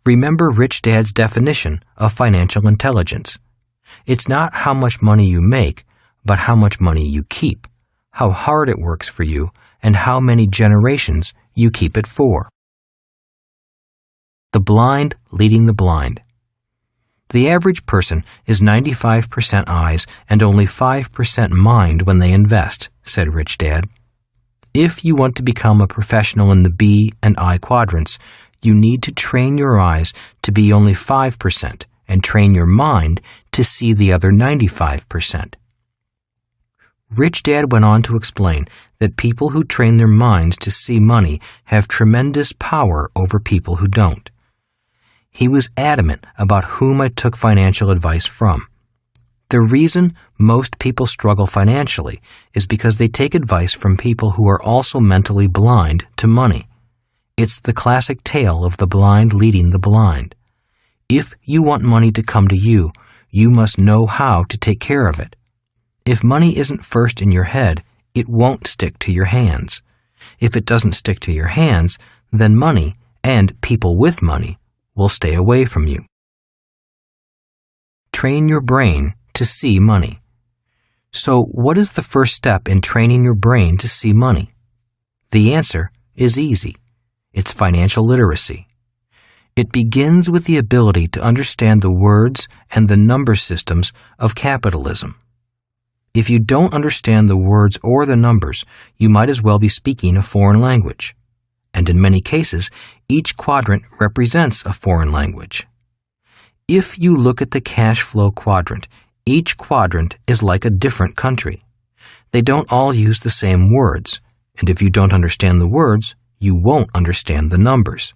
Speaker 1: Remember Rich Dad's definition of financial intelligence. It's not how much money you make, but how much money you keep, how hard it works for you, and how many generations you keep it for. The blind leading the blind. The average person is 95% eyes and only 5% mind when they invest, said Rich Dad. If you want to become a professional in the B and I quadrants, you need to train your eyes to be only 5% and train your mind to see the other 95%. Rich Dad went on to explain that people who train their minds to see money have tremendous power over people who don't. He was adamant about whom I took financial advice from. The reason most people struggle financially is because they take advice from people who are also mentally blind to money. It's the classic tale of the blind leading the blind. If you want money to come to you, you must know how to take care of it. If money isn't first in your head, it won't stick to your hands. If it doesn't stick to your hands, then money, and people with money, will stay away from you. Train your brain to see money. So, what is the first step in training your brain to see money? The answer is easy. It's financial literacy. It begins with the ability to understand the words and the number systems of capitalism. If you don't understand the words or the numbers, you might as well be speaking a foreign language. And in many cases, each quadrant represents a foreign language. If you look at the cash flow quadrant, each quadrant is like a different country. They don't all use the same words, and if you don't understand the words, you won't understand the numbers.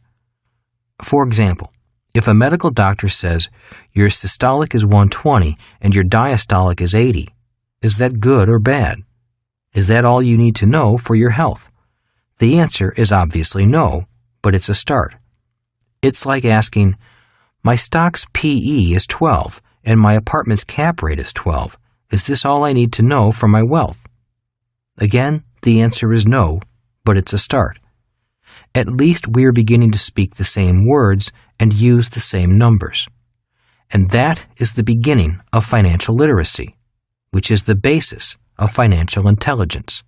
Speaker 1: For example, if a medical doctor says your systolic is 120 and your diastolic is 80, is that good or bad? Is that all you need to know for your health? The answer is obviously no, but it's a start. It's like asking, my stock's PE is 12 and my apartment's cap rate is 12. Is this all I need to know for my wealth? Again, the answer is no, but it's a start. At least we're beginning to speak the same words and use the same numbers. And that is the beginning of financial literacy, which is the basis of financial intelligence.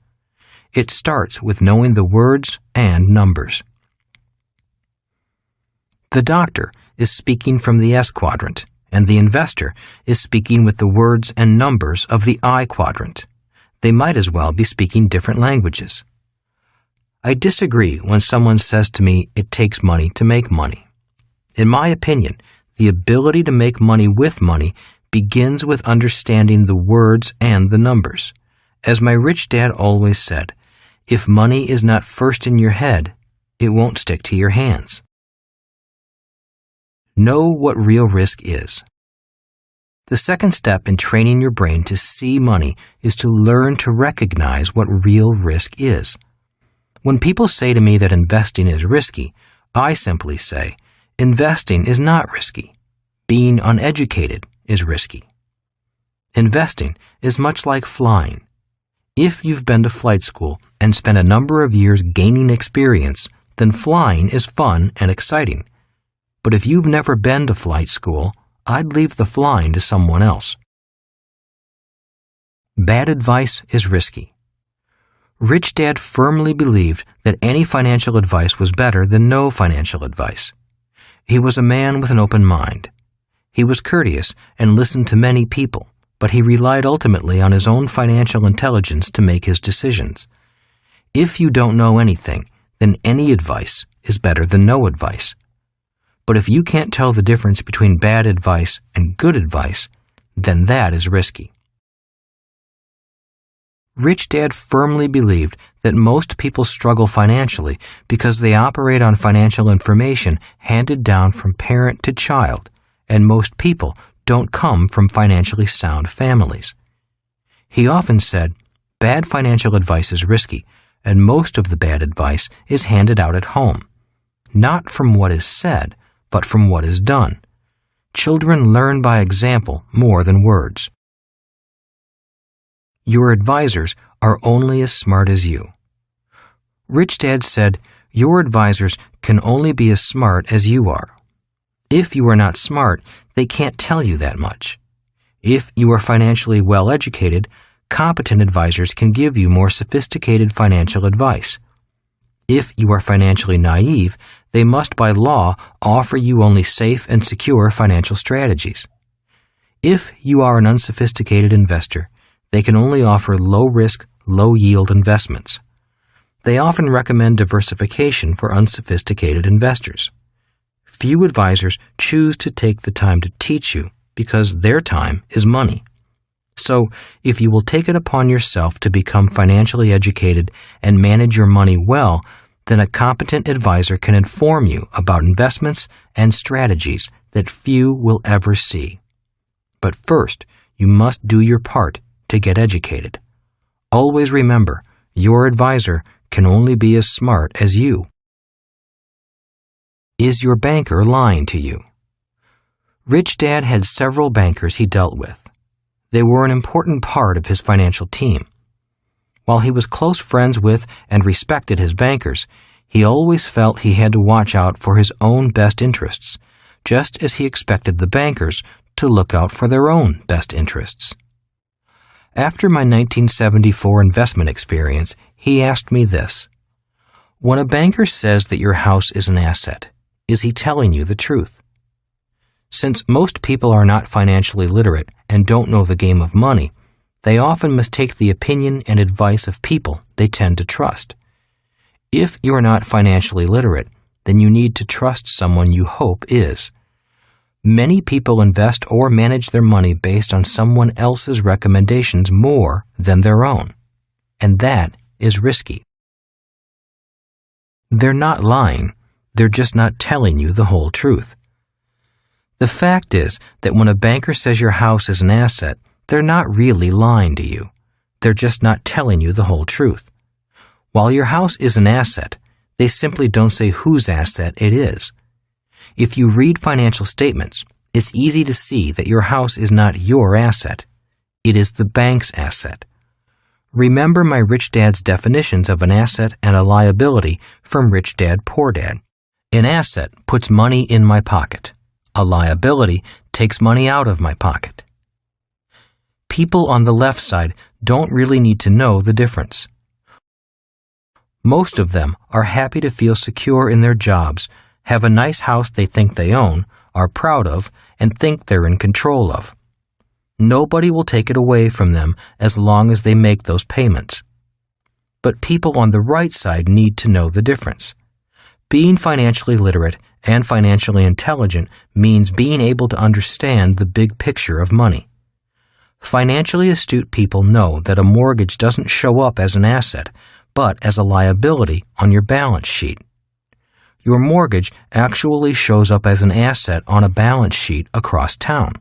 Speaker 1: It starts with knowing the words and numbers. The doctor is speaking from the S quadrant, and the investor is speaking with the words and numbers of the I quadrant. They might as well be speaking different languages. I disagree when someone says to me it takes money to make money. In my opinion, the ability to make money with money begins with understanding the words and the numbers. As my rich dad always said, if money is not first in your head, it won't stick to your hands. Know what real risk is. The second step in training your brain to see money is to learn to recognize what real risk is. When people say to me that investing is risky, I simply say, investing is not risky. Being uneducated is risky. Investing is much like flying. If you've been to flight school and spent a number of years gaining experience, then flying is fun and exciting. But if you've never been to flight school, I'd leave the flying to someone else. Bad advice is risky. Rich Dad firmly believed that any financial advice was better than no financial advice. He was a man with an open mind. He was courteous and listened to many people, but he relied ultimately on his own financial intelligence to make his decisions. If you don't know anything, then any advice is better than no advice. But if you can't tell the difference between bad advice and good advice, then that is risky. Rich Dad firmly believed that most people struggle financially because they operate on financial information handed down from parent to child, and most people don't come from financially sound families. He often said, bad financial advice is risky, and most of the bad advice is handed out at home, not from what is said, but from what is done. Children learn by example more than words. Your advisors are only as smart as you. Rich Dad said, your advisors can only be as smart as you are. If you are not smart, they can't tell you that much. If you are financially well educated, competent advisors can give you more sophisticated financial advice. If you are financially naive, they must by law offer you only safe and secure financial strategies. If you are an unsophisticated investor, they can only offer low-risk, low-yield investments. They often recommend diversification for unsophisticated investors. Few advisors choose to take the time to teach you because their time is money. So, if you will take it upon yourself to become financially educated and manage your money well, then a competent advisor can inform you about investments and strategies that few will ever see. But first, you must do your part to get educated. Always remember, your advisor can only be as smart as you. Is your banker lying to you? Rich Dad had several bankers he dealt with. They were an important part of his financial team. While he was close friends with and respected his bankers, he always felt he had to watch out for his own best interests, just as he expected the bankers to look out for their own best interests. After my 1974 investment experience, he asked me this: when a banker says that your house is an asset, is he telling you the truth? Since most people are not financially literate and don't know the game of money, they often mistake the opinion and advice of people they tend to trust. If you are not financially literate, then you need to trust someone you hope is. Many people invest or manage their money based on someone else's recommendations more than their own, and that is risky. They're not lying, they're just not telling you the whole truth. The fact is that when a banker says your house is an asset, they're not really lying to you. They're just not telling you the whole truth. While your house is an asset, they simply don't say whose asset it is. If you read financial statements, it's easy to see that your house is not your asset. It is the bank's asset. Remember my Rich Dad's definitions of an asset and a liability from Rich Dad Poor Dad. An asset puts money in my pocket. A liability takes money out of my pocket. People on the left side don't really need to know the difference. Most of them are happy to feel secure in their jobs, have a nice house they think they own, are proud of, and think they're in control of. Nobody will take it away from them as long as they make those payments. But people on the right side need to know the difference. Being financially literate and financially intelligent means being able to understand the big picture of money. Financially astute people know that a mortgage doesn't show up as an asset, but as a liability on your balance sheet. Your mortgage actually shows up as an asset on a balance sheet across town.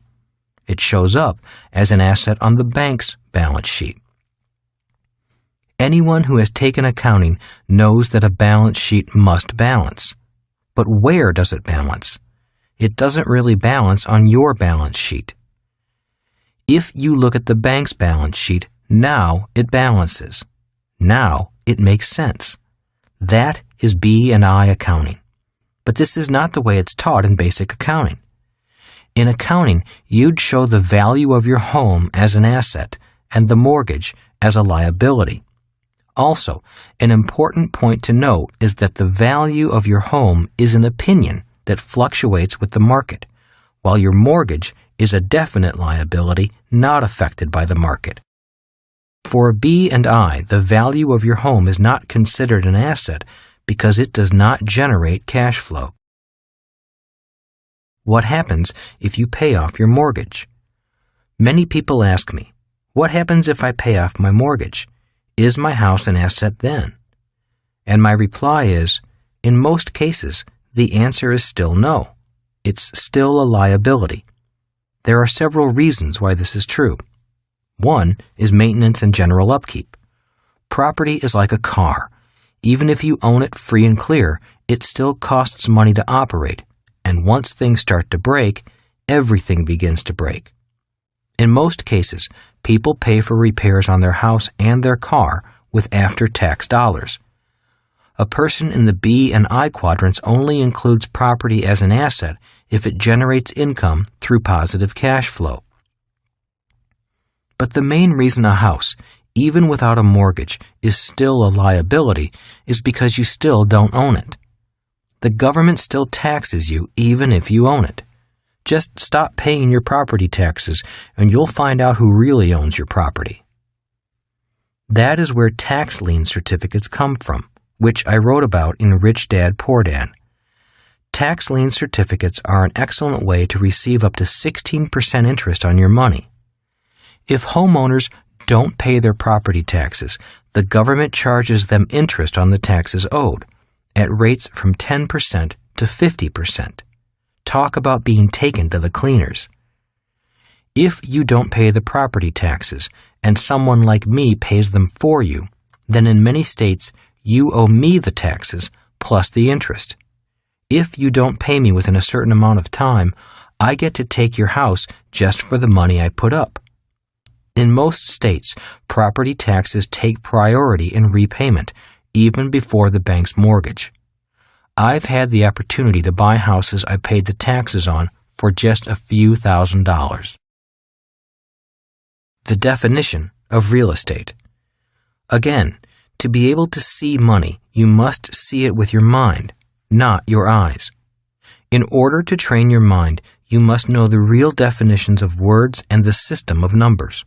Speaker 1: It shows up as an asset on the bank's balance sheet. Anyone who has taken accounting knows that a balance sheet must balance. But where does it balance? It doesn't really balance on your balance sheet. If you look at the bank's balance sheet, now it balances. Now it makes sense. That is B&I accounting. But this is not the way it's taught in basic accounting. In accounting, you'd show the value of your home as an asset and the mortgage as a liability. Also, an important point to note is that the value of your home is an opinion that fluctuates with the market, while your mortgage is a definite liability not affected by the market. For B&I, the value of your home is not considered an asset because it does not generate cash flow. What happens if you pay off your mortgage? Many people ask me, what happens if I pay off my mortgage? Is my house an asset then? And my reply is, in most cases, the answer is still no. It's still a liability. There are several reasons why this is true. One is maintenance and general upkeep. Property is like a car. Even if you own it free and clear, it still costs money to operate, and once things start to break, everything begins to break. In most cases, people pay for repairs on their house and their car with after-tax dollars. A person in the B and I quadrants only includes property as an asset if it generates income through positive cash flow. But the main reason a house, even without a mortgage, is still a liability is because you still don't own it. The government still taxes you even if you own it. Just stop paying your property taxes and you'll find out who really owns your property. That is where tax lien certificates come from, which I wrote about in Rich Dad Poor Dad. Tax lien certificates are an excellent way to receive up to 16% interest on your money. If homeowners don't pay their property taxes, the government charges them interest on the taxes owed, at rates from 10% to 50%. Talk about being taken to the cleaners. If you don't pay the property taxes and someone like me pays them for you, then in many states you owe me the taxes plus the interest. If you don't pay me within a certain amount of time, I get to take your house just for the money I put up. In most states, property taxes take priority in repayment, even before the bank's mortgage. I've had the opportunity to buy houses I paid the taxes on for just a few $1,000s. The definition of real estate. Again, to be able to see money, you must see it with your mind, not your eyes. In order to train your mind, you must know the real definitions of words and the system of numbers.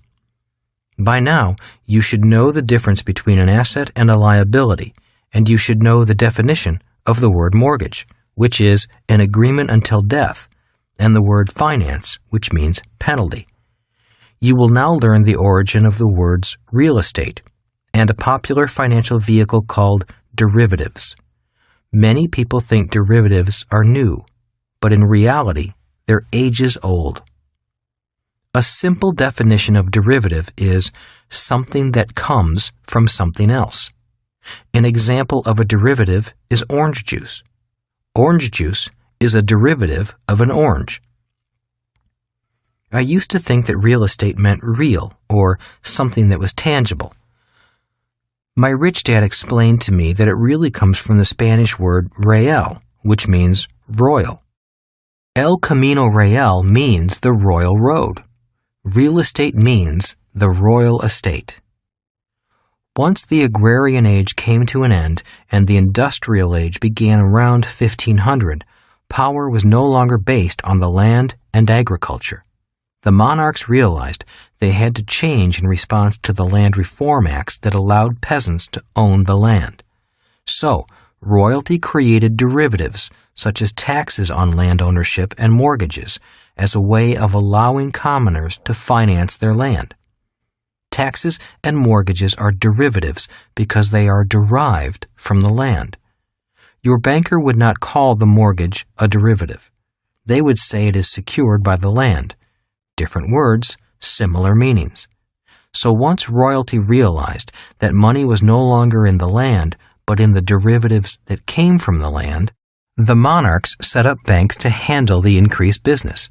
Speaker 1: By now, you should know the difference between an asset and a liability, and you should know the definition of the word mortgage, which is an agreement until death, and the word finance, which means penalty. You will now learn the origin of the words real estate and a popular financial vehicle called derivatives. Many people think derivatives are new, but in reality, they're ages old. A simple definition of derivative is something that comes from something else. An example of a derivative is orange juice. Orange juice is a derivative of an orange. I used to think that real estate meant real, or something that was tangible. My rich dad explained to me that it really comes from the Spanish word real, which means royal. El Camino Real means the royal road. Real estate means the royal estate. Once the agrarian age came to an end and the industrial age began around 1500, power was no longer based on the land and agriculture. The monarchs realized they had to change in response to the Land Reform Acts that allowed peasants to own the land. So, royalty created derivatives, such as taxes on land ownership and mortgages, as a way of allowing commoners to finance their land. Taxes and mortgages are derivatives because they are derived from the land. Your banker would not call the mortgage a derivative. They would say it is secured by the land. Different words, similar meanings. So once royalty realized that money was no longer in the land, but in the derivatives that came from the land, the monarchs set up banks to handle the increased business.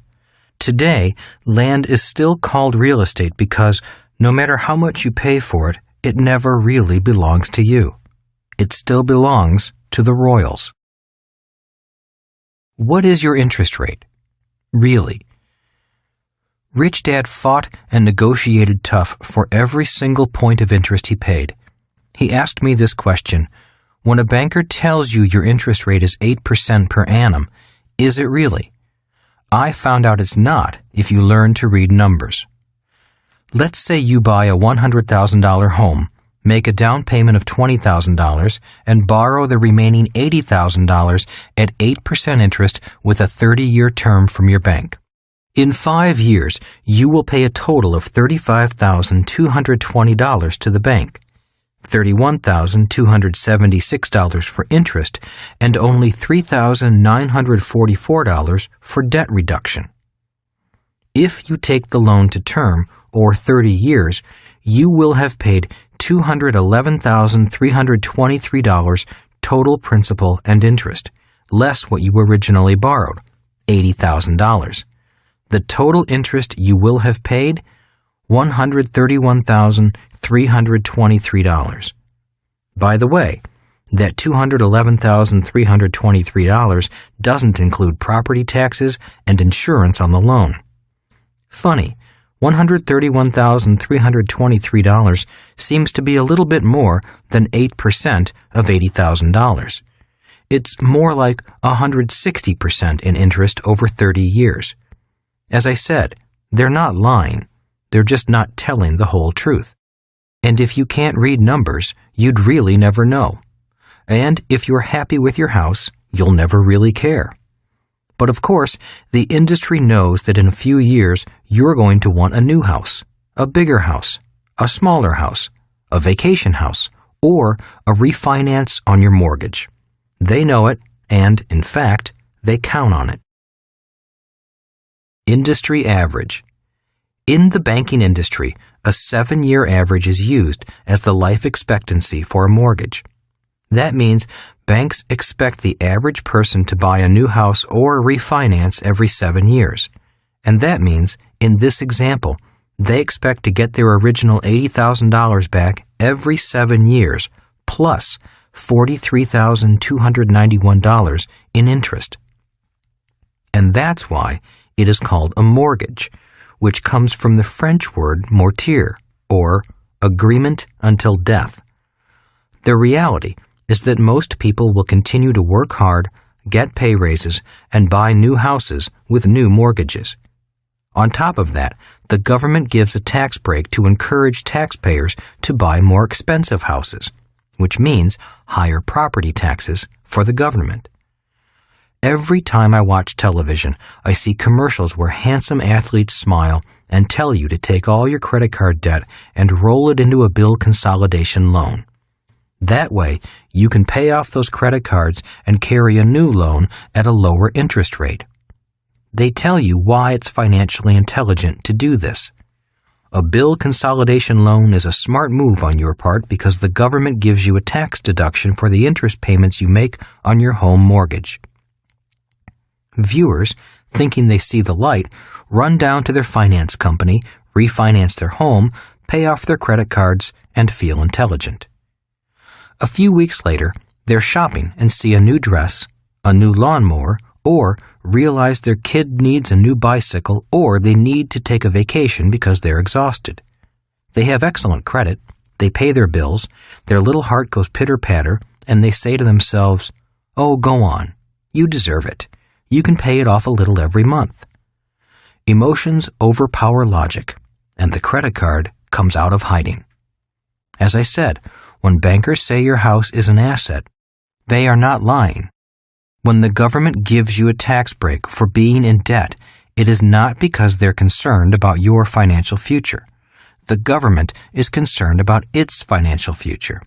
Speaker 1: Today, land is still called real estate because no matter how much you pay for it, it never really belongs to you. It still belongs to the royals. What is your interest rate? Really? Rich Dad fought and negotiated tough for every single point of interest he paid. He asked me this question: when a banker tells you your interest rate is 8% per annum, is it really? I found out it's not if you learn to read numbers. Let's say you buy a $100,000 home, make a down payment of $20,000, and borrow the remaining $80,000 at 8% interest with a 30-year term from your bank. In 5 years, you will pay a total of $35,220 to the bank, $31,276 for interest, and only $3,944 for debt reduction. If you take the loan to term, or 30 years, you will have paid $211,323 total principal and interest, less what you originally borrowed, $80,000. The total interest you will have paid, $131,323. By the way, that $211,323 doesn't include property taxes and insurance on the loan. Funny, $131,323 seems to be a little bit more than 8% of $80,000. It's more like 160% in interest over 30 years. As I said, they're not lying. They're just not telling the whole truth. And if you can't read numbers, you'd really never know. And if you're happy with your house, you'll never really care. But of course, the industry knows that in a few years, you're going to want a new house, a bigger house, a smaller house, a vacation house, or a refinance on your mortgage. They know it, and, in fact, they count on it. Industry average. In the banking industry, a 7-year average is used as the life expectancy for a mortgage. That means banks expect the average person to buy a new house or refinance every 7 years. And that means, in this example, they expect to get their original $80,000 back every 7 years, plus $43,291 in interest. And that's why it is called a mortgage, which comes from the French word mortier, or agreement until death. The reality is that most people will continue to work hard, get pay raises, and buy new houses with new mortgages. On top of that, the government gives a tax break to encourage taxpayers to buy more expensive houses, which means higher property taxes for the government. Every time I watch television, I see commercials where handsome athletes smile and tell you to take all your credit card debt and roll it into a bill consolidation loan. That way, you can pay off those credit cards and carry a new loan at a lower interest rate. They tell you why it's financially intelligent to do this. A bill consolidation loan is a smart move on your part because the government gives you a tax deduction for the interest payments you make on your home mortgage. Viewers, thinking they see the light, run down to their finance company, refinance their home, pay off their credit cards, and feel intelligent. A few weeks later, they're shopping and see a new dress, a new lawnmower, or realize their kid needs a new bicycle, or they need to take a vacation because they're exhausted. They have excellent credit, they pay their bills, their little heart goes pitter-patter, and they say to themselves, "Oh, go on. You deserve it. You can pay it off a little every month." Emotions overpower logic, and the credit card comes out of hiding. As I said, when bankers say your house is an asset, they are not lying. When the government gives you a tax break for being in debt, it is not because they're concerned about your financial future. The government is concerned about its financial future.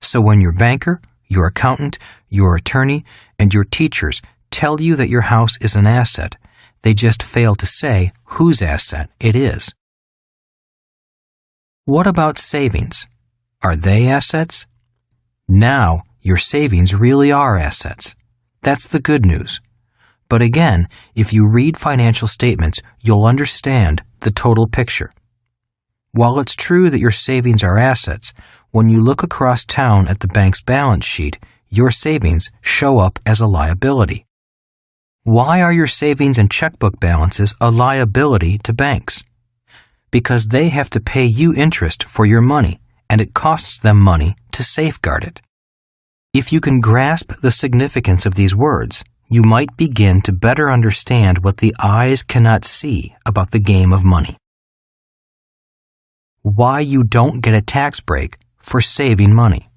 Speaker 1: So when your banker, your accountant, your attorney, and your teachers tell you that your house is an asset, they just fail to say whose asset it is. What about savings? Are they assets? Now, your savings really are assets. That's the good news. But again, if you read financial statements, you'll understand the total picture. While it's true that your savings are assets, when you look across town at the bank's balance sheet, your savings show up as a liability. Why are your savings and checkbook balances a liability to banks? Because they have to pay you interest for your money, and it costs them money to safeguard it. If you can grasp the significance of these words, you might begin to better understand what the eyes cannot see about the game of money. Why you don't get a tax break for saving money.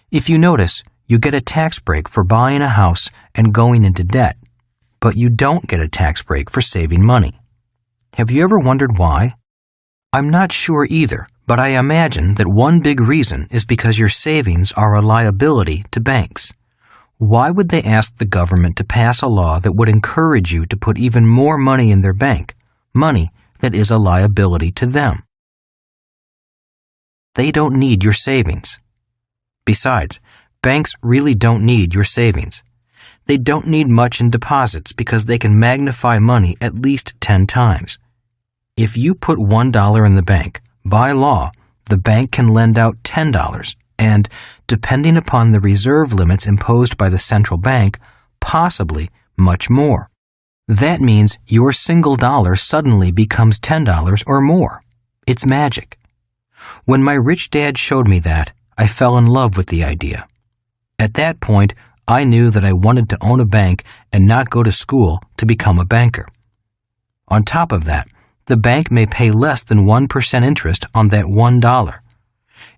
Speaker 1: If you notice, you get a tax break for buying a house and going into debt, but you don't get a tax break for saving money. Have you ever wondered why? I'm not sure either, but I imagine that one big reason is because your savings are a liability to banks. Why would they ask the government to pass a law that would encourage you to put even more money in their bank, money that is a liability to them? They don't need your savings. Besides, banks really don't need your savings. They don't need much in deposits because they can magnify money at least 10 times. If you put $1 in the bank, by law, the bank can lend out $10 and, depending upon the reserve limits imposed by the central bank, possibly much more. That means your single dollar suddenly becomes $10 or more. It's magic. When my rich dad showed me that, I fell in love with the idea. At that point, I knew that I wanted to own a bank and not go to school to become a banker. On top of that, the bank may pay less than 1% interest on that $1.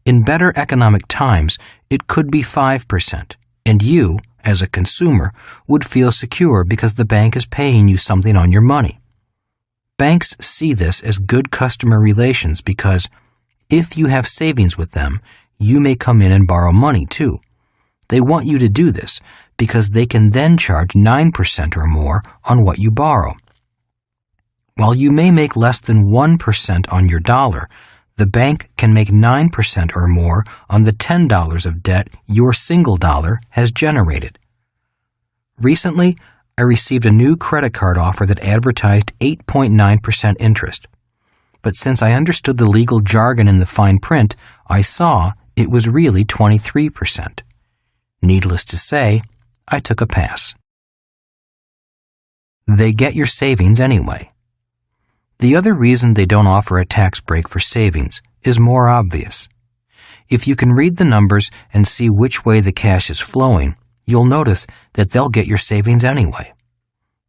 Speaker 1: In better economic times, it could be 5%, and you, as a consumer, would feel secure because the bank is paying you something on your money. Banks see this as good customer relations because if you have savings with them, you may come in and borrow money too. They want you to do this because they can then charge 9% or more on what you borrow. While you may make less than 1% on your dollar, the bank can make 9% or more on the $10 of debt your single dollar has generated. Recently, I received a new credit card offer that advertised 8.9% interest. But since I understood the legal jargon in the fine print, I saw it was really 23%. Needless to say, I took a pass. They get your savings anyway. The other reason they don't offer a tax break for savings is more obvious. If you can read the numbers and see which way the cash is flowing, you'll notice that they'll get your savings anyway.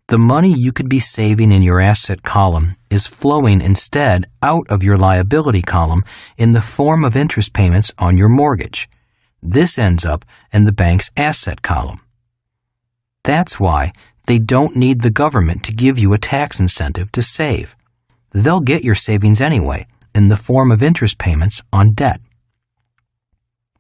Speaker 1: The money you could be saving in your asset column is flowing instead out of your liability column in the form of interest payments on your mortgage. This ends up in the bank's asset column. That's why they don't need the government to give you a tax incentive to save. They'll get your savings anyway in the form of interest payments on debt.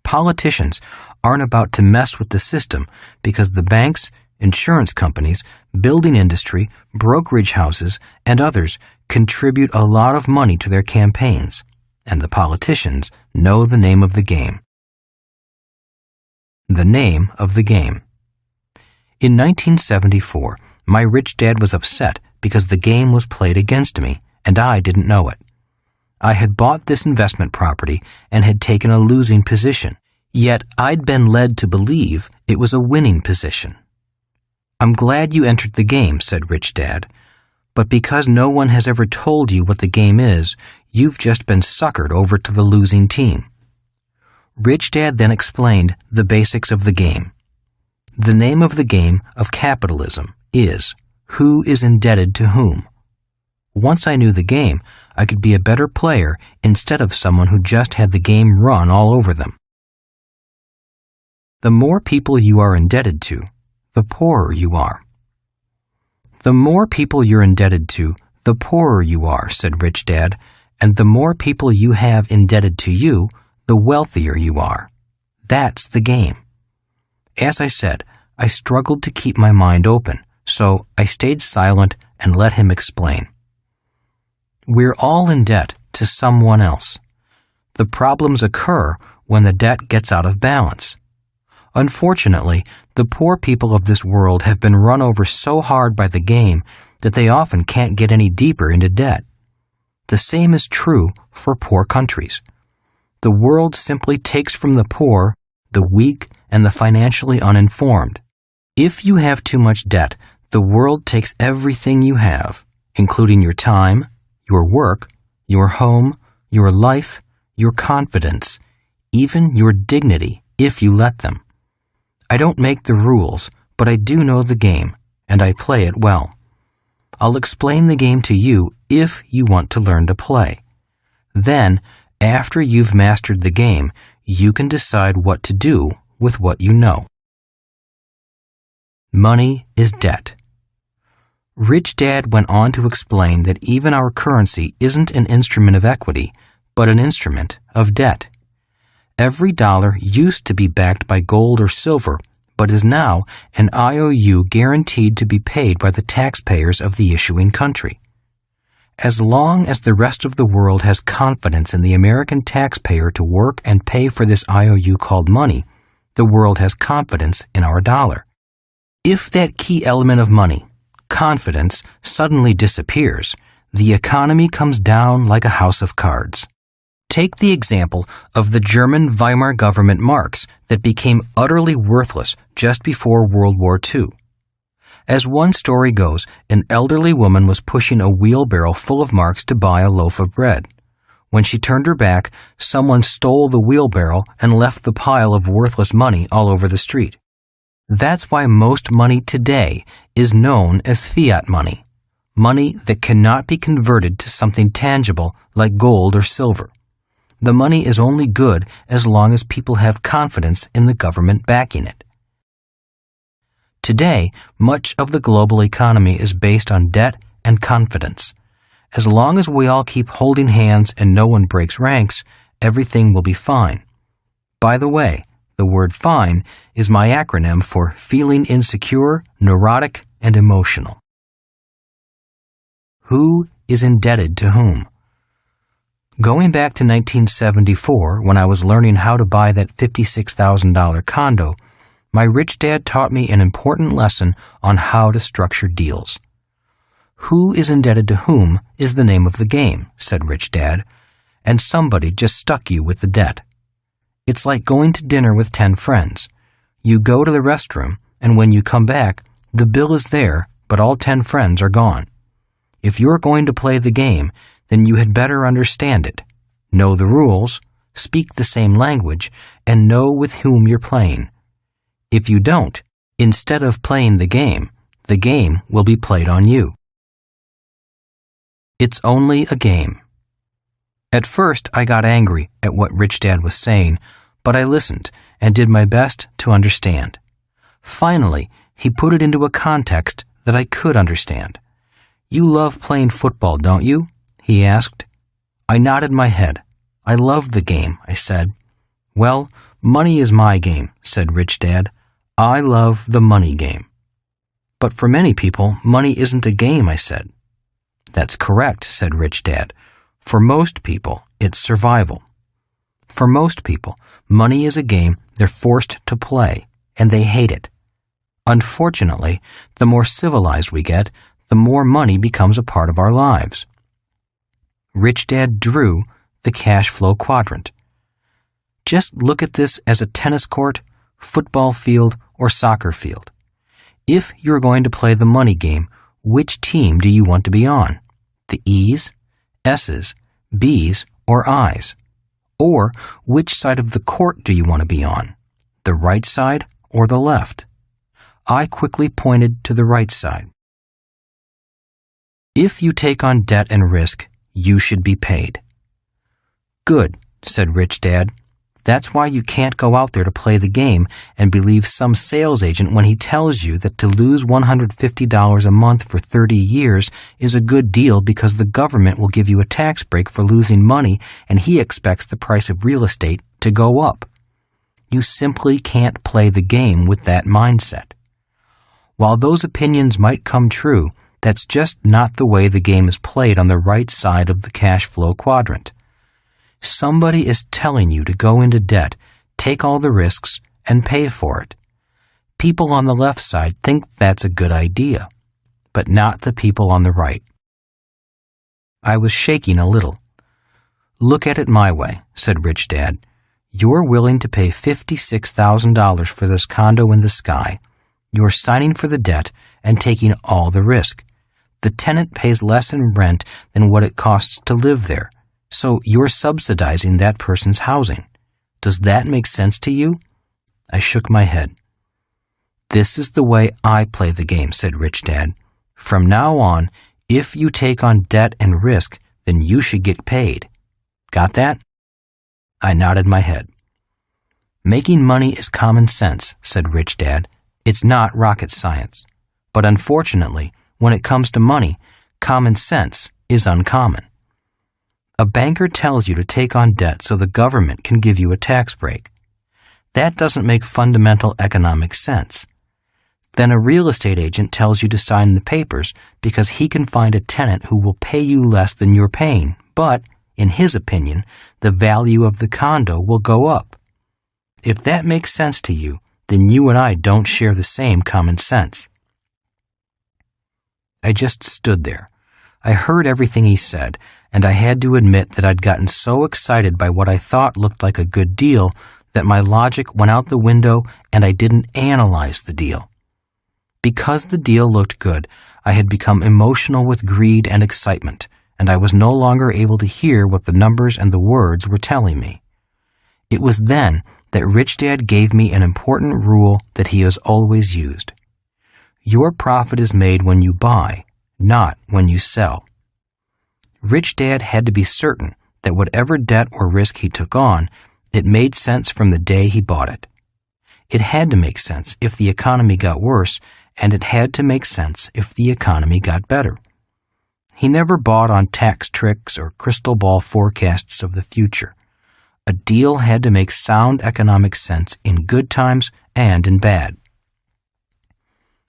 Speaker 1: Politicians aren't about to mess with the system because the banks, insurance companies, building industry, brokerage houses, and others contribute a lot of money to their campaigns, and the politicians know the name of the game. The name of the game. In 1974, my rich dad was upset because the game was played against me, and I didn't know it. I had bought this investment property and had taken a losing position, yet I'd been led to believe it was a winning position. "I'm glad you entered the game," said Rich Dad, "but because no one has ever told you what the game is, you've just been suckered over to the losing team." Rich Dad then explained the basics of the game. The name of the game of capitalism is who is indebted to whom. Once I knew the game, I could be a better player instead of someone who just had the game run all over them. The more people you are indebted to, the poorer you are. "The more people you're indebted to, the poorer you are," said Rich Dad, "and the more people you have indebted to you, the wealthier you are. That's the game." As I said, I struggled to keep my mind open, so I stayed silent and let him explain. We're all in debt to someone else. The problems occur when the debt gets out of balance. Unfortunately, the poor people of this world have been run over so hard by the game that they often can't get any deeper into debt. The same is true for poor countries. The world simply takes from the poor, the weak, and the financially uninformed. If you have too much debt, the world takes everything you have, including your time, your work, your home, your life, your confidence, even your dignity, if you let them. I don't make the rules, but I do know the game, and I play it well. I'll explain the game to you if you want to learn to play. Then, after you've mastered the game, you can decide what to do with what you know. Money is debt. Rich Dad went on to explain that even our currency isn't an instrument of equity, but an instrument of debt. Every dollar used to be backed by gold or silver, but is now an IOU guaranteed to be paid by the taxpayers of the issuing country. As long as the rest of the world has confidence in the American taxpayer to work and pay for this IOU called money, the world has confidence in our dollar. If that key element of money, confidence, suddenly disappears, the economy comes down like a house of cards. Take the example of the German Weimar government marks that became utterly worthless just before World War II. As one story goes, an elderly woman was pushing a wheelbarrow full of marks to buy a loaf of bread. When she turned her back, someone stole the wheelbarrow and left the pile of worthless money all over the street. That's why most money today is known as fiat money, money that cannot be converted to something tangible like gold or silver. The money is only good as long as people have confidence in the government backing it. Today, much of the global economy is based on debt and confidence. As long as we all keep holding hands and no one breaks ranks, everything will be fine. By the way, The word FINE is my acronym for feeling insecure, neurotic, and emotional. Who is indebted to whom? Going back to 1974, when I was learning how to buy that $56,000 condo, my rich dad taught me an important lesson on how to structure deals. Who is indebted to whom is the name of the game, said Rich Dad, and somebody just stuck you with the debt. It's like going to dinner with 10 friends. You go to the restroom, and when you come back, the bill is there, but all 10 friends are gone. If you're going to play the game, then you had better understand it, know the rules, speak the same language, and know with whom you're playing. If you don't, instead of playing the game will be played on you. It's only a game. At first, I got angry at what Rich Dad was saying, but I listened and did my best to understand. Finally, he put it into a context that I could understand. You love playing football, don't you? He asked. I nodded my head. I love the game, I said. Well, money is my game, said Rich Dad. I love the money game. But for many people, money isn't a game, I said. That's correct, said Rich Dad. For most people, it's survival. For most people, money is a game they're forced to play, and they hate it. Unfortunately, the more civilized we get, the more money becomes a part of our lives. Rich Dad drew the cash flow quadrant. Just look at this as a tennis court, football field, or soccer field. If you're going to play the money game, which team do you want to be on? The E's, S's, B's, or I's? Or which side of the court do you want to be on? The right side or the left? I quickly pointed to the right side. If you take on debt and risk, you should be paid. Good, said Rich Dad. That's why you can't go out there to play the game and believe some sales agent when he tells you that to lose $150 a month for 30 years is a good deal because the government will give you a tax break for losing money and he expects the price of real estate to go up. You simply can't play the game with that mindset. While those opinions might come true, that's just not the way the game is played on the right side of the cash flow quadrant. Somebody is telling you to go into debt, take all the risks, and pay for it. People on the left side think that's a good idea, but not the people on the right. I was shaking a little. Look at it my way, said Rich Dad. You're willing to pay $56,000 for this condo in the sky. You're signing for the debt and taking all the risk. The tenant pays less in rent than what it costs to live there, so you're subsidizing that person's housing. Does that make sense to you? I shook my head. This is the way I play the game, said Rich Dad. From now on, if you take on debt and risk, then you should get paid. Got that? I nodded my head. Making money is common sense, said Rich Dad. It's not rocket science. But unfortunately, when it comes to money, common sense is uncommon. A banker tells you to take on debt so the government can give you a tax break. That doesn't make fundamental economic sense. Then a real estate agent tells you to sign the papers because he can find a tenant who will pay you less than you're paying, but, in his opinion, the value of the condo will go up. If that makes sense to you, then you and I don't share the same common sense. I just stood there. I heard everything he said, and I had to admit that I'd gotten so excited by what I thought looked like a good deal that my logic went out the window and I didn't analyze the deal. Because the deal looked good, I had become emotional with greed and excitement, and I was no longer able to hear what the numbers and the words were telling me. It was then that Rich Dad gave me an important rule that he has always used. Your profit is made when you buy, not when you sell. Rich Dad had to be certain that whatever debt or risk he took on, it made sense from the day he bought it. It had to make sense if the economy got worse, and it had to make sense if the economy got better. He never bought on tax tricks or crystal ball forecasts of the future. A deal had to make sound economic sense in good times and in bad.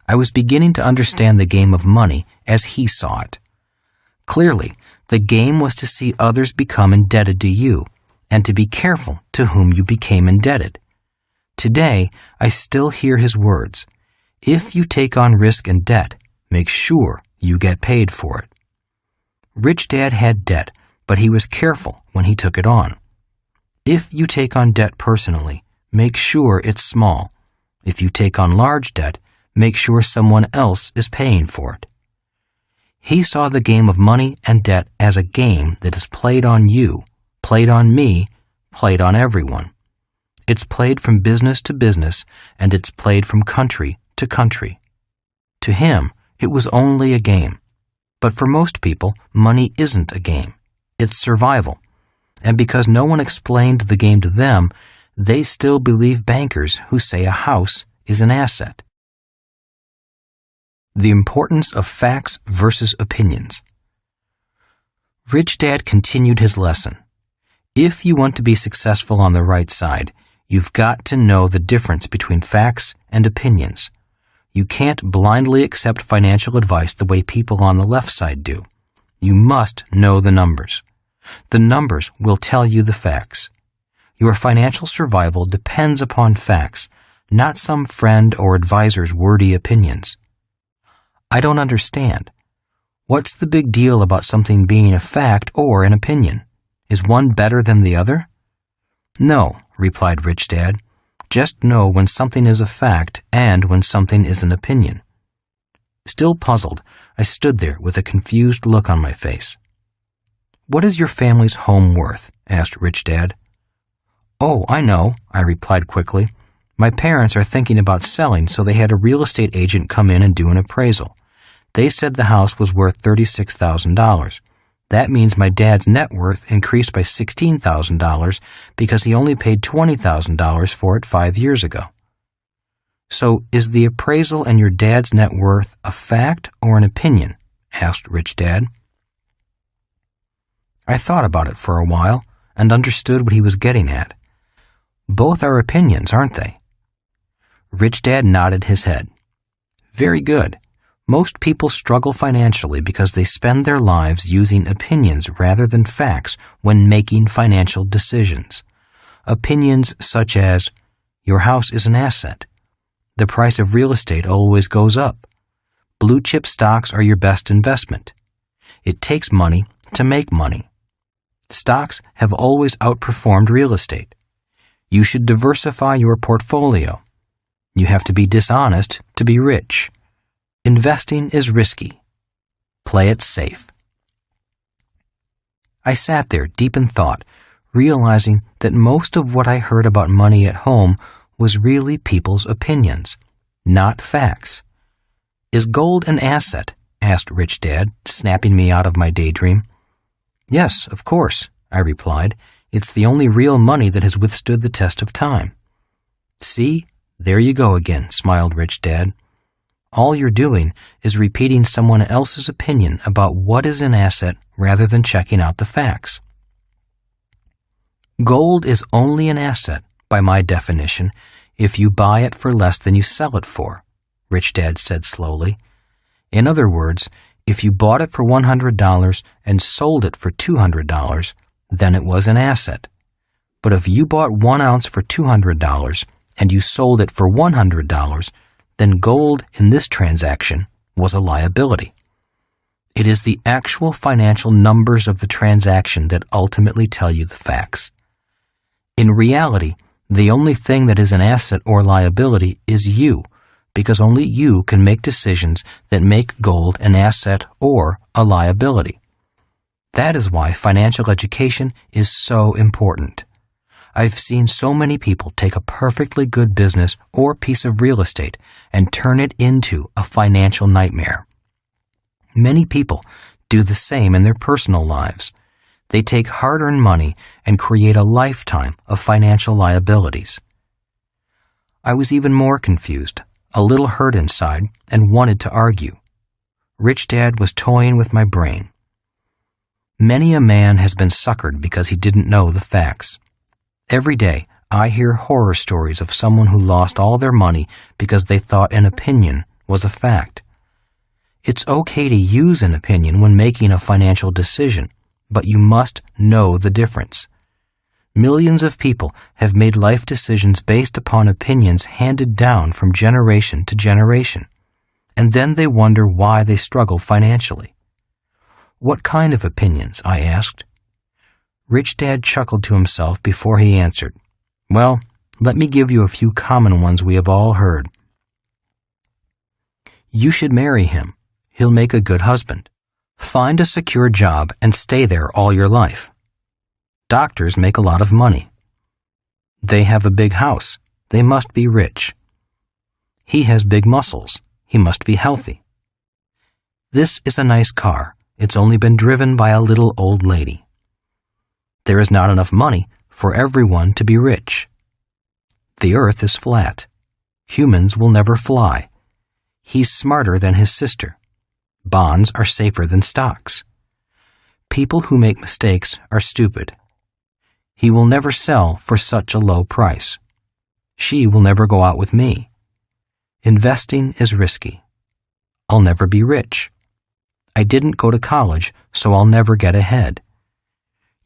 Speaker 1: I was beginning to understand the game of money as he saw it. Clearly, the game was to see others become indebted to you, and to be careful to whom you became indebted. Today, I still hear his words. If you take on risk and debt, make sure you get paid for it. Rich Dad had debt, but he was careful when he took it on. If you take on debt personally, make sure it's small. If you take on large debt, make sure someone else is paying for it. He saw the game of money and debt as a game that is played on you, played on me, played on everyone. It's played from business to business, and it's played from country to country. To him, it was only a game. But for most people, money isn't a game. It's survival. And because no one explained the game to them, they still believe bankers who say a house is an asset. The importance of facts versus opinions. Rich Dad continued his lesson. If you want to be successful on the right side, you've got to know the difference between facts and opinions. You can't blindly accept financial advice the way people on the left side do. You must know the numbers. The numbers will tell you the facts. Your financial survival depends upon facts, not some friend or advisor's wordy opinions. I don't understand. What's the big deal about something being a fact or an opinion? Is one better than the other? No, replied Rich Dad. Just know when something is a fact and when something is an opinion. Still puzzled, I stood there with a confused look on my face. What is your family's home worth? Asked Rich Dad. Oh, I know, I replied quickly. My parents are thinking about selling, so they had a real estate agent come in and do an appraisal. They said the house was worth $36,000. That means my dad's net worth increased by $16,000 because he only paid $20,000 for it 5 years ago. So, is the appraisal and your dad's net worth a fact or an opinion? Asked Rich Dad. I thought about it for a while and understood what he was getting at. Both are opinions, aren't they? Rich Dad nodded his head. Very good. Most people struggle financially because they spend their lives using opinions rather than facts when making financial decisions. Opinions such as, your house is an asset. The price of real estate always goes up. Blue chip stocks are your best investment. It takes money to make money. Stocks have always outperformed real estate. You should diversify your portfolio. You have to be dishonest to be rich. Investing is risky. Play it safe. I sat there deep in thought, realizing that most of what I heard about money at home was really people's opinions, not facts. Is gold an asset? Asked Rich Dad, snapping me out of my daydream. Yes, of course, I replied. It's the only real money that has withstood the test of time. See, there you go again, smiled Rich Dad. All you're doing is repeating someone else's opinion about what is an asset rather than checking out the facts. Gold is only an asset, by my definition, if you buy it for less than you sell it for, Rich Dad said slowly. In other words, if you bought it for $100 and sold it for $200, then it was an asset. But if you bought 1 ounce for $200 and you sold it for $100, then gold in this transaction was a liability. It is the actual financial numbers of the transaction that ultimately tell you the facts. In reality, the only thing that is an asset or liability is you, because only you can make decisions that make gold an asset or a liability. That is why financial education is so important. I've seen so many people take a perfectly good business or piece of real estate and turn it into a financial nightmare. Many people do the same in their personal lives. They take hard-earned money and create a lifetime of financial liabilities. I was even more confused, a little hurt inside, and wanted to argue. Rich Dad was toying with my brain. Many a man has been suckered because he didn't know the facts. Every day, I hear horror stories of someone who lost all their money because they thought an opinion was a fact. It's okay to use an opinion when making a financial decision, but you must know the difference. Millions of people have made life decisions based upon opinions handed down from generation to generation, and then they wonder why they struggle financially. "What kind of opinions?" I asked. Rich Dad chuckled to himself before he answered. "Well, let me give you a few common ones we have all heard. You should marry him. He'll make a good husband. Find a secure job and stay there all your life. Doctors make a lot of money. They have a big house. They must be rich. He has big muscles. He must be healthy. This is a nice car. It's only been driven by a little old lady. There is not enough money for everyone to be rich. The earth is flat. Humans will never fly. He's smarter than his sister. Bonds are safer than stocks. People who make mistakes are stupid. He will never sell for such a low price. She will never go out with me. Investing is risky. I'll never be rich. I didn't go to college, so I'll never get ahead.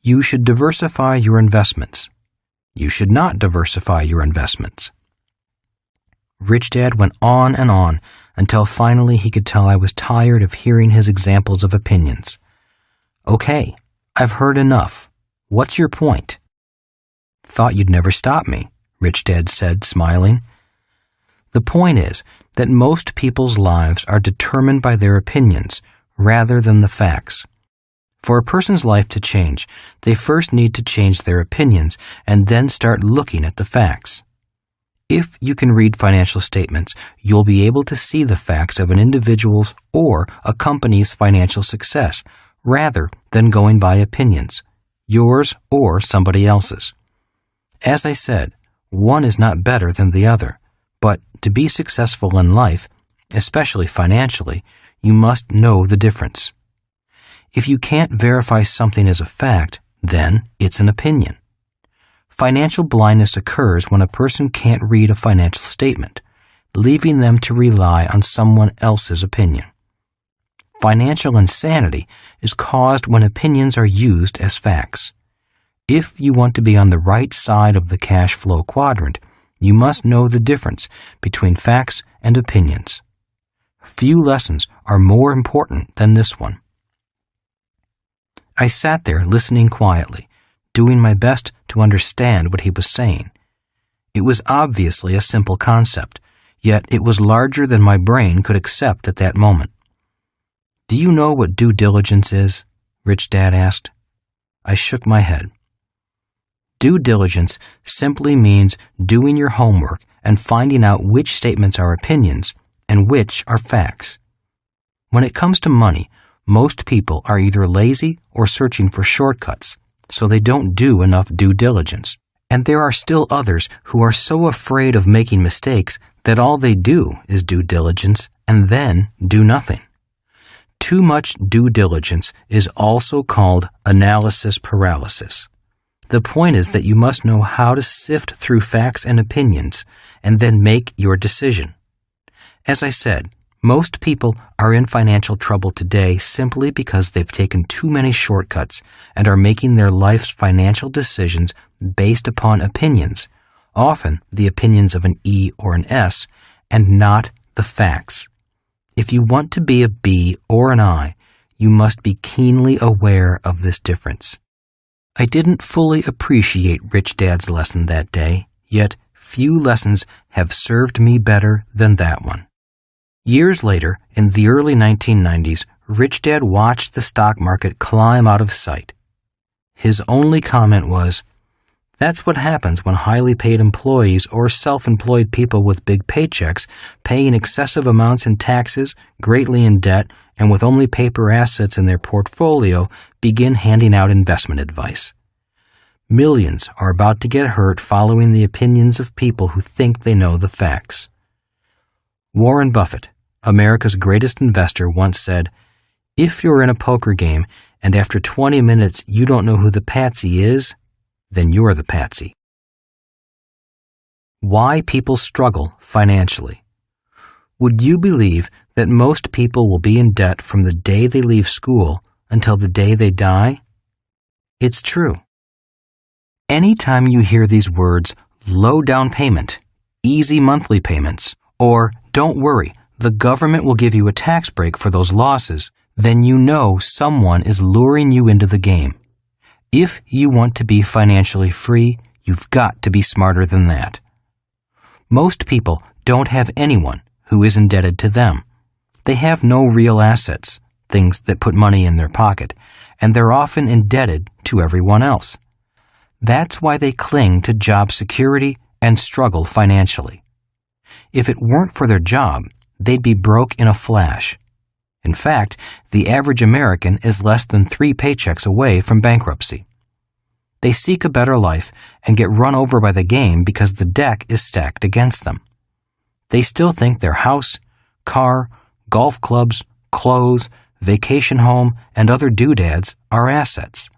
Speaker 1: You should diversify your investments. You should not diversify your investments." Rich Dad went on and on until finally he could tell I was tired of hearing his examples of opinions. "Okay, I've heard enough. What's your point?" "Thought you'd never stop me," Rich Dad said, smiling. "The point is that most people's lives are determined by their opinions rather than the facts. For a person's life to change, they first need to change their opinions and then start looking at the facts. If you can read financial statements, you'll be able to see the facts of an individual's or a company's financial success, rather than going by opinions, yours or somebody else's. As I said, one is not better than the other, but to be successful in life, especially financially, you must know the difference. If you can't verify something as a fact, then it's an opinion. Financial blindness occurs when a person can't read a financial statement, leaving them to rely on someone else's opinion. Financial insanity is caused when opinions are used as facts. If you want to be on the right side of the cash flow quadrant, you must know the difference between facts and opinions. Few lessons are more important than this one. I sat there listening quietly, doing my best to understand what he was saying. It was obviously a simple concept, yet it was larger than my brain could accept at that moment. "Do you know what due diligence is?" Rich Dad asked. I shook my head. Due diligence simply means doing your homework and finding out which statements are opinions and which are facts. When it comes to money, most people are either lazy or searching for shortcuts, so they don't do enough due diligence. And there are still others who are so afraid of making mistakes that all they do is due diligence and then do nothing. Too much due diligence is also called analysis paralysis. The point is that you must know how to sift through facts and opinions and then make your decision. As I said, most people are in financial trouble today simply because they've taken too many shortcuts and are making their life's financial decisions based upon opinions, often the opinions of an E or an S, and not the facts. If you want to be a B or an I, you must be keenly aware of this difference. I didn't fully appreciate Rich Dad's lesson that day, yet few lessons have served me better than that one. Years later, in the early 1990s, Rich Dad watched the stock market climb out of sight. His only comment was, "That's what happens when highly paid employees or self-employed people with big paychecks, paying excessive amounts in taxes, greatly in debt, and with only paper assets in their portfolio, begin handing out investment advice. Millions are about to get hurt following the opinions of people who think they know the facts." Warren Buffett, America's greatest investor, once said, "If you're in a poker game and after 20 minutes you don't know who the patsy is, then you're the patsy." Why people struggle financially. Would you believe that most people will be in debt from the day they leave school until the day they die? It's true. Anytime you hear these words, low down payment, easy monthly payments, or don't worry, the government will give you a tax break for those losses, then you know someone is luring you into the game. If you want to be financially free, you've got to be smarter than that. Most people don't have anyone who is indebted to them. They have no real assets, things that put money in their pocket, and they're often indebted to everyone else. That's why they cling to job security and struggle financially. If it weren't for their job, they'd be broke in a flash. In fact, the average American is less than 3 paychecks away from bankruptcy. They seek a better life and get run over by the game because the deck is stacked against them. They still think their house, car, golf clubs, clothes, vacation home, and other doodads are assets.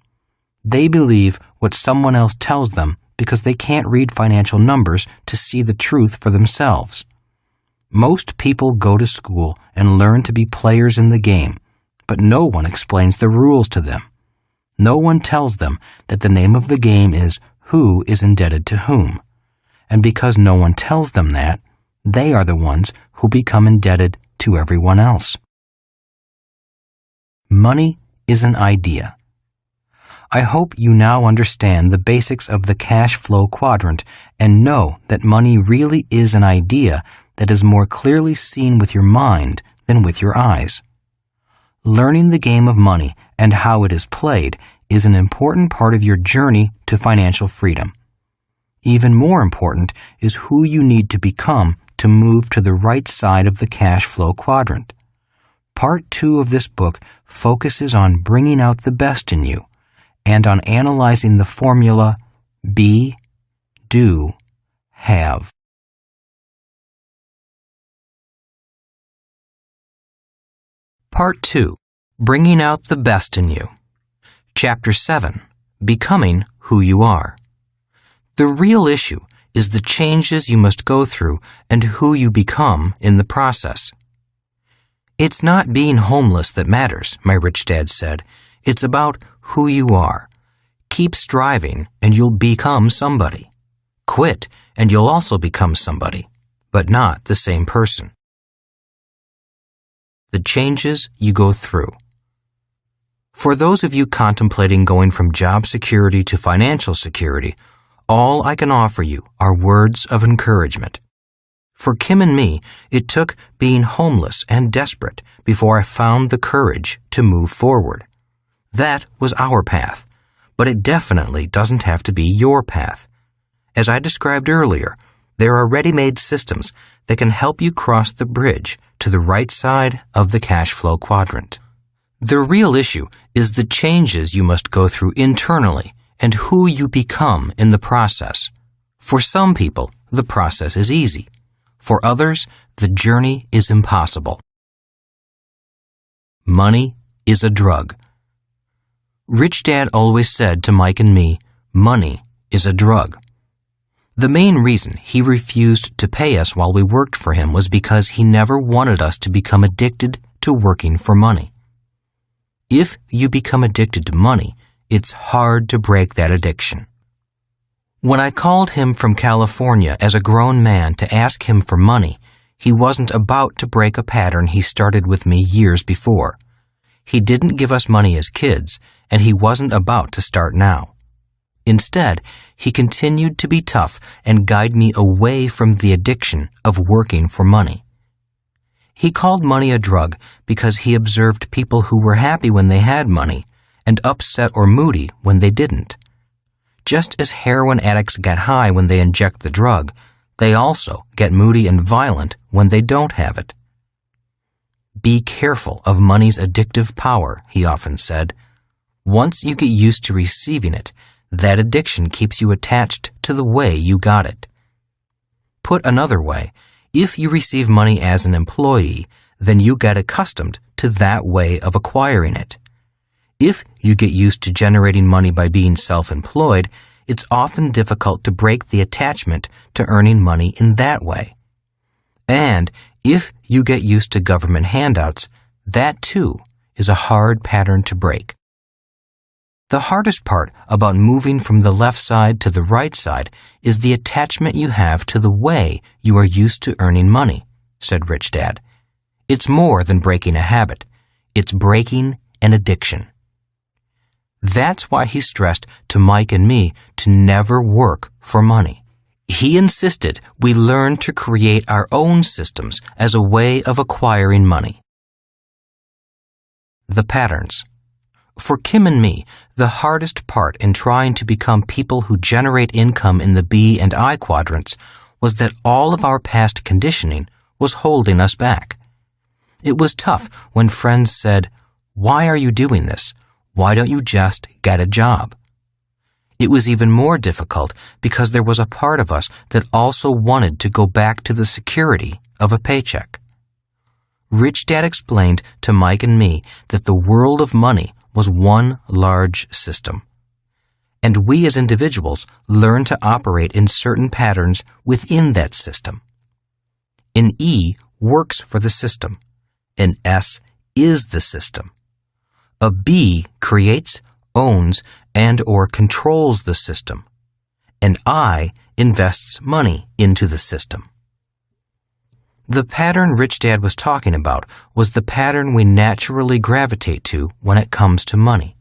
Speaker 1: They believe what someone else tells them because they can't read financial numbers to see the truth for themselves. Most people go to school and learn to be players in the game, but no one explains the rules to them. No one tells them that the name of the game is who is indebted to whom. And because no one tells them that, they are the ones who become indebted to everyone else. Money is an idea. I hope you now understand the basics of the cash flow quadrant and know that money really is an idea that is more clearly seen with your mind than with your eyes. Learning the game of money and how it is played is an important part of your journey to financial freedom. Even more important is who you need to become to move to the right side of the cash flow quadrant. Part 2 of this book focuses on bringing out the best in you and on analyzing the formula be, do, have. Part 2. Bringing Out the Best in You. Chapter 7. Becoming Who You Are. The real issue is the changes you must go through and who you become in the process. It's not being homeless that matters, my rich dad said. It's about who you are. Keep striving and you'll become somebody. Quit and you'll also become somebody, but not the same person. The changes you go through. For those of you contemplating going from job security to financial security, all I can offer you are words of encouragement. For Kim and me, it took being homeless and desperate before I found the courage to move forward. That was our path, but it definitely doesn't have to be your path. As I described earlier, there are ready-made systems that can help you cross the bridge to the right side of the cash flow quadrant. The real issue is the changes you must go through internally and who you become in the process. For some people, the process is easy. For others, the journey is impossible. Money is a drug. Rich Dad always said to Mike and me, money is a drug. The main reason he refused to pay us while we worked for him was because he never wanted us to become addicted to working for money. If you become addicted to money, it's hard to break that addiction. When I called him from California as a grown man to ask him for money, he wasn't about to break a pattern he started with me years before. He didn't give us money as kids, and he wasn't about to start now. Instead, he continued to be tough and guide me away from the addiction of working for money. He called money a drug because he observed people who were happy when they had money and upset or moody when they didn't. Just as heroin addicts get high when they inject the drug, they also get moody and violent when they don't have it. Be careful of money's addictive power, he often said. Once you get used to receiving it, that addiction keeps you attached to the way you got it. Put another way, if you receive money as an employee, then you get accustomed to that way of acquiring it. If you get used to generating money by being self-employed, it's often difficult to break the attachment to earning money in that way. And if you get used to government handouts, that too is a hard pattern to break. The hardest part about moving from the left side to the right side is the attachment you have to the way you are used to earning money, said Rich Dad. It's more than breaking a habit. It's breaking an addiction. That's why he stressed to Mike and me to never work for money. He insisted we learn to create our own systems as a way of acquiring money. The patterns. For Kim and me, the hardest part in trying to become people who generate income in the B and I quadrants was that all of our past conditioning was holding us back. It was tough when friends said, "Why are you doing this? Why don't you just get a job?" It was even more difficult because there was a part of us that also wanted to go back to the security of a paycheck. Rich Dad explained to Mike and me that the world of money was one large system, and we as individuals learn to operate in certain patterns within that system. An E works for the system. An S is the system. A B creates, owns, and/or controls the system. An I invests money into the system. The pattern Rich Dad was talking about was the pattern we naturally gravitate to when it comes to money.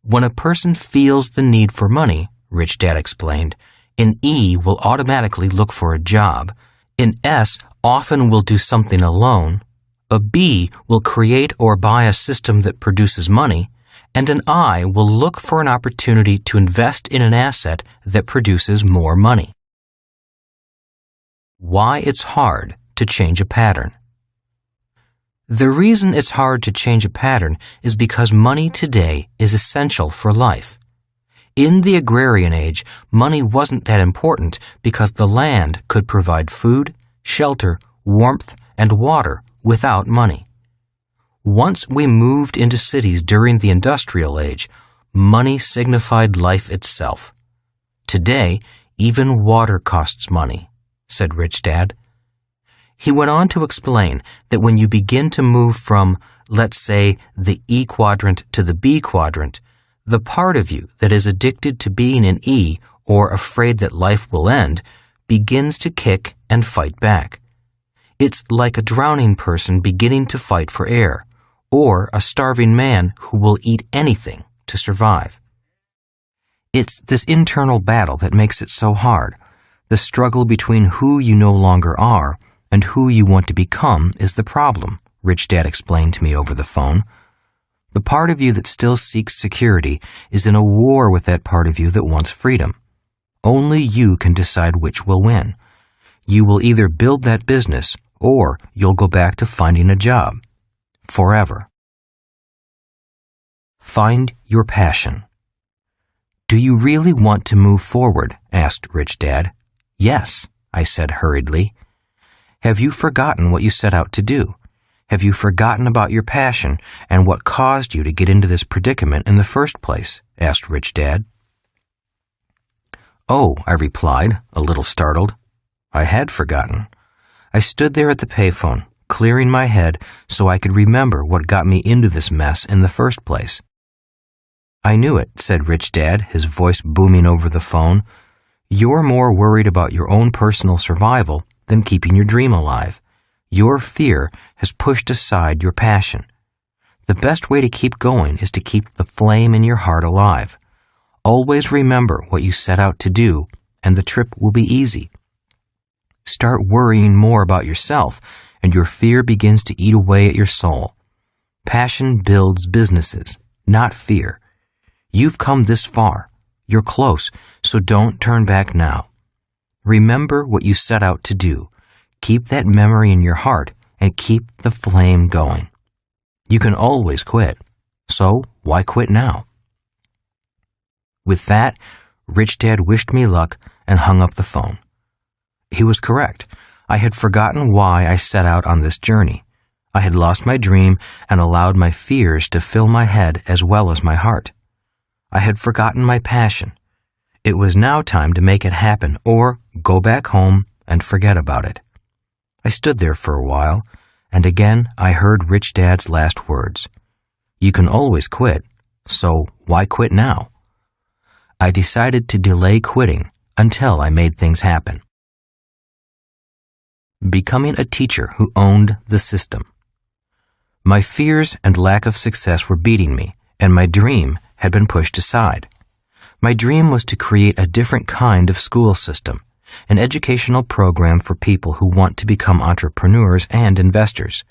Speaker 1: When a person feels the need for money, Rich Dad explained, an E will automatically look for a job, an S often will do something alone, a B will create or buy a system that produces money, and an I will look for an opportunity to invest in an asset that produces more money. Why it's hard to change a pattern. The reason it's hard to change a pattern is because money today is essential for life. In the agrarian age, money wasn't that important because the land could provide food, shelter, warmth, and water without money. Once we moved into cities during the industrial age, money signified life itself. Today, even water costs money, said Rich Dad. He went on to explain that when you begin to move from, let's say, the E quadrant to the B quadrant, the part of you that is addicted to being an E or afraid that life will end begins to kick and fight back. It's like a drowning person beginning to fight for air, or a starving man who will eat anything to survive. It's this internal battle that makes it so hard. The struggle between who you no longer are and who you want to become is the problem, Rich Dad explained to me over the phone. The part of you that still seeks security is in a war with that part of you that wants freedom. Only you can decide which will win. You will either build that business or you'll go back to finding a job. Forever. Find your passion. Do you really want to move forward? Asked Rich Dad. Yes, I said hurriedly. Have you forgotten what you set out to do? Have you forgotten about your passion and what caused you to get into this predicament in the first place? Asked Rich Dad. Oh, I replied, a little startled. I had forgotten. I stood there at the payphone, clearing my head so I could remember what got me into this mess in the first place. I knew it, said Rich Dad, his voice booming over the phone. You're more worried about your own personal survival than keeping your dream alive. Your fear has pushed aside your passion. The best way to keep going is to keep the flame in your heart alive. Always remember what you set out to do, and the trip will be easy. Start worrying more about yourself, and your fear begins to eat away at your soul. Passion builds businesses, not fear. You've come this far. You're close, so don't turn back now. Remember what you set out to do. Keep that memory in your heart and keep the flame going. You can always quit, so why quit now? With that, Rich Dad wished me luck and hung up the phone. He was correct. I had forgotten why I set out on this journey. I had lost my dream and allowed my fears to fill my head as well as my heart. I had forgotten my passion. It was now time to make it happen or go back home and forget about it. I stood there for a while, and again I heard Rich Dad's last words. You can always quit, so why quit now? I decided to delay quitting until I made things happen. Becoming a teacher who owned the system. My fears and lack of success were beating me, and my dream had been pushed aside. My dream was to create a different kind of school system, an educational program for people who want to become entrepreneurs and investors.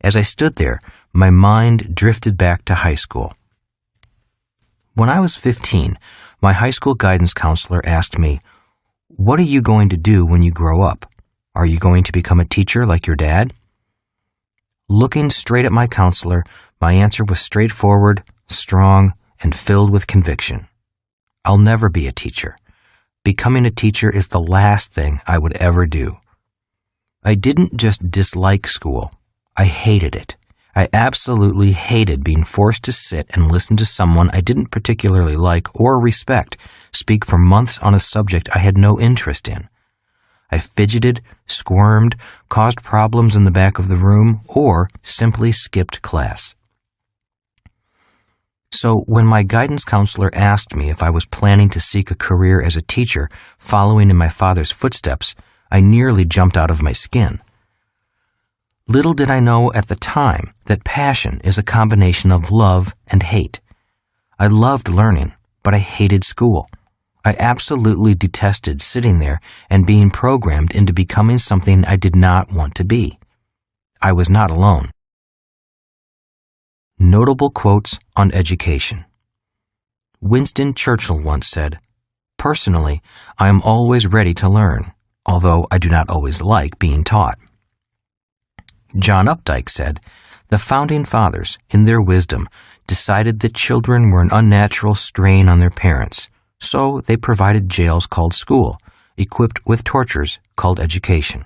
Speaker 1: As I stood there, my mind drifted back to high school. When I was 15, my high school guidance counselor asked me, "What are you going to do when you grow up? Are you going to become a teacher like your dad?" Looking straight at my counselor, my answer was straightforward, strong, and filled with conviction. I'll never be a teacher. Becoming a teacher is the last thing I would ever do. I didn't just dislike school. I hated it. I absolutely hated being forced to sit and listen to someone I didn't particularly like or respect speak for months on a subject I had no interest in. I fidgeted, squirmed, caused problems in the back of the room, or simply skipped class. So when my guidance counselor asked me if I was planning to seek a career as a teacher following in my father's footsteps, I nearly jumped out of my skin. Little did I know at the time that passion is a combination of love and hate. I loved learning, but I hated school. I absolutely detested sitting there and being programmed into becoming something I did not want to be. I was not alone. Notable quotes on education. Winston Churchill once said, "Personally, I am always ready to learn, although I do not always like being taught." John Updike said, "The Founding Fathers, in their wisdom, decided that children were an unnatural strain on their parents, so they provided jails called school, equipped with tortures called education."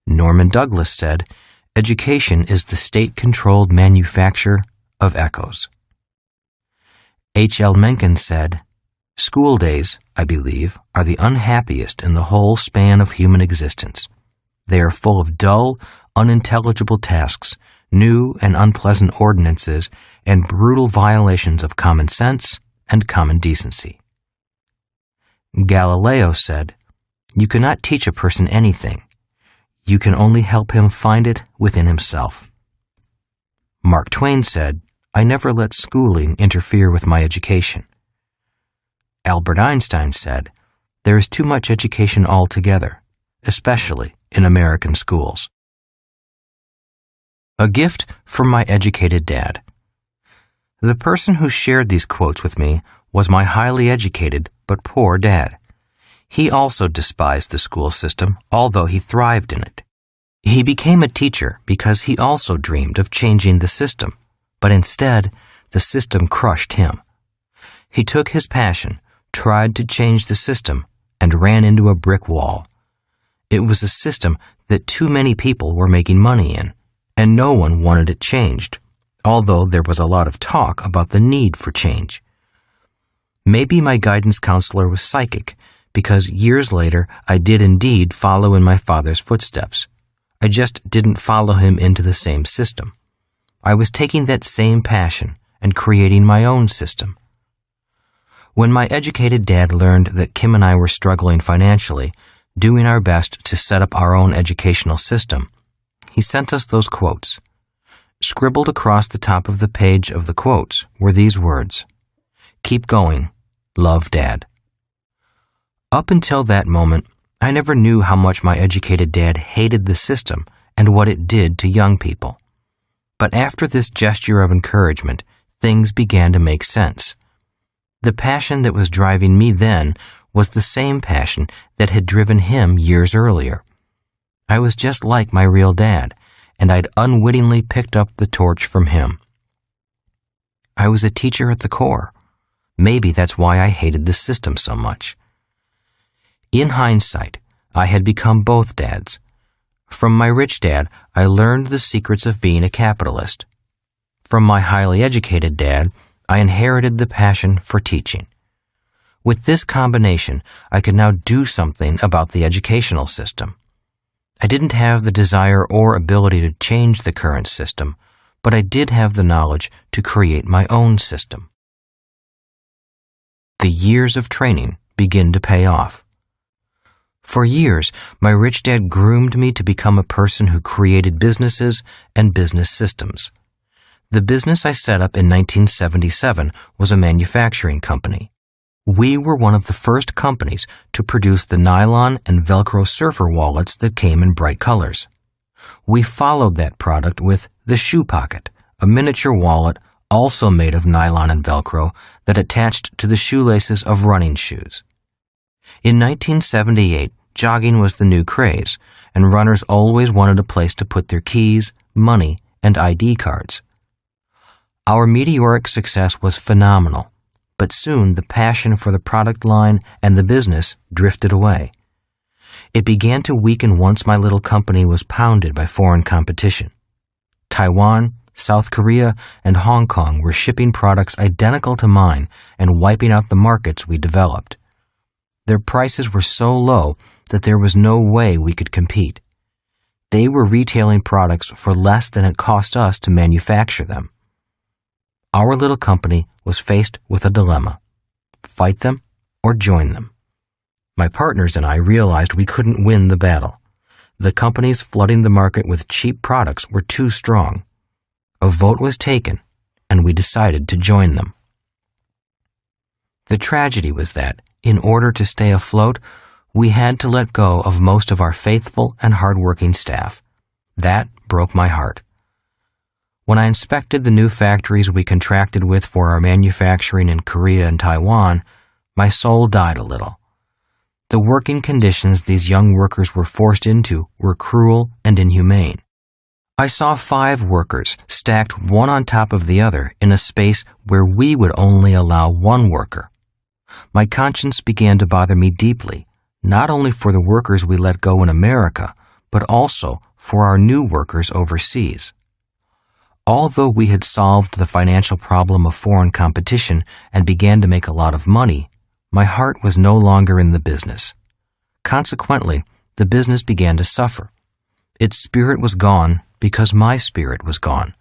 Speaker 1: Norman Douglas said, "Education is the state-controlled manufacture of echoes." H.L. Mencken said, "School days, I believe, are the unhappiest in the whole span of human existence. They are full of dull, unintelligible tasks, new and unpleasant ordinances, and brutal violations of common sense and common decency." Galileo said, "You cannot teach a person anything. You can only help him find it within himself." Mark Twain said, "I never let schooling interfere with my education." Albert Einstein said, "There is too much education altogether, especially in American schools." A gift from my educated dad. The person who shared these quotes with me was my highly educated but poor dad. He also despised the school system, although he thrived in it. He became a teacher because he also dreamed of changing the system, but instead, the system crushed him. He took his passion, tried to change the system, and ran into a brick wall. It was a system that too many people were making money in, and no one wanted it changed, although there was a lot of talk about the need for change. Maybe my guidance counselor was psychic, because years later I did indeed follow in my father's footsteps. I just didn't follow him into the same system. I was taking that same passion and creating my own system. When my educated dad learned that Kim and I were struggling financially, doing our best to set up our own educational system, he sent us those quotes. Scribbled across the top of the page of the quotes were these words, "Keep going. Love, Dad." Up until that moment, I never knew how much my educated dad hated the system and what it did to young people. But after this gesture of encouragement, things began to make sense. The passion that was driving me then was the same passion that had driven him years earlier. I was just like my real dad, and I'd unwittingly picked up the torch from him. I was a teacher at the core. Maybe that's why I hated the system so much. In hindsight, I had become both dads. From my rich dad, I learned the secrets of being a capitalist. From my highly educated dad, I inherited the passion for teaching. With this combination, I could now do something about the educational system. I didn't have the desire or ability to change the current system, but I did have the knowledge to create my own system. The years of training begin to pay off. For years, my rich dad groomed me to become a person who created businesses and business systems. The business I set up in 1977 was a manufacturing company. We were one of the first companies to produce the nylon and Velcro surfer wallets that came in bright colors. We followed that product with the Shoe Pocket, a miniature wallet also made of nylon and Velcro that attached to the shoelaces of running shoes. In 1978, jogging was the new craze, and runners always wanted a place to put their keys, money, and ID cards. Our meteoric success was phenomenal, but soon the passion for the product line and the business drifted away. It began to weaken once my little company was pounded by foreign competition. Taiwan, South Korea, and Hong Kong were shipping products identical to mine and wiping out the markets we developed. Their prices were so low that there was no way we could compete. They were retailing products for less than it cost us to manufacture them. Our little company was faced with a dilemma: fight them or join them. My partners and I realized we couldn't win the battle. The companies flooding the market with cheap products were too strong. A vote was taken, and we decided to join them. The tragedy was that, in order to stay afloat, we had to let go of most of our faithful and hardworking staff. That broke my heart. When I inspected the new factories we contracted with for our manufacturing in Korea and Taiwan, my soul died a little. The working conditions these young workers were forced into were cruel and inhumane. I saw 5 workers stacked one on top of the other in a space where we would only allow 1 worker. My conscience began to bother me deeply, not only for the workers we let go in America, but also for our new workers overseas. Although we had solved the financial problem of foreign competition and began to make a lot of money, my heart was no longer in the business. Consequently, the business began to suffer. Its spirit was gone because my spirit was gone.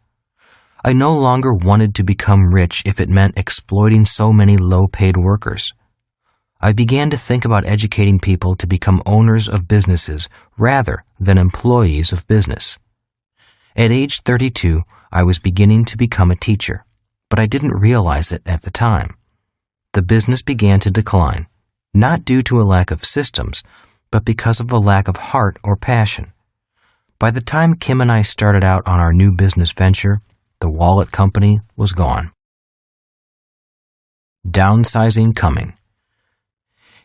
Speaker 1: I no longer wanted to become rich if it meant exploiting so many low-paid workers. I began to think about educating people to become owners of businesses rather than employees of business. At age 32, I was beginning to become a teacher, but I didn't realize it at the time. The business began to decline, not due to a lack of systems, but because of a lack of heart or passion. By the time Kim and I started out on our new business venture, the wallet company was gone. Downsizing coming.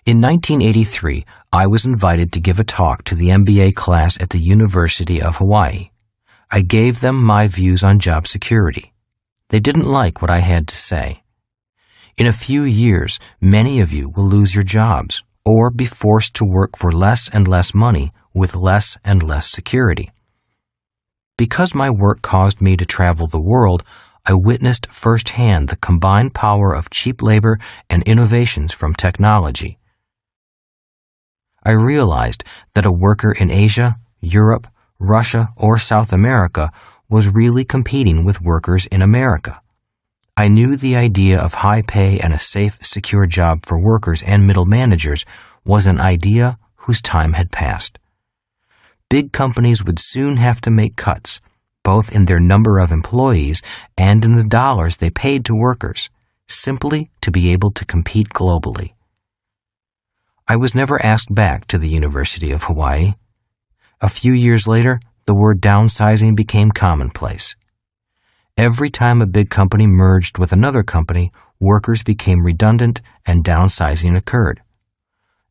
Speaker 1: In 1983, I was invited to give a talk to the MBA class at the University of Hawaii. I gave them my views on job security. They didn't like what I had to say. In a few years, many of you will lose your jobs or be forced to work for less and less money with less and less security. Because my work caused me to travel the world, I witnessed firsthand the combined power of cheap labor and innovations from technology. I realized that a worker in Asia, Europe, Russia, or South America was really competing with workers in America. I knew the idea of high pay and a safe, secure job for workers and middle managers was an idea whose time had passed. Big companies would soon have to make cuts, both in their number of employees and in the dollars they paid to workers, simply to be able to compete globally. I was never asked back to the University of Hawaii. A few years later, the word downsizing became commonplace. Every time a big company merged with another company, workers became redundant and downsizing occurred.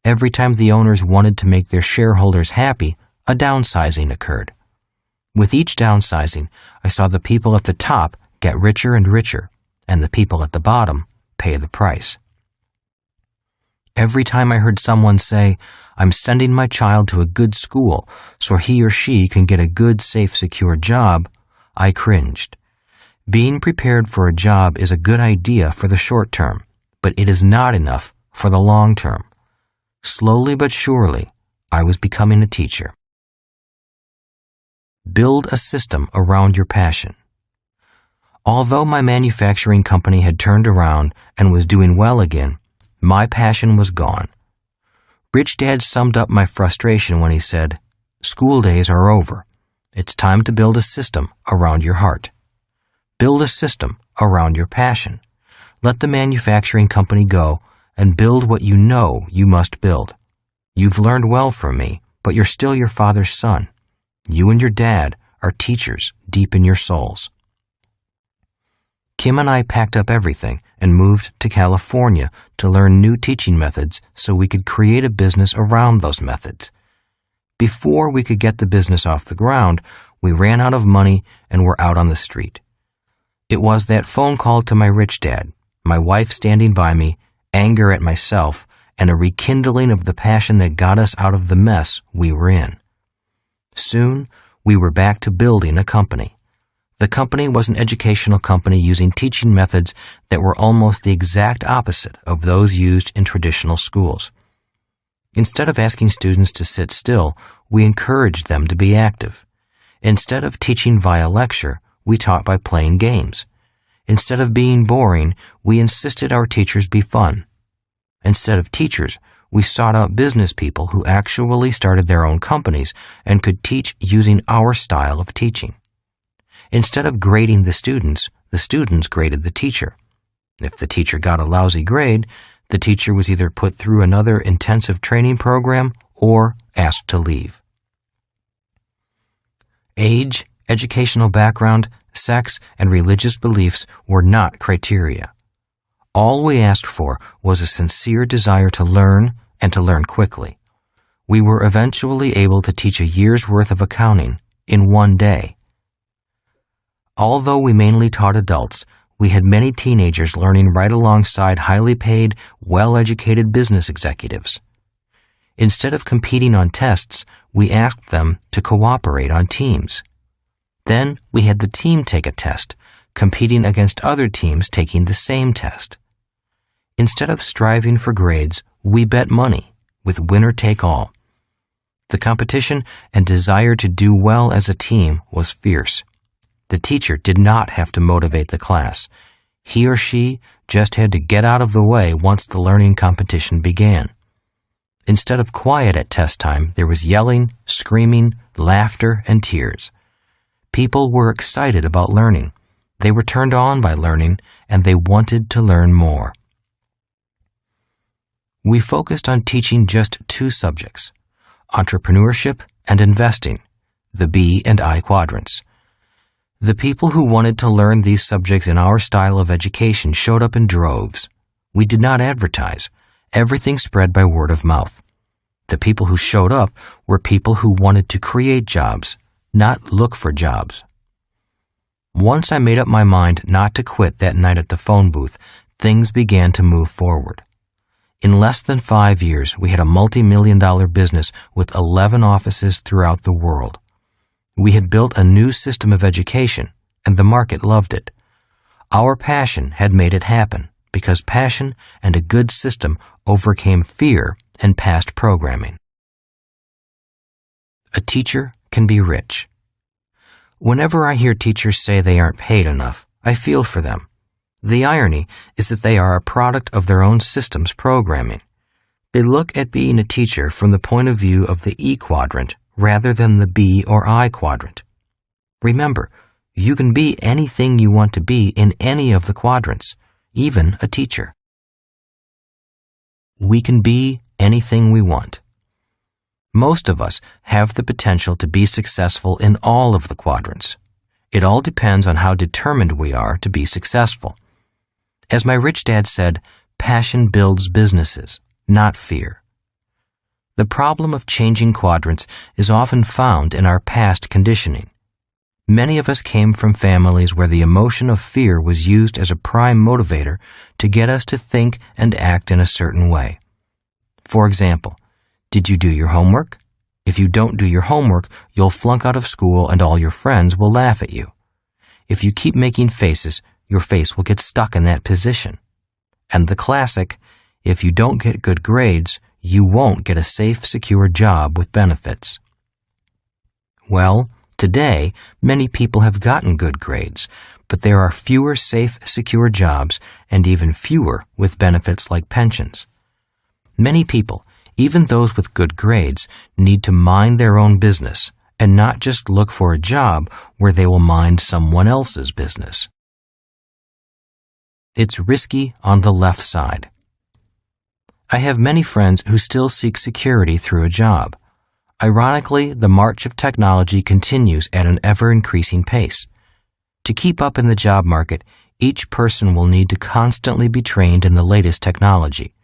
Speaker 1: Every time the owners wanted to make their shareholders happy, a downsizing occurred. With each downsizing, I saw the people at the top get richer and richer, and the people at the bottom pay the price. Every time I heard someone say, "I'm sending my child to a good school so he or she can get a good, safe, secure job," I cringed. Being prepared for a job is a good idea for the short term, but it is not enough for the long term. Slowly but surely, I was becoming a teacher. Build a system around your passion. Although my manufacturing company had turned around and was doing well again, my passion was gone. Rich Dad summed up my frustration when he said, "School days are over. It's time to build a system around your heart. Build a system around your passion. Let the manufacturing company go and build what you know you must build. You've learned well from me, but you're still your father's son. You and your dad are teachers deep in your souls." Kim and I packed up everything and moved to California to learn new teaching methods so we could create a business around those methods. Before we could get the business off the ground, we ran out of money and were out on the street. It was that phone call to my rich dad, my wife standing by me, anger at myself, and a rekindling of the passion that got us out of the mess we were in. Soon, we were back to building a company. The company was an educational company using teaching methods that were almost the exact opposite of those used in traditional schools. Instead of asking students to sit still, we encouraged them to be active. Instead of teaching via lecture, we taught by playing games. Instead of being boring, we insisted our teachers be fun. Instead of teachers, we sought out business people who actually started their own companies and could teach using our style of teaching. Instead of grading the students graded the teacher. If the teacher got a lousy grade, the teacher was either put through another intensive training program or asked to leave. Age, educational background, sex, and religious beliefs were not criteria. All we asked for was a sincere desire to learn and to learn quickly. We were eventually able to teach a year's worth of accounting in one day. Although we mainly taught adults, we had many teenagers learning right alongside highly paid, well-educated business executives. Instead of competing on tests, we asked them to cooperate on teams. Then we had the team take a test, competing against other teams taking the same test. Instead of striving for grades, we bet money, with winner take all. The competition and desire to do well as a team was fierce. The teacher did not have to motivate the class. He or she just had to get out of the way once the learning competition began. Instead of quiet at test time, there was yelling, screaming, laughter, and tears. People were excited about learning. They were turned on by learning, and they wanted to learn more. We focused on teaching just two subjects, entrepreneurship and investing, the B and I quadrants. The people who wanted to learn these subjects in our style of education showed up in droves. We did not advertise. Everything spread by word of mouth. The people who showed up were people who wanted to create jobs, not look for jobs. Once I made up my mind not to quit that night at the phone booth, things began to move forward. In less than 5 years, we had a multi-million-dollar business with 11 offices throughout the world. We had built a new system of education, and the market loved it. Our passion had made it happen, because passion and a good system overcame fear and past programming. A teacher can be rich. Whenever I hear teachers say they aren't paid enough, I feel for them. The irony is that they are a product of their own system's programming. They look at being a teacher from the point of view of the E quadrant rather than the B or I quadrant. Remember, you can be anything you want to be in any of the quadrants, even a teacher. We can be anything we want. Most of us have the potential to be successful in all of the quadrants. It all depends on how determined we are to be successful. As my rich dad said, passion builds businesses, not fear. The problem of changing quadrants is often found in our past conditioning. Many of us came from families where the emotion of fear was used as a prime motivator to get us to think and act in a certain way. For example, did you do your homework? If you don't do your homework, you'll flunk out of school and all your friends will laugh at you. If you keep making faces, your face will get stuck in that position. And the classic, If you don't get good grades, you won't get a safe, secure job with benefits. Well, today, many people have gotten good grades, but there are fewer safe, secure jobs and even fewer with benefits like pensions. Many people, even those with good grades, need to mind their own business and not just look for a job where they will mind someone else's business. It's risky on the left side. I have many friends who still seek security through a job. Ironically, the march of technology continues at an ever-increasing pace. To keep up in the job market, each person will need to constantly be trained in the latest technology.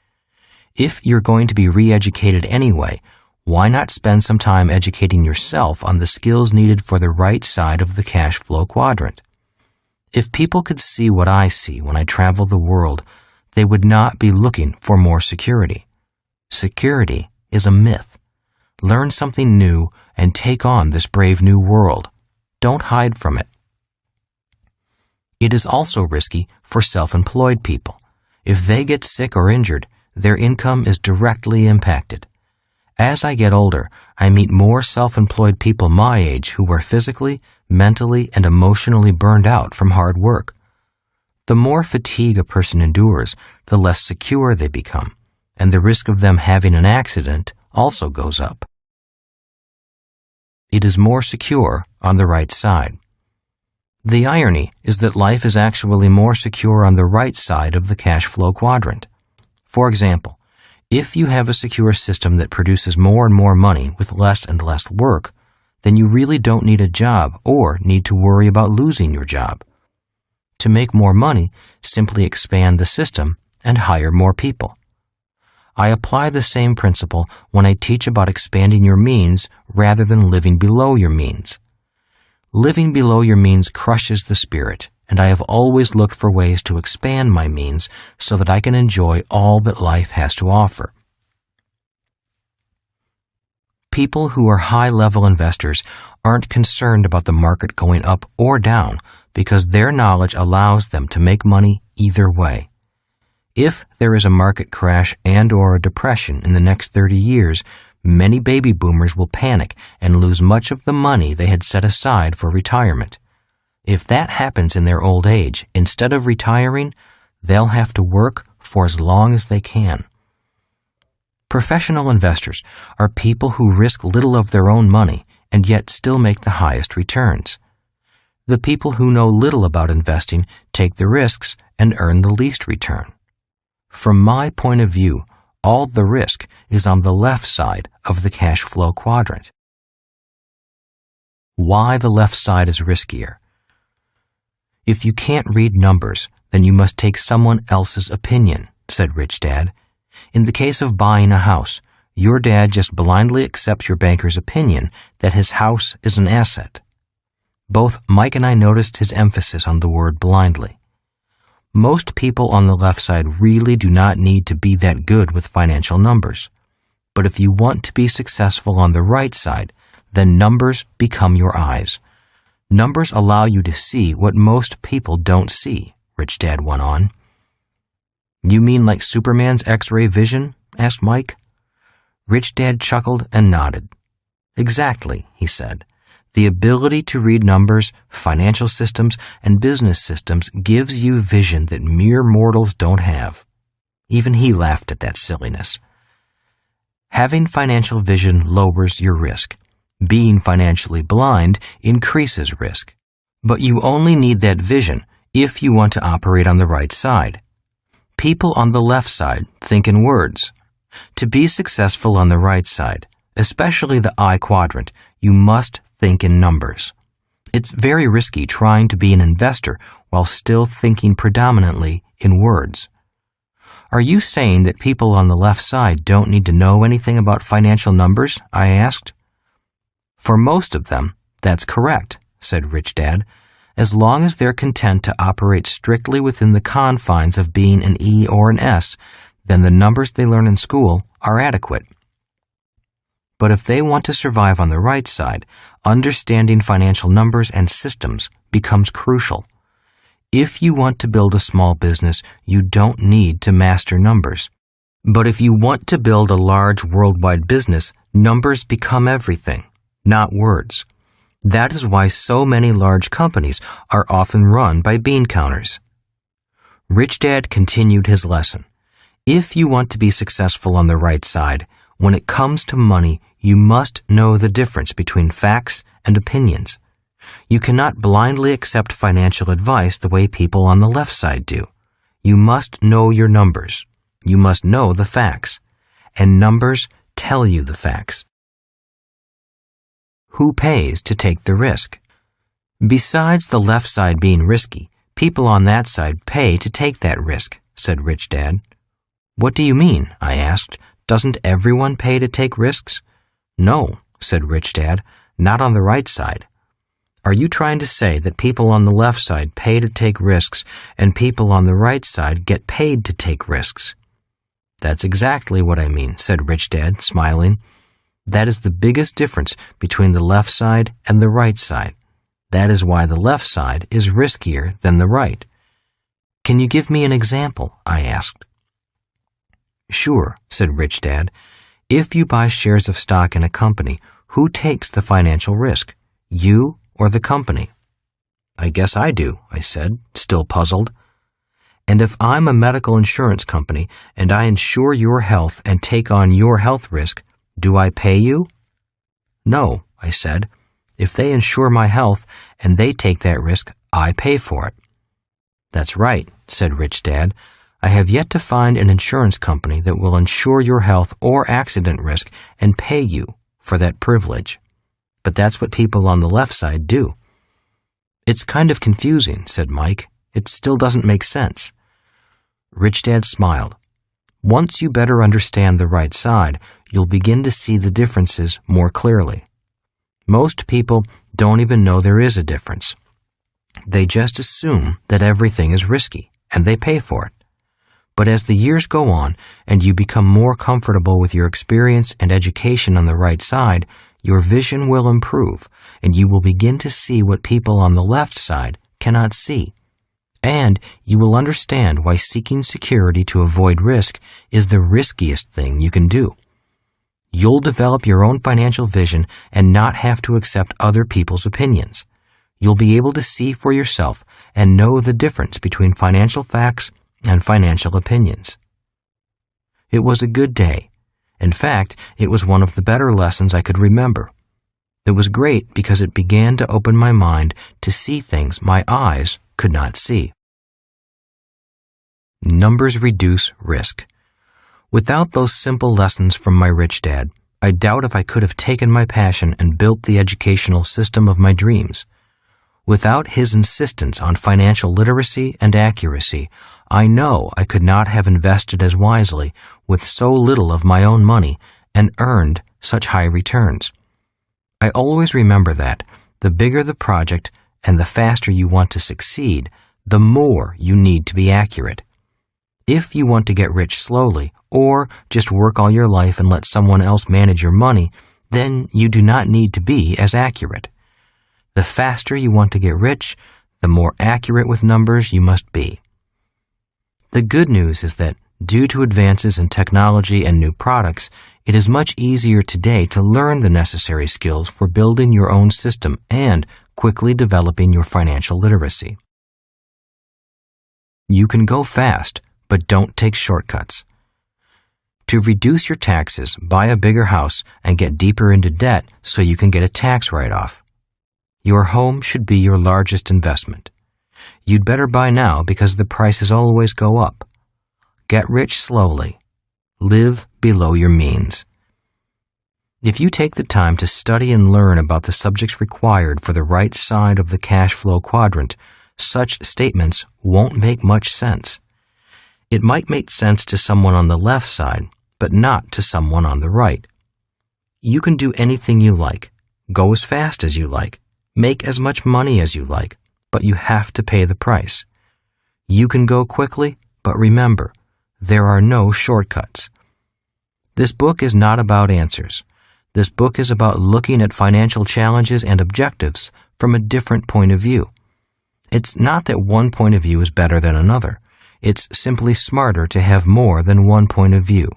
Speaker 1: If you're going to be re-educated anyway, why not spend some time educating yourself on the skills needed for the right side of the cash flow quadrant? If people could see what I see when I travel the world, they would not be looking for more security. Security is a myth. Learn something new and take on this brave new world. Don't hide from it. It is also risky for self-employed people. If they get sick or injured, their income is directly impacted. As I get older, I meet more self-employed people my age who are physically, mentally, and emotionally burned out from hard work. The more fatigue a person endures, the less secure they become, and the risk of them having an accident also goes up. It is more secure on the right side. The irony is that life is actually more secure on the right side of the cash flow quadrant. For example, if you have a secure system that produces more and more money with less and less work, then you really don't need a job or need to worry about losing your job. To make more money, simply expand the system and hire more people. I apply the same principle when I teach about expanding your means rather than living below your means. Living below your means crushes the spirit, and I have always looked for ways to expand my means so that I can enjoy all that life has to offer. People who are high-level investors aren't concerned about the market going up or down because their knowledge allows them to make money either way. If there is a market crash and/or a depression in the next 30 years, many baby boomers will panic and lose much of the money they had set aside for retirement. If that happens in their old age, instead of retiring, they'll have to work for as long as they can. Professional investors are people who risk little of their own money and yet still make the highest returns. The people who know little about investing take the risks and earn the least return. From my point of view, all the risk is on the left side of the cash flow quadrant. Why the left side is riskier? If you can't read numbers, then you must take someone else's opinion, said Rich Dad. In the case of buying a house, your dad just blindly accepts your banker's opinion that his house is an asset. Both Mike and I noticed his emphasis on the word blindly. Most people on the left side really do not need to be that good with financial numbers. But if you want to be successful on the right side, then numbers become your eyes. Numbers allow you to see what most people don't see, Rich Dad went on. You mean like Superman's X-ray vision? Asked Mike. Rich Dad chuckled and nodded. Exactly, he said. The ability to read numbers, financial systems, and business systems gives you vision that mere mortals don't have. Even he laughed at that silliness. Having financial vision lowers your risk. Being financially blind increases risk. But you only need that vision if you want to operate on the right side. People on the left side think in words. To be successful on the right side, especially the I quadrant, you must think in numbers. It's very risky trying to be an investor while still thinking predominantly in words. Are you saying that people on the left side don't need to know anything about financial numbers? I asked. For most of them, that's correct, said Rich Dad. As long as they're content to operate strictly within the confines of being an E or an S, then the numbers they learn in school are adequate. But if they want to survive on the right side, understanding financial numbers and systems becomes crucial. If you want to build a small business, you don't need to master numbers. But if you want to build a large worldwide business, numbers become everything, not words. That is why so many large companies are often run by bean counters. Rich Dad continued his lesson. If you want to be successful on the right side, when it comes to money, you must know the difference between facts and opinions. You cannot blindly accept financial advice the way people on the left side do. You must know your numbers. You must know the facts. And numbers tell you the facts. Who pays to take the risk? Besides the left side being risky, people on that side pay to take that risk, said Rich Dad. What do you mean? I asked. Doesn't everyone pay to take risks? No, said Rich Dad, not on the right side. Are you trying to say that people on the left side pay to take risks and people on the right side get paid to take risks? That's exactly what I mean, said Rich Dad, smiling. That is the biggest difference between the left side and the right side. That is why the left side is riskier than the right. Can you give me an example? I asked. Sure, said Rich Dad. If you buy shares of stock in a company, who takes the financial risk? You or the company? I guess I do, I said, still puzzled. And if I'm a medical insurance company and I insure your health and take on your health risk, do I pay you? No, I said. If they insure my health and they take that risk, I pay for it. That's right, said Rich Dad. I have yet to find an insurance company that will insure your health or accident risk and pay you for that privilege. But that's what people on the left side do. It's kind of confusing, said Mike. It still doesn't make sense. Rich Dad smiled. Once you better understand the right side, you'll begin to see the differences more clearly. Most people don't even know there is a difference. They just assume that everything is risky, and they pay for it. But as the years go on and you become more comfortable with your experience and education on the right side, your vision will improve, and you will begin to see what people on the left side cannot see. And you will understand why seeking security to avoid risk is the riskiest thing you can do. You'll develop your own financial vision and not have to accept other people's opinions. You'll be able to see for yourself and know the difference between financial facts and financial opinions. It was a good day. In fact, it was one of the better lessons I could remember. It was great because it began to open my mind to see things my eyes could not see. Numbers reduce risk. Without those simple lessons from my rich dad, I doubt if I could have taken my passion and built the educational system of my dreams. Without his insistence on financial literacy and accuracy, I know I could not have invested as wisely with so little of my own money and earned such high returns. I always remember that the bigger the project and the faster you want to succeed, the more you need to be accurate. If you want to get rich slowly, or just work all your life and let someone else manage your money, then you do not need to be as accurate. The faster you want to get rich, the more accurate with numbers you must be. The good news is that, due to advances in technology and new products, it is much easier today to learn the necessary skills for building your own system and quickly developing your financial literacy. You can go fast, but don't take shortcuts. To reduce your taxes, buy a bigger house and get deeper into debt so you can get a tax write-off. Your home should be your largest investment. You'd better buy now because the prices always go up. Get rich slowly. Live below your means. If you take the time to study and learn about the subjects required for the right side of the cash flow quadrant, such statements won't make much sense. It might make sense to someone on the left side, but not to someone on the right. You can do anything you like, go as fast as you like, make as much money as you like, but you have to pay the price. You can go quickly, but remember, there are no shortcuts. This book is not about answers. This book is about looking at financial challenges and objectives from a different point of view. It's not that one point of view is better than another. It's simply smarter to have more than one point of view.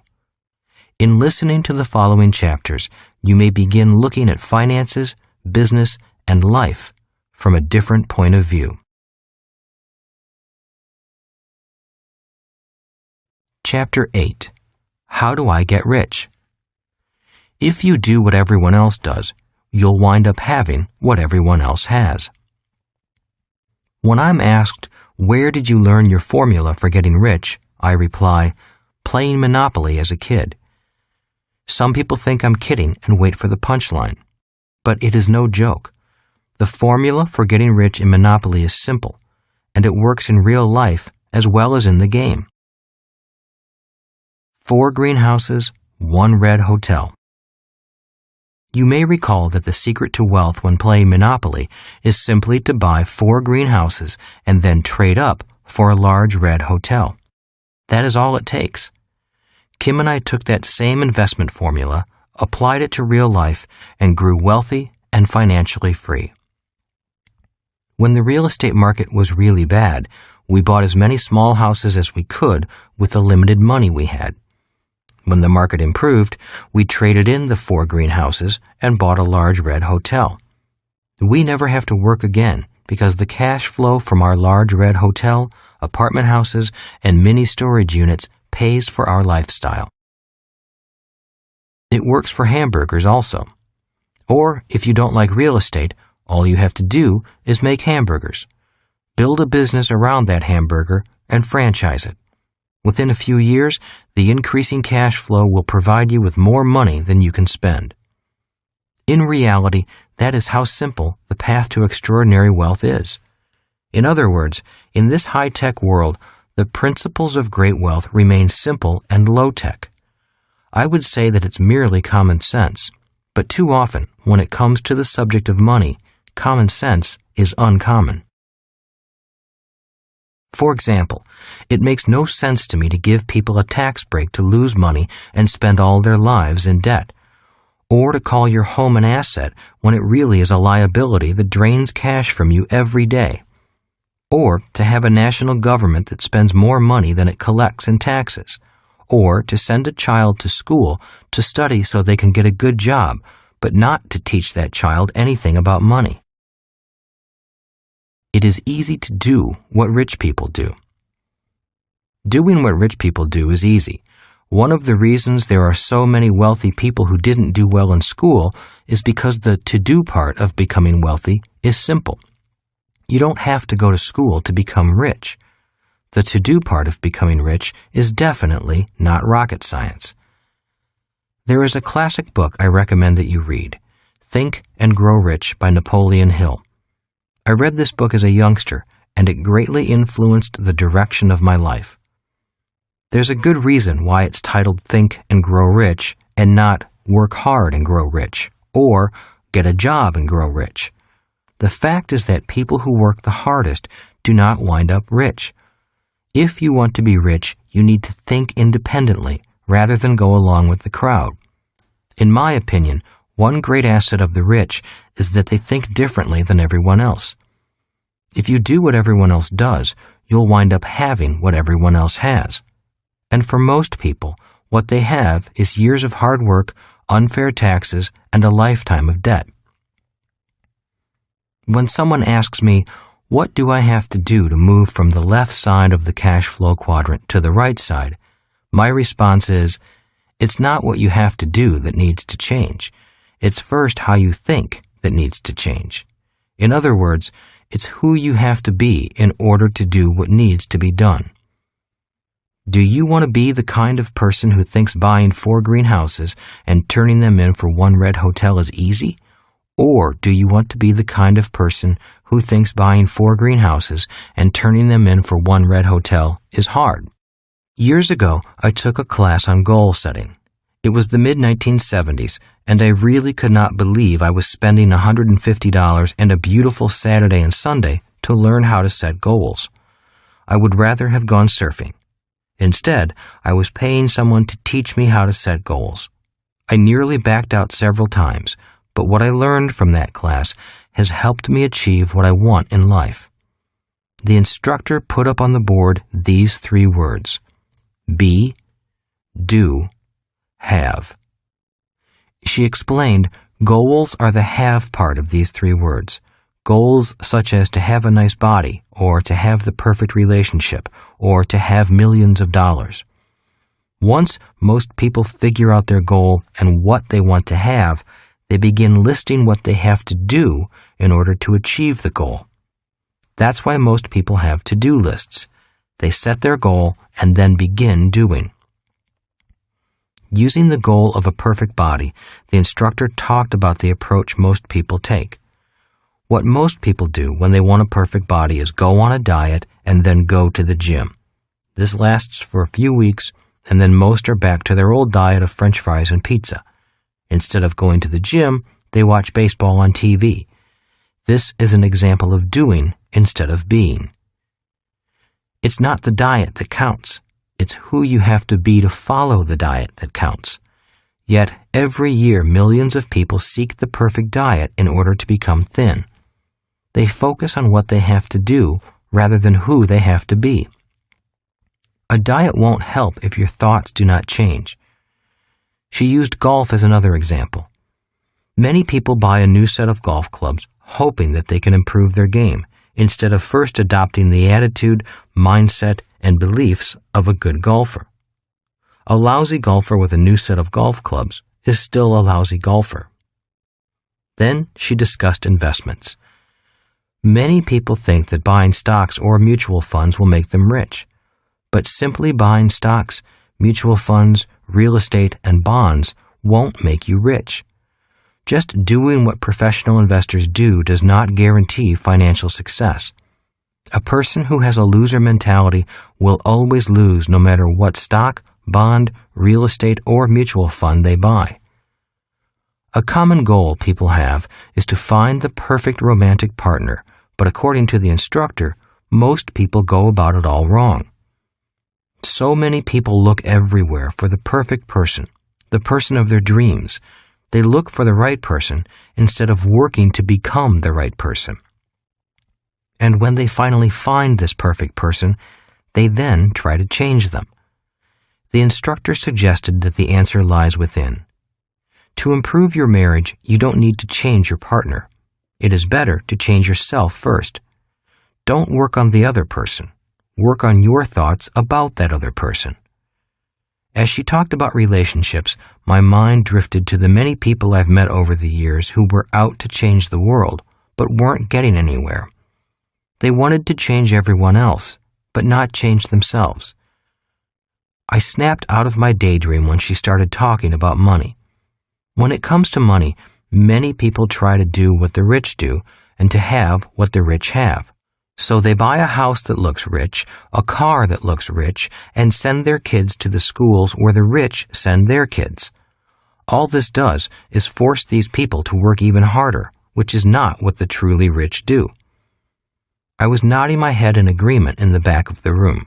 Speaker 1: In listening to the following chapters, you may begin looking at finances, business, and life from a different point of view. Chapter 8. How do I get rich? If you do what everyone else does, you'll wind up having what everyone else has. When I'm asked, "Where did you learn your formula for getting rich?" I reply, "Playing Monopoly as a kid." Some people think I'm kidding and wait for the punchline. But it is no joke. The formula for getting rich in Monopoly is simple, and it works in real life as well as in the game. 4 greenhouses, 1 red hotel. You may recall that the secret to wealth when playing Monopoly is simply to buy 4 greenhouses and then trade up for a large red hotel. That is all it takes. Kim and I took that same investment formula, applied it to real life, and grew wealthy and financially free. When the real estate market was really bad, we bought as many small houses as we could with the limited money we had. When the market improved, we traded in the 4 greenhouses and bought a large red hotel. We never have to work again because the cash flow from our large red hotel, apartment houses, and mini storage units pays for our lifestyle. It works for hamburgers also. Or if you don't like real estate, all you have to do is make hamburgers. Build a business around that hamburger and franchise it. Within a few years, the increasing cash flow will provide you with more money than you can spend. In reality, that is how simple the path to extraordinary wealth is. In other words, in this high-tech world, the principles of great wealth remain simple and low-tech. I would say that it's merely common sense, but too often, when it comes to the subject of money, common sense is uncommon. For example, it makes no sense to me to give people a tax break to lose money and spend all their lives in debt, or to call your home an asset when it really is a liability that drains cash from you every day, or to have a national government that spends more money than it collects in taxes, or to send a child to school to study so they can get a good job, but not to teach that child anything about money. It is easy to do what rich people do. Doing what rich people do is easy. One of the reasons there are so many wealthy people who didn't do well in school is because the to-do part of becoming wealthy is simple. You don't have to go to school to become rich. The to-do part of becoming rich is definitely not rocket science. There is a classic book I recommend that you read, Think and Grow Rich by Napoleon Hill. I read this book as a youngster, and it greatly influenced the direction of my life. There's a good reason why it's titled Think and Grow Rich and not Work Hard and Grow Rich or Get a Job and Grow Rich. The fact is that people who work the hardest do not wind up rich. If you want to be rich, you need to think independently rather than go along with the crowd. In my opinion, one great asset of the rich is that they think differently than everyone else. If you do what everyone else does, you'll wind up having what everyone else has. And for most people, what they have is years of hard work, unfair taxes, and a lifetime of debt. When someone asks me, what do I have to do to move from the left side of the cash flow quadrant to the right side? My response is, it's not what you have to do that needs to change. It's first how you think that needs to change. In other words, it's who you have to be in order to do what needs to be done. Do you want to be the kind of person who thinks buying 4 greenhouses and turning them in for 1 red hotel is easy? Or do you want to be the kind of person who thinks buying 4 greenhouses and turning them in for 1 red hotel is hard? Years ago, I took a class on goal setting. It was the mid-1970s, and I really could not believe I was spending $150 and a beautiful Saturday and Sunday to learn how to set goals. I would rather have gone surfing. Instead, I was paying someone to teach me how to set goals. I nearly backed out several times, but what I learned from that class has helped me achieve what I want in life. the instructor put up on the board these 3 words: be, do, have. She explained goals are the have part of these 3 words. Goals such as to have a nice body, or to have the perfect relationship, or to have millions of dollars. Once most people figure out their goal and what they want to have, they begin listing what they have to do in order to achieve the goal. That's why most people have to-do lists. They set their goal and then begin doing. Using the goal of a perfect body, the instructor talked about the approach most people take. What most people do when they want a perfect body is go on a diet and then go to the gym. This lasts for a few weeks, and then most are back to their old diet of French fries and pizza. Instead of going to the gym, they watch baseball on TV. This is an example of doing instead of being. It's not the diet that counts. It's who you have to be to follow the diet that counts. Yet, every year, millions of people seek the perfect diet in order to become thin. They focus on what they have to do rather than who they have to be. A diet won't help if your thoughts do not change. She used golf as another example. Many people buy a new set of golf clubs hoping that they can improve their game, instead of first adopting the attitude, mindset, and beliefs of a good golfer. A lousy golfer with a new set of golf clubs is still a lousy golfer. Then she discussed investments. Many people think that buying stocks or mutual funds will make them rich. But simply buying stocks, mutual funds, real estate, and bonds won't make you rich. Just doing what professional investors do does not guarantee financial success. A person who has a loser mentality will always lose no matter what stock, bond, real estate, or mutual fund they buy. A common goal people have is to find the perfect romantic partner, but according to the instructor, most people go about it all wrong. So many people look everywhere for the perfect person, the person of their dreams. They look for the right person instead of working to become the right person. And when they finally find this perfect person, they then try to change them. The instructor suggested that the answer lies within. To improve your marriage, you don't need to change your partner. It is better to change yourself first. Don't work on the other person. Work on your thoughts about that other person. As she talked about relationships, my mind drifted to the many people I've met over the years who were out to change the world, but weren't getting anywhere. They wanted to change everyone else, but not change themselves. I snapped out of my daydream when she started talking about money. When it comes to money, many people try to do what the rich do and to have what the rich have. So they buy a house that looks rich, a car that looks rich, and send their kids to the schools where the rich send their kids. All this does is force these people to work even harder, which is not what the truly rich do. I was nodding my head in agreement in the back of the room.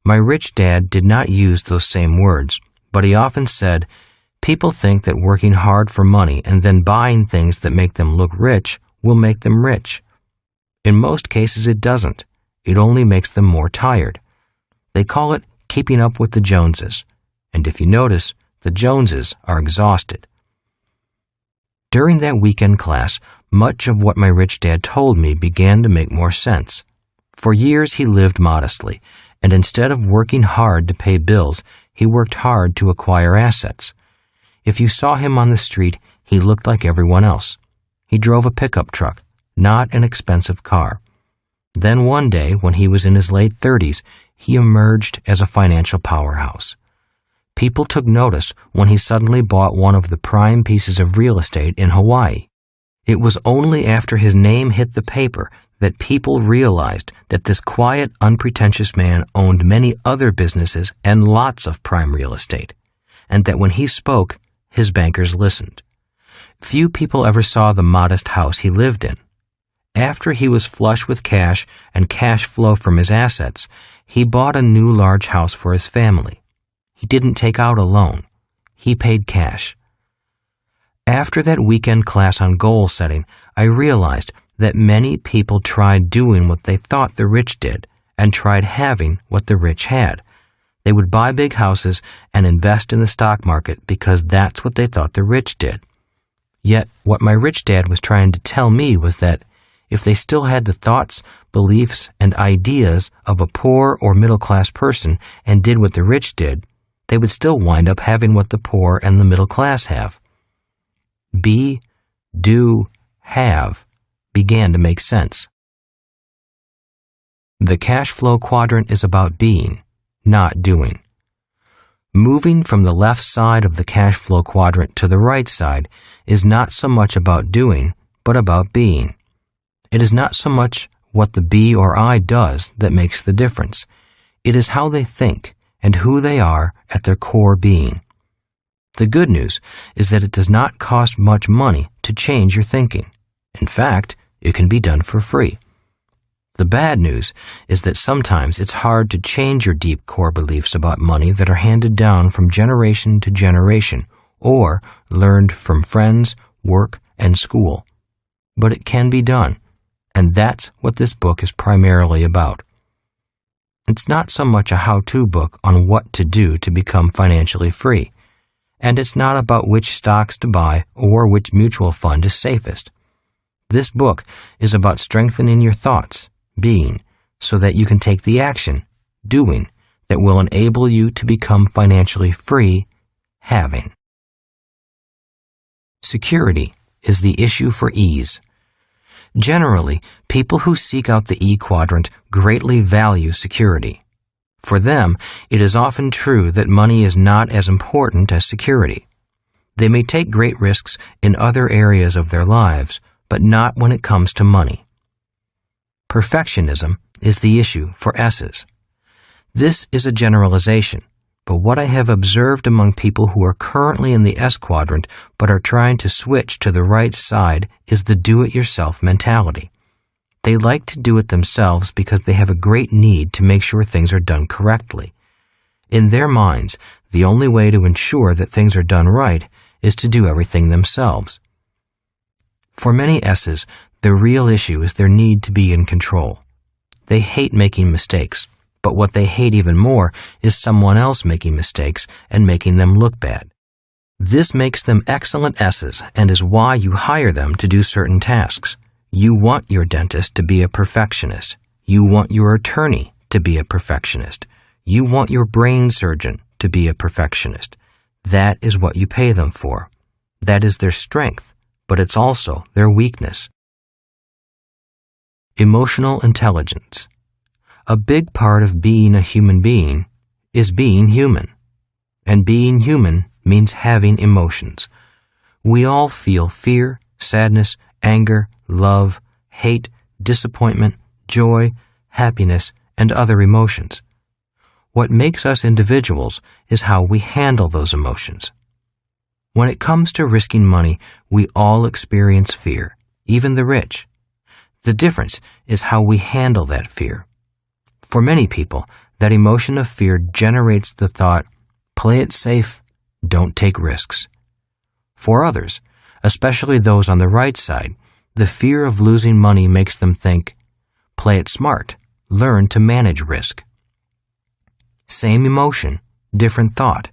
Speaker 1: My rich dad did not use those same words, but he often said, "People think that working hard for money and then buying things that make them look rich will make them rich. In most cases, it doesn't. It only makes them more tired. They call it keeping up with the Joneses. And if you notice, the Joneses are exhausted." During that weekend class, much of what my rich dad told me began to make more sense. For years, he lived modestly, and instead of working hard to pay bills, he worked hard to acquire assets. If you saw him on the street, he looked like everyone else. He drove a pickup truck, not an expensive car. Then one day, when he was in his late 30s, he emerged as a financial powerhouse. People took notice when he suddenly bought one of the prime pieces of real estate in Hawaii. It was only after his name hit the paper that people realized that this quiet, unpretentious man owned many other businesses and lots of prime real estate, and that when he spoke, his bankers listened. Few people ever saw the modest house he lived in. After he was flush with cash and cash flow from his assets, he bought a new large house for his family. He didn't take out a loan. He paid cash. After that weekend class on goal setting, I realized that many people tried doing what they thought the rich did and tried having what the rich had. They would buy big houses and invest in the stock market because that's what they thought the rich did. Yet, what my rich dad was trying to tell me was that if they still had the thoughts, beliefs, and ideas of a poor or middle-class person and did what the rich did, they would still wind up having what the poor and the middle class have. Be, do, have began to make sense. The cash flow quadrant is about being, not doing. Moving from the left side of the cash flow quadrant to the right side is not so much about doing, but about being. It is not so much what the be or I does that makes the difference. It is how they think and who they are at their core being. The good news is that it does not cost much money to change your thinking. In fact, it can be done for free. The bad news is that sometimes it's hard to change your deep core beliefs about money that are handed down from generation to generation or learned from friends, work, and school. But it can be done, and that's what this book is primarily about. It's not so much a how-to book on what to do to become financially free, and it's not about which stocks to buy or which mutual fund is safest. This book is about strengthening your thoughts, being, so that you can take the action, doing, that will enable you to become financially free, having. Security is the issue for ease. Generally, people who seek out the E quadrant greatly value security. For them, it is often true that money is not as important as security. They may take great risks in other areas of their lives, but not when it comes to money. Perfectionism is the issue for S's. This is a generalization, but what I have observed among people who are currently in the S quadrant but are trying to switch to the right side is the do-it-yourself mentality. They like to do it themselves because they have a great need to make sure things are done correctly. In their minds, the only way to ensure that things are done right is to do everything themselves. For many S's, the real issue is their need to be in control. They hate making mistakes, but what they hate even more is someone else making mistakes and making them look bad. This makes them excellent S's and is why you hire them to do certain tasks. You want your dentist to be a perfectionist. You want your attorney to be a perfectionist. You want your brain surgeon to be a perfectionist. That is what you pay them for. That is their strength, but it's also their weakness. Emotional intelligence. A big part of being a human being is being human. And being human means having emotions. We all feel fear, sadness, anger, love, hate, disappointment, joy, happiness, and other emotions. What makes us individuals is how we handle those emotions. When it comes to risking money, we all experience fear, even the rich. The difference is how we handle that fear. For many people, that emotion of fear generates the thought, play it safe, don't take risks. For others, especially those on the right side, the fear of losing money makes them think, play it smart, learn to manage risk. Same emotion, different thought,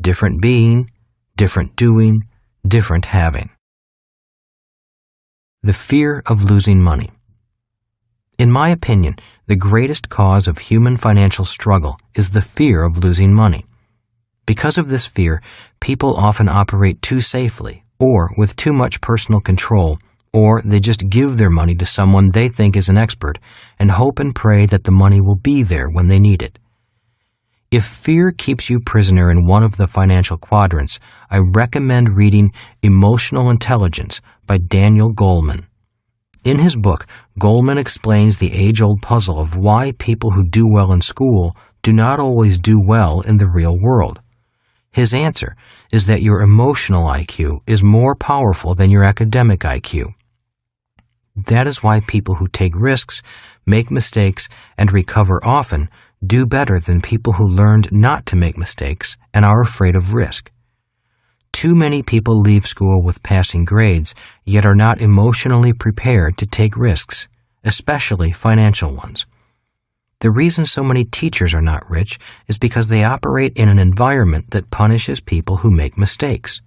Speaker 1: different being, different doing, different having. The fear of losing money. In my opinion, the greatest cause of human financial struggle is the fear of losing money. Because of this fear, people often operate too safely or with too much personal control, or they just give their money to someone they think is an expert and hope and pray that the money will be there when they need it. If fear keeps you prisoner in one of the financial quadrants, I recommend reading Emotional Intelligence by Daniel Goleman. In his book, Goleman explains the age-old puzzle of why people who do well in school do not always do well in the real world. His answer is that your emotional IQ is more powerful than your academic IQ. That is why people who take risks, make mistakes, and recover often do better than people who learned not to make mistakes and are afraid of risk. Too many people leave school with passing grades, yet are not emotionally prepared to take risks, especially financial ones. The reason so many teachers are not rich is because they operate in an environment that punishes people who make mistakes.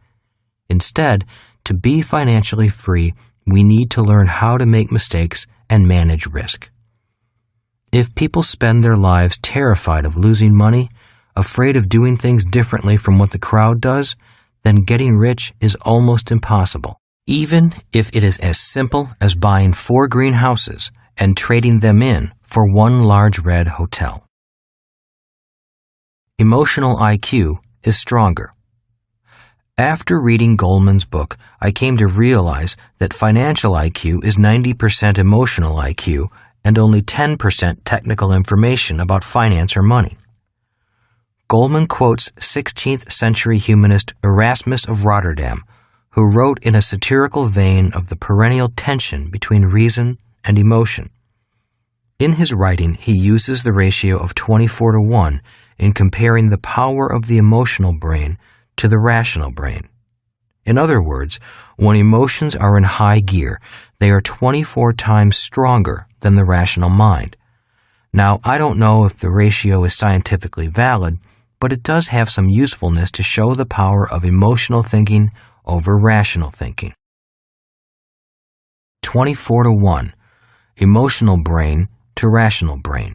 Speaker 1: Instead, to be financially free, we need to learn how to make mistakes and manage risk. If people spend their lives terrified of losing money, afraid of doing things differently from what the crowd does, then getting rich is almost impossible, even if it is as simple as buying 4 greenhouses and trading them in for 1 large red hotel. Emotional IQ is stronger. After reading Goleman's book, I came to realize that financial IQ is 90% emotional IQ and only 10% technical information about finance or money. Goleman quotes 16th century humanist Erasmus of Rotterdam, who wrote in a satirical vein of the perennial tension between reason and emotion. In his writing, he uses the ratio of 24:1 in comparing the power of the emotional brain to the rational brain. In other words, when emotions are in high gear, they are 24 times stronger than the rational mind. Now, I don't know if the ratio is scientifically valid, but it does have some usefulness to show the power of emotional thinking over rational thinking. 24:1, emotional brain to rational brain.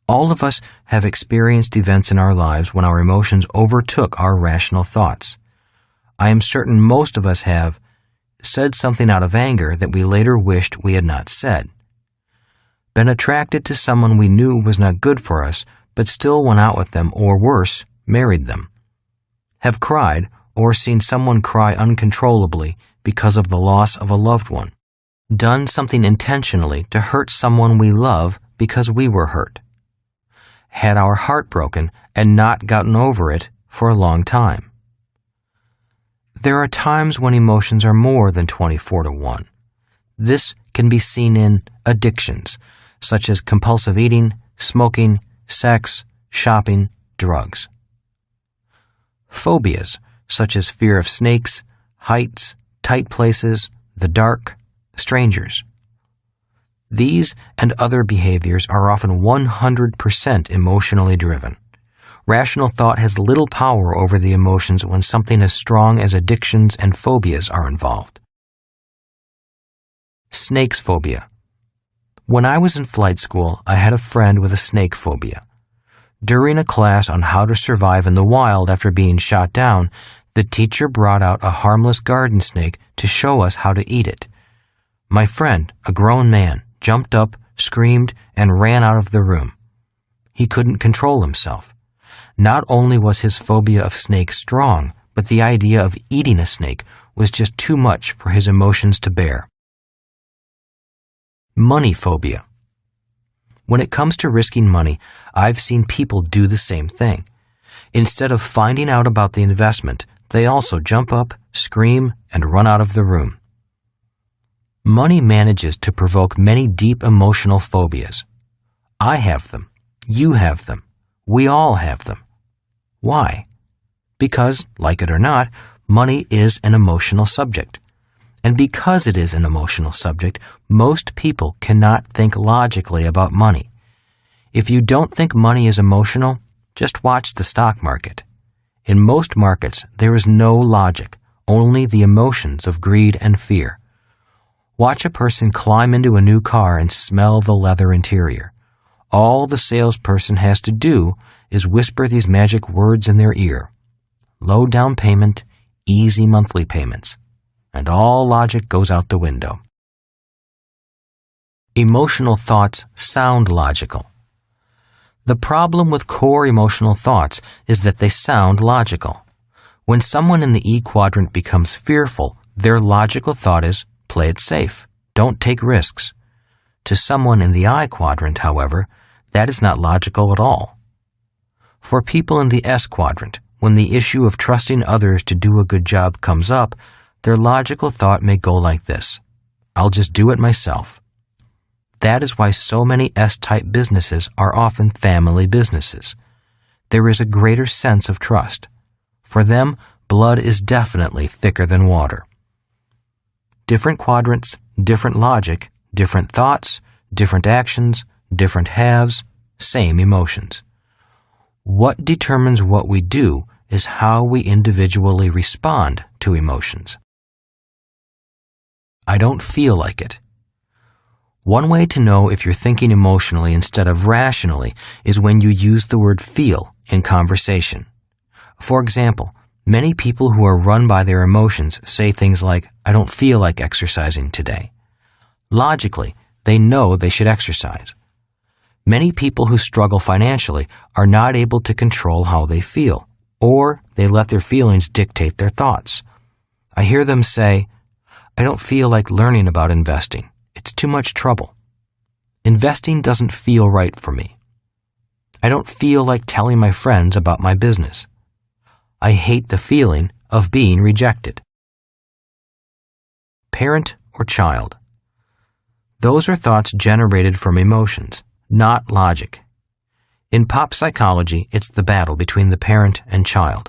Speaker 1: All of us have experienced events in our lives when our emotions overtook our rational thoughts. I am certain most of us have said something out of anger that we later wished we had not said, been attracted to someone we knew was not good for us, but still went out with them, or worse, married them, have cried or seen someone cry uncontrollably because of the loss of a loved one, done something intentionally to hurt someone we love because we were hurt, had our heart broken and not gotten over it for a long time. There are times when emotions are more than 24:1. This can be seen in addictions, such as compulsive eating, smoking, sex, shopping, drugs. Phobias, such as fear of snakes, heights, tight places, the dark, strangers. These and other behaviors are often 100% emotionally driven. Rational thought has little power over the emotions when something as strong as addictions and phobias are involved. Snakes phobia. When I was in flight school, I had a friend with a snake phobia. During a class on how to survive in the wild after being shot down, the teacher brought out a harmless garden snake to show us how to eat it. My friend, a grown man, jumped up, screamed, and ran out of the room. He couldn't control himself. Not only was his phobia of snakes strong, but the idea of eating a snake was just too much for his emotions to bear. Money phobia. When it comes to risking money, I've seen people do the same thing. Instead of finding out about the investment, they also jump up, scream, and run out of the room. Money manages to provoke many deep emotional phobias. I have them. You have them. We all have them. Why? Because, like it or not, money is an emotional subject. And because it is an emotional subject, most people cannot think logically about money. If you don't think money is emotional, just watch the stock market. In most markets, there is no logic, only the emotions of greed and fear. Watch a person climb into a new car and smell the leather interior. All the salesperson has to do is whisper these magic words in their ear. Low down payment, easy monthly payments. And all logic goes out the window. Emotional thoughts sound logical. The problem with core emotional thoughts is that they sound logical. When someone in the E quadrant becomes fearful, their logical thought is, play it safe, don't take risks. To someone in the I quadrant, however, that is not logical at all. For people in the S quadrant, when the issue of trusting others to do a good job comes up, their logical thought may go like this: I'll just do it myself. That is why so many S-type businesses are often family businesses. There is a greater sense of trust. For them, blood is definitely thicker than water. Different quadrants, different logic, different thoughts, different actions, different halves, same emotions. What determines what we do is how we individually respond to emotions. I don't feel like it. One way to know if you're thinking emotionally instead of rationally is when you use the word feel in conversation. For example, many people who are run by their emotions say things like, "I don't feel like exercising today." Logically, they know they should exercise. Many people who struggle financially are not able to control how they feel, or they let their feelings dictate their thoughts. I hear them say, "I don't feel like learning about investing. It's too much trouble. Investing doesn't feel right for me. I don't feel like telling my friends about my business. I hate the feeling of being rejected." Parent or child. Those are thoughts generated from emotions, not logic. In pop psychology, it's the battle between the parent and child.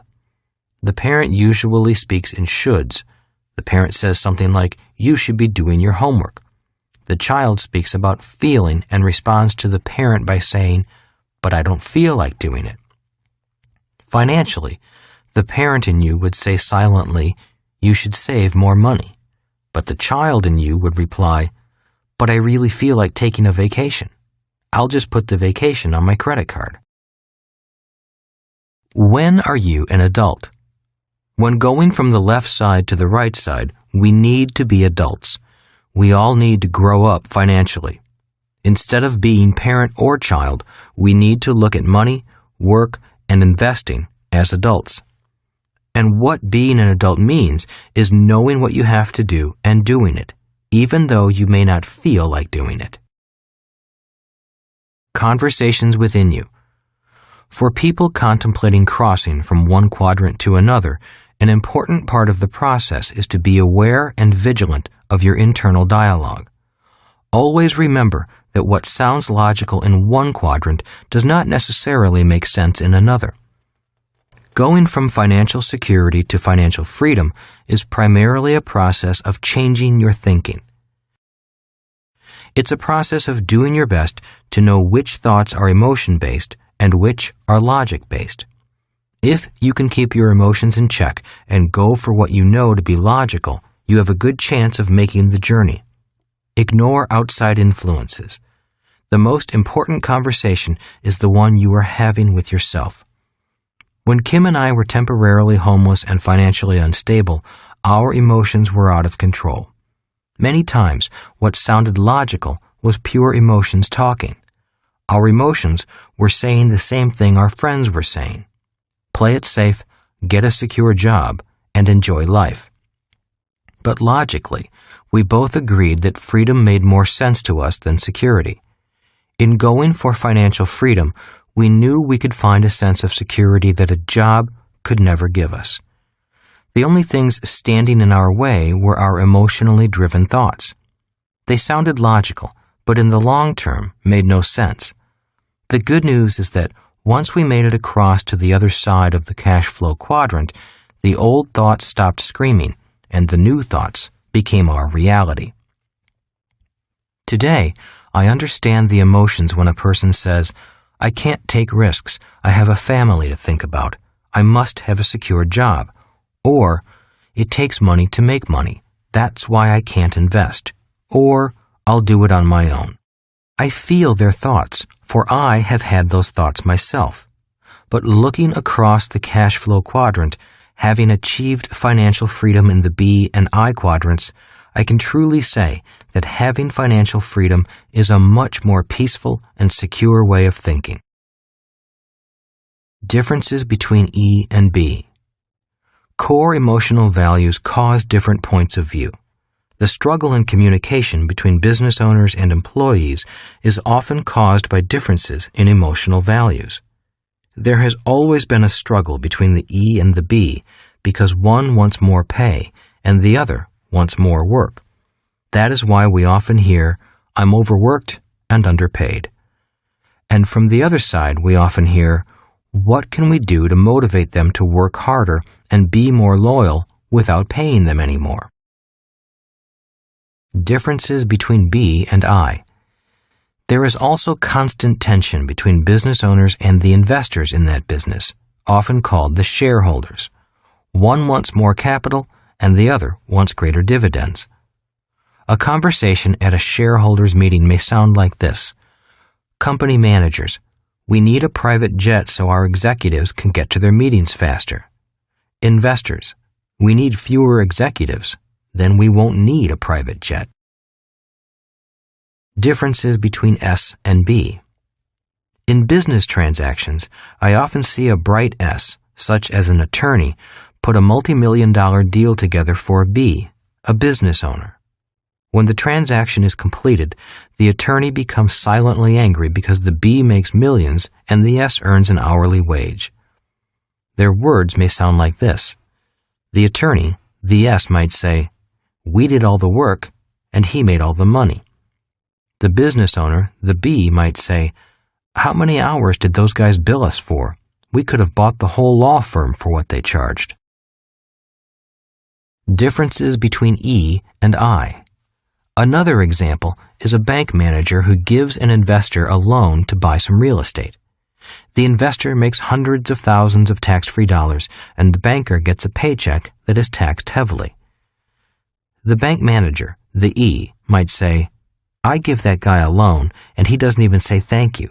Speaker 1: The parent usually speaks in shoulds. The parent says something like, "You should be doing your homework." The child speaks about feeling and responds to the parent by saying, "But I don't feel like doing it." Financially, the parent in you would say silently, "You should save more money." But the child in you would reply, "But I really feel like taking a vacation. I'll just put the vacation on my credit card." When are you an adult? When going from the left side to the right side, we need to be adults. We all need to grow up financially. Instead of being parent or child, we need to look at money, work, and investing as adults. And what being an adult means is knowing what you have to do and doing it, even though you may not feel like doing it. Conversations within you. For people contemplating crossing from one quadrant to another, an important part of the process is to be aware and vigilant of your internal dialogue. Always remember that what sounds logical in one quadrant does not necessarily make sense in another. Going from financial security to financial freedom is primarily a process of changing your thinking. It's a process of doing your best to know which thoughts are emotion-based and which are logic-based. If you can keep your emotions in check and go for what you know to be logical, you have a good chance of making the journey. Ignore outside influences. The most important conversation is the one you are having with yourself. When Kim and I were temporarily homeless and financially unstable, our emotions were out of control. Many times, what sounded logical was pure emotions talking. Our emotions were saying the same thing our friends were saying. Play it safe, get a secure job, and enjoy life. But logically, we both agreed that freedom made more sense to us than security. In going for financial freedom, we knew we could find a sense of security that a job could never give us. The only things standing in our way were our emotionally driven thoughts. They sounded logical, but in the long term made no sense. The good news is that once we made it across to the other side of the cash flow quadrant, the old thoughts stopped screaming, and the new thoughts became our reality. Today, I understand the emotions when a person says, "I can't take risks. I have a family to think about. I must have a secure job." Or, "It takes money to make money. That's why I can't invest." Or, "I'll do it on my own." I feel their thoughts, for I have had those thoughts myself. But looking across the cash flow quadrant, having achieved financial freedom in the B and I quadrants, I can truly say that having financial freedom is a much more peaceful and secure way of thinking. Differences between E and B. Core emotional values cause different points of view. The struggle in communication between business owners and employees is often caused by differences in emotional values. There has always been a struggle between the E and the B because one wants more pay and the other wants more work. That is why we often hear, "I'm overworked and underpaid." And from the other side, we often hear, What can we do to motivate them to work harder and be more loyal without paying them anymore? Differences between B and I. There is also constant tension between business owners and the investors in that business, often called the shareholders. One wants more capital and the other wants greater dividends. A conversation at a shareholders meeting may sound like this. Company managers, we need a private jet so our executives can get to their meetings faster. Investors, we need fewer executives, then we won't need a private jet. Differences between S and B. In business transactions, I often see a bright S, such as an attorney, put a multi-million-dollar deal together for a B, a business owner. When the transaction is completed, the attorney becomes silently angry because the B makes millions and the S earns an hourly wage. Their words may sound like this. The attorney, the S, might say, "We did all the work, and he made all the money." The business owner, the B, might say, "How many hours did those guys bill us for? We could have bought the whole law firm for what they charged." Differences between E and I. Another example is a bank manager who gives an investor a loan to buy some real estate. The investor makes hundreds of thousands of tax-free dollars, and the banker gets a paycheck that is taxed heavily. The bank manager, the E, might say, "I give that guy a loan, and he doesn't even say thank you.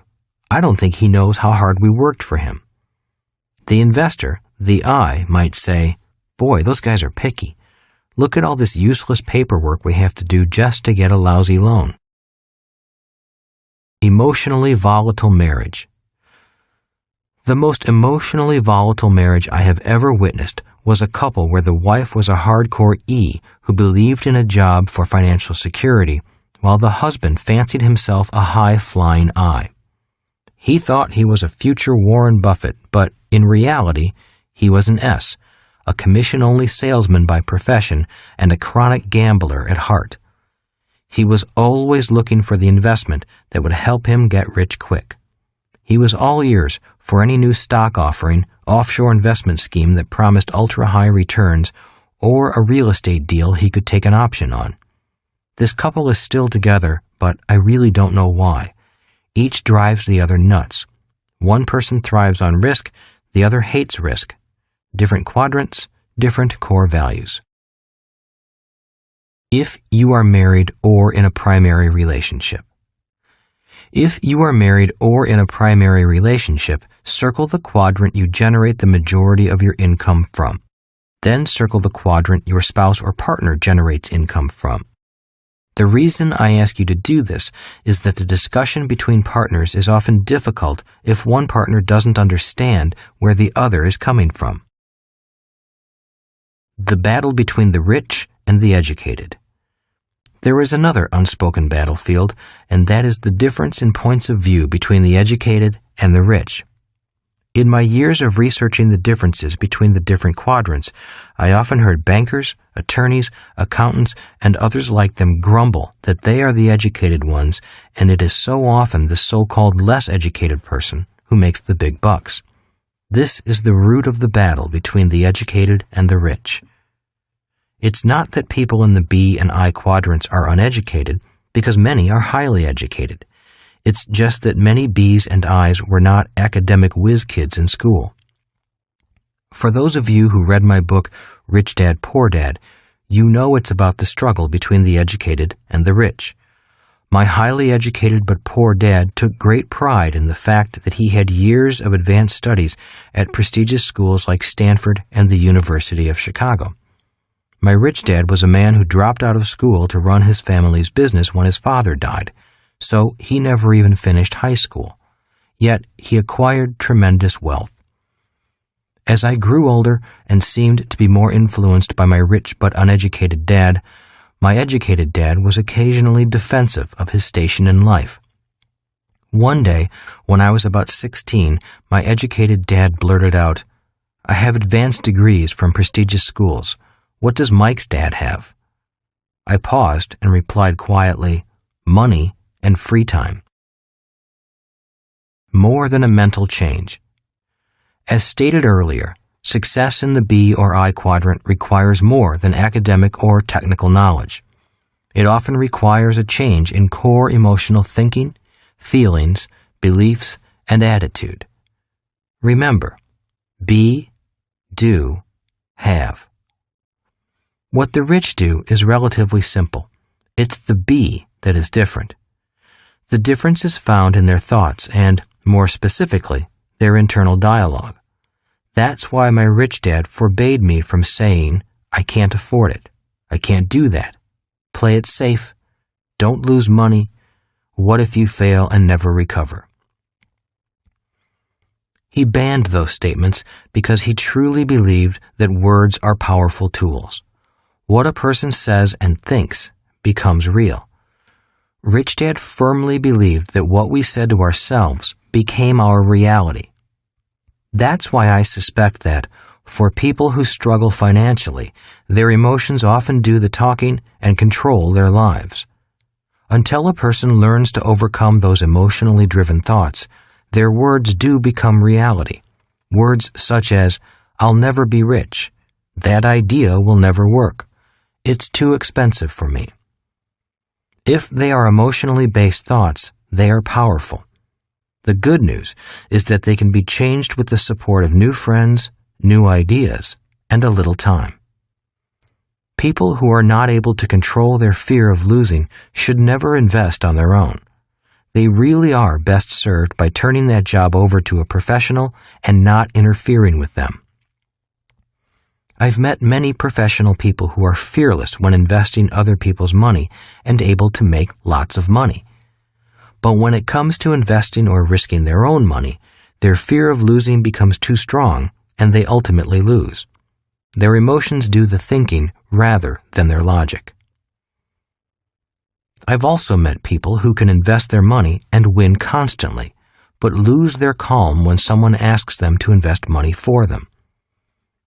Speaker 1: I don't think he knows how hard we worked for him." The investor, the I, might say, "Boy, those guys are picky. Look at all this useless paperwork we have to do just to get a lousy loan." Emotionally volatile marriage. The most emotionally volatile marriage I have ever witnessed was a couple where the wife was a hardcore E who believed in a job for financial security, while the husband fancied himself a high-flying I. He thought he was a future Warren Buffett, but in reality, he was an S, a commission-only salesman by profession and a chronic gambler at heart. He was always looking for the investment that would help him get rich quick. He was all ears for any new stock offering, offshore investment scheme that promised ultra-high returns, or a real estate deal he could take an option on. This couple is still together, but I really don't know why. Each drives the other nuts. One person thrives on risk, the other hates risk. Different quadrants, different core values. If you are married or in a primary relationship. If you are married or in a primary relationship, circle the quadrant you generate the majority of your income from. Then circle the quadrant your spouse or partner generates income from. The reason I ask you to do this is that the discussion between partners is often difficult if one partner doesn't understand where the other is coming from. The battle between the rich and the educated. There is another unspoken battlefield, and that is the difference in points of view between the educated and the rich. In my years of researching the differences between the different quadrants, I often heard bankers, attorneys, accountants, and others like them grumble that they are the educated ones, and it is so often the so-called less educated person who makes the big bucks. This is the root of the battle between the educated and the rich. It's not that people in the B and I quadrants are uneducated, because many are highly educated. It's just that many B's and I's were not academic whiz kids in school. For those of you who read my book, Rich Dad, Poor Dad, you know it's about the struggle between the educated and the rich. My highly educated but poor dad took great pride in the fact that he had years of advanced studies at prestigious schools like Stanford and the University of Chicago. My rich dad was a man who dropped out of school to run his family's business when his father died, so he never even finished high school. Yet he acquired tremendous wealth. As I grew older and seemed to be more influenced by my rich but uneducated dad, my educated dad was occasionally defensive of his station in life. One day, when I was about 16, my educated dad blurted out, "I have advanced degrees from prestigious schools. What does Mike's dad have?" I paused and replied quietly, "Money and free time." More than a mental change. As stated earlier, success in the B or I quadrant requires more than academic or technical knowledge. It often requires a change in core emotional thinking, feelings, beliefs, and attitude. Remember, be, do, have. What the rich do is relatively simple. It's the be that is different. The difference is found in their thoughts and, more specifically, their internal dialogue. That's why my rich dad forbade me from saying, "I can't afford it. I can't do that. Play it safe. Don't lose money. What if you fail and never recover?" He banned those statements because he truly believed that words are powerful tools. What a person says and thinks becomes real. Rich Dad firmly believed that what we said to ourselves became our reality. That's why I suspect that, for people who struggle financially, their emotions often do the talking and control their lives. Until a person learns to overcome those emotionally driven thoughts, their words do become reality. Words such as, "I'll never be rich," "That idea will never work," "It's too expensive for me." If they are emotionally based thoughts, they are powerful. The good news is that they can be changed with the support of new friends, new ideas, and a little time. People who are not able to control their fear of losing should never invest on their own. They really are best served by turning that job over to a professional and not interfering with them. I've met many professional people who are fearless when investing other people's money and able to make lots of money. But when it comes to investing or risking their own money, their fear of losing becomes too strong and they ultimately lose. Their emotions do the thinking rather than their logic. I've also met people who can invest their money and win constantly, but lose their calm when someone asks them to invest money for them.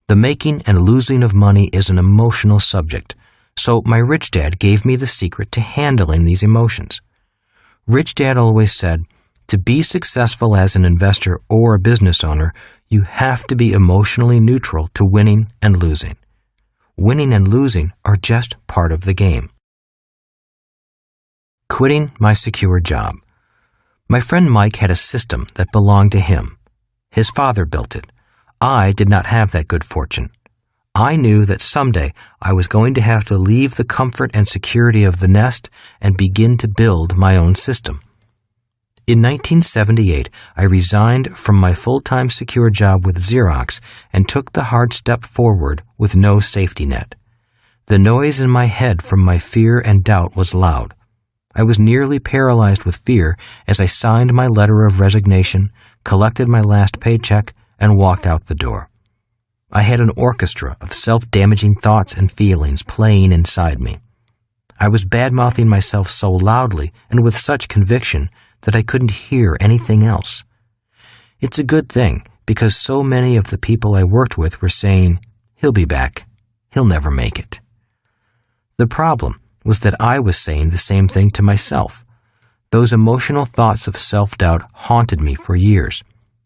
Speaker 1: The making and losing of money is an emotional subject, so my rich dad gave me the secret to handling these emotions. Rich Dad always said, to be successful as an investor or a business owner, you have to be emotionally neutral to winning and losing. Winning and losing are just part of the game. Quitting my secure job. My friend Mike had a system that belonged to him. His father built it. I did not have that good fortune. I knew that someday I was going to have to leave the comfort and security of the nest and begin to build my own system. In 1978, I resigned from my full-time secure job with Xerox and took the hard step forward with no safety net. The noise in my head from my fear and doubt was loud. I was nearly paralyzed with fear as I signed my letter of resignation, collected my last paycheck, and walked out the door. I had an orchestra of self-damaging thoughts and feelings playing inside me. I was bad-mouthing myself so loudly and with such conviction that I couldn't hear anything else. It's a good thing, because so many of the people I worked with were saying, "He'll be back. He'll never make it." The problem was that I was saying the same thing to myself. Those emotional thoughts of self-doubt haunted me for years,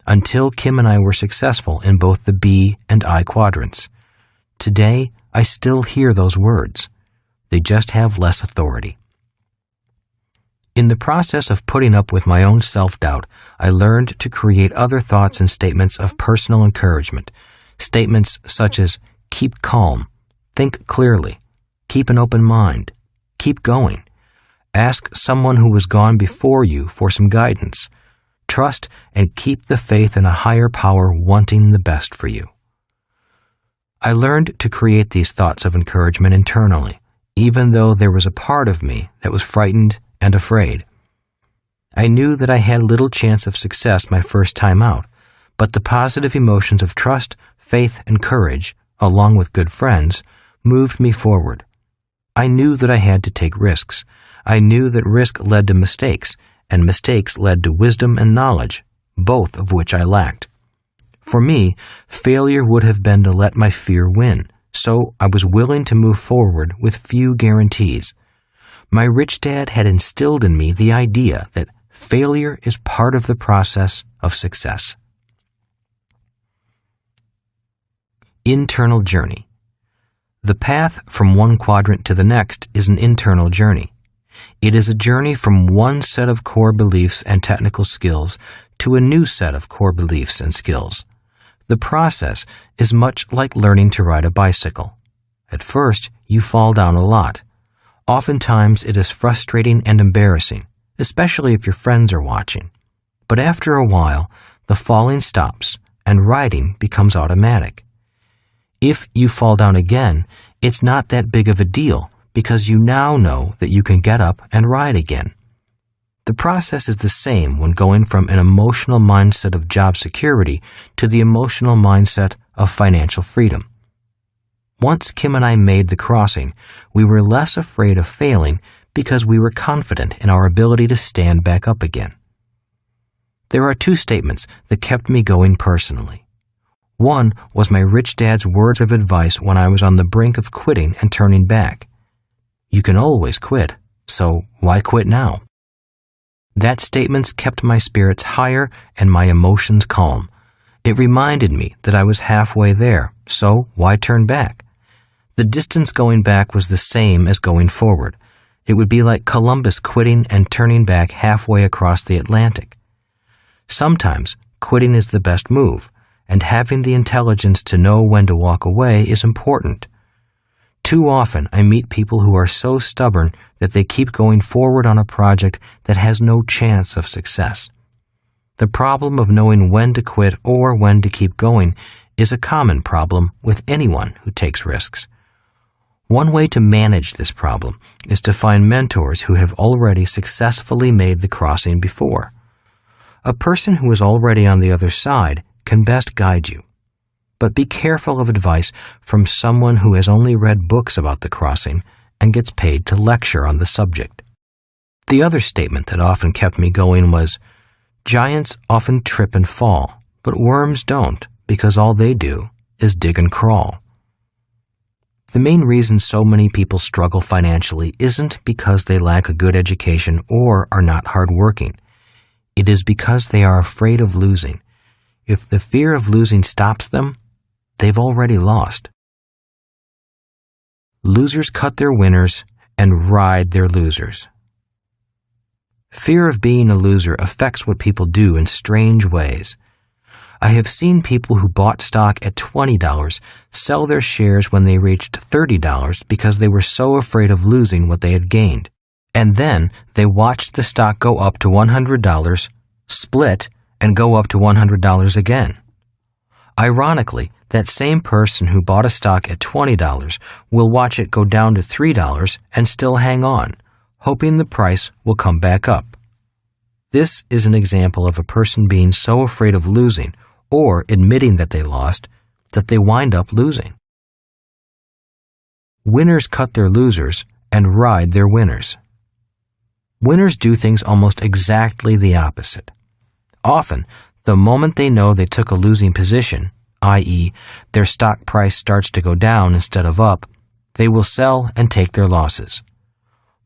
Speaker 1: until Kim and I were successful in both the B and I quadrants. Today, I still hear those words. They just have less authority. In the process of putting up with my own self-doubt, I learned to create other thoughts and statements of personal encouragement. Statements such as, keep calm, think clearly, keep an open mind, keep going, ask someone who has gone before you for some guidance, trust and keep the faith in a higher power wanting the best for you. I learned to create these thoughts of encouragement internally, even though there was a part of me that was frightened and afraid. I knew that I had little chance of success my first time out, but the positive emotions of trust, faith, and courage, along with good friends, moved me forward. I knew that I had to take risks. I knew that risk led to mistakes, and mistakes led to wisdom and knowledge, both of which I lacked. For me, failure would have been to let my fear win, so I was willing to move forward with few guarantees. My rich dad had instilled in me the idea that failure is part of the process of success. Internal journey. The path from one quadrant to the next is an internal journey. It is a journey from one set of core beliefs and technical skills to a new set of core beliefs and skills. The process is much like learning to ride a bicycle. At first, you fall down a lot. Oftentimes, it is frustrating and embarrassing, especially if your friends are watching. But after a while, the falling stops and riding becomes automatic. If you fall down again, it's not that big of a deal because you now know that you can get up and ride again. The process is the same when going from an emotional mindset of job security to the emotional mindset of financial freedom. Once Kim and I made the crossing, we were less afraid of failing because we were confident in our ability to stand back up again. There are two statements that kept me going personally. One was my rich dad's words of advice when I was on the brink of quitting and turning back. You can always quit, so why quit now? That statement kept my spirits higher and my emotions calm. It reminded me that I was halfway there, so why turn back? The distance going back was the same as going forward. It would be like Columbus quitting and turning back halfway across the Atlantic. Sometimes quitting is the best move, and having the intelligence to know when to walk away is important. Too often I meet people who are so stubborn that they keep going forward on a project that has no chance of success. The problem of knowing when to quit or when to keep going is a common problem with anyone who takes risks. One way to manage this problem is to find mentors who have already successfully made the crossing before. A person who is already on the other side can best guide you. But be careful of advice from someone who has only read books about the crossing and gets paid to lecture on the subject. The other statement that often kept me going was, giants often trip and fall, but worms don't because all they do is dig and crawl. The main reason so many people struggle financially isn't because they lack a good education or are not hardworking. It is because they are afraid of losing. If the fear of losing stops them, they've already lost. Losers cut their winners and ride their losers. Fear of being a loser affects what people do in strange ways. I have seen people who bought stock at $20 sell their shares when they reached $30 because they were so afraid of losing what they had gained. And then they watched the stock go up to $100, split, and go up to $100 again. Ironically, that same person who bought a stock at $20 will watch it go down to $3 and still hang on, hoping the price will come back up. This is an example of a person being so afraid of losing or admitting that they lost that they wind up losing. Winners cut their losers and ride their winners. Winners do things almost exactly the opposite. Often, the moment they know they took a losing position, i.e., their stock price starts to go down instead of up, they will sell and take their losses.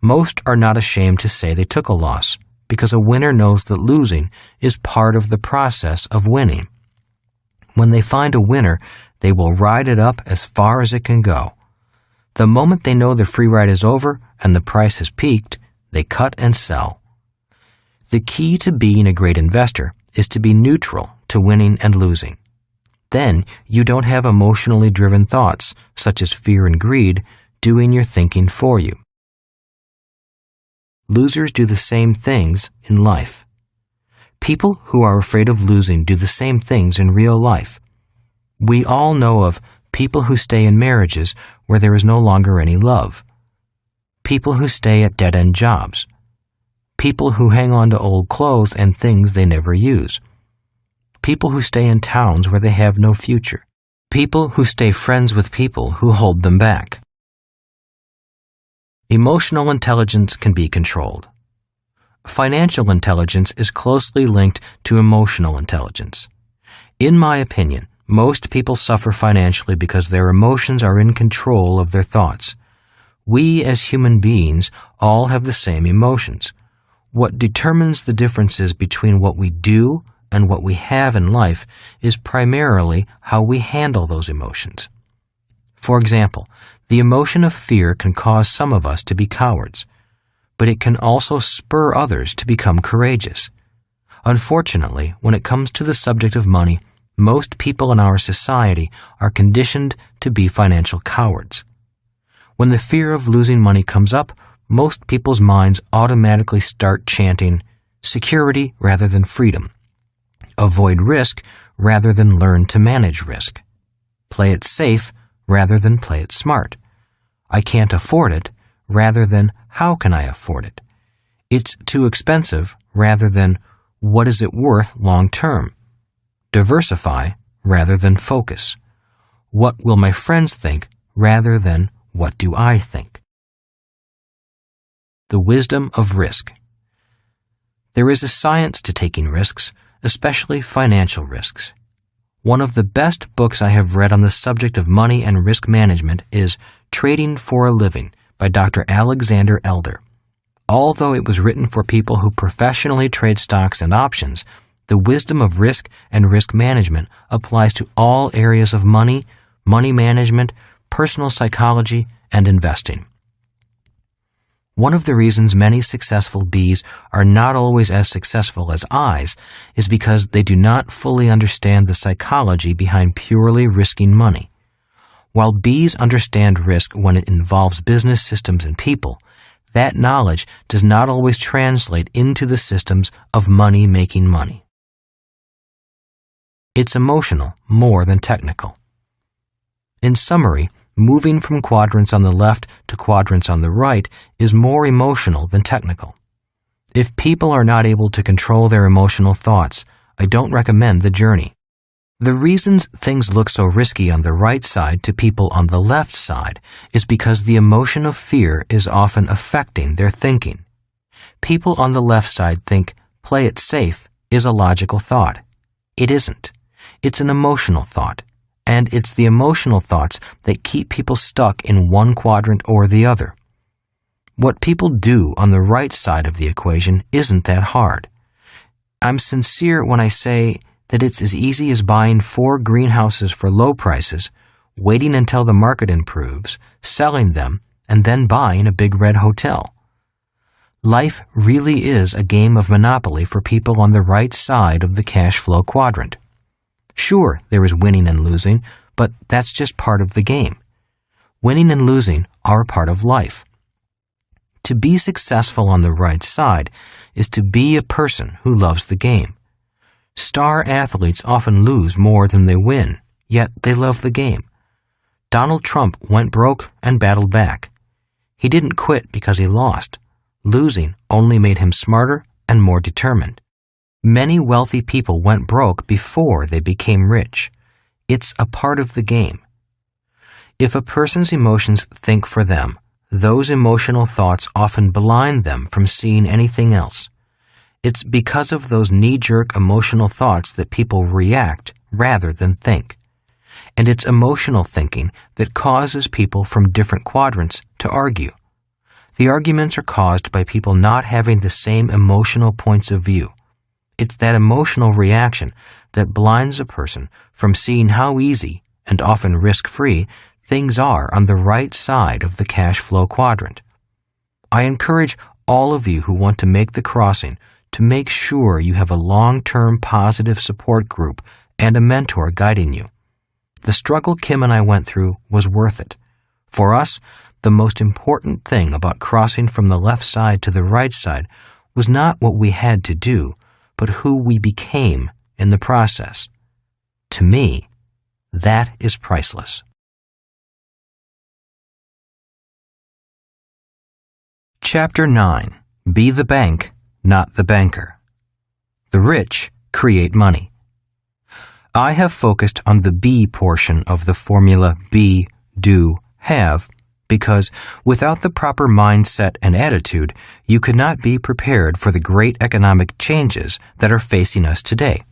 Speaker 1: Most are not ashamed to say they took a loss, because a winner knows that losing is part of the process of winning. When they find a winner, they will ride it up as far as it can go. The moment they know the free ride is over and the price has peaked, they cut and sell. The key to being a great investor is to be neutral to winning and losing. Then you don't have emotionally driven thoughts, such as fear and greed, doing your thinking for you. Losers do the same things in life. People who are afraid of losing do the same things in real life. We all know of people who stay in marriages where there is no longer any love. People who stay at dead-end jobs. People who hang on to old clothes and things they never use. People who stay in towns where they have no future. People who stay friends with people who hold them back. Emotional intelligence can be controlled. Financial intelligence is closely linked to emotional intelligence. In my opinion, most people suffer financially because their emotions are in control of their thoughts. We as human beings all have the same emotions. What determines the differences between what we do and what we have in life is primarily how we handle those emotions. For example, the emotion of fear can cause some of us to be cowards, but it can also spur others to become courageous. Unfortunately, when it comes to the subject of money, most people in our society are conditioned to be financial cowards. When the fear of losing money comes up, most people's minds automatically start chanting, security rather than freedom. Avoid risk rather than learn to manage risk. Play it safe rather than play it smart. I can't afford it rather than how can I afford it? It's too expensive rather than what is it worth long term? Diversify rather than focus. What will my friends think rather than what do I think? The wisdom of risk. There is a science to taking risks, especially financial risks. One of the best books I have read on the subject of money and risk management is Trading for a Living by Dr. Alexander Elder. Although it was written for people who professionally trade stocks and options, the wisdom of risk and risk management applies to all areas of money, money management, personal psychology, and investing. One of the reasons many successful Bs are not always as successful as Is is because they do not fully understand the psychology behind purely risking money. While Bs understand risk when it involves business systems and people, that knowledge does not always translate into the systems of money making money. It's emotional more than technical. In summary, moving from quadrants on the left to quadrants on the right is more emotional than technical. If people are not able to control their emotional thoughts, I don't recommend the journey. The reasons things look so risky on the right side to people on the left side is because the emotion of fear is often affecting their thinking. People on the left side think, play it safe is a logical thought. It isn't. It's an emotional thought. And it's the emotional thoughts that keep people stuck in one quadrant or the other. What people do on the right side of the equation isn't that hard. I'm sincere when I say that it's as easy as buying 4 greenhouses for low prices, waiting until the market improves, selling them, and then buying a big red hotel. Life really is a game of Monopoly for people on the right side of the cash flow quadrant. Sure, there is winning and losing, but that's just part of the game. Winning and losing are a part of life. To be successful on the right side is to be a person who loves the game. Star athletes often lose more than they win, yet they love the game. Donald Trump went broke and battled back. He didn't quit because he lost. Losing only made him smarter and more determined. Many wealthy people went broke before they became rich. It's a part of the game. If a person's emotions think for them, those emotional thoughts often blind them from seeing anything else. It's because of those knee-jerk emotional thoughts that people react rather than think. And it's emotional thinking that causes people from different quadrants to argue. The arguments are caused by people not having the same emotional points of view. It's that emotional reaction that blinds a person from seeing how easy, and often risk-free, things are on the right side of the cash flow quadrant. I encourage all of you who want to make the crossing to make sure you have a long-term positive support group and a mentor guiding you. The struggle Kim and I went through was worth it. For us, the most important thing about crossing from the left side to the right side was not what we had to do, but who we became in the process. To me, that is priceless. Chapter 9. Be the bank, not the banker. The rich create money. I have focused on the B portion of the formula be, do, have, because without the proper mindset and attitude, you could not be prepared for the great economic changes that are facing us today.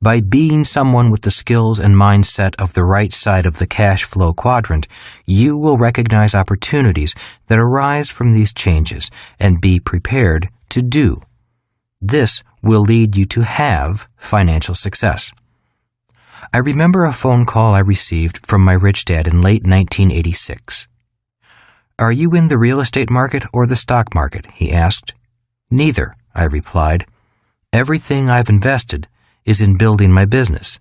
Speaker 1: By being someone with the skills and mindset of the right side of the cash flow quadrant, you will recognize opportunities that arise from these changes and be prepared to do. This will lead you to have financial success. I remember a phone call I received from my rich dad in late 1986. "Are you in the real estate market or the stock market?" he asked. "Neither," I replied. "Everything I've invested is in building my business."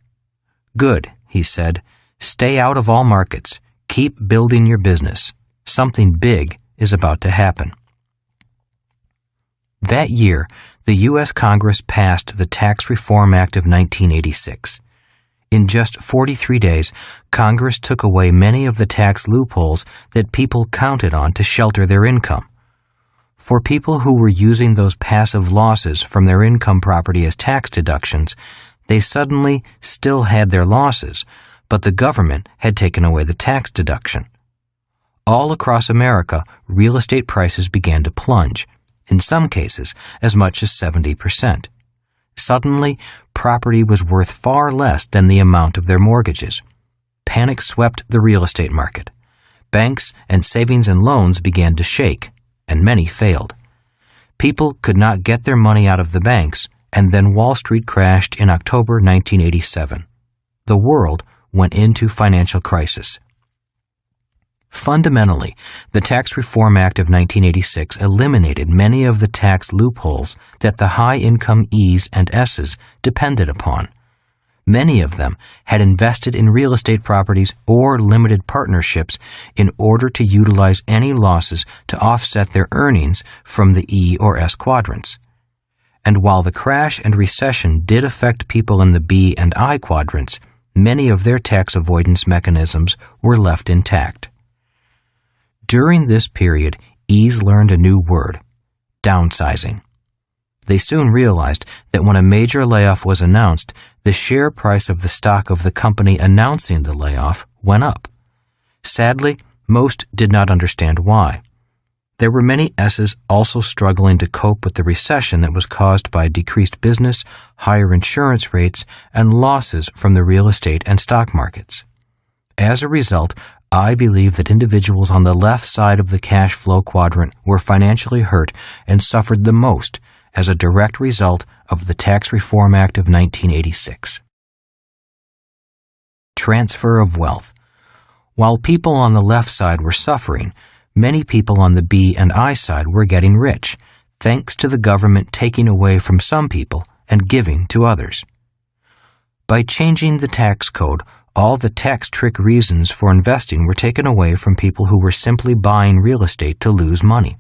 Speaker 1: "Good," he said. "Stay out of all markets. Keep building your business. Something big is about to happen." That year, the U.S. Congress passed the Tax Reform Act of 1986. In just 43 days, Congress took away many of the tax loopholes that people counted on to shelter their income. For people who were using those passive losses from their income property as tax deductions, they suddenly still had their losses, but the government had taken away the tax deduction. All across America, real estate prices began to plunge, in some cases as much as 70%. Suddenly, property was worth far less than the amount of their mortgages. Panic swept the real estate market. Banks and savings and loans began to shake, and many failed. People could not get their money out of the banks, and then Wall Street crashed in October 1987. The world went into financial crisis. Fundamentally, the Tax Reform Act of 1986 eliminated many of the tax loopholes that the high-income E's and S's depended upon. Many of them had invested in real estate properties or limited partnerships in order to utilize any losses to offset their earnings from the E or S quadrants. And while the crash and recession did affect people in the B and I quadrants, many of their tax avoidance mechanisms were left intact. During this period, E's learned a new word: downsizing. They soon realized that when a major layoff was announced, the share price of the stock of the company announcing the layoff went up. Sadly, most did not understand why. There were many S's also struggling to cope with the recession that was caused by decreased business, higher insurance rates, and losses from the real estate and stock markets. As a result, I believe that individuals on the left side of the cash flow quadrant were financially hurt and suffered the most as a direct result of the Tax Reform Act of 1986. Transfer of wealth. While people on the left side were suffering, many people on the B and I side were getting rich, thanks to the government taking away from some people and giving to others. By changing the tax code, all the tax trick reasons for investing were taken away from people who were simply buying real estate to lose money.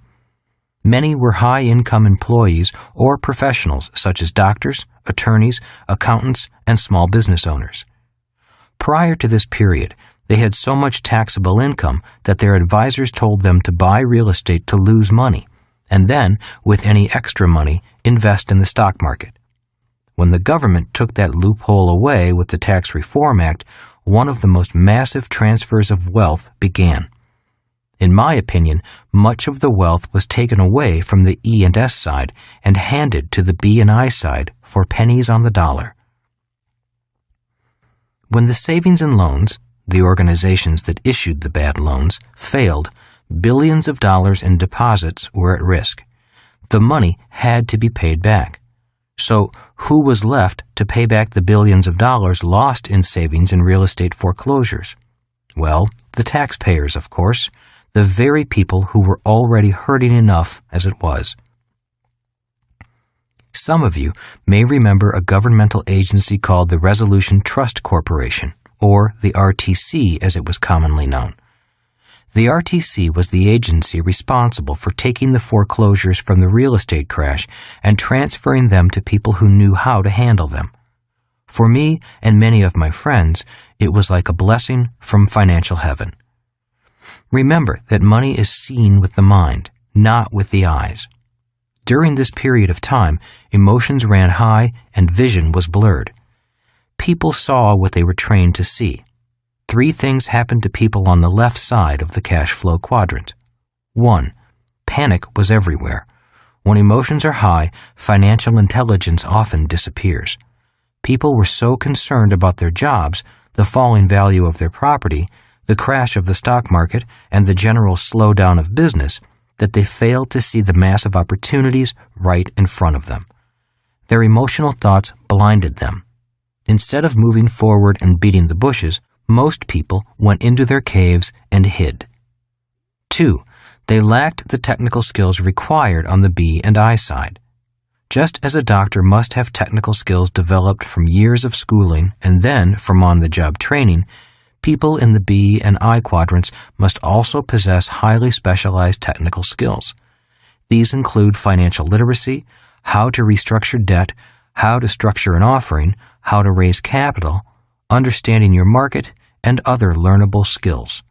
Speaker 1: Many were high-income employees or professionals such as doctors, attorneys, accountants, and small business owners. Prior to this period, they had so much taxable income that their advisors told them to buy real estate to lose money, and then, with any extra money, invest in the stock market. When the government took that loophole away with the Tax Reform Act, one of the most massive transfers of wealth began. In my opinion, much of the wealth was taken away from the E and S side and handed to the B and I side for pennies on the dollar. When the savings and loans, the organizations that issued the bad loans, failed, billions of dollars in deposits were at risk. The money had to be paid back. So, who was left to pay back the billions of dollars lost in savings and real estate foreclosures? Well, the taxpayers, of course, the very people who were already hurting enough as it was. Some of you may remember a governmental agency called the Resolution Trust Corporation, or the RTC as it was commonly known. The RTC was the agency responsible for taking the foreclosures from the real estate crash and transferring them to people who knew how to handle them. For me and many of my friends, it was like a blessing from financial heaven. Remember that money is seen with the mind, not with the eyes. During this period of time, emotions ran high and vision was blurred. People saw what they were trained to see. 3 things happened to people on the left side of the cash flow quadrant. 1. Panic was everywhere. When emotions are high, financial intelligence often disappears. People were so concerned about their jobs, the falling value of their property, the crash of the stock market, and the general slowdown of business that they failed to see the massive opportunities right in front of them. Their emotional thoughts blinded them. Instead of moving forward and beating the bushes, most people went into their caves and hid. 2. They lacked the technical skills required on the B and I side. Just as a doctor must have technical skills developed from years of schooling and then from on-the-job training, people in the B and I quadrants must also possess highly specialized technical skills. These include financial literacy, how to restructure debt, how to structure an offering, how to raise capital, understanding your market, and other learnable skills.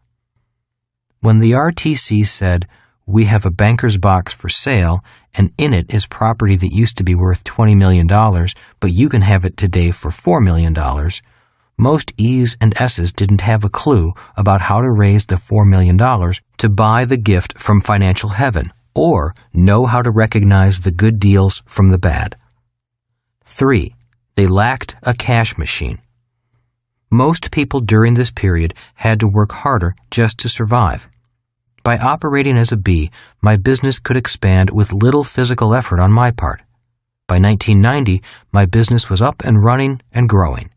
Speaker 1: When the RTC said, "We have a banker's box for sale, and in it is property that used to be worth $20 million, but you can have it today for $4 million, most E's and S's didn't have a clue about how to raise the $4 million to buy the gift from financial heaven, or know how to recognize the good deals from the bad. 3. They lacked a cash machine. Most people during this period had to work harder just to survive. By operating as a B, my business could expand with little physical effort on my part. By 1990, my business was up and running and growing.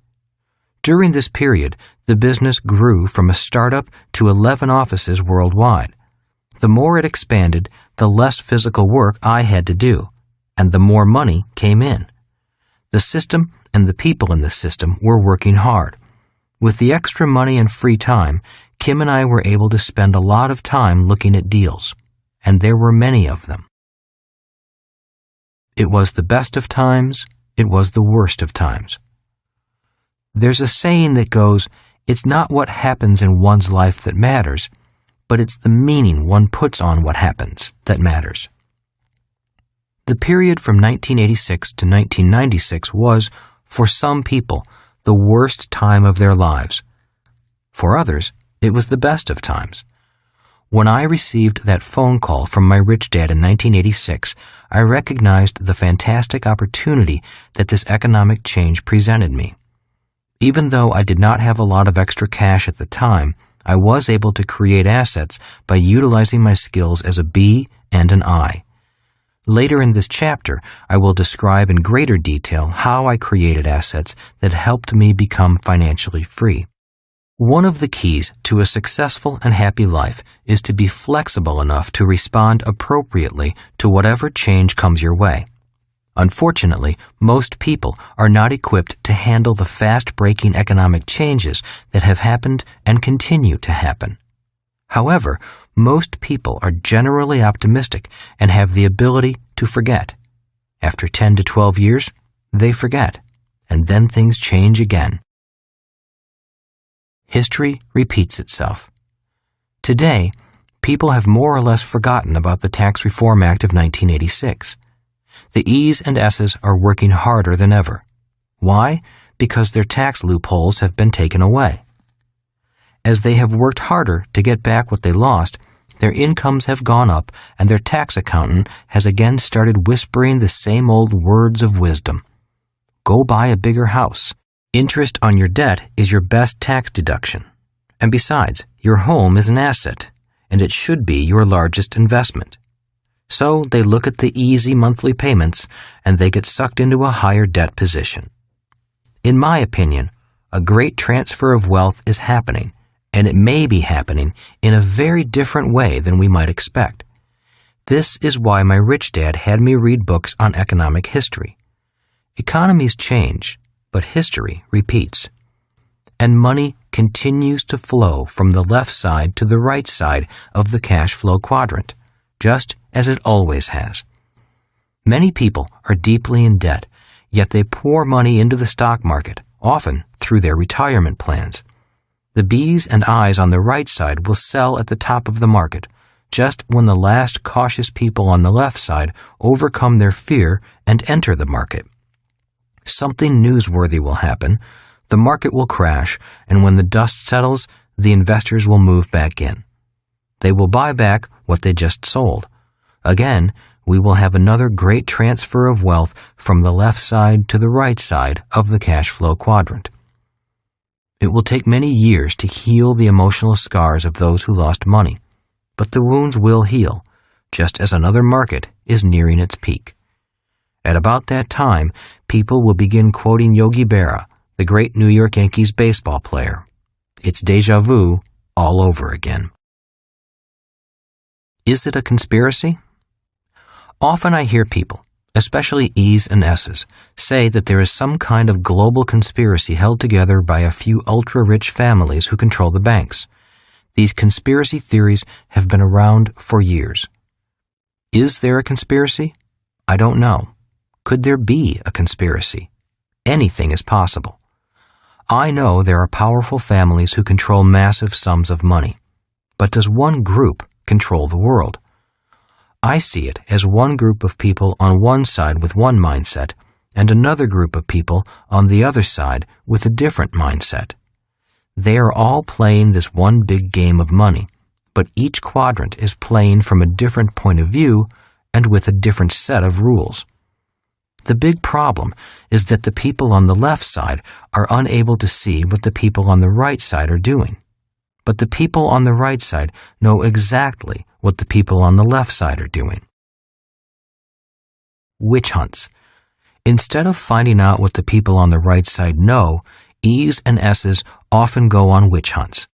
Speaker 1: During this period, the business grew from a startup to 11 offices worldwide. The more it expanded, the less physical work I had to do, and the more money came in. The system and the people in the system were working hard. With the extra money and free time, Kim and I were able to spend a lot of time looking at deals, and there were many of them. It was the best of times, it was the worst of times. There's a saying that goes, "It's not what happens in one's life that matters, but it's the meaning one puts on what happens that matters." The period from 1986 to 1996 was, for some people, the worst time of their lives. For others, it was the best of times. When I received that phone call from my rich dad in 1986, I recognized the fantastic opportunity that this economic change presented me. Even though I did not have a lot of extra cash at the time, I was able to create assets by utilizing my skills as a B and an I. Later in this chapter, I will describe in greater detail how I created assets that helped me become financially free. One of the keys to a successful and happy life is to be flexible enough to respond appropriately to whatever change comes your way. Unfortunately, most people are not equipped to handle the fast-breaking economic changes that have happened and continue to happen. However, most people are generally optimistic and have the ability to forget. After 10 to 12 years, they forget, and then things change again. History repeats itself. Today, people have more or less forgotten about the Tax Reform Act of 1986. The E's and S's are working harder than ever. Why? Because their tax loopholes have been taken away. As they have worked harder to get back what they lost, their incomes have gone up and their tax accountant has again started whispering the same old words of wisdom. Go buy a bigger house. Interest on your debt is your best tax deduction. And besides, your home is an asset, and it should be your largest investment. So they look at the easy monthly payments and they get sucked into a higher debt position. In my opinion, a great transfer of wealth is happening, and it may be happening in a very different way than we might expect. This is why my rich dad had me read books on economic history. Economies change, but history repeats. And money continues to flow from the left side to the right side of the cash flow quadrant, just as it always has. Many people are deeply in debt, yet they pour money into the stock market, often through their retirement plans. The B's and I's on the right side will sell at the top of the market, just when the last cautious people on the left side overcome their fear and enter the market. Something newsworthy will happen, the market will crash, and when the dust settles, the investors will move back in. They will buy back what they just sold. Again, we will have another great transfer of wealth from the left side to the right side of the cash flow quadrant. It will take many years to heal the emotional scars of those who lost money, but the wounds will heal, just as another market is nearing its peak. At about that time, people will begin quoting Yogi Berra, the great New York Yankees baseball player. It's déjà vu all over again. Is it a conspiracy? Often I hear people, especially E's and S's, say that there is some kind of global conspiracy held together by a few ultra-rich families who control the banks. These conspiracy theories have been around for years. Is there a conspiracy? I don't know. Could there be a conspiracy? Anything is possible. I know there are powerful families who control massive sums of money. But does one group control the world? I see it as one group of people on one side with one mindset and another group of people on the other side with a different mindset. They are all playing this one big game of money, but each quadrant is playing from a different point of view and with a different set of rules. The big problem is that the people on the left side are unable to see what the people on the right side are doing. But the people on the right side know exactly what the people on the left side are doing. Witch hunts. Instead of finding out what the people on the right side know, E's and S's often go on witch hunts.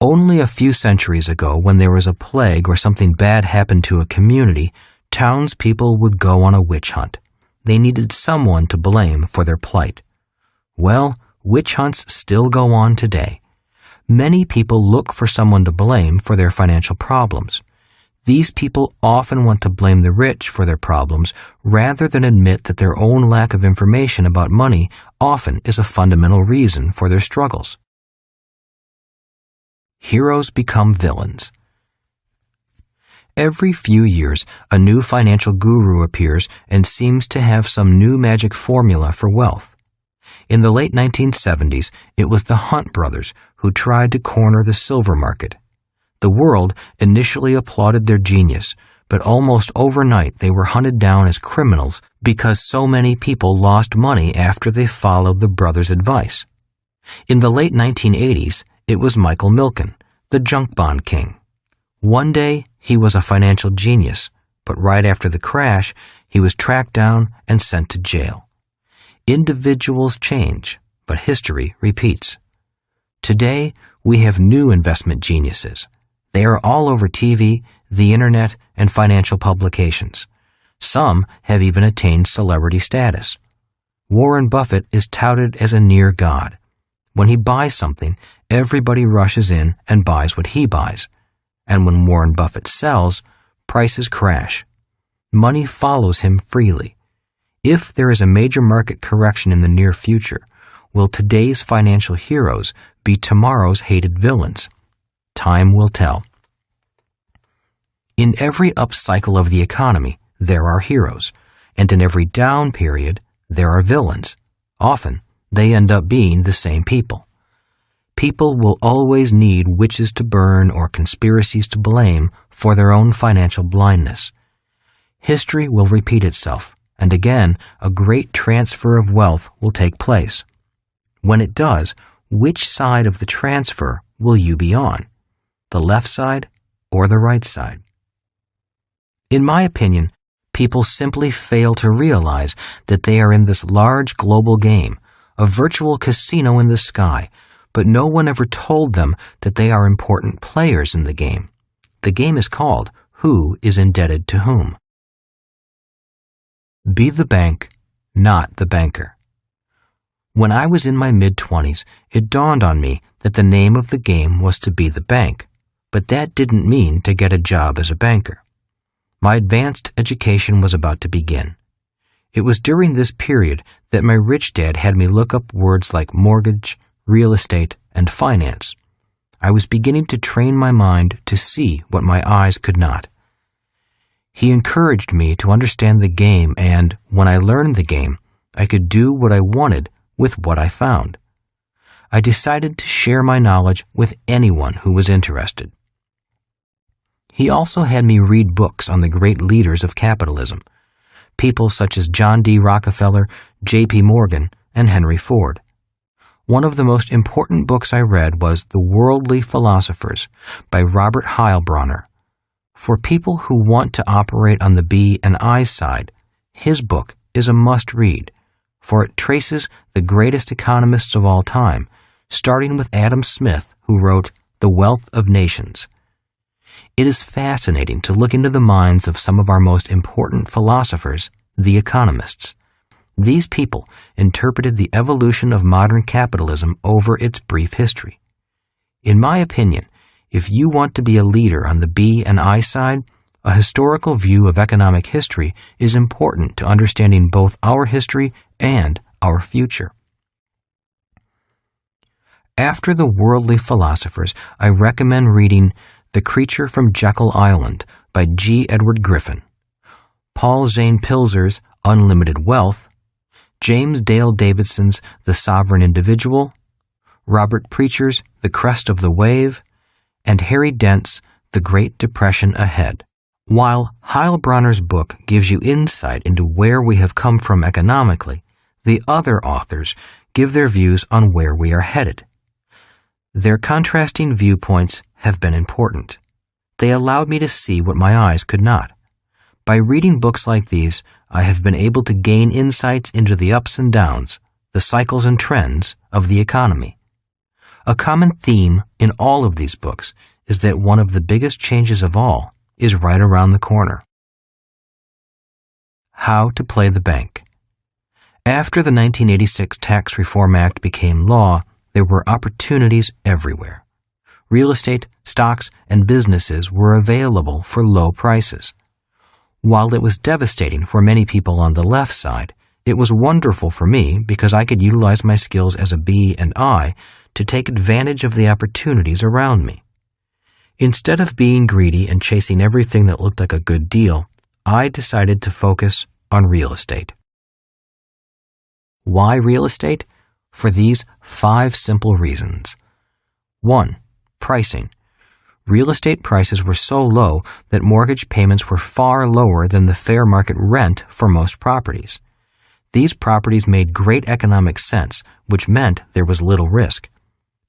Speaker 1: Only a few centuries ago, when there was a plague or something bad happened to a community, townspeople would go on a witch hunt. They needed someone to blame for their plight. Well, witch hunts still go on today. Many people look for someone to blame for their financial problems. These people often want to blame the rich for their problems rather than admit that their own lack of information about money often is a fundamental reason for their struggles. Heroes become villains. Every few years, a new financial guru appears and seems to have some new magic formula for wealth. In the late 1970s, it was the Hunt brothers who tried to corner the silver market. The world initially applauded their genius, but almost overnight they were hunted down as criminals because so many people lost money after they followed the brothers' advice. In the late 1980s, it was Michael Milken, the junk bond king. One day, he was a financial genius, but right after the crash, he was tracked down and sent to jail. Individuals change, but history repeats. Today, we have new investment geniuses. They are all over TV, the internet, and financial publications. Some have even attained celebrity status. Warren Buffett is touted as a near god. When he buys something, everybody rushes in and buys what he buys. And when Warren Buffett sells, prices crash. Money follows him freely. If there is a major market correction in the near future, will today's financial heroes be tomorrow's hated villains? Time will tell. In every upcycle of the economy, there are heroes, and in every down period, there are villains. Often, they end up being the same people. People will always need witches to burn or conspiracies to blame for their own financial blindness. History will repeat itself, and again, a great transfer of wealth will take place. When it does, which side of the transfer will you be on? The left side or the right side? In my opinion, people simply fail to realize that they are in this large global game, a virtual casino in the sky, but no one ever told them that they are important players in the game. The game is called Who is Indebted to Whom? Be the bank, not the banker. When I was in my mid-20s, it dawned on me that the name of the game was to be the bank, but that didn't mean to get a job as a banker. My advanced education was about to begin. It was during this period that my rich dad had me look up words like mortgage, real estate, and finance. I was beginning to train my mind to see what my eyes could not. He encouraged me to understand the game, and when I learned the game, I could do what I wanted with what I found. I decided to share my knowledge with anyone who was interested. He also had me read books on the great leaders of capitalism, people such as John D. Rockefeller, J.P. Morgan, and Henry Ford. One of the most important books I read was The Worldly Philosophers by Robert Heilbronner. For people who want to operate on the B and I side, his book is a must-read, for it traces the greatest economists of all time, starting with Adam Smith, who wrote The Wealth of Nations. It is fascinating to look into the minds of some of our most important philosophers, the economists. These people interpreted the evolution of modern capitalism over its brief history. In my opinion, if you want to be a leader on the B and I side, a historical view of economic history is important to understanding both our history and our future. After the worldly philosophers, I recommend reading The Creature from Jekyll Island by G. Edward Griffin, Paul Zane Pilzer's Unlimited Wealth, James Dale Davidson's The Sovereign Individual, Robert Preacher's The Crest of the Wave, and Harry Dent's The Great Depression Ahead. While Heilbronner's book gives you insight into where we have come from economically, the other authors give their views on where we are headed. Their contrasting viewpoints have been important. They allowed me to see what my eyes could not. By reading books like these, I have been able to gain insights into the ups and downs, the cycles and trends of the economy. A common theme in all of these books is that one of the biggest changes of all is right around the corner. How to play the bank. After the 1986 Tax Reform Act became law, there were opportunities everywhere. Real estate, stocks, and businesses were available for low prices. While it was devastating for many people on the left side, it was wonderful for me because I could utilize my skills as a B and I to take advantage of the opportunities around me. Instead of being greedy and chasing everything that looked like a good deal, I decided to focus on real estate. Why real estate? For these 5 simple reasons. 1. Pricing. Real estate prices were so low that mortgage payments were far lower than the fair market rent for most properties. These properties made great economic sense, which meant there was little risk.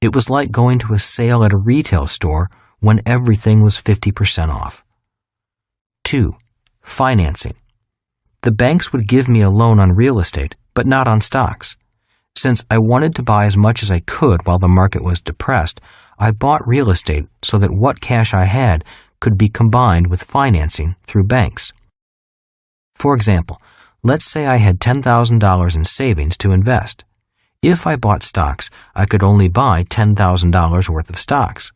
Speaker 1: It was like going to a sale at a retail store when everything was 50% off. 2. Financing. The banks would give me a loan on real estate, but not on stocks. Since I wanted to buy as much as I could while the market was depressed, I bought real estate so that what cash I had could be combined with financing through banks. For example, let's say I had $10,000 in savings to invest. If I bought stocks, I could only buy $10,000 worth of stocks.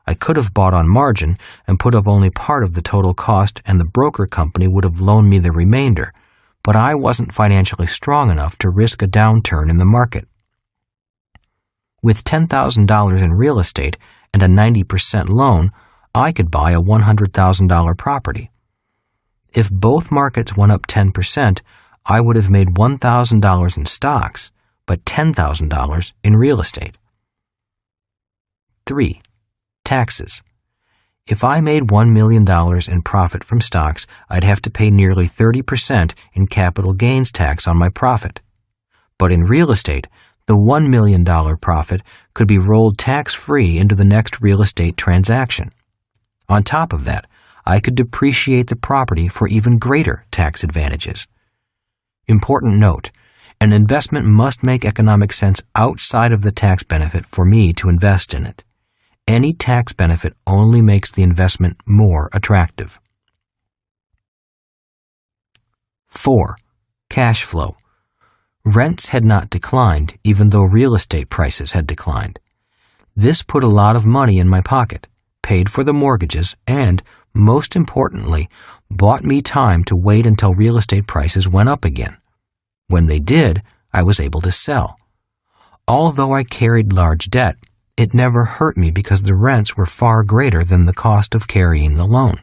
Speaker 1: I could have bought on margin and put up only part of the total cost, and the broker company would have loaned me the remainder, but I wasn't financially strong enough to risk a downturn in the market. With $10,000 in real estate and a 90% loan, I could buy a $100,000 property. If both markets went up 10%, I would have made $1,000 in stocks, but $10,000 in real estate. 3. Taxes. If I made $1 million in profit from stocks, I'd have to pay nearly 30% in capital gains tax on my profit. But in real estate, the $1 million profit could be rolled tax-free into the next real estate transaction. On top of that, I could depreciate the property for even greater tax advantages. Important note, an investment must make economic sense outside of the tax benefit for me to invest in it. Any tax benefit only makes the investment more attractive. 4. Cash flow. Rents had not declined even though real estate prices had declined. This put a lot of money in my pocket, paid for the mortgages, and, most importantly, bought me time to wait until real estate prices went up again. When they did, I was able to sell. Although I carried large debt, it never hurt me because the rents were far greater than the cost of carrying the loan.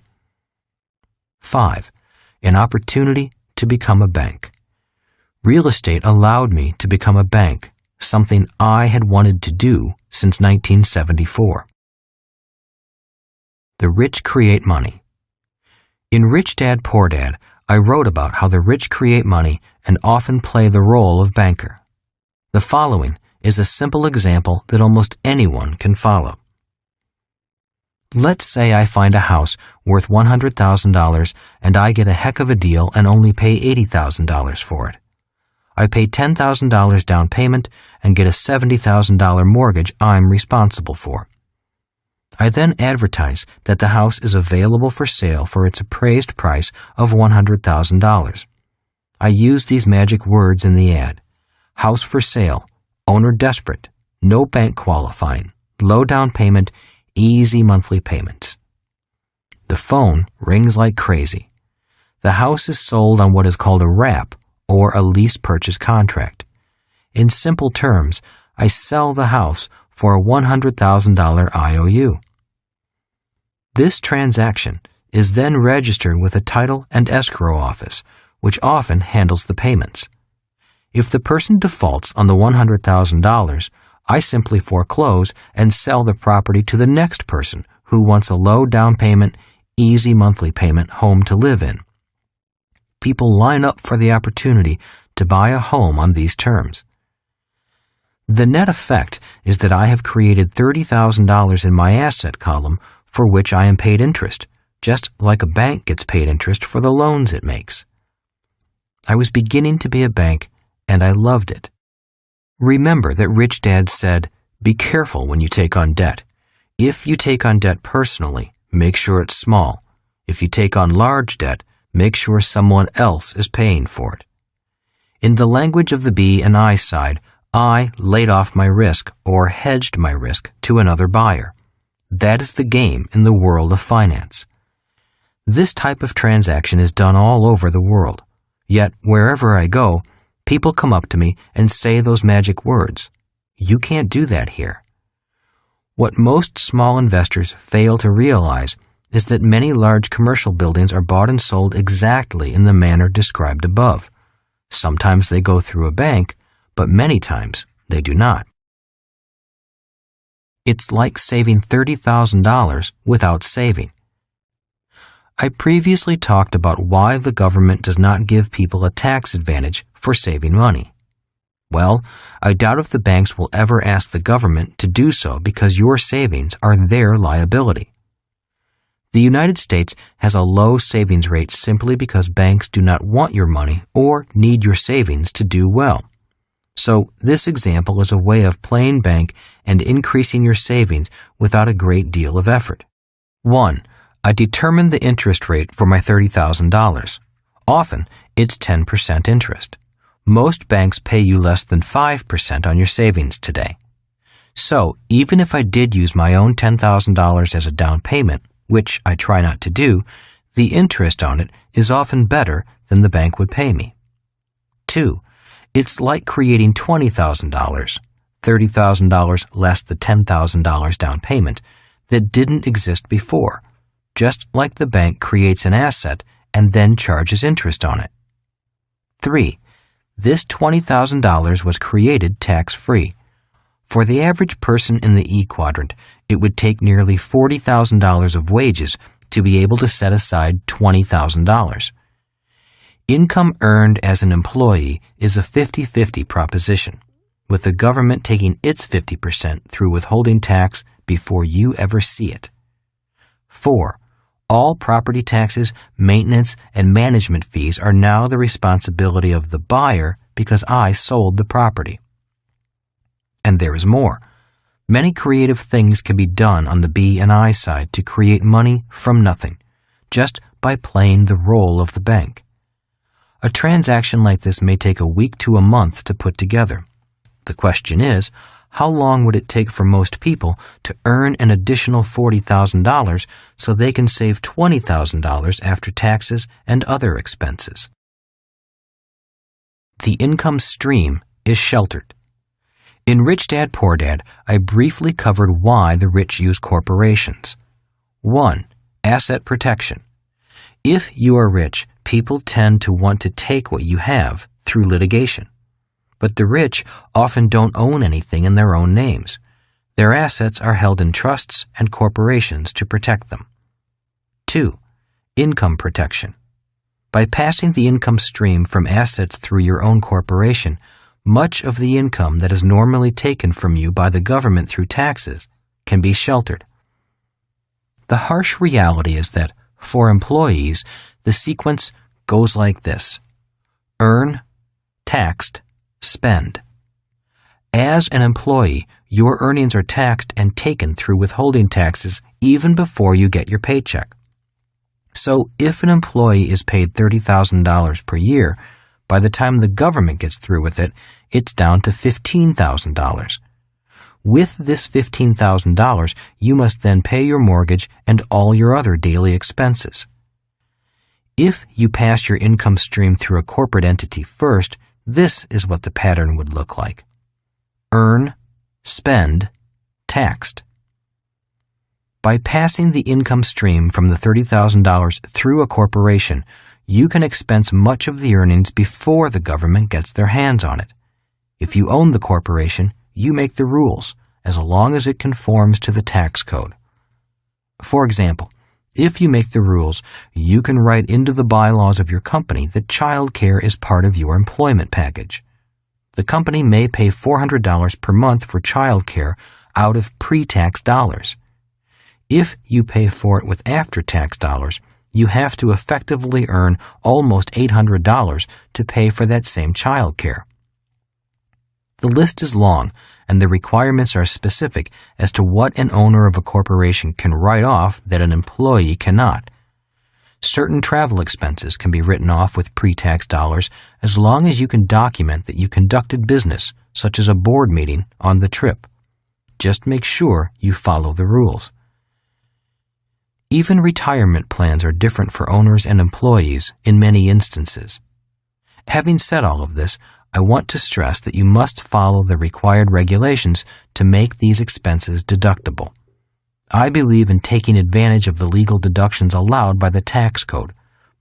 Speaker 1: 5. An opportunity to become a bank. Real estate allowed me to become a bank, something I had wanted to do since 1974. The rich create money. In Rich Dad, Poor Dad, I wrote about how the rich create money and often play the role of banker. The following is a simple example that almost anyone can follow. Let's say I find a house worth $100,000 and I get a heck of a deal and only pay $80,000 for it. I pay $10,000 down payment and get a $70,000 mortgage I'm responsible for. I then advertise that the house is available for sale for its appraised price of $100,000. I use these magic words in the ad: house for sale, owner desperate, no bank qualifying, low down payment, easy monthly payments. The phone rings like crazy. The house is sold on what is called a wrap, or a lease purchase contract. In simple terms, I sell the house for a $100,000 IOU. This transaction is then registered with a title and escrow office, which often handles the payments. If the person defaults on the $100,000, I simply foreclose and sell the property to the next person who wants a low down payment, easy monthly payment home to live in. People line up for the opportunity to buy a home on these terms. The net effect is that I have created $30,000 in my asset column for which I am paid interest, just like a bank gets paid interest for the loans it makes. I was beginning to be a bank, and I loved it. Remember that Rich Dad said, be careful when you take on debt. If you take on debt personally, make sure it's small. If you take on large debt, make sure someone else is paying for it. In the language of the B and I side, I laid off my risk or hedged my risk to another buyer. That is the game in the world of finance. This type of transaction is done all over the world. Yet, wherever I go, people come up to me and say those magic words. You can't do that here. What most small investors fail to realize is that many large commercial buildings are bought and sold exactly in the manner described above. Sometimes they go through a bank, but many times they do not. It's like saving $30,000 without saving. I previously talked about why the government does not give people a tax advantage for saving money. Well, I doubt if the banks will ever ask the government to do so because your savings are their liability. The United States has a low savings rate simply because banks do not want your money or need your savings to do well. So this example is a way of playing bank and increasing your savings without a great deal of effort. 1. I determine the interest rate for my $30,000. Often, it's 10% interest. Most banks pay you less than 5% on your savings today. So, even if I did use my own $10,000 as a down payment, which I try not to do, the interest on it is often better than the bank would pay me. 2. It's like creating $20,000, $30,000 less the $10,000 down payment, that didn't exist before, just like the bank creates an asset and then charges interest on it. 3. This $20,000 was created tax-free. For the average person in the E quadrant, it would take nearly $40,000 of wages to be able to set aside $20,000. Income earned as an employee is a 50-50 proposition, with the government taking its 50% through withholding tax before you ever see it. 4. All property taxes, maintenance, and management fees are now the responsibility of the buyer because I sold the property. And there is more. Many creative things can be done on the B and I side to create money from nothing, just by playing the role of the bank. A transaction like this may take a week to a month to put together. The question is, how long would it take for most people to earn an additional $40,000 so they can save $20,000 after taxes and other expenses? The income stream is sheltered. In Rich Dad, Poor Dad, I briefly covered why the rich use corporations. 1. Asset protection. If you are rich, people tend to want to take what you have through litigation. But the rich often don't own anything in their own names. Their assets are held in trusts and corporations to protect them. 2. Income protection. By passing the income stream from assets through your own corporation, much of the income that is normally taken from you by the government through taxes can be sheltered. The harsh reality is that, for employees, the sequence goes like this: earn, taxed, spend. As an employee, your earnings are taxed and taken through withholding taxes even before you get your paycheck. So if an employee is paid $30,000 per year, by the time the government gets through with it, it's down to $15,000. With this $15,000, you must then pay your mortgage and all your other daily expenses. If you pass your income stream through a corporate entity first, this is what the pattern would look like: earn, spend, taxed. By passing the income stream from the $30,000 through a corporation, you can expense much of the earnings before the government gets their hands on it. If you own the corporation, you make the rules, as long as it conforms to the tax code. For example, if you make the rules, you can write into the bylaws of your company that child care is part of your employment package. The company may pay $400 per month for child care out of pre-tax dollars. If you pay for it with after-tax dollars, you have to effectively earn almost $800 to pay for that same child care. The list is long, and the requirements are specific as to what an owner of a corporation can write off that an employee cannot. Certain travel expenses can be written off with pre-tax dollars as long as you can document that you conducted business, such as a board meeting, on the trip. Just make sure you follow the rules. Even retirement plans are different for owners and employees in many instances. Having said all of this, I want to stress that you must follow the required regulations to make these expenses deductible. I believe in taking advantage of the legal deductions allowed by the tax code,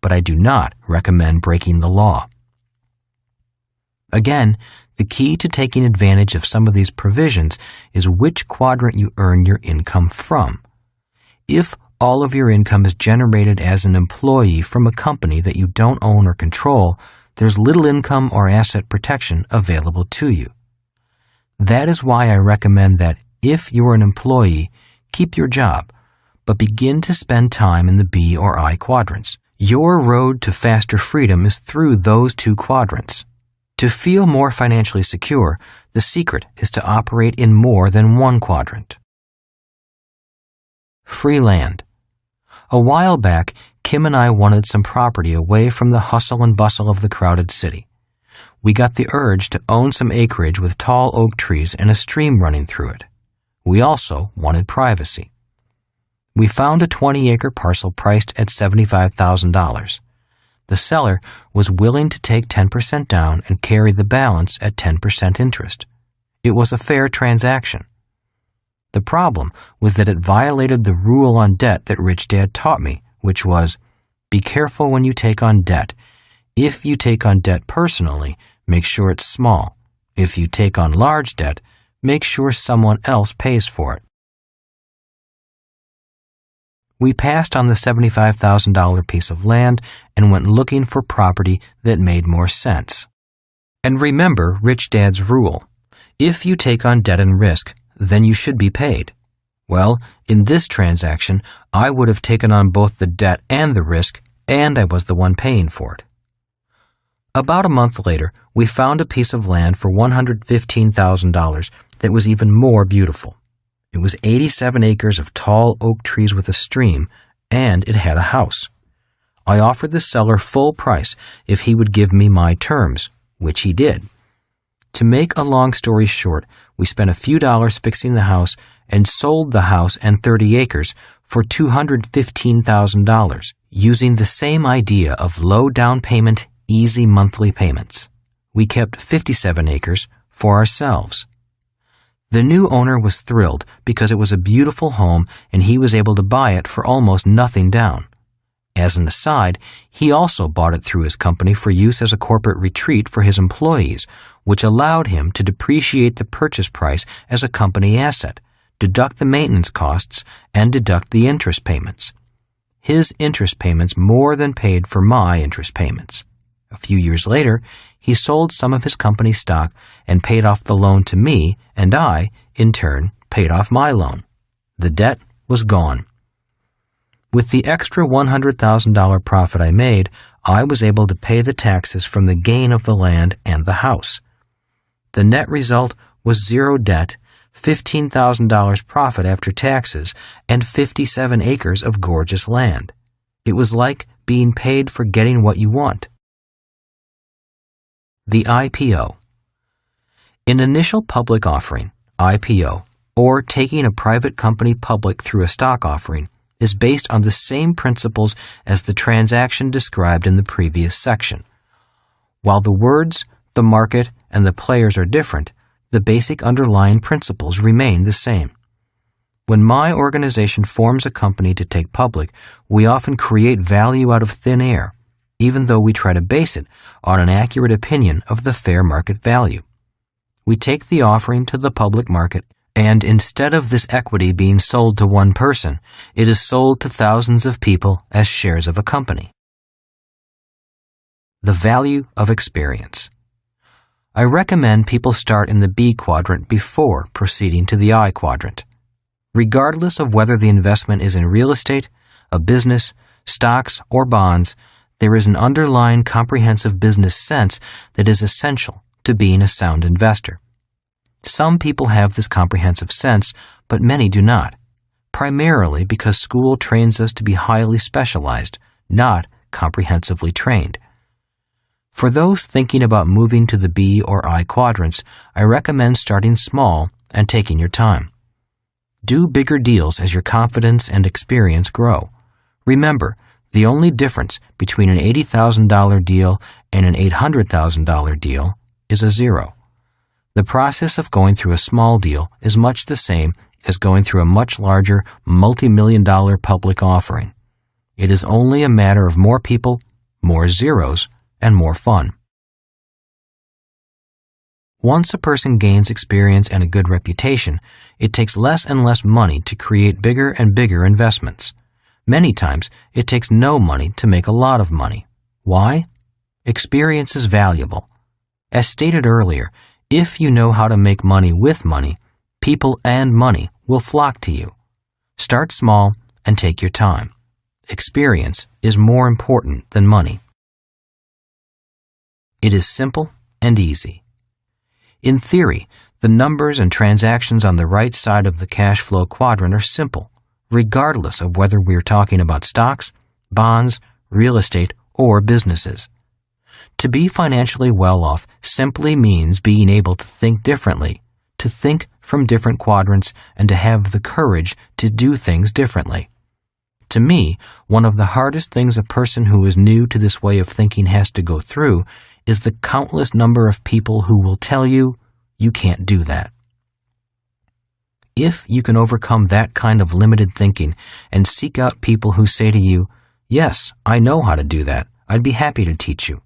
Speaker 1: but I do not recommend breaking the law. Again, the key to taking advantage of some of these provisions is which quadrant you earn your income from. If all of your income is generated as an employee from a company that you don't own or control, there's little income or asset protection available to you. That is why I recommend that if you're an employee, keep your job, but begin to spend time in the B or I quadrants. Your road to faster freedom is through those two quadrants. To feel more financially secure, the secret is to operate in more than one quadrant. Free land. A while back, Kim and I wanted some property away from the hustle and bustle of the crowded city. We got the urge to own some acreage with tall oak trees and a stream running through it. We also wanted privacy. We found a 20-acre parcel priced at $75,000. The seller was willing to take 10% down and carry the balance at 10% interest. It was a fair transaction. The problem was that it violated the rule on debt that Rich Dad taught me, which was, be careful when you take on debt. If you take on debt personally, make sure it's small. If you take on large debt, make sure someone else pays for it. We passed on the $75,000 piece of land and went looking for property that made more sense. And remember Rich Dad's rule. If you take on debt and risk, then you should be paid. Well, in this transaction, I would have taken on both the debt and the risk, and I was the one paying for it. About a month later, we found a piece of land for $115,000 that was even more beautiful. It was 87 acres of tall oak trees with a stream, and it had a house. I offered the seller full price if he would give me my terms, which he did. To make a long story short, we spent a few dollars fixing the house and sold the house and 30 acres for $215,000, using the same idea of low down payment, easy monthly payments. We kept 57 acres for ourselves. The new owner was thrilled because it was a beautiful home and he was able to buy it for almost nothing down. As an aside, he also bought it through his company for use as a corporate retreat for his employees, which allowed him to depreciate the purchase price as a company asset, deduct the maintenance costs, and deduct the interest payments. His interest payments more than paid for my interest payments. A few years later, he sold some of his company stock and paid off the loan to me, and I, in turn, paid off my loan. The debt was gone. With the extra $100,000 profit I made, I was able to pay the taxes from the gain of the land and the house. The net result was zero debt, $15,000 profit after taxes, and 57 acres of gorgeous land. It was like being paid for getting what you want. The IPO. An initial public offering, IPO, or taking a private company public through a stock offering, is based on the same principles as the transaction described in the previous section. While the words, the market, and the players are different, the basic underlying principles remain the same. When my organization forms a company to take public, we often create value out of thin air, even though we try to base it on an accurate opinion of the fair market value. We take the offering to the public market, and instead of this equity being sold to one person, it is sold to thousands of people as shares of a company. The value of experience. I recommend people start in the B quadrant before proceeding to the I quadrant. Regardless of whether the investment is in real estate, a business, stocks, or bonds, there is an underlying comprehensive business sense that is essential to being a sound investor. Some people have this comprehensive sense, but many do not, primarily because school trains us to be highly specialized, not comprehensively trained. For those thinking about moving to the B or I quadrants, I recommend starting small and taking your time. Do bigger deals as your confidence and experience grow. Remember, the only difference between an $80,000 deal and an $800,000 deal is a zero. The process of going through a small deal is much the same as going through a much larger, multi-million-dollar public offering. It is only a matter of more people, more zeros, and more fun. Once a person gains experience and a good reputation, it takes less and less money to create bigger and bigger investments. Many times, it takes no money to make a lot of money. Why? Experience is valuable. As stated earlier, if you know how to make money with money, people and money will flock to you. Start small and take your time. Experience is more important than money. It is simple and easy. In theory, the numbers and transactions on the right side of the cash flow quadrant are simple, regardless of whether we're talking about stocks, bonds, real estate, or businesses. To be financially well off simply means being able to think differently, to think from different quadrants, and to have the courage to do things differently. To me, one of the hardest things a person who is new to this way of thinking has to go through is the countless number of people who will tell you, you can't do that. If you can overcome that kind of limited thinking and seek out people who say to you, yes, I know how to do that, I'd be happy to teach you,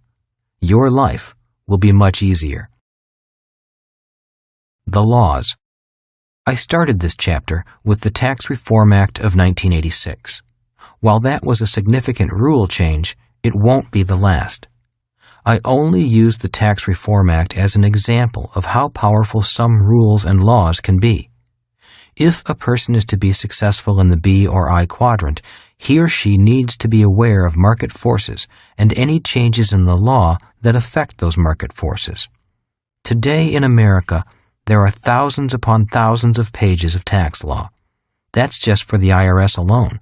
Speaker 1: your life will be much easier. The laws. I started this chapter with the Tax Reform Act of 1986. While that was a significant rule change, it won't be the last. I only used the Tax Reform Act as an example of how powerful some rules and laws can be. If a person is to be successful in the B or I quadrant, he or she needs to be aware of market forces and any changes in the law that affect those market forces. Today in America, there are thousands upon thousands of pages of tax law. That's just for the IRS alone.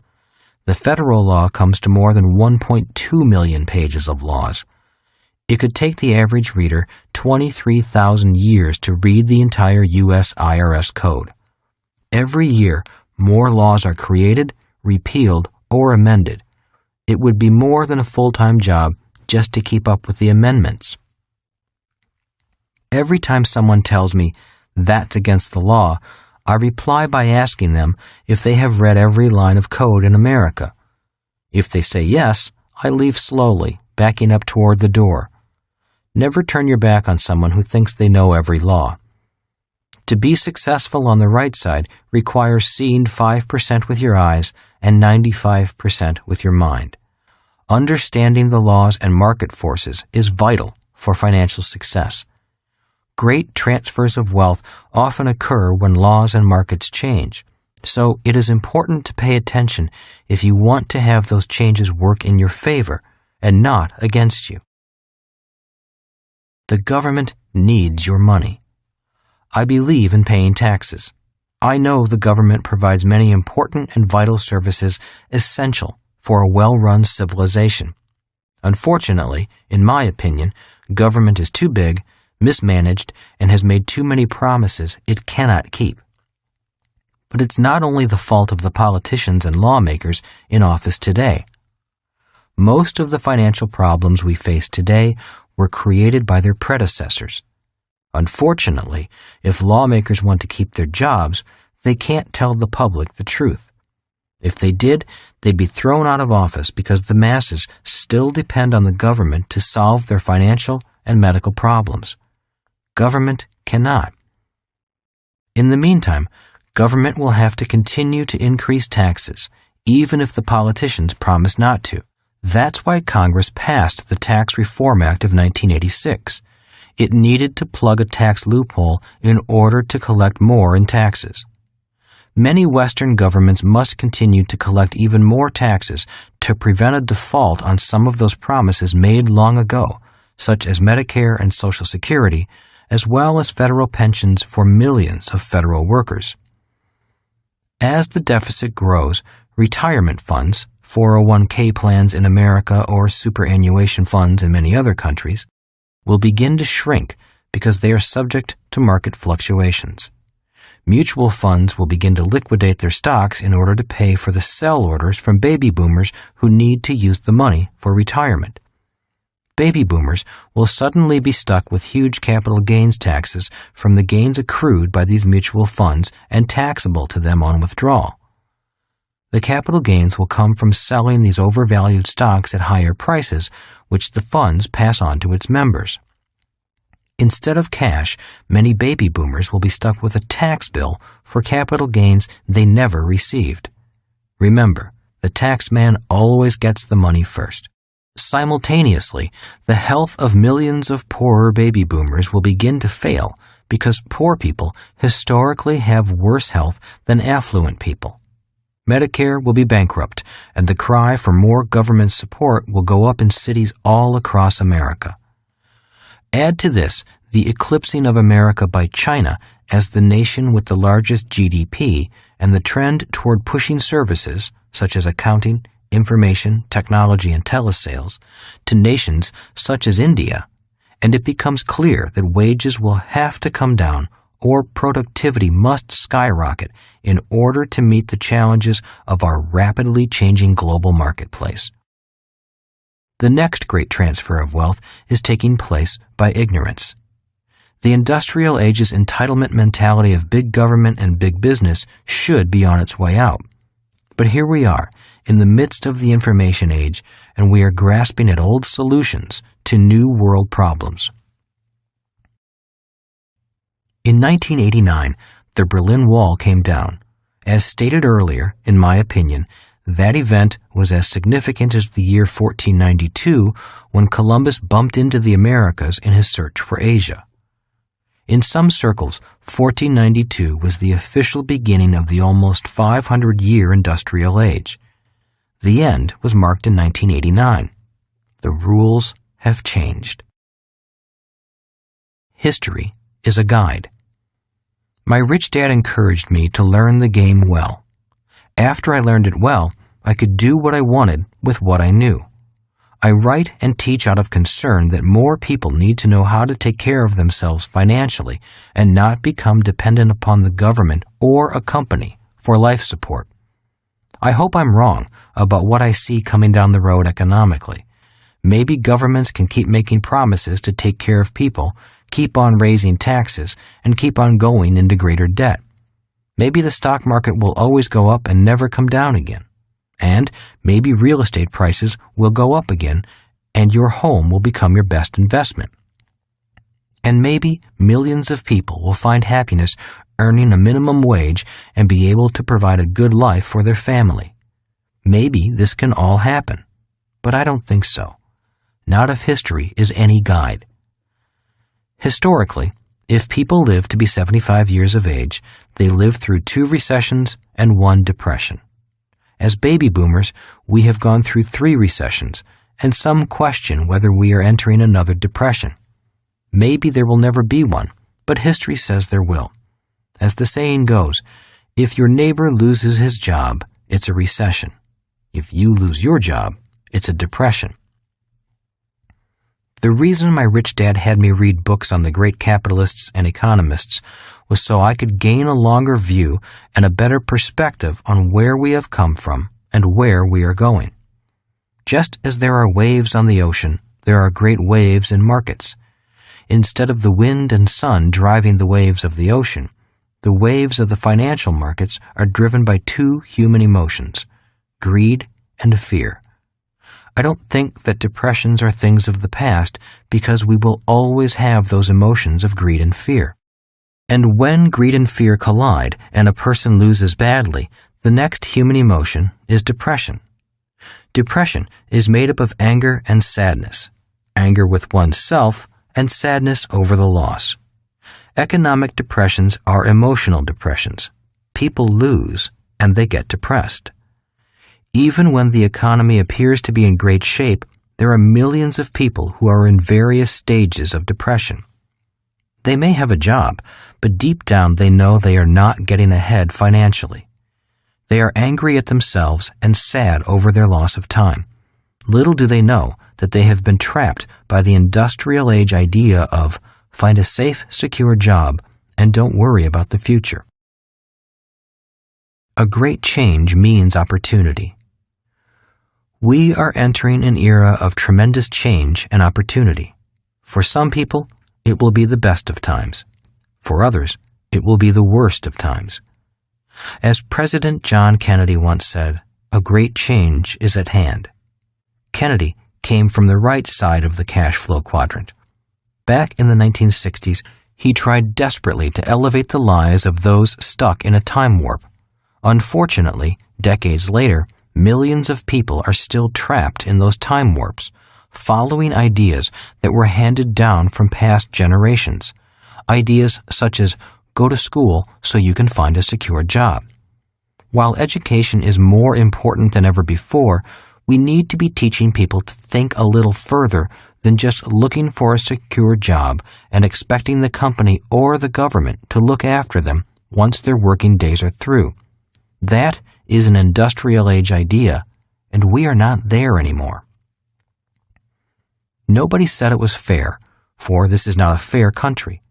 Speaker 1: The federal law comes to more than 1.2 million pages of laws. It could take the average reader 23,000 years to read the entire U.S. IRS code. Every year, more laws are created, repealed, or amended. It would be more than a full-time job just to keep up with the amendments. Every time someone tells me that's against the law, I reply by asking them if they have read every line of code in America. If they say yes, I leave slowly, backing up toward the door. Never turn your back on someone who thinks they know every law. To be successful on the right side requires seeing 5% with your eyes and 95% with your mind. Understanding the laws and market forces is vital for financial success. Great transfers of wealth often occur when laws and markets change. So it is important to pay attention if you want to have those changes work in your favor and not against you. The government needs your money. I believe in paying taxes. I know the government provides many important and vital services essential for a well-run civilization. Unfortunately, in my opinion, government is too big, mismanaged, and has made too many promises it cannot keep. But it's not only the fault of the politicians and lawmakers in office today. Most of the financial problems we face today were created by their predecessors. Unfortunately, if lawmakers want to keep their jobs, they can't tell the public the truth. If they did, they'd be thrown out of office because the masses still depend on the government to solve their financial and medical problems. Government cannot. In the meantime, government will have to continue to increase taxes, even if the politicians promise not to. That's why Congress passed the Tax Reform Act of 1986. It needed to plug a tax loophole in order to collect more in taxes. Many Western governments must continue to collect even more taxes to prevent a default on some of those promises made long ago, such as Medicare and Social Security, as well as federal pensions for millions of federal workers. As the deficit grows, retirement funds, 401k plans in America or superannuation funds in many other countries, will begin to shrink because they are subject to market fluctuations. Mutual funds will begin to liquidate their stocks in order to pay for the sell orders from baby boomers who need to use the money for retirement. Baby boomers will suddenly be stuck with huge capital gains taxes from the gains accrued by these mutual funds and taxable to them on withdrawal. The capital gains will come from selling these overvalued stocks at higher prices, which the funds pass on to its members. Instead of cash, many baby boomers will be stuck with a tax bill for capital gains they never received. Remember, the tax man always gets the money first. Simultaneously, the health of millions of poorer baby boomers will begin to fail because poor people historically have worse health than affluent people. Medicare will be bankrupt, and the cry for more government support will go up in cities all across America. Add to this the eclipsing of America by China as the nation with the largest GDP and the trend toward pushing services, such as accounting, information, technology, and telesales, to nations such as India, and it becomes clear that wages will have to come down or productivity must skyrocket in order to meet the challenges of our rapidly changing global marketplace. The next great transfer of wealth is taking place by ignorance. The industrial age's entitlement mentality of big government and big business should be on its way out. But here we are, in the midst of the information age, and we are grasping at old solutions to new world problems. In 1989, the Berlin Wall came down. As stated earlier, in my opinion, that event was as significant as the year 1492 when Columbus bumped into the Americas in his search for Asia. In some circles, 1492 was the official beginning of the almost 500-year industrial age. The end was marked in 1989. The rules have changed. History is a guide. My rich dad encouraged me to learn the game well. After I learned it well, I could do what I wanted with what I knew. I write and teach out of concern that more people need to know how to take care of themselves financially and not become dependent upon the government or a company for life support. I hope I'm wrong about what I see coming down the road economically. Maybe governments can keep making promises to take care of people, keep on raising taxes, and keep on going into greater debt. Maybe the stock market will always go up and never come down again. And maybe real estate prices will go up again and your home will become your best investment. And maybe millions of people will find happiness earning a minimum wage and be able to provide a good life for their family. Maybe this can all happen, but I don't think so. Not if history is any guide. Historically, If people live to be 75 years of age, they live through 2 recessions and 1 depression. As baby boomers, we have gone through 3 recessions, and some question whether we are entering another depression. Maybe there will never be one, but history says there will. As the saying goes, if your neighbor loses his job, it's a recession. If you lose your job, it's a depression. The reason my rich dad had me read books on the great capitalists and economists was so I could gain a longer view and a better perspective on where we have come from and where we are going. Just as there are waves on the ocean, there are great waves in markets. Instead of the wind and sun driving the waves of the ocean, the waves of the financial markets are driven by 2 human emotions, greed and fear. I don't think that depressions are things of the past because we will always have those emotions of greed and fear. And when greed and fear collide and a person loses badly, the next human emotion is depression. Depression is made up of anger and sadness, anger with oneself and sadness over the loss. Economic depressions are emotional depressions. People lose and they get depressed. Even when the economy appears to be in great shape, there are millions of people who are in various stages of depression. They may have a job, but deep down they know they are not getting ahead financially. They are angry at themselves and sad over their loss of time. Little do they know that they have been trapped by the industrial age idea of find a safe, secure job and don't worry about the future. A great change means opportunity. We are entering an era of tremendous change and opportunity. For some people, it will be the best of times. For others, it will be the worst of times. As President John Kennedy once said, a great change is at hand. Kennedy came from the right side of the cash flow quadrant. Back in the 1960s, he tried desperately to elevate the lives of those stuck in a time warp. Unfortunately, decades later, millions of people are still trapped in those time warps, following ideas that were handed down from past generations. Ideas such as, go to school so you can find a secure job. While education is more important than ever before, we need to be teaching people to think a little further than just looking for a secure job and expecting the company or the government to look after them once their working days are through. That is an industrial age idea, and we are not there anymore. Nobody said it was fair, for this is not a fair country.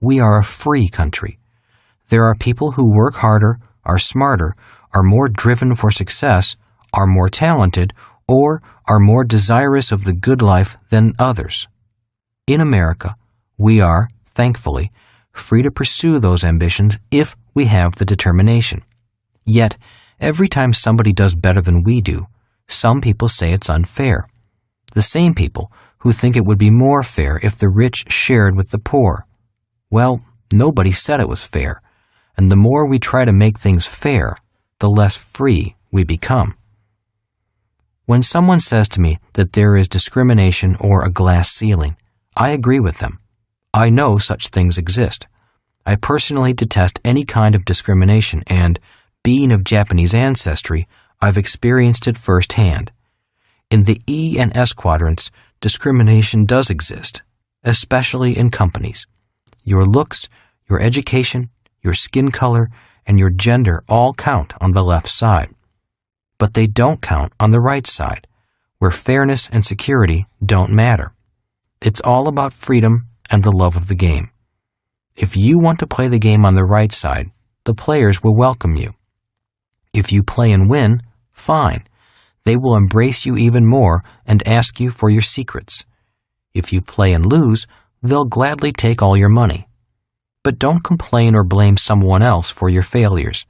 Speaker 1: We are a free country. There are people who work harder, are smarter, are more driven for success, are more talented, or are more desirous of the good life than others. In America, we are, thankfully, free to pursue those ambitions if we have the determination. Yet, every time somebody does better than we do, some people say it's unfair. The same people who think it would be more fair if the rich shared with the poor. Well, nobody said it was fair, and the more we try to make things fair, the less free we become. When someone says to me that there is discrimination or a glass ceiling, I agree with them. I know such things exist. I personally detest any kind of discrimination and, being of Japanese ancestry, I've experienced it firsthand. In the E and S quadrants, discrimination does exist, especially in companies. Your looks, your education, your skin color, and your gender all count on the left side. But they don't count on the right side, where fairness and security don't matter. It's all about freedom and the love of the game. If you want to play the game on the right side, the players will welcome you. If you play and win, fine. They will embrace you even more and ask you for your secrets. If you play and lose, they'll gladly take all your money. But don't complain or blame someone else for your failures.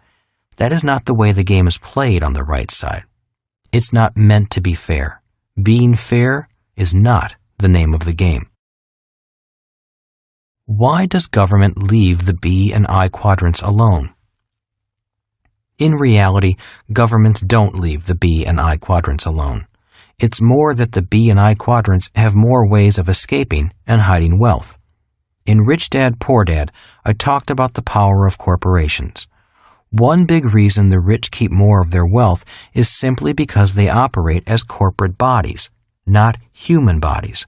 Speaker 1: That is not the way the game is played on the right side. It's not meant to be fair. Being fair is not the name of the game. Why does government leave the B and I quadrants alone? In reality, governments don't leave the B and I quadrants alone. It's more that the B and I quadrants have more ways of escaping and hiding wealth. In Rich Dad, Poor Dad, I talked about the power of corporations. One big reason the rich keep more of their wealth is simply because they operate as corporate bodies, not human bodies.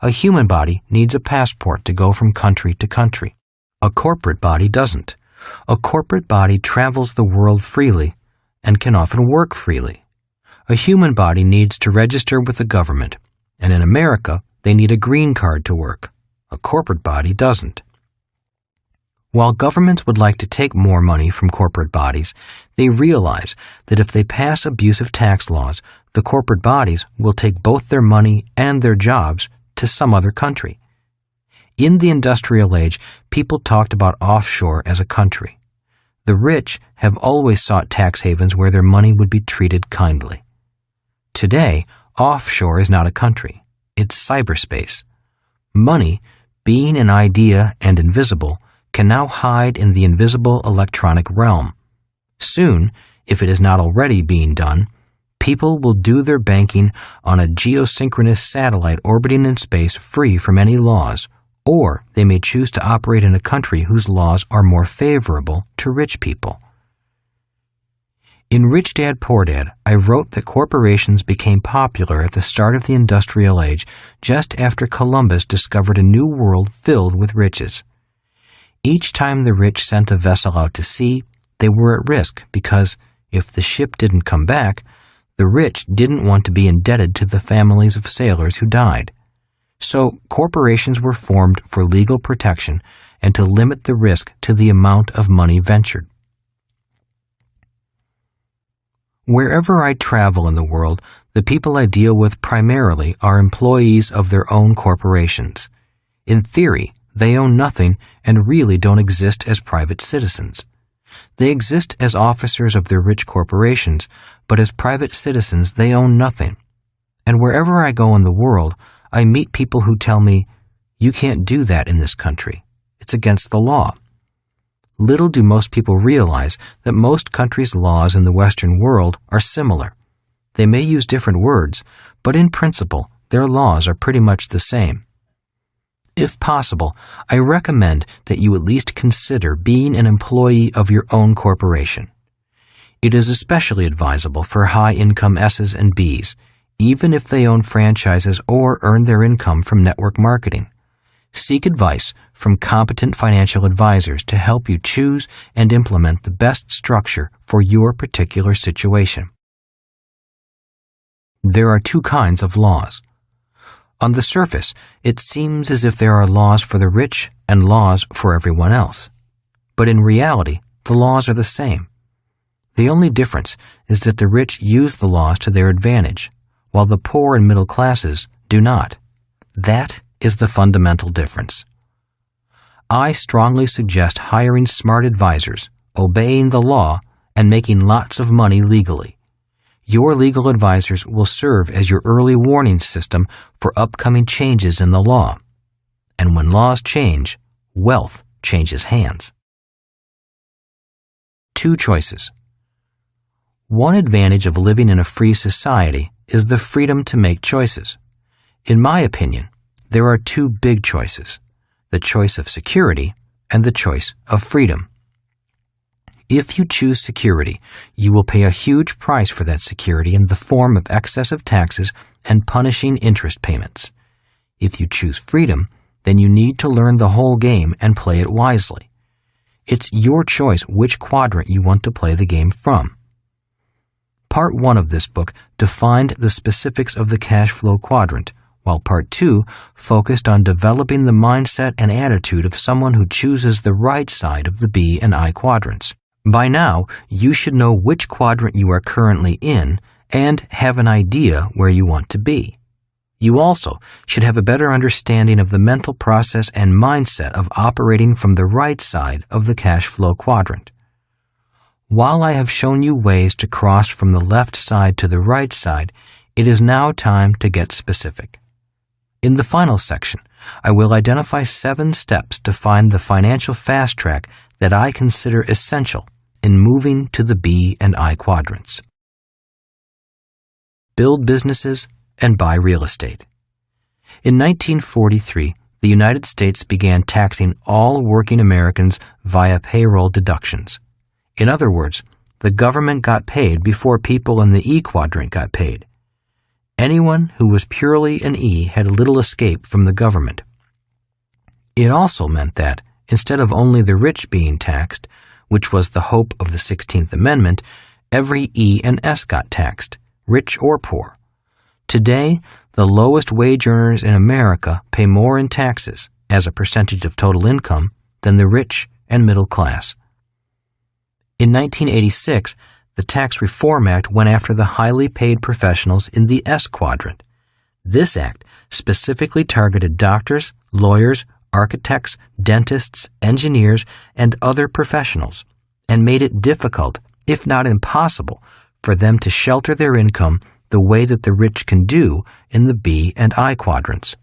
Speaker 1: A human body needs a passport to go from country to country. A corporate body doesn't. A corporate body travels the world freely and can often work freely. A human body needs to register with the government, and in America, they need a green card to work. A corporate body doesn't. While governments would like to take more money from corporate bodies, they realize that if they pass abusive tax laws, the corporate bodies will take both their money and their jobs to some other country. In the industrial age, people talked about offshore as a country. The rich have always sought tax havens where their money would be treated kindly. Today, offshore is not a country. It's cyberspace. Money, being an idea and invisible, can now hide in the invisible electronic realm. Soon, if it is not already being done, people will do their banking on a geosynchronous satellite orbiting in space free from any laws, or they may choose to operate in a country whose laws are more favorable to rich people. In Rich Dad, Poor Dad, I wrote that corporations became popular at the start of the industrial age just after Columbus discovered a new world filled with riches. Each time the rich sent a vessel out to sea, they were at risk because, if the ship didn't come back, the rich didn't want to be indebted to the families of sailors who died. So corporations were formed for legal protection and to limit the risk to the amount of money ventured. Wherever I travel in the world, the people I deal with primarily are employees of their own corporations. In theory, they own nothing and really don't exist as private citizens. They exist as officers of their rich corporations, but as private citizens they own nothing. And wherever I go in the world, I meet people who tell me, "You can't do that in this country. It's against the law." Little do most people realize that most countries' laws in the Western world are similar. They may use different words, but in principle, their laws are pretty much the same. If possible, I recommend that you at least consider being an employee of your own corporation. It is especially advisable for high-income S's and B's, even if they own franchises or earn their income from network marketing. Seek advice from competent financial advisors to help you choose and implement the best structure for your particular situation. There are two kinds of laws. On the surface, it seems as if there are laws for the rich and laws for everyone else. But in reality, the laws are the same. The only difference is that the rich use the laws to their advantage, while the poor and middle classes do not. That is the fundamental difference. I strongly suggest hiring smart advisors, obeying the law, and making lots of money legally. Your legal advisors will serve as your early warning system for upcoming changes in the law. And when laws change, wealth changes hands. Two choices. One advantage of living in a free society is the freedom to make choices. In my opinion, there are two big choices: the choice of security and the choice of freedom. If you choose security, you will pay a huge price for that security in the form of excessive taxes and punishing interest payments. If you choose freedom, then you need to learn the whole game and play it wisely. It's your choice which quadrant you want to play the game from. Part 1 of this book defined the specifics of the cash flow quadrant, while Part 2 focused on developing the mindset and attitude of someone who chooses the right side of the B and I quadrants. By now, you should know which quadrant you are currently in and have an idea where you want to be. You also should have a better understanding of the mental process and mindset of operating from the right side of the cash flow quadrant. While I have shown you ways to cross from the left side to the right side, it is now time to get specific. In the final section, I will identify 7 steps to find the financial fast track that I consider essential in moving to the B and I quadrants. Build businesses and buy real estate. In 1943, the United States began taxing all working Americans via payroll deductions. In other words, the government got paid before people in the E quadrant got paid. Anyone who was purely an E had little escape from the government. It also meant that, instead of only the rich being taxed, which was the hope of the 16th Amendment, every E and S got taxed, rich or poor. Today, the lowest wage earners in America pay more in taxes, as a percentage of total income, than the rich and middle class. In 1986, the Tax Reform Act went after the highly paid professionals in the S quadrant. This act specifically targeted doctors, lawyers, architects, dentists, engineers, and other professionals, and made it difficult, if not impossible, for them to shelter their income the way that the rich can do in the B and I quadrants.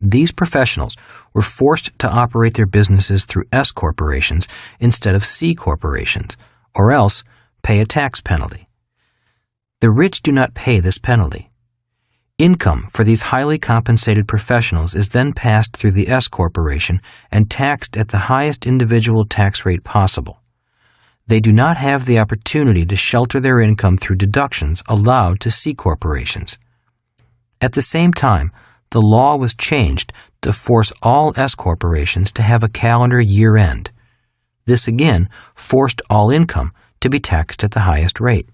Speaker 1: These professionals were forced to operate their businesses through S corporations instead of C corporations, or else pay a tax penalty. The rich do not pay this penalty. Income for these highly compensated professionals is then passed through the S corporation and taxed at the highest individual tax rate possible. They do not have the opportunity to shelter their income through deductions allowed to C corporations. At the same time, the law was changed to force all S corporations to have a calendar year end. This again forced all income to be taxed at the highest rate.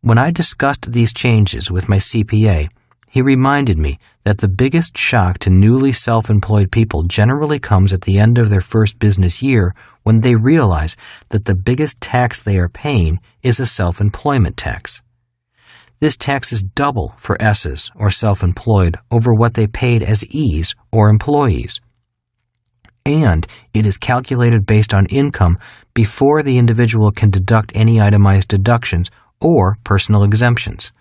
Speaker 1: When I discussed these changes with my CPA, he reminded me that the biggest shock to newly self-employed people generally comes at the end of their first business year when they realize that the biggest tax they are paying is a self-employment tax. This tax is double for S's or self-employed over what they paid as E's or employees. And it is calculated based on income before the individual can deduct any itemized deductions or personal exemptions.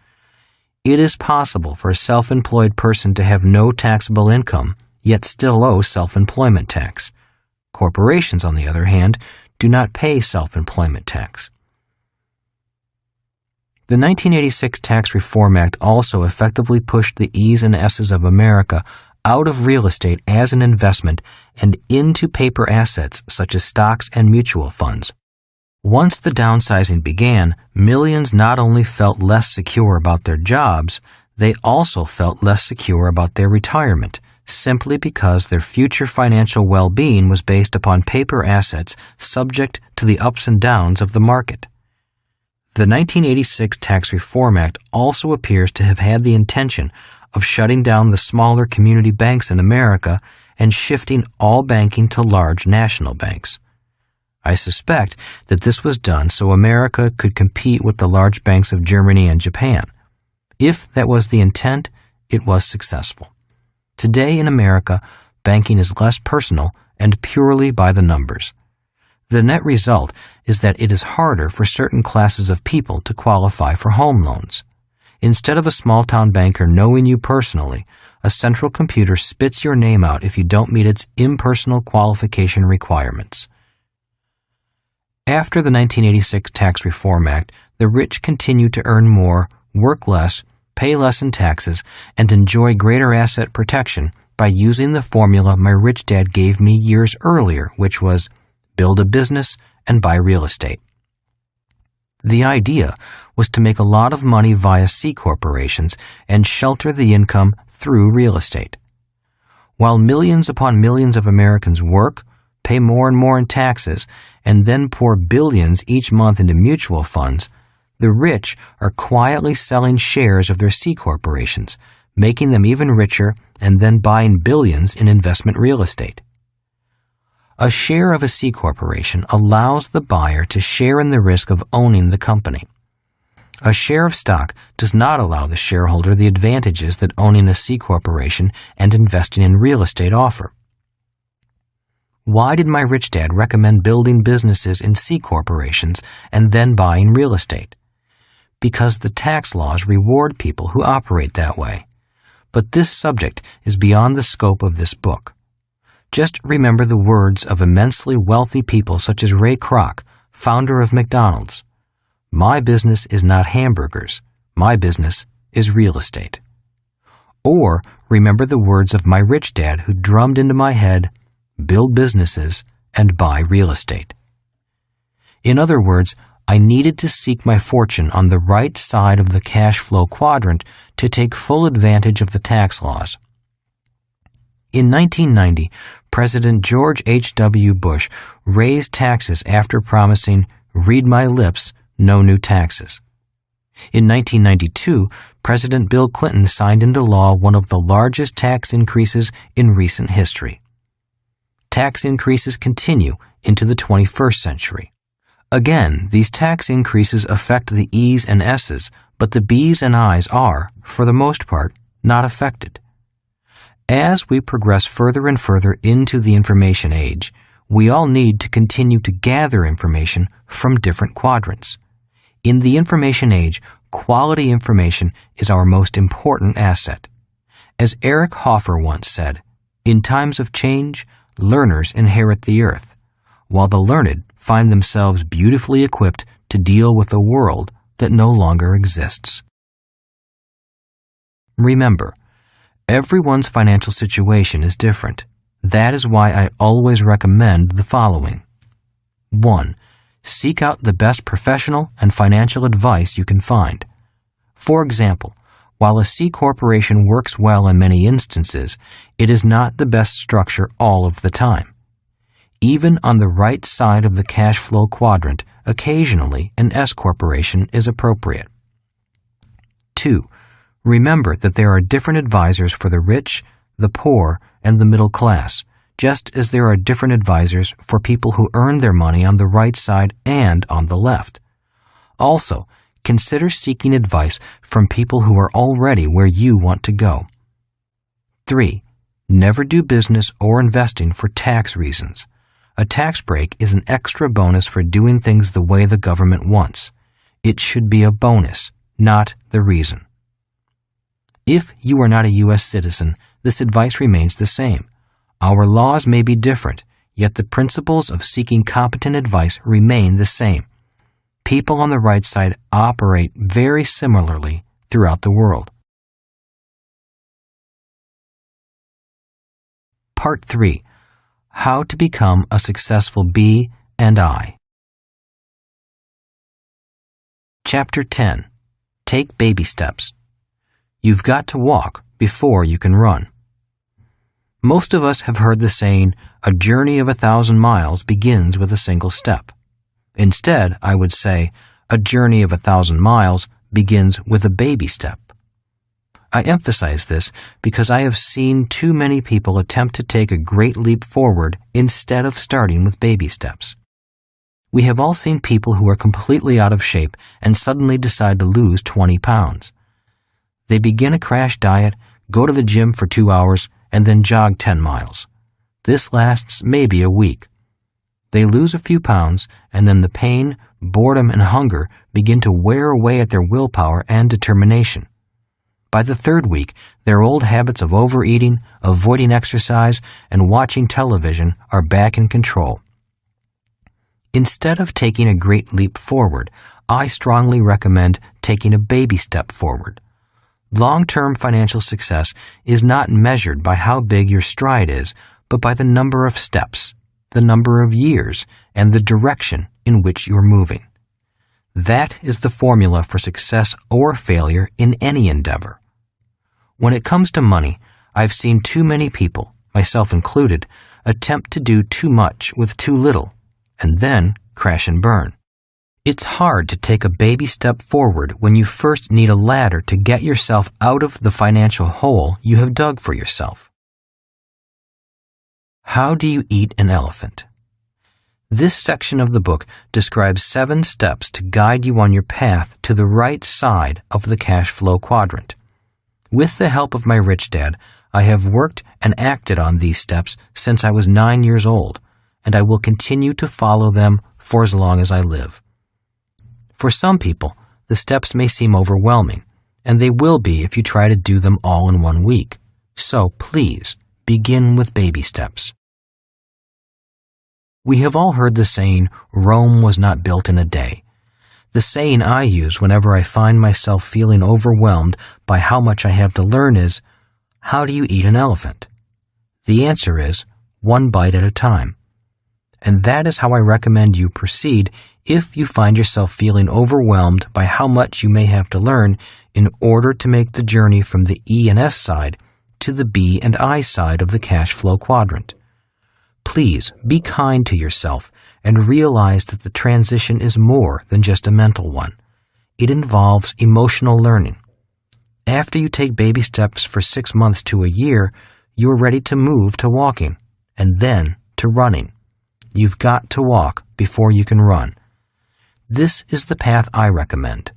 Speaker 1: It is possible for a self-employed person to have no taxable income, yet still owe self-employment tax. Corporations, on the other hand, do not pay self-employment tax. The 1986 Tax Reform Act also effectively pushed the E's and S's of America out of real estate as an investment and into paper assets such as stocks and mutual funds. Once the downsizing began, millions not only felt less secure about their jobs, they also felt less secure about their retirement, simply because their future financial well-being was based upon paper assets subject to the ups and downs of the market. The 1986 Tax Reform Act also appears to have had the intention of shutting down the smaller community banks in America and shifting all banking to large national banks. I suspect that this was done so America could compete with the large banks of Germany and Japan. If that was the intent, it was successful. Today in America, banking is less personal and purely by the numbers. The net result is that it is harder for certain classes of people to qualify for home loans. Instead of a small-town banker knowing you personally, a central computer spits your name out if you don't meet its impersonal qualification requirements. After the 1986 Tax Reform Act, the rich continued to earn more, work less, pay less in taxes, and enjoy greater asset protection by using the formula my rich dad gave me years earlier, which was build a business and buy real estate. The idea was to make a lot of money via C corporations and shelter the income through real estate. While millions upon millions of Americans work, pay more and more in taxes, and then pour billions each month into mutual funds, the rich are quietly selling shares of their C corporations, making them even richer and then buying billions in investment real estate. A share of a C corporation allows the buyer to share in the risk of owning the company. A share of stock does not allow the shareholder the advantages that owning a C corporation and investing in real estate offer. Why did my rich dad recommend building businesses in C corporations and then buying real estate? Because the tax laws reward people who operate that way. But this subject is beyond the scope of this book. Just remember the words of immensely wealthy people such as Ray Kroc, founder of McDonald's. My business is not hamburgers. My business is real estate. Or remember the words of my rich dad who drummed into my head, build businesses and buy real estate. In other words, I needed to seek my fortune on the right side of the cash flow quadrant to take full advantage of the tax laws. In 1990, President George H.W. Bush raised taxes after promising, read my lips, no new taxes. In 1992, President Bill Clinton signed into law one of the largest tax increases in recent history. Tax increases continue into the 21st century. Again, these tax increases affect the E's and S's, but the B's and I's are, for the most part, not affected. As we progress further and further into the information age, we all need to continue to gather information from different quadrants. In the information age, quality information is our most important asset. As Eric Hoffer once said, in times of change, learners inherit the earth, while the learned find themselves beautifully equipped to deal with a world that no longer exists. Remember, everyone's financial situation is different. That is why I always recommend the following. 1. Seek out the best professional and financial advice you can find. For example, while a C corporation works well in many instances, it is not the best structure all of the time. Even on the right side of the cash flow quadrant, occasionally an S corporation is appropriate. 2. Remember that there are different advisors for the rich, the poor, and the middle class, just as there are different advisors for people who earn their money on the right side and on the left. Also, consider seeking advice from people who are already where you want to go. 3. Never do business or investing for tax reasons. A tax break is an extra bonus for doing things the way the government wants. It should be a bonus, not the reason. If you are not a U.S. citizen, this advice remains the same. Our laws may be different, yet the principles of seeking competent advice remain the same. People on the right side operate very similarly throughout the world. Part 3. How to become a successful B and I. Chapter 10. Take baby steps. You've got to walk before you can run. Most of us have heard the saying, a journey of 1,000 miles begins with a single step. Instead, I would say, a journey of 1,000 miles begins with a baby step. I emphasize this because I have seen too many people attempt to take a great leap forward instead of starting with baby steps. We have all seen people who are completely out of shape and suddenly decide to lose 20 pounds. They begin a crash diet, go to the gym for 2 hours, and then jog 10 miles. This lasts maybe a week. They lose a few pounds, and then the pain, boredom, and hunger begin to wear away at their willpower and determination. By the 3rd week, their old habits of overeating, avoiding exercise, and watching television are back in control. Instead of taking a great leap forward, I strongly recommend taking a baby step forward. Long-term financial success is not measured by how big your stride is, but by the number of steps, the number of years, and the direction in which you're moving. That is the formula for success or failure in any endeavor. When it comes to money, I've seen too many people, myself included, attempt to do too much with too little, and then crash and burn. It's hard to take a baby step forward when you first need a ladder to get yourself out of the financial hole you have dug for yourself. How do you eat an elephant? This section of the book describes 7 steps to guide you on your path to the right side of the cash flow quadrant. With the help of my rich dad, I have worked and acted on these steps since I was 9 years old, and I will continue to follow them for as long as I live. For some people, the steps may seem overwhelming, and they will be if you try to do them all in 1 week. So please, begin with baby steps. We have all heard the saying, Rome was not built in a day. The saying I use whenever I find myself feeling overwhelmed by how much I have to learn is, How do you eat an elephant? The answer is one bite at a time. And that is how I recommend you proceed if you find yourself feeling overwhelmed by how much you may have to learn in order to make the journey from the E and S side to the B and I side of the cash flow quadrant. Please be kind to yourself and realize that the transition is more than just a mental one. It involves emotional learning. After you take baby steps for 6 months to a year, you are ready to move to walking and then to running. You've got to walk before you can run. This is the path I recommend.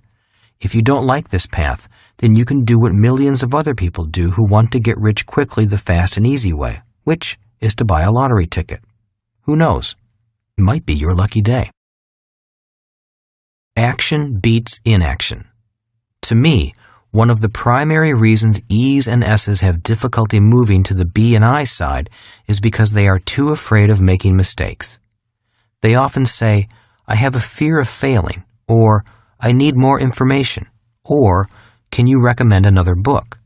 Speaker 1: If you don't like this path, then you can do what millions of other people do who want to get rich quickly the fast and easy way, which is to buy a lottery ticket. Who knows? It might be your lucky day. Action beats inaction. To me, one of the primary reasons E's and S's have difficulty moving to the B and I side is because they are too afraid of making mistakes. They often say, "I have a fear of failing," or "I need more information," or "Can you recommend another book?"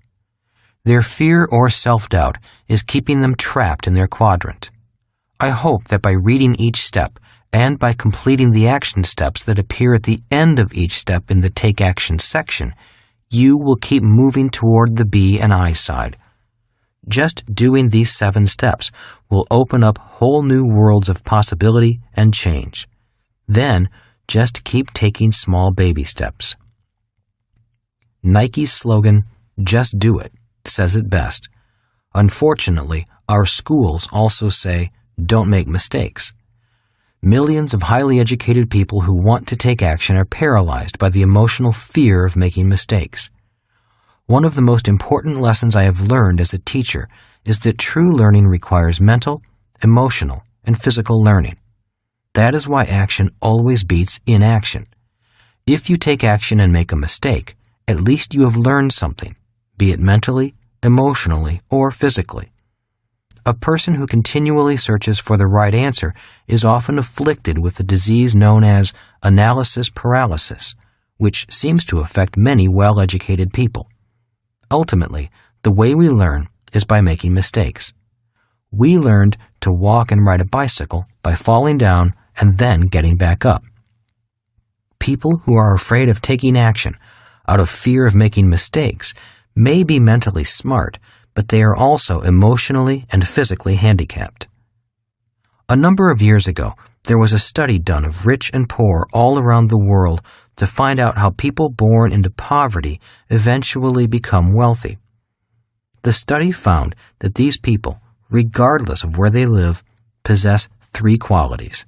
Speaker 1: Their fear or self-doubt is keeping them trapped in their quadrant. I hope that by reading each step and by completing the action steps that appear at the end of each step in the Take Action section, you will keep moving toward the B and I side. Just doing these 7 steps will open up whole new worlds of possibility and change. Then, just keep taking small baby steps. Nike's slogan, "Just do it," says it best. Unfortunately, our schools also say, "Don't make mistakes." Millions of highly educated people who want to take action are paralyzed by the emotional fear of making mistakes. One of the most important lessons I have learned as a teacher is that true learning requires mental, emotional, and physical learning. That is why action always beats inaction. If you take action and make a mistake, at least you have learned something, be it mentally, emotionally, or physically. A person who continually searches for the right answer is often afflicted with a disease known as analysis paralysis, which seems to affect many well-educated people. Ultimately, the way we learn is by making mistakes. We learned to walk and ride a bicycle by falling down and then getting back up. People who are afraid of taking action out of fear of making mistakes may be mentally smart, but they are also emotionally and physically handicapped. A number of years ago, there was a study done of rich and poor all around the world to find out how people born into poverty eventually become wealthy. The study found that these people, regardless of where they live, possess 3 qualities.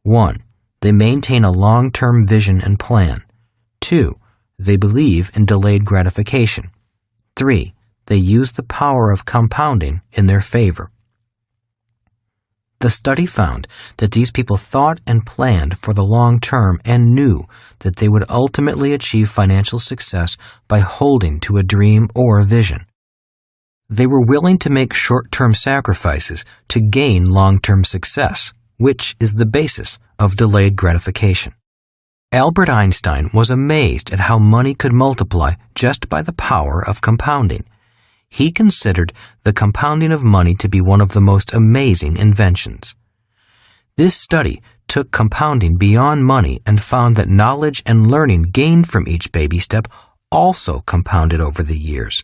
Speaker 1: 1. They maintain a long-term vision and plan. 2. They believe in delayed gratification. 3. They use the power of compounding in their favor. The study found that these people thought and planned for the long term and knew that they would ultimately achieve financial success by holding to a dream or a vision. They were willing to make short-term sacrifices to gain long-term success, which is the basis of delayed gratification. Albert Einstein was amazed at how money could multiply just by the power of compounding. He considered the compounding of money to be one of the most amazing inventions. This study took compounding beyond money and found that knowledge and learning gained from each baby step also compounded over the years.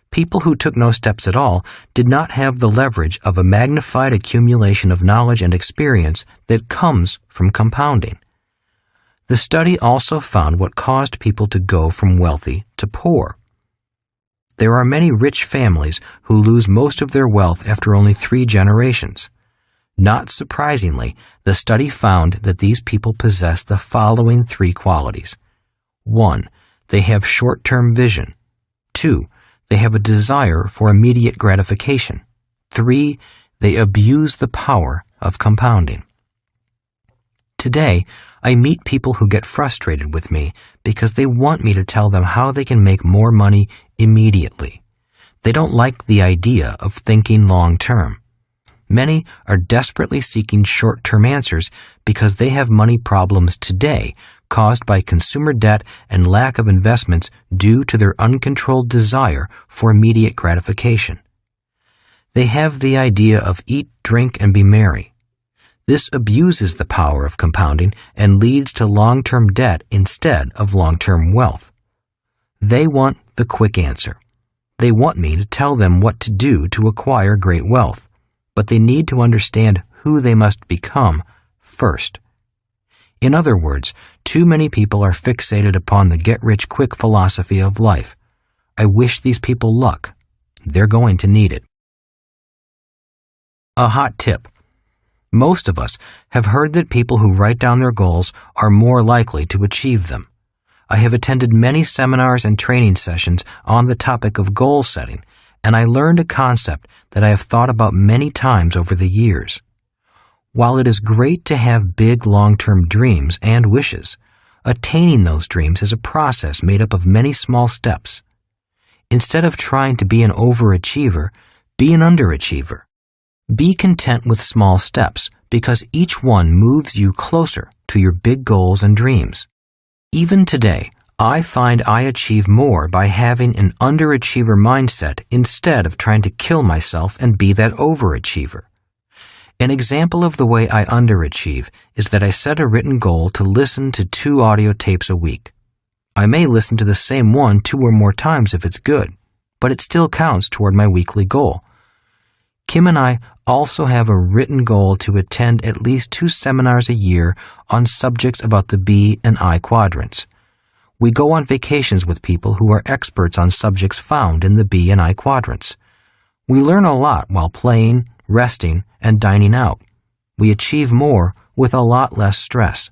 Speaker 1: People who took no steps at all did not have the leverage of a magnified accumulation of knowledge and experience that comes from compounding. The study also found what caused people to go from wealthy to poor. There are many rich families who lose most of their wealth after only 3 generations. Not surprisingly, the study found that these people possess the following 3 qualities. 1. They have short-term vision. 2. They have a desire for immediate gratification. 3. They abuse the power of compounding. Today, I meet people who get frustrated with me because they want me to tell them how they can make more money immediately. They don't like the idea of thinking long-term. Many are desperately seeking short-term answers because they have money problems today caused by consumer debt and lack of investments due to their uncontrolled desire for immediate gratification. They have the idea of eat, drink, and be merry. This abuses the power of compounding and leads to long-term debt instead of long-term wealth. They want the quick answer. They want me to tell them what to do to acquire great wealth, but they need to understand who they must become first. In other words, too many people are fixated upon the get-rich-quick philosophy of life. I wish these people luck. They're going to need it. A hot tip. Most of us have heard that people who write down their goals are more likely to achieve them. I have attended many seminars and training sessions on the topic of goal setting, and I learned a concept that I have thought about many times over the years. While it is great to have big long-term dreams and wishes, attaining those dreams is a process made up of many small steps. Instead of trying to be an overachiever, be an underachiever. Be content with small steps because each one moves you closer to your big goals and dreams. Even today, I find I achieve more by having an underachiever mindset instead of trying to kill myself and be that overachiever. An example of the way I underachieve is that I set a written goal to listen to 2 audio tapes a week. I may listen to the same one 2 or more times if it's good, but it still counts toward my weekly goal. Kim and I also have a written goal to attend at least 2 seminars a year on subjects about the B and I quadrants. We go on vacations with people who are experts on subjects found in the B and I quadrants. We learn a lot while playing, resting, and dining out. We achieve more with a lot less stress.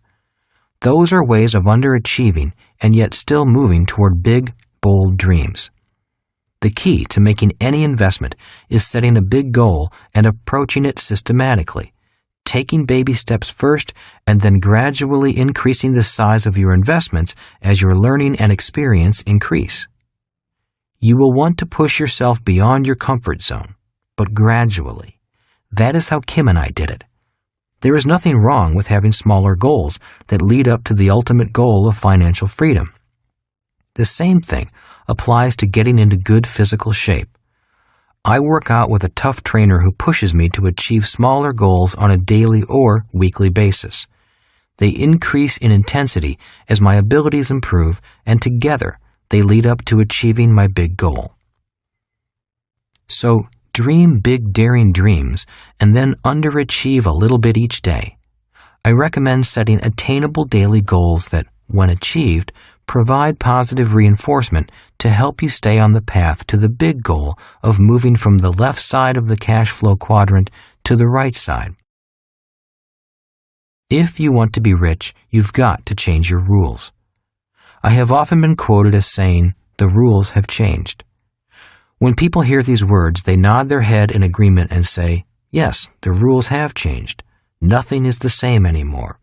Speaker 1: Those are ways of underachieving and yet still moving toward big, bold dreams. The key to making any investment is setting a big goal and approaching it systematically, taking baby steps first and then gradually increasing the size of your investments as your learning and experience increase. You will want to push yourself beyond your comfort zone, but gradually. That is how Kim and I did it. There is nothing wrong with having smaller goals that lead up to the ultimate goal of financial freedom. The same thing applies to getting into good physical shape. I work out with a tough trainer who pushes me to achieve smaller goals on a daily or weekly basis. They increase in intensity as my abilities improve, and together they lead up to achieving my big goal. So, dream big, daring dreams and then underachieve a little bit each day. I recommend setting attainable daily goals that, when achieved, provide positive reinforcement to help you stay on the path to the big goal of moving from the left side of the cash flow quadrant to the right side. If you want to be rich, you've got to change your rules. I have often been quoted as saying, "The rules have changed." When people hear these words, they nod their head in agreement and say, "Yes, the rules have changed. Nothing is the same anymore."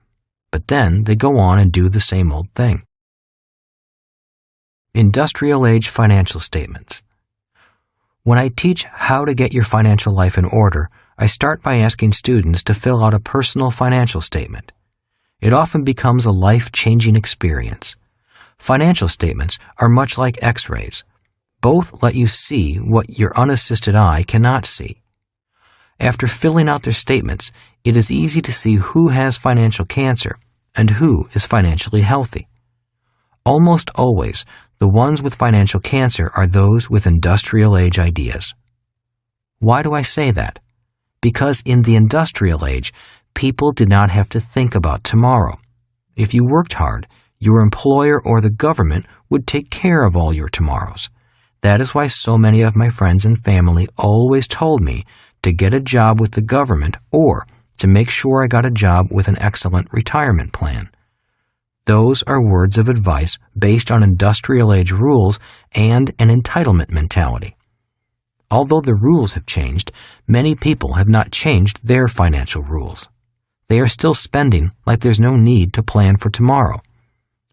Speaker 1: But then they go on and do the same old thing. Industrial Age Financial Statements. When I teach how to get your financial life in order, I start by asking students to fill out a personal financial statement. It often becomes a life-changing experience. Financial statements are much like X-rays. Both let you see what your unassisted eye cannot see. After filling out their statements, it is easy to see who has financial cancer and who is financially healthy. Almost always, the ones with financial cancer are those with industrial age ideas. Why do I say that? Because in the industrial age, people did not have to think about tomorrow. If you worked hard, your employer or the government would take care of all your tomorrows. That is why so many of my friends and family always told me to get a job with the government or to make sure I got a job with an excellent retirement plan. Those are words of advice based on industrial age rules and an entitlement mentality. Although the rules have changed, many people have not changed their financial rules. They are still spending like there's no need to plan for tomorrow.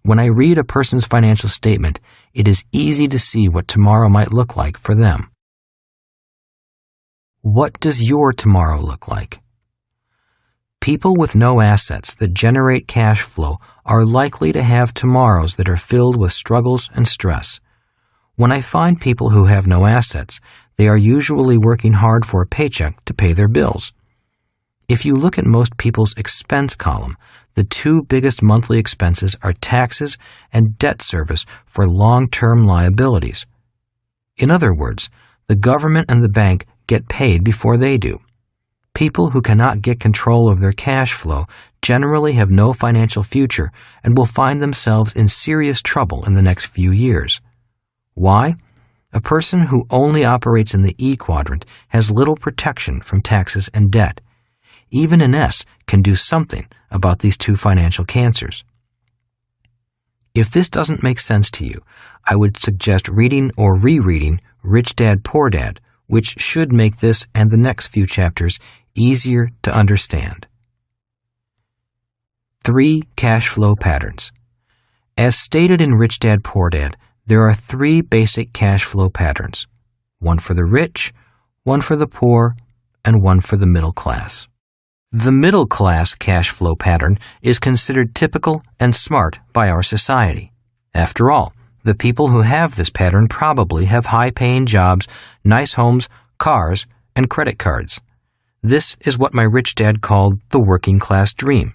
Speaker 1: When I read a person's financial statement, it is easy to see what tomorrow might look like for them. What does your tomorrow look like? People with no assets that generate cash flow are likely to have tomorrows that are filled with struggles and stress. When I find people who have no assets, they are usually working hard for a paycheck to pay their bills. If you look at most people's expense column, the two biggest monthly expenses are taxes and debt service for long-term liabilities. In other words, the government and the bank get paid before they do. People who cannot get control of their cash flow generally have no financial future and will find themselves in serious trouble in the next few years. Why? A person who only operates in the E quadrant has little protection from taxes and debt. Even an S can do something about these two financial cancers. If this doesn't make sense to you, I would suggest reading or rereading Rich Dad, Poor Dad, which should make this and the next few chapters easier to understand. 3 cash flow patterns. As stated in Rich Dad, Poor Dad, there are 3 basic cash flow patterns. One for the rich, one for the poor, and one for the middle class. The middle class cash flow pattern is considered typical and smart by our society. After all, the people who have this pattern probably have high-paying jobs, nice homes, cars, and credit cards. This is what my rich dad called the working class dream.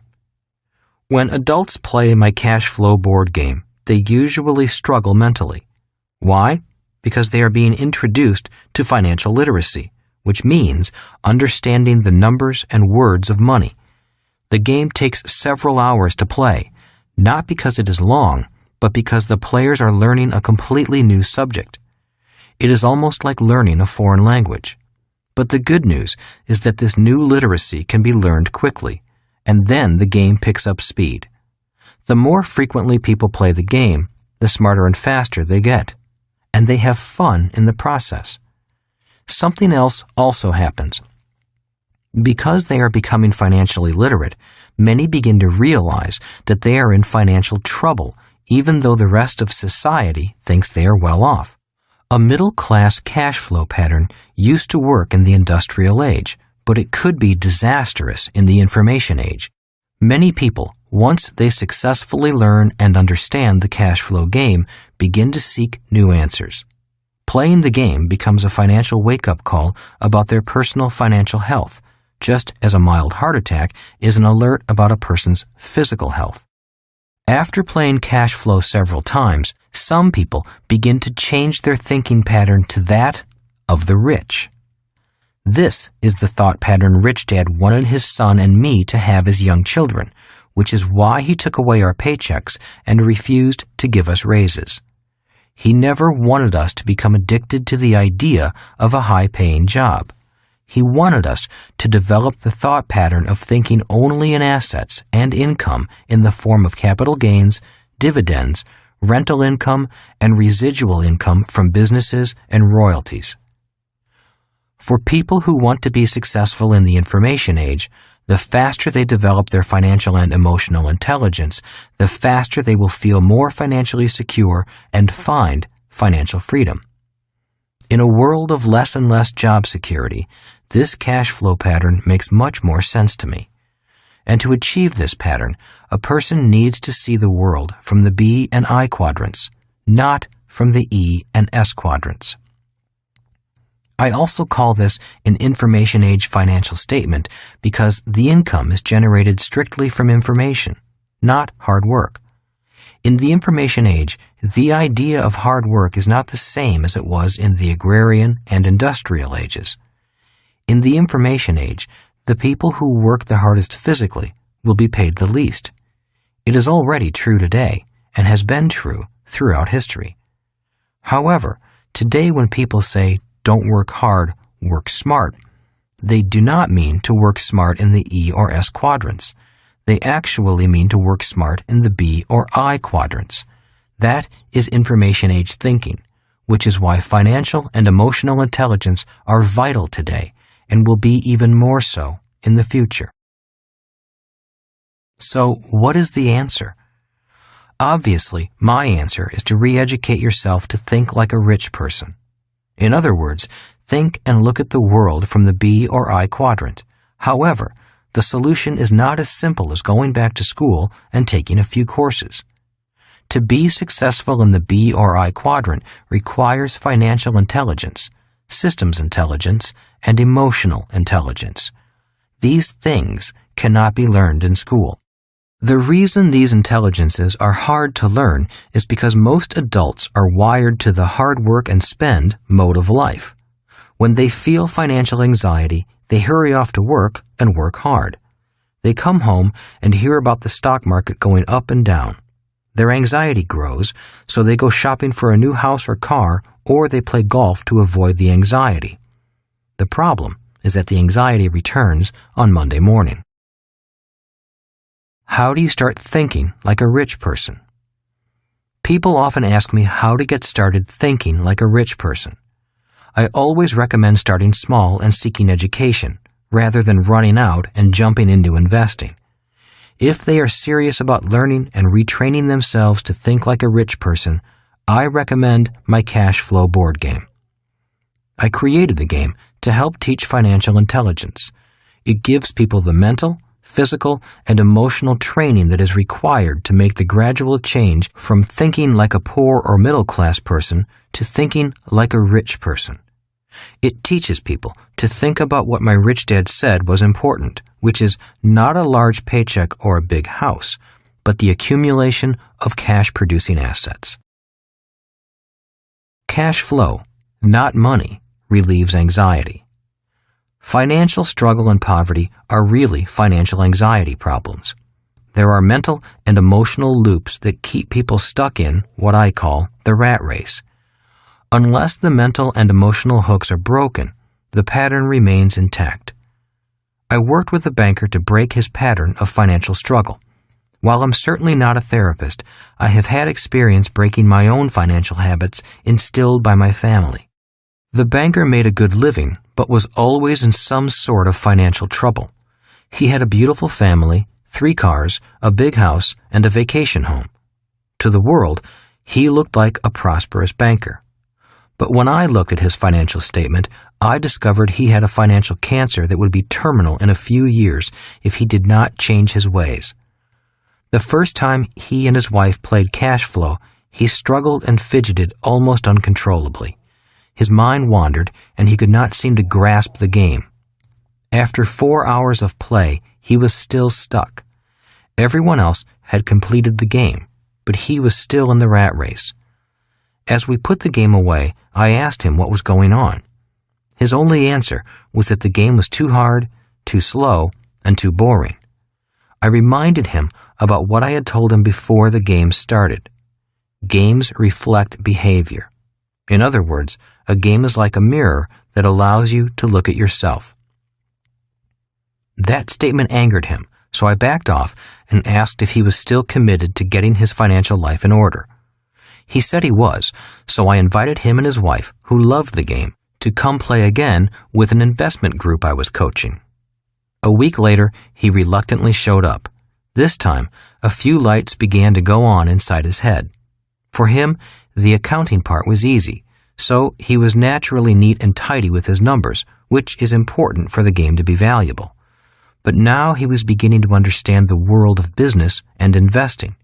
Speaker 1: When adults play my cash flow board game, they usually struggle mentally. Why? Because they are being introduced to financial literacy, which means understanding the numbers and words of money. The game takes several hours to play, not because it is long, but because the players are learning a completely new subject. It is almost like learning a foreign language. But the good news is that this new literacy can be learned quickly, and then the game picks up speed. The more frequently people play the game, the smarter and faster they get, and they have fun in the process. Something else also happens. Because they are becoming financially literate, many begin to realize that they are in financial trouble, even though the rest of society thinks they are well off. A middle-class cash flow pattern used to work in the industrial age, but it could be disastrous in the information age. Many people, once they successfully learn and understand the cash flow game, begin to seek new answers. Playing the game becomes a financial wake-up call about their personal financial health, just as a mild heart attack is an alert about a person's physical health. After playing cash flow several times, some people begin to change their thinking pattern to that of the rich. This is the thought pattern Rich Dad wanted his son and me to have as young children, which is why he took away our paychecks and refused to give us raises. He never wanted us to become addicted to the idea of a high-paying job. He wanted us to develop the thought pattern of thinking only in assets and income in the form of capital gains, dividends, rental income, and residual income from businesses and royalties. For people who want to be successful in the information age, the faster they develop their financial and emotional intelligence, the faster they will feel more financially secure and find financial freedom. In a world of less and less job security, this cash flow pattern makes much more sense to me. And to achieve this pattern, a person needs to see the world from the B and I quadrants, not from the E and S quadrants. I also call this an information age financial statement because the income is generated strictly from information, not hard work. In the information age, the idea of hard work is not the same as it was in the agrarian and industrial ages. In the information age, the people who work the hardest physically will be paid the least. It is already true today and has been true throughout history. However, today when people say, "Don't work hard, work smart," they do not mean to work smart in the E or S quadrants. They actually mean to work smart in the B or I quadrants. That is information age thinking, which is why financial and emotional intelligence are vital today and will be even more so in the future. So, what is the answer? Obviously, my answer is to re-educate yourself to think like a rich person. In other words, think and look at the world from the B or I quadrant. However, the solution is not as simple as going back to school and taking a few courses. To be successful in the B or I quadrant requires financial intelligence, systems intelligence, and emotional intelligence. These things cannot be learned in school. The reason these intelligences are hard to learn is because most adults are wired to the hard work and spend mode of life. When they feel financial anxiety, they hurry off to work and work hard. They come home and hear about the stock market going up and down. Their anxiety grows, so they go shopping for a new house or car, or they play golf to avoid the anxiety. The problem is that the anxiety returns on Monday morning. How do you start thinking like a rich person? People often ask me how to get started thinking like a rich person. I always recommend starting small and seeking education, rather than running out and jumping into investing. If they are serious about learning and retraining themselves to think like a rich person, I recommend my Cash Flow board game. I created the game to help teach financial intelligence. It gives people the mental, physical, and emotional training that is required to make the gradual change from thinking like a poor or middle-class person to thinking like a rich person. It teaches people to think about what my rich dad said was important, which is not a large paycheck or a big house, but the accumulation of cash-producing assets. Cash flow, not money, relieves anxiety. Financial struggle and poverty are really financial anxiety problems. There are mental and emotional loops that keep people stuck in what I call the rat race. Unless the mental and emotional hooks are broken, the pattern remains intact. I worked with a banker to break his pattern of financial struggle. While I'm certainly not a therapist, I have had experience breaking my own financial habits instilled by my family. The banker made a good living, but was always in some sort of financial trouble. He had a beautiful family, 3 cars, a big house, and a vacation home. To the world, he looked like a prosperous banker. But when I looked at his financial statement, I discovered he had a financial cancer that would be terminal in a few years if he did not change his ways. The first time he and his wife played Cash Flow, he struggled and fidgeted almost uncontrollably. His mind wandered, and he could not seem to grasp the game. After 4 hours of play, he was still stuck. Everyone else had completed the game, but he was still in the rat race. As we put the game away, I asked him what was going on. His only answer was that the game was too hard, too slow, and too boring. I reminded him about what I had told him before the game started. Games reflect behavior. In other words, a game is like a mirror that allows you to look at yourself. That statement angered him, so I backed off and asked if he was still committed to getting his financial life in order. He said he was, so I invited him and his wife, who loved the game, to come play again with an investment group I was coaching. A week later, he reluctantly showed up. This time, a few lights began to go on inside his head. For him, the accounting part was easy, so he was naturally neat and tidy with his numbers, which is important for the game to be valuable. But now he was beginning to understand the world of business and investing.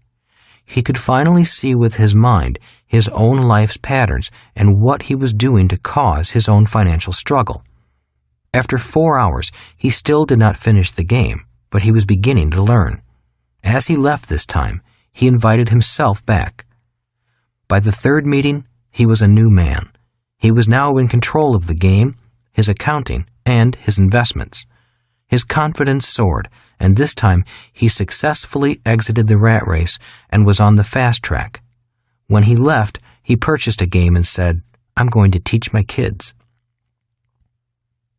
Speaker 1: He could finally see with his mind his own life's patterns and what he was doing to cause his own financial struggle. After 4 hours, he still did not finish the game, but he was beginning to learn. As he left this time, he invited himself back. By the 3rd meeting, he was a new man. He was now in control of the game, his accounting, and his investments. His confidence soared, and this time he successfully exited the rat race and was on the fast track. When he left, he purchased a game and said, "I'm going to teach my kids."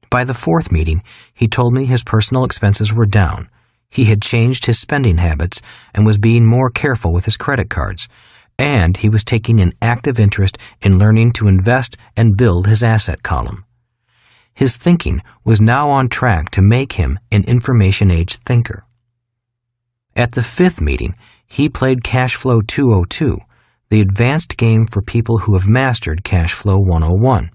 Speaker 1: By the 4th meeting, he told me his personal expenses were down. He had changed his spending habits and was being more careful with his credit cards, and he was taking an active interest in learning to invest and build his asset column. His thinking was now on track to make him an information-age thinker. At the 5th meeting, he played Cash Flow 202, the advanced game for people who have mastered Cash Flow 101.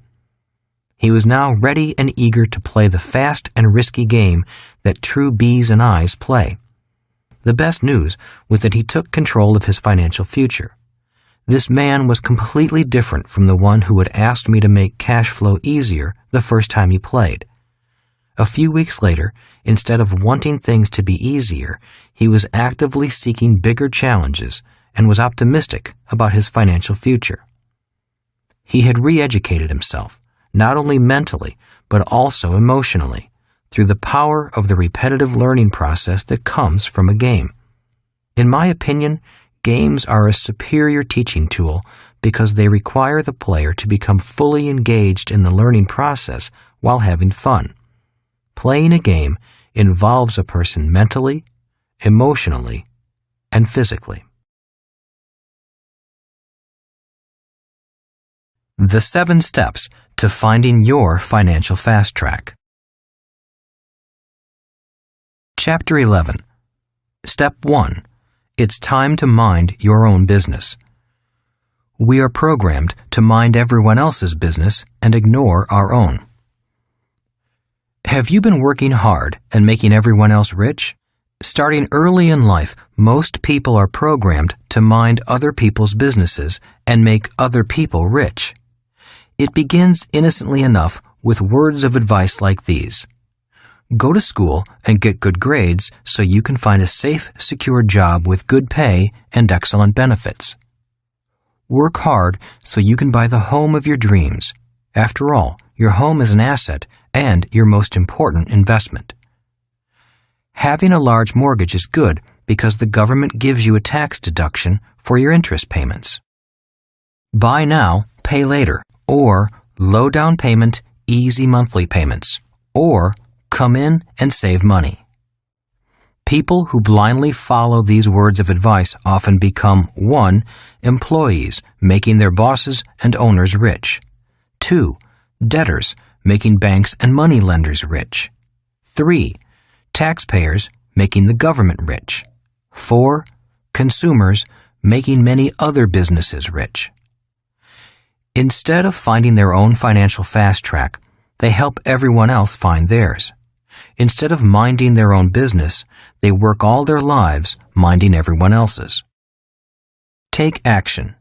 Speaker 1: He was now ready and eager to play the fast and risky game that true B's and I's play. The best news was that he took control of his financial future. This man was completely different from the one who had asked me to make cash flow easier the first time he played. A few weeks later, instead of wanting things to be easier, he was actively seeking bigger challenges and was optimistic about his financial future. He had re-educated himself, not only mentally, but also emotionally, through the power of the repetitive learning process that comes from a game. In my opinion, games are a superior teaching tool because they require the player to become fully engaged in the learning process while having fun. Playing a game involves a person mentally, emotionally, and physically. The 7 steps to finding your financial fast track. Chapter 11. Step 1. It's time to mind your own business. We are programmed to mind everyone else's business and ignore our own. Have you been working hard and making everyone else rich? Starting early in life, most people are programmed to mind other people's businesses and make other people rich. It begins innocently enough with words of advice like these. Go to school and get good grades so you can find a safe, secure job with good pay and excellent benefits. Work hard so you can buy the home of your dreams. After all, your home is an asset and your most important investment. Having a large mortgage is good because the government gives you a tax deduction for your interest payments. Buy now, pay later, or low down payment, easy monthly payments, or come in and save money. People who blindly follow these words of advice often become 1. Employees, making their bosses and owners rich. 2. Debtors, making banks and money lenders rich. 3. Taxpayers, making the government rich. 4. Consumers, making many other businesses rich. Instead of finding their own financial fast track, they help everyone else find theirs. Instead of minding their own business, they work all their lives minding everyone else's. Take action.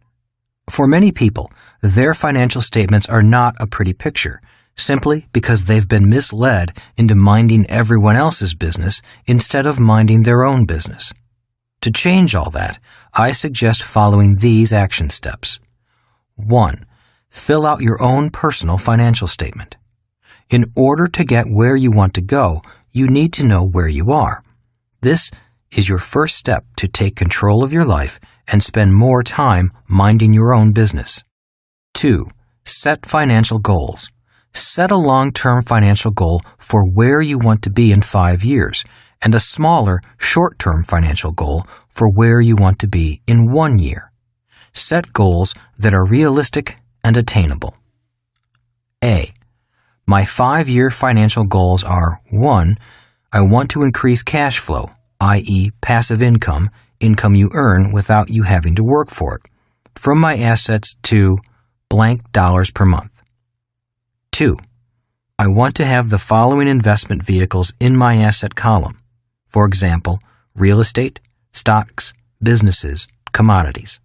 Speaker 1: For many people, their financial statements are not a pretty picture, simply because they've been misled into minding everyone else's business instead of minding their own business. To change all that, I suggest following these action steps. 1. Fill out your own personal financial statement. In order to get where you want to go, you need to know where you are. This is your first step to take control of your life and spend more time minding your own business. 2. Set financial goals. Set a long-term financial goal for where you want to be in 5 years, and a smaller, short-term financial goal for where you want to be in 1 year. Set goals that are realistic and attainable. A. My 5-year financial goals are 1. I want to increase cash flow, i.e. passive income, income you earn without you having to work for it, from my assets to blank dollars per month. 2. I want to have the following investment vehicles in my asset column. For example, real estate, stocks, businesses, commodities.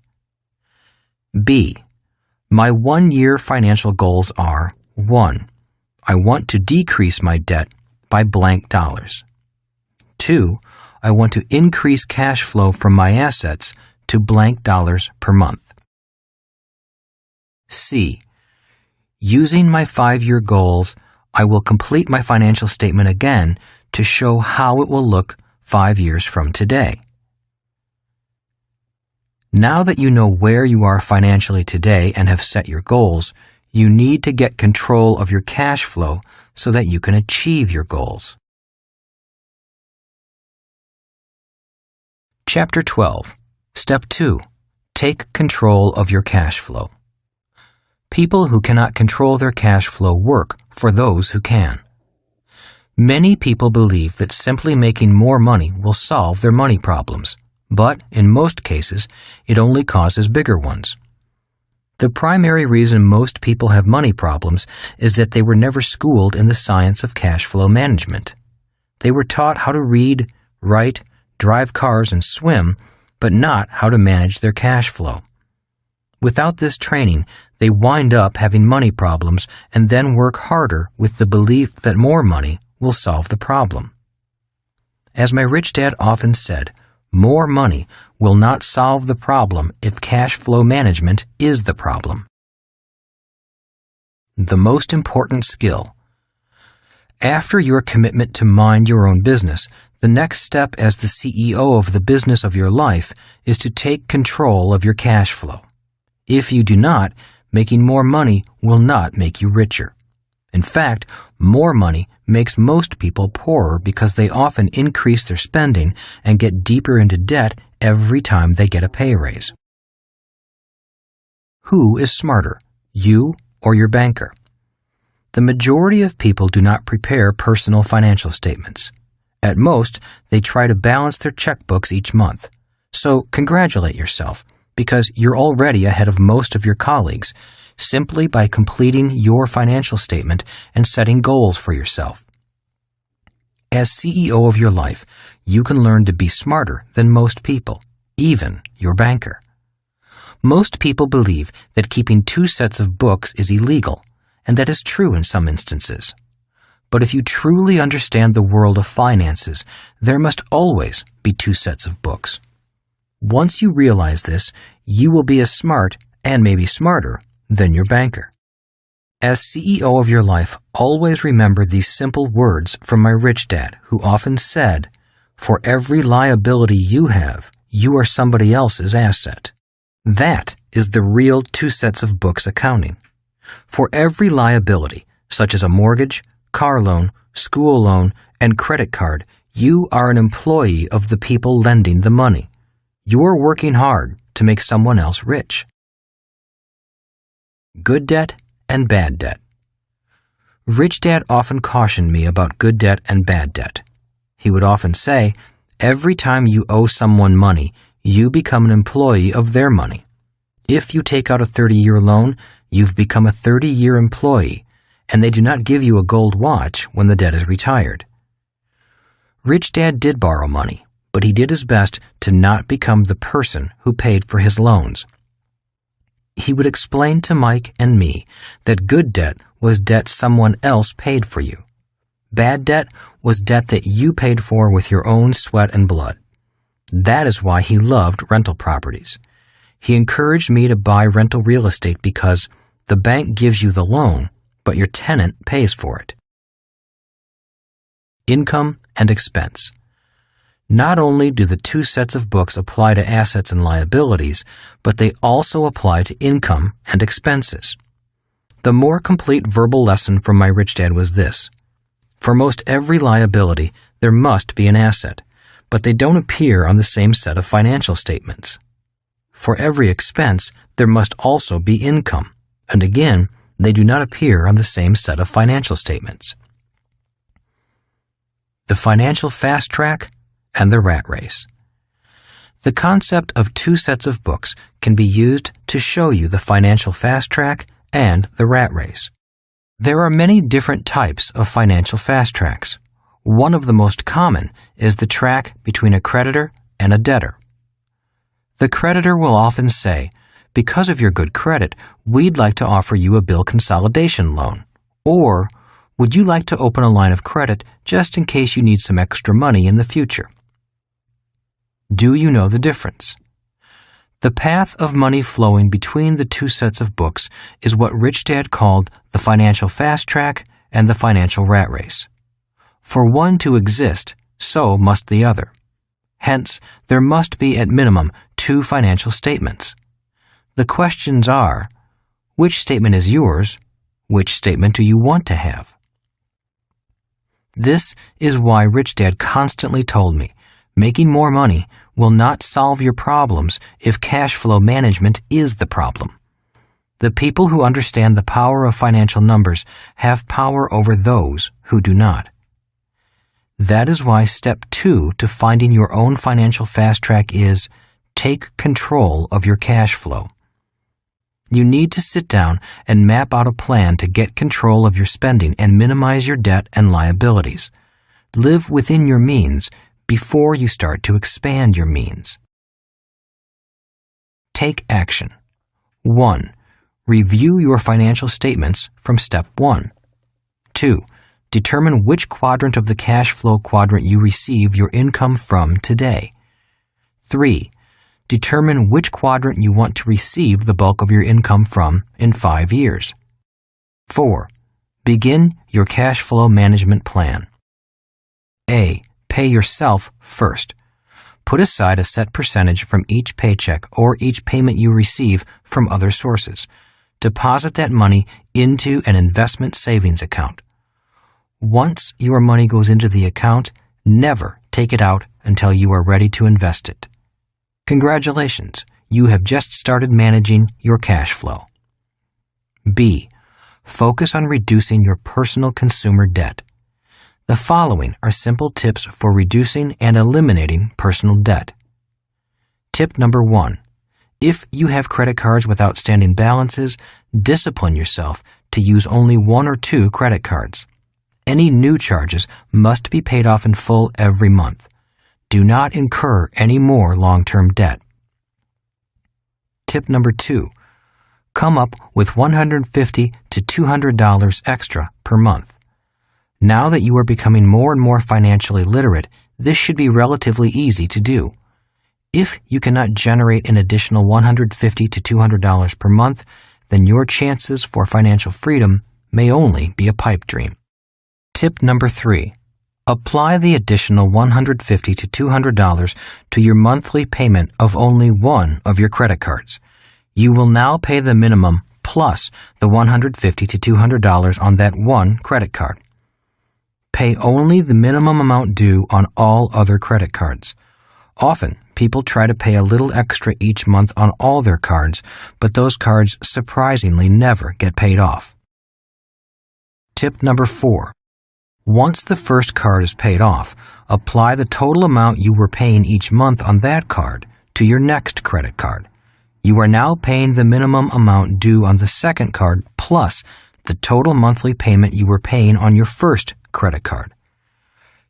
Speaker 1: B. My 1-year financial goals are 1. I want to decrease my debt by blank dollars. 2. I want to increase cash flow from my assets to blank dollars per month. C. Using my 5-year goals, I will complete my financial statement again to show how it will look 5 years from today. Now that you know where you are financially today and have set your goals, you need to get control of your cash flow so that you can achieve your goals. Chapter 12. Step 2. Take control of your cash flow. People who cannot control their cash flow work for those who can. Many people believe that simply making more money will solve their money problems, but in most cases, it only causes bigger ones. The primary reason most people have money problems is that they were never schooled in the science of cash flow management. They were taught how to read, write, drive cars, and swim, but not how to manage their cash flow. Without this training, they wind up having money problems and then work harder with the belief that more money will solve the problem. As my rich dad often said, more money will not solve the problem if cash flow management is the problem. The most important skill. After your commitment to mind your own business, the next step as the CEO of the business of your life is to take control of your cash flow. If you do not, making more money will not make you richer. In fact, more money makes most people poorer because they often increase their spending and get deeper into debt every time they get a pay raise. Who is smarter, you or your banker? The majority of people do not prepare personal financial statements. At most, they try to balance their checkbooks each month. So congratulate yourself, because you're already ahead of most of your colleagues, simply by completing your financial statement and setting goals for yourself. As CEO of your life, you can learn to be smarter than most people, even your banker. Most people believe that keeping 2 sets of books is illegal, and that is true in some instances. But if you truly understand the world of finances, there must always be 2 sets of books. Once you realize this, you will be as smart, and maybe smarter, than your banker. As CEO of your life, always remember these simple words from my rich dad, who often said, "For every liability you have, you are somebody else's asset." That is the real 2 sets of books accounting. For every liability, such as a mortgage, car loan, school loan, and credit card, you are an employee of the people lending the money. You're working hard to make someone else rich. Good debt and bad debt. Rich Dad often cautioned me about good debt and bad debt. He would often say, every time you owe someone money, you become an employee of their money. If you take out a 30-year loan, you've become a 30-year employee, and they do not give you a gold watch when the debt is retired. Rich Dad did borrow money, but he did his best to not become the person who paid for his loans. He would explain to Mike and me that good debt was debt someone else paid for you. Bad debt was debt that you paid for with your own sweat and blood. That is why he loved rental properties. He encouraged me to buy rental real estate because the bank gives you the loan, but your tenant pays for it. Income and expense. Not only do the 2 sets of books apply to assets and liabilities, but they also apply to income and expenses. The more complete verbal lesson from my rich dad was this. For most every liability, there must be an asset, but they don't appear on the same set of financial statements. For every expense, there must also be income, and again, they do not appear on the same set of financial statements. The financial fast track and the rat race. The concept of 2 sets of books can be used to show you the financial fast track and the rat race. There are many different types of financial fast tracks. One of the most common is the track between a creditor and a debtor. The creditor will often say, "Because of your good credit, we'd like to offer you a bill consolidation loan," or "Would you like to open a line of credit just in case you need some extra money in the future?" Do you know the difference? The path of money flowing between the 2 sets of books is what Rich Dad called the financial fast track and the financial rat race. For one to exist, so must the other. Hence, there must be at minimum 2 financial statements. The questions are, which statement is yours? Which statement do you want to have? This is why Rich Dad constantly told me, making more money will not solve your problems if cash flow management is the problem. The people who understand the power of financial numbers have power over those who do not. That is why step 2 to finding your own financial fast track is take control of your cash flow. You need to sit down and map out a plan to get control of your spending and minimize your debt and liabilities. Live within your means before you start to expand your means. Take action. 1. Review your financial statements from step 1. 2. Determine which quadrant of the cash flow quadrant you receive your income from today. 3. Determine which quadrant you want to receive the bulk of your income from in 5 years. 4. Begin your cash flow management plan. A. Pay yourself first. Put aside a set percentage from each paycheck or each payment you receive from other sources. Deposit that money into an investment savings account. Once your money goes into the account, never take it out until you are ready to invest it. Congratulations, you have just started managing your cash flow. B. Focus on reducing your personal consumer debt. The following are simple tips for reducing and eliminating personal debt. Tip number 1. If you have credit cards with outstanding balances, discipline yourself to use only 1 or 2 credit cards. Any new charges must be paid off in full every month. Do not incur any more long-term debt. Tip number 2. Come up with $150 to $200 extra per month. Now that you are becoming more and more financially literate, this should be relatively easy to do. If you cannot generate an additional $150 to $200 per month, then your chances for financial freedom may only be a pipe dream. Tip number 3. Apply the additional $150 to $200 to your monthly payment of only one of your credit cards. You will now pay the minimum plus the $150 to $200 on that one credit card. Pay only the minimum amount due on all other credit cards. Often, people try to pay a little extra each month on all their cards, but those cards surprisingly never get paid off. Tip number 4. Once the first card is paid off, apply the total amount you were paying each month on that card to your next credit card. You are now paying the minimum amount due on the second card plus the total monthly payment you were paying on your first credit card.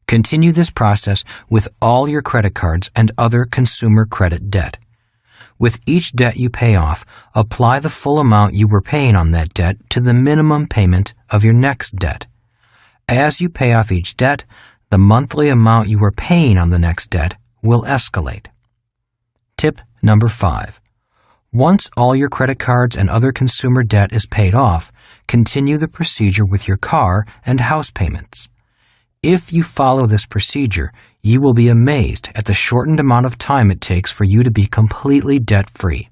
Speaker 1: Continue this process with all your credit cards and other consumer credit debt. With each debt you pay off, apply the full amount you were paying on that debt to the minimum payment of your next debt. As you pay off each debt, the monthly amount you were paying on the next debt will escalate. Tip number 5. Once all your credit cards and other consumer debt is paid off, continue the procedure with your car and house payments. If you follow this procedure, you will be amazed at the shortened amount of time it takes for you to be completely debt-free.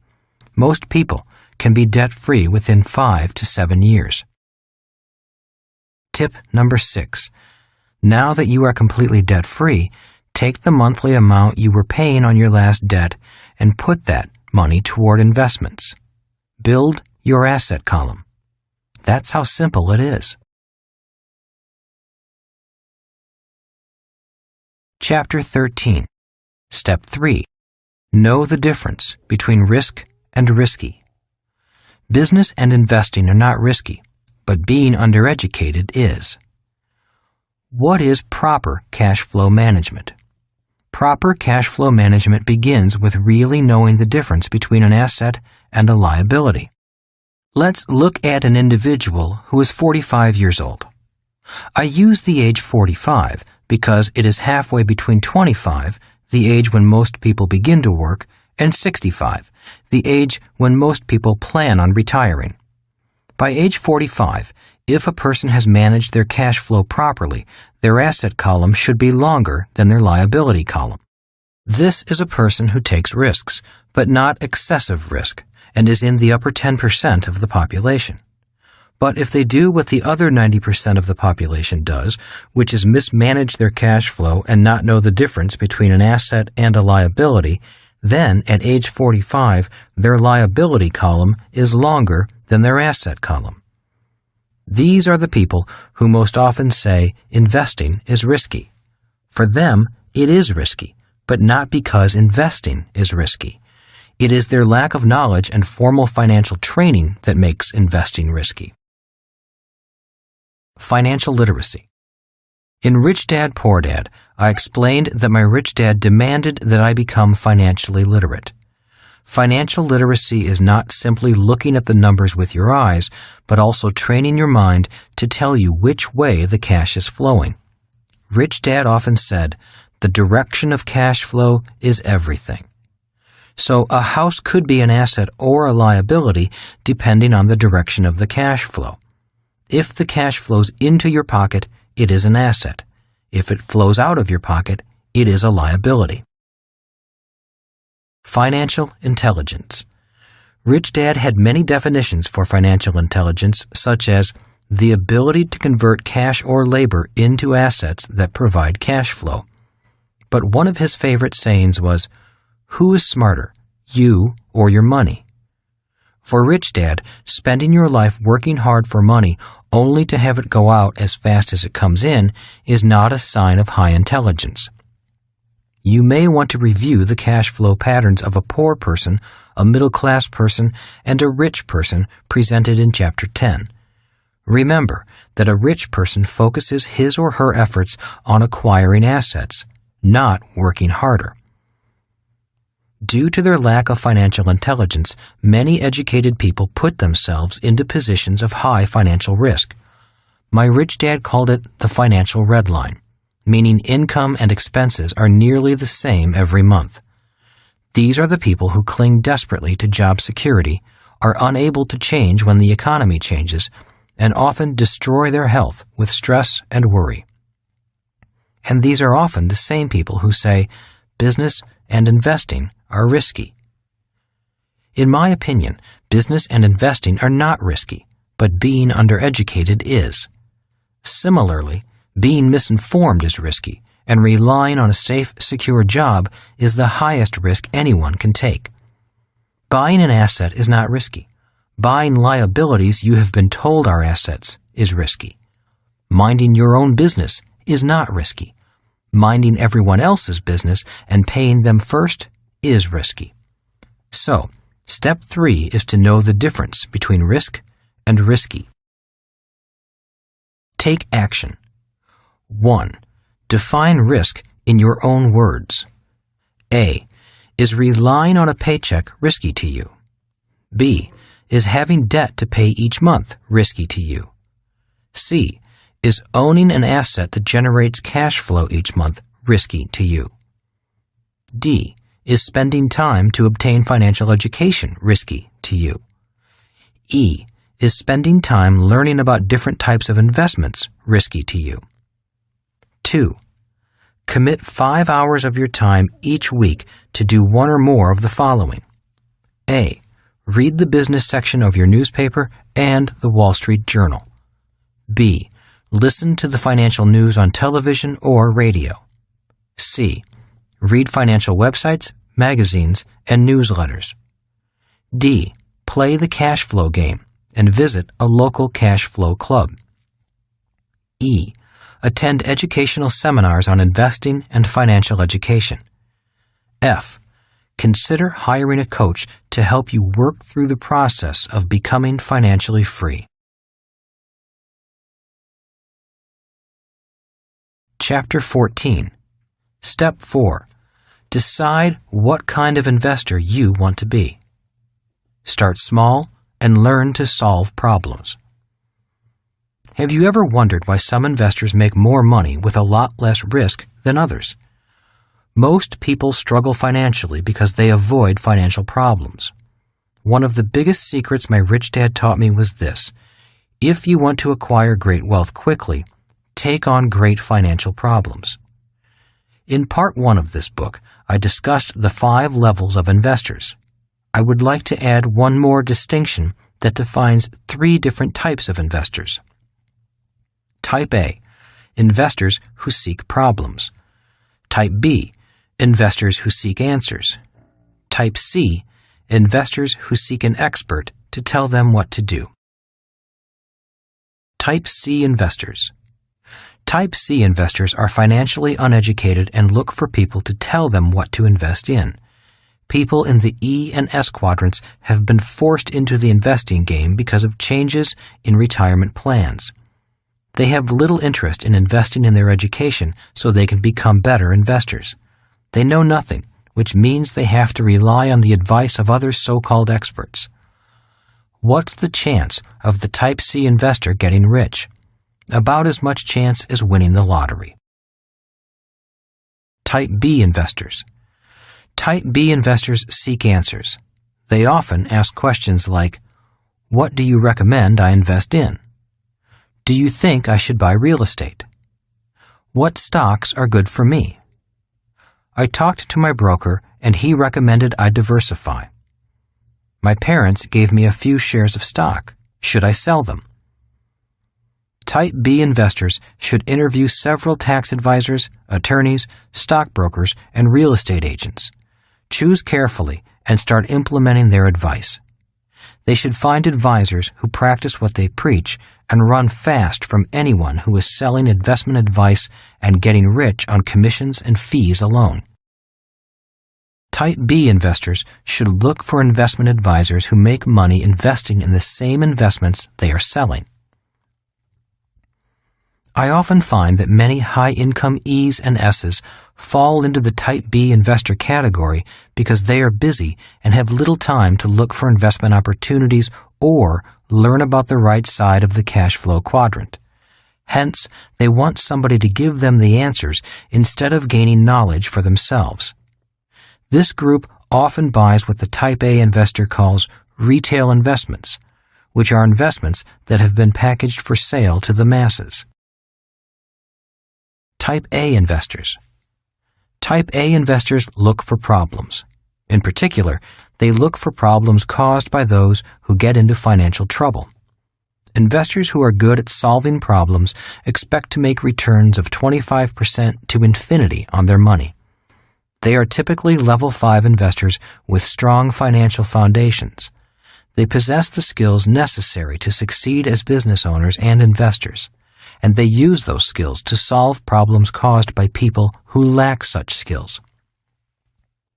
Speaker 1: Most people can be debt-free within 5 to 7 years. Tip number 6. Now that you are completely debt-free, take the monthly amount you were paying on your last debt and put that money toward investments. Build your asset column. That's how simple it is. Chapter 13. Step 3. Know the difference between risk and risky. Business and investing are not risky, but being undereducated is. What is proper cash flow management? Proper cash flow management begins with really knowing the difference between an asset and a liability. Let's look at an individual who is 45 years old. I use the age 45 because it is halfway between 25, the age when most people begin to work, and 65, the age when most people plan on retiring. By age 45, if a person has managed their cash flow properly, their asset column should be longer than their liability column. This is a person who takes risks, but not excessive risk, and is in the upper 10% of the population. But if they do what the other 90% of the population does, which is mismanage their cash flow and not know the difference between an asset and a liability, then at age 45, their liability column is longer than their asset column. These are the people who most often say investing is risky. For them, it is risky, but not because investing is risky. It is their lack of knowledge and formal financial training that makes investing risky. Financial literacy. In Rich Dad, Poor Dad, I explained that my rich dad demanded that I become financially literate. Financial literacy is not simply looking at the numbers with your eyes, but also training your mind to tell you which way the cash is flowing. Rich Dad often said, "The direction of cash flow is everything." So a house could be an asset or a liability depending on the direction of the cash flow. If the cash flows into your pocket, it is an asset. If it flows out of your pocket, it is a liability. Financial intelligence. Rich Dad had many definitions for financial intelligence, such as the ability to convert cash or labor into assets that provide cash flow. But one of his favorite sayings was, "Who is smarter, you or your money?" For Rich Dad, spending your life working hard for money only to have it go out as fast as it comes in is not a sign of high intelligence. You may want to review the cash flow patterns of a poor person, a middle-class person, and a rich person presented in Chapter 10. Remember that a rich person focuses his or her efforts on acquiring assets, not working harder. Due to their lack of financial intelligence, many educated people put themselves into positions of high financial risk. My rich dad called it the financial red line, meaning income and expenses are nearly the same every month. These are the people who cling desperately to job security, are unable to change when the economy changes, and often destroy their health with stress and worry. And these are often the same people who say business and investing are risky. In my opinion, business and investing are not risky, but being undereducated is. Similarly, being misinformed is risky, and relying on a safe, secure job is the highest risk anyone can take. Buying an asset is not risky. Buying liabilities you have been told are assets is risky. Minding your own business is not risky. Minding everyone else's business and paying them first is risky. So, step 3 is to know the difference between risk and risky. Take action. 1. Define risk in your own words. A. Is relying on a paycheck risky to you? B. Is having debt to pay each month risky to you? C. Is owning an asset that generates cash flow each month risky to you? D. Is spending time to obtain financial education risky to you? E. Is spending time learning about different types of investments risky to you? 2. Commit 5 hours of your time each week to do one or more of the following. A. Read the business section of your newspaper and the Wall Street Journal. B. Listen to the financial news on television or radio. C. Read financial websites, magazines, and newsletters. D. Play the cash flow game and visit a local cash flow club. E. Attend educational seminars on investing and financial education. F. Consider hiring a coach to help you work through the process of becoming financially free. Chapter 14. Step 4. Decide what kind of investor you want to be. Start small and learn to solve problems. Have you ever wondered why some investors make more money with a lot less risk than others? Most people struggle financially because they avoid financial problems. One of the biggest secrets my rich dad taught me was this: if you want to acquire great wealth quickly, take on great financial problems. In part 1 of this book, I discussed the 5 levels of investors. I would like to add one more distinction that defines 3 different types of investors. Type A, investors who seek problems. Type B, investors who seek answers. Type C, investors who seek an expert to tell them what to do. Type C investors. Type C investors are financially uneducated and look for people to tell them what to invest in. People in the E and S quadrants have been forced into the investing game because of changes in retirement plans. They have little interest in investing in their education so they can become better investors. They know nothing, which means they have to rely on the advice of other so-called experts. What's the chance of the Type C investor getting rich? About as much chance as winning the lottery. Type B investors. Type B investors seek answers. They often ask questions like, "What do you recommend I invest in? Do you think I should buy real estate? What stocks are good for me? I talked to my broker and he recommended I diversify. My parents gave me a few shares of stock. Should I sell them?" Type B investors should interview several tax advisors, attorneys, stockbrokers, and real estate agents. Choose carefully and start implementing their advice. They should find advisors who practice what they preach and run fast from anyone who is selling investment advice and getting rich on commissions and fees alone. Type B investors should look for investment advisors who make money investing in the same investments they are selling. I often find that many high-income E's and S's fall into the Type B investor category because they are busy and have little time to look for investment opportunities or learn about the right side of the cash flow quadrant. Hence, they want somebody to give them the answers instead of gaining knowledge for themselves. This group often buys what the Type A investor calls retail investments, which are investments that have been packaged for sale to the masses. Type A investors. Type A investors look for problems. In particular, they look for problems caused by those who get into financial trouble. Investors who are good at solving problems expect to make returns of 25% to infinity on their money. They are typically level 5 investors with strong financial foundations. They possess the skills necessary to succeed as business owners and investors, and they use those skills to solve problems caused by people who lack such skills.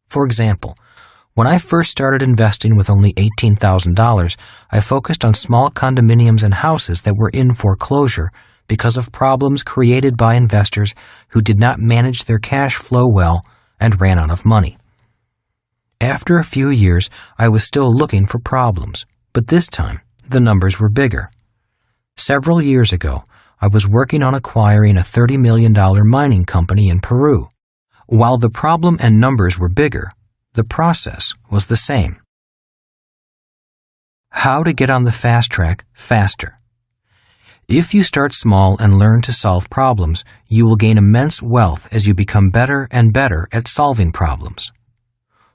Speaker 1: For example, when I first started investing with only $18,000, I focused on small condominiums and houses that were in foreclosure because of problems created by investors who did not manage their cash flow well and ran out of money. After a few years, I was still looking for problems, but this time the numbers were bigger. Several years ago, I was working on acquiring a $30 million mining company in Peru. While the problem and numbers were bigger, the process was the same. How to get on the fast track faster. If you start small and learn to solve problems, you will gain immense wealth as you become better and better at solving problems.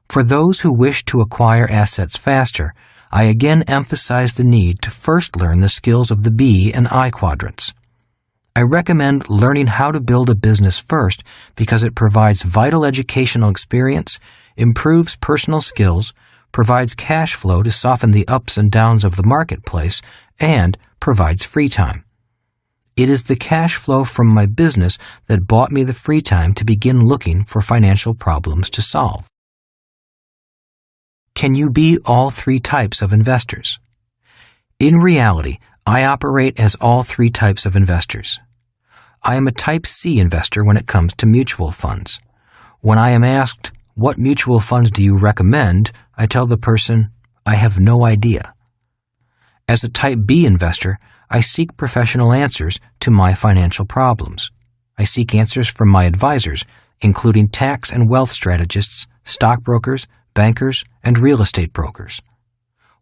Speaker 1: For those who wish to acquire assets faster, I again emphasize the need to first learn the skills of the B and I quadrants. I recommend learning how to build a business first because it provides vital educational experience, improves personal skills, provides cash flow to soften the ups and downs of the marketplace, and provides free time. It is the cash flow from my business that bought me the free time to begin looking for financial problems to solve. Can you be all three types of investors? In reality, I operate as all three types of investors. I am a Type C investor when it comes to mutual funds. When I am asked, "What mutual funds do you recommend?" I tell the person, "I have no idea." As a Type B investor, I seek professional answers to my financial problems. I seek answers from my advisors, including tax and wealth strategists, stockbrokers, bankers, and real estate brokers.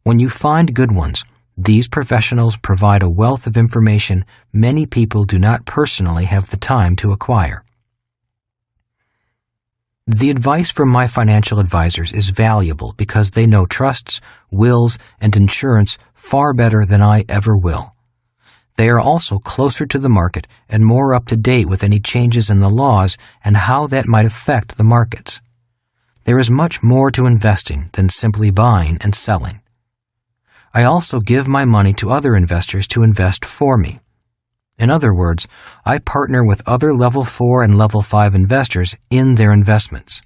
Speaker 1: When you find good ones, these professionals provide a wealth of information many people do not personally have the time to acquire. The advice from my financial advisors is valuable because they know trusts, wills, and insurance far better than I ever will. They are also closer to the market and more up to date with any changes in the laws and how that might affect the markets. There is much more to investing than simply buying and selling. I also give my money to other investors to invest for me. In other words, I partner with other Level 4 and Level 5 investors in their investments.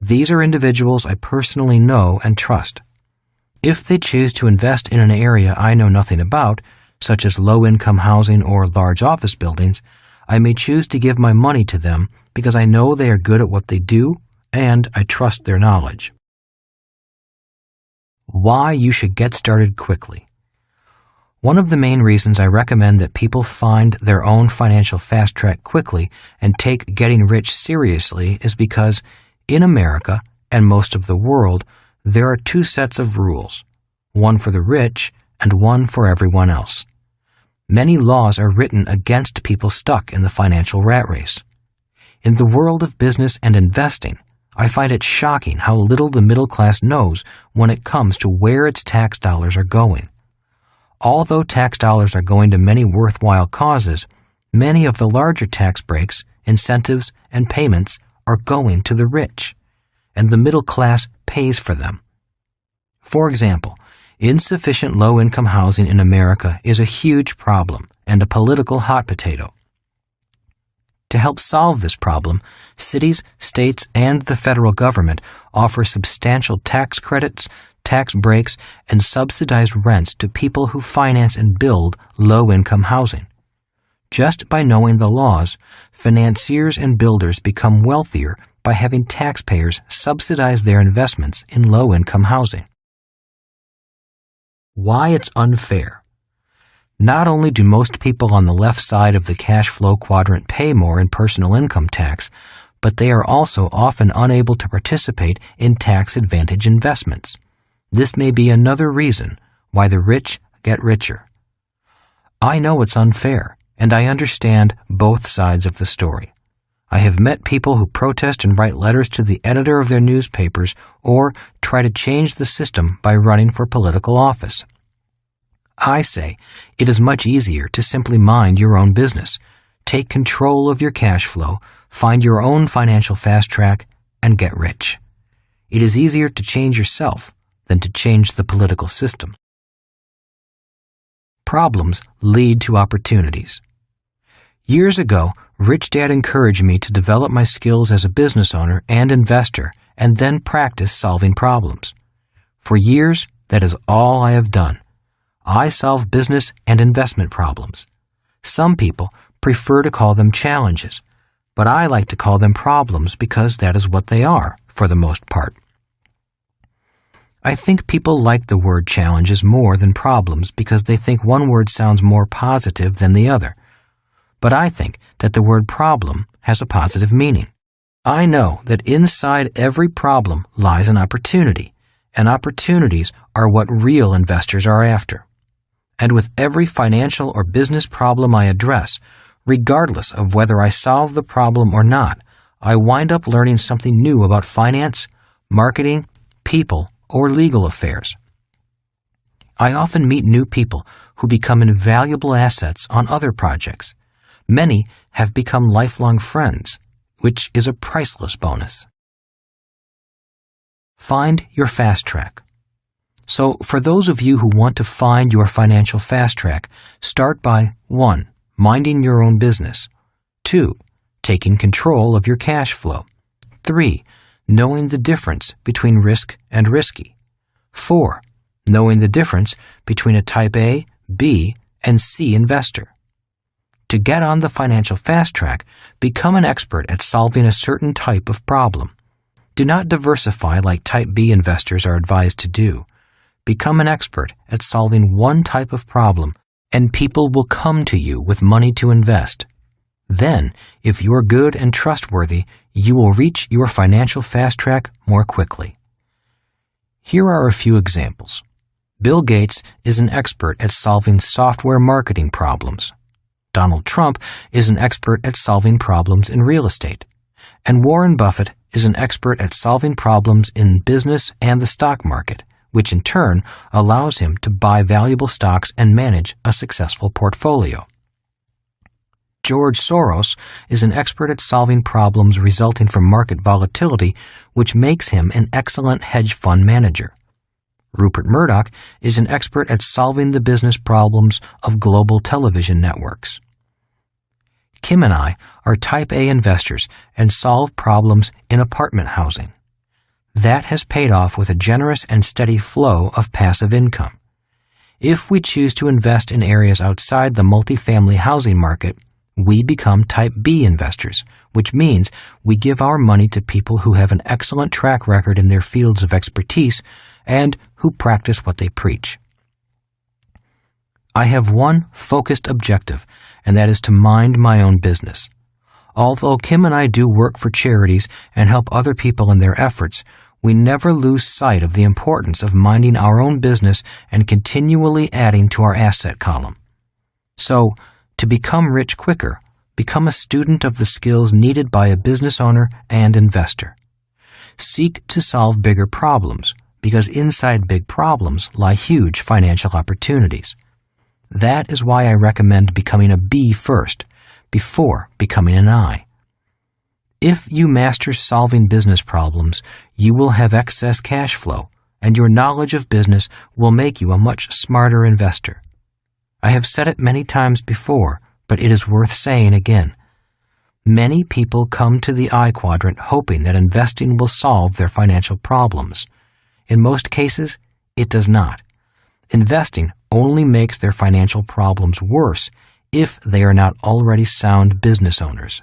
Speaker 1: These are individuals I personally know and trust. If they choose to invest in an area I know nothing about, such as low-income housing or large office buildings, I may choose to give my money to them because I know they are good at what they do and I trust their knowledge. Why you should get started quickly. One of the main reasons I recommend that people find their own financial fast track quickly and take getting rich seriously is because in America and most of the world, there are two sets of rules, one for the rich and one for everyone else. Many laws are written against people stuck in the financial rat race. In the world of business and investing, I find it shocking how little the middle class knows when it comes to where its tax dollars are going. Although tax dollars are going to many worthwhile causes, many of the larger tax breaks, incentives, and payments are going to the rich, and the middle class pays for them. For example, insufficient low-income housing in America is a huge problem and a political hot potato. To help solve this problem, cities, states, and the federal government offer substantial tax credits, tax breaks, and subsidized rents to people who finance and build low-income housing. Just by knowing the laws, financiers and builders become wealthier by having taxpayers subsidize their investments in low-income housing. Why it's unfair. Not only do most people on the left side of the cash flow quadrant pay more in personal income tax, but they are also often unable to participate in tax advantage investments. This may be another reason why the rich get richer. I know it's unfair, and I understand both sides of the story. I have met people who protest and write letters to the editor of their newspapers or try to change the system by running for political office. I say it is much easier to simply mind your own business, take control of your cash flow, find your own financial fast track, and get rich. It is easier to change yourself than to change the political system. Problems lead to opportunities. Years ago, Rich Dad encouraged me to develop my skills as a business owner and investor and then practice solving problems. For years, that is all I have done. I solve business and investment problems. Some people prefer to call them challenges, but I like to call them problems because that is what they are, for the most part. I think people like the word challenges more than problems because they think one word sounds more positive than the other. But I think that the word problem has a positive meaning. I know that inside every problem lies an opportunity, and opportunities are what real investors are after. And with every financial or business problem I address, regardless of whether I solve the problem or not, I wind up learning something new about finance, marketing, people, or legal affairs. I often meet new people who become invaluable assets on other projects. Many have become lifelong friends, which is a priceless bonus. Find your fast track. So, for those of you who want to find your financial fast track, start by 1. Minding your own business. 2. Taking control of your cash flow. 3. Knowing the difference between risk and risky. 4. Knowing the difference between a type A, B, and C investor. To get on the financial fast track, become an expert at solving a certain type of problem. Do not diversify like type B investors are advised to do. Become an expert at solving one type of problem, and people will come to you with money to invest. Then, if you're good and trustworthy, you will reach your financial fast track more quickly. Here are a few examples. Bill Gates is an expert at solving software marketing problems. Donald Trump is an expert at solving problems in real estate. And Warren Buffett is an expert at solving problems in business and the stock market, which in turn allows him to buy valuable stocks and manage a successful portfolio. George Soros is an expert at solving problems resulting from market volatility, which makes him an excellent hedge fund manager. Rupert Murdoch is an expert at solving the business problems of global television networks. Kim and I are type A investors and solve problems in apartment housing. That has paid off with a generous and steady flow of passive income. If we choose to invest in areas outside the multifamily housing market, we become Type B investors, which means we give our money to people who have an excellent track record in their fields of expertise and who practice what they preach. I have one focused objective, and that is to mind my own business. Although Kim and I do work for charities and help other people in their efforts, we never lose sight of the importance of minding our own business and continually adding to our asset column. So, to become rich quicker, become a student of the skills needed by a business owner and investor. Seek to solve bigger problems, because inside big problems lie huge financial opportunities. That is why I recommend becoming a B first, before becoming an I. If you master solving business problems, you will have excess cash flow, and your knowledge of business will make you a much smarter investor. I have said it many times before, but it is worth saying again. Many people come to the I quadrant hoping that investing will solve their financial problems. In most cases, it does not. Investing only makes their financial problems worse if they are not already sound business owners.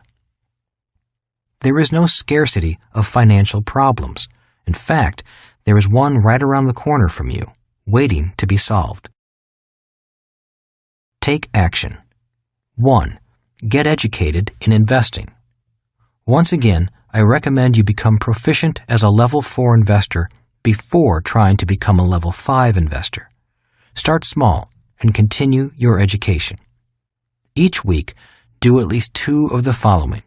Speaker 1: There is no scarcity of financial problems. In fact, there is one right around the corner from you, waiting to be solved. Take action. 1. Get educated in investing. Once again, I recommend you become proficient as a Level 4 investor before trying to become a Level 5 investor. Start small and continue your education. Each week, do at least 2 of the following.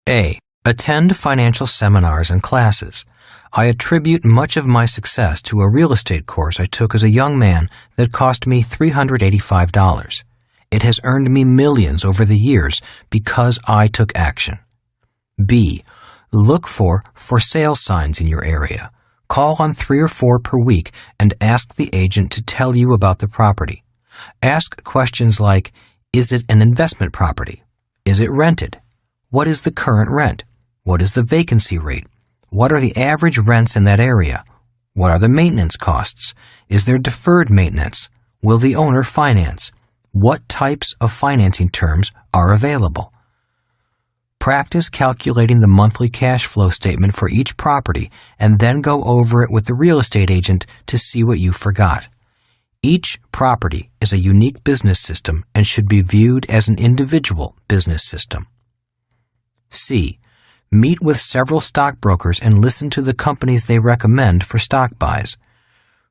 Speaker 1: A. Attend financial seminars and classes. I attribute much of my success to a real estate course I took as a young man that cost me $385. It has earned me millions over the years because I took action. B. Look for sale signs in your area. Call on 3 or 4 per week and ask the agent to tell you about the property. Ask questions like, is it an investment property? Is it rented? What is the current rent? What is the vacancy rate? What are the average rents in that area? What are the maintenance costs? Is there deferred maintenance? Will the owner finance? What types of financing terms are available? Practice calculating the monthly cash flow statement for each property and then go over it with the real estate agent to see what you forgot. Each property is a unique business system and should be viewed as an individual business system. C. Meet with several stockbrokers and listen to the companies they recommend for stock buys.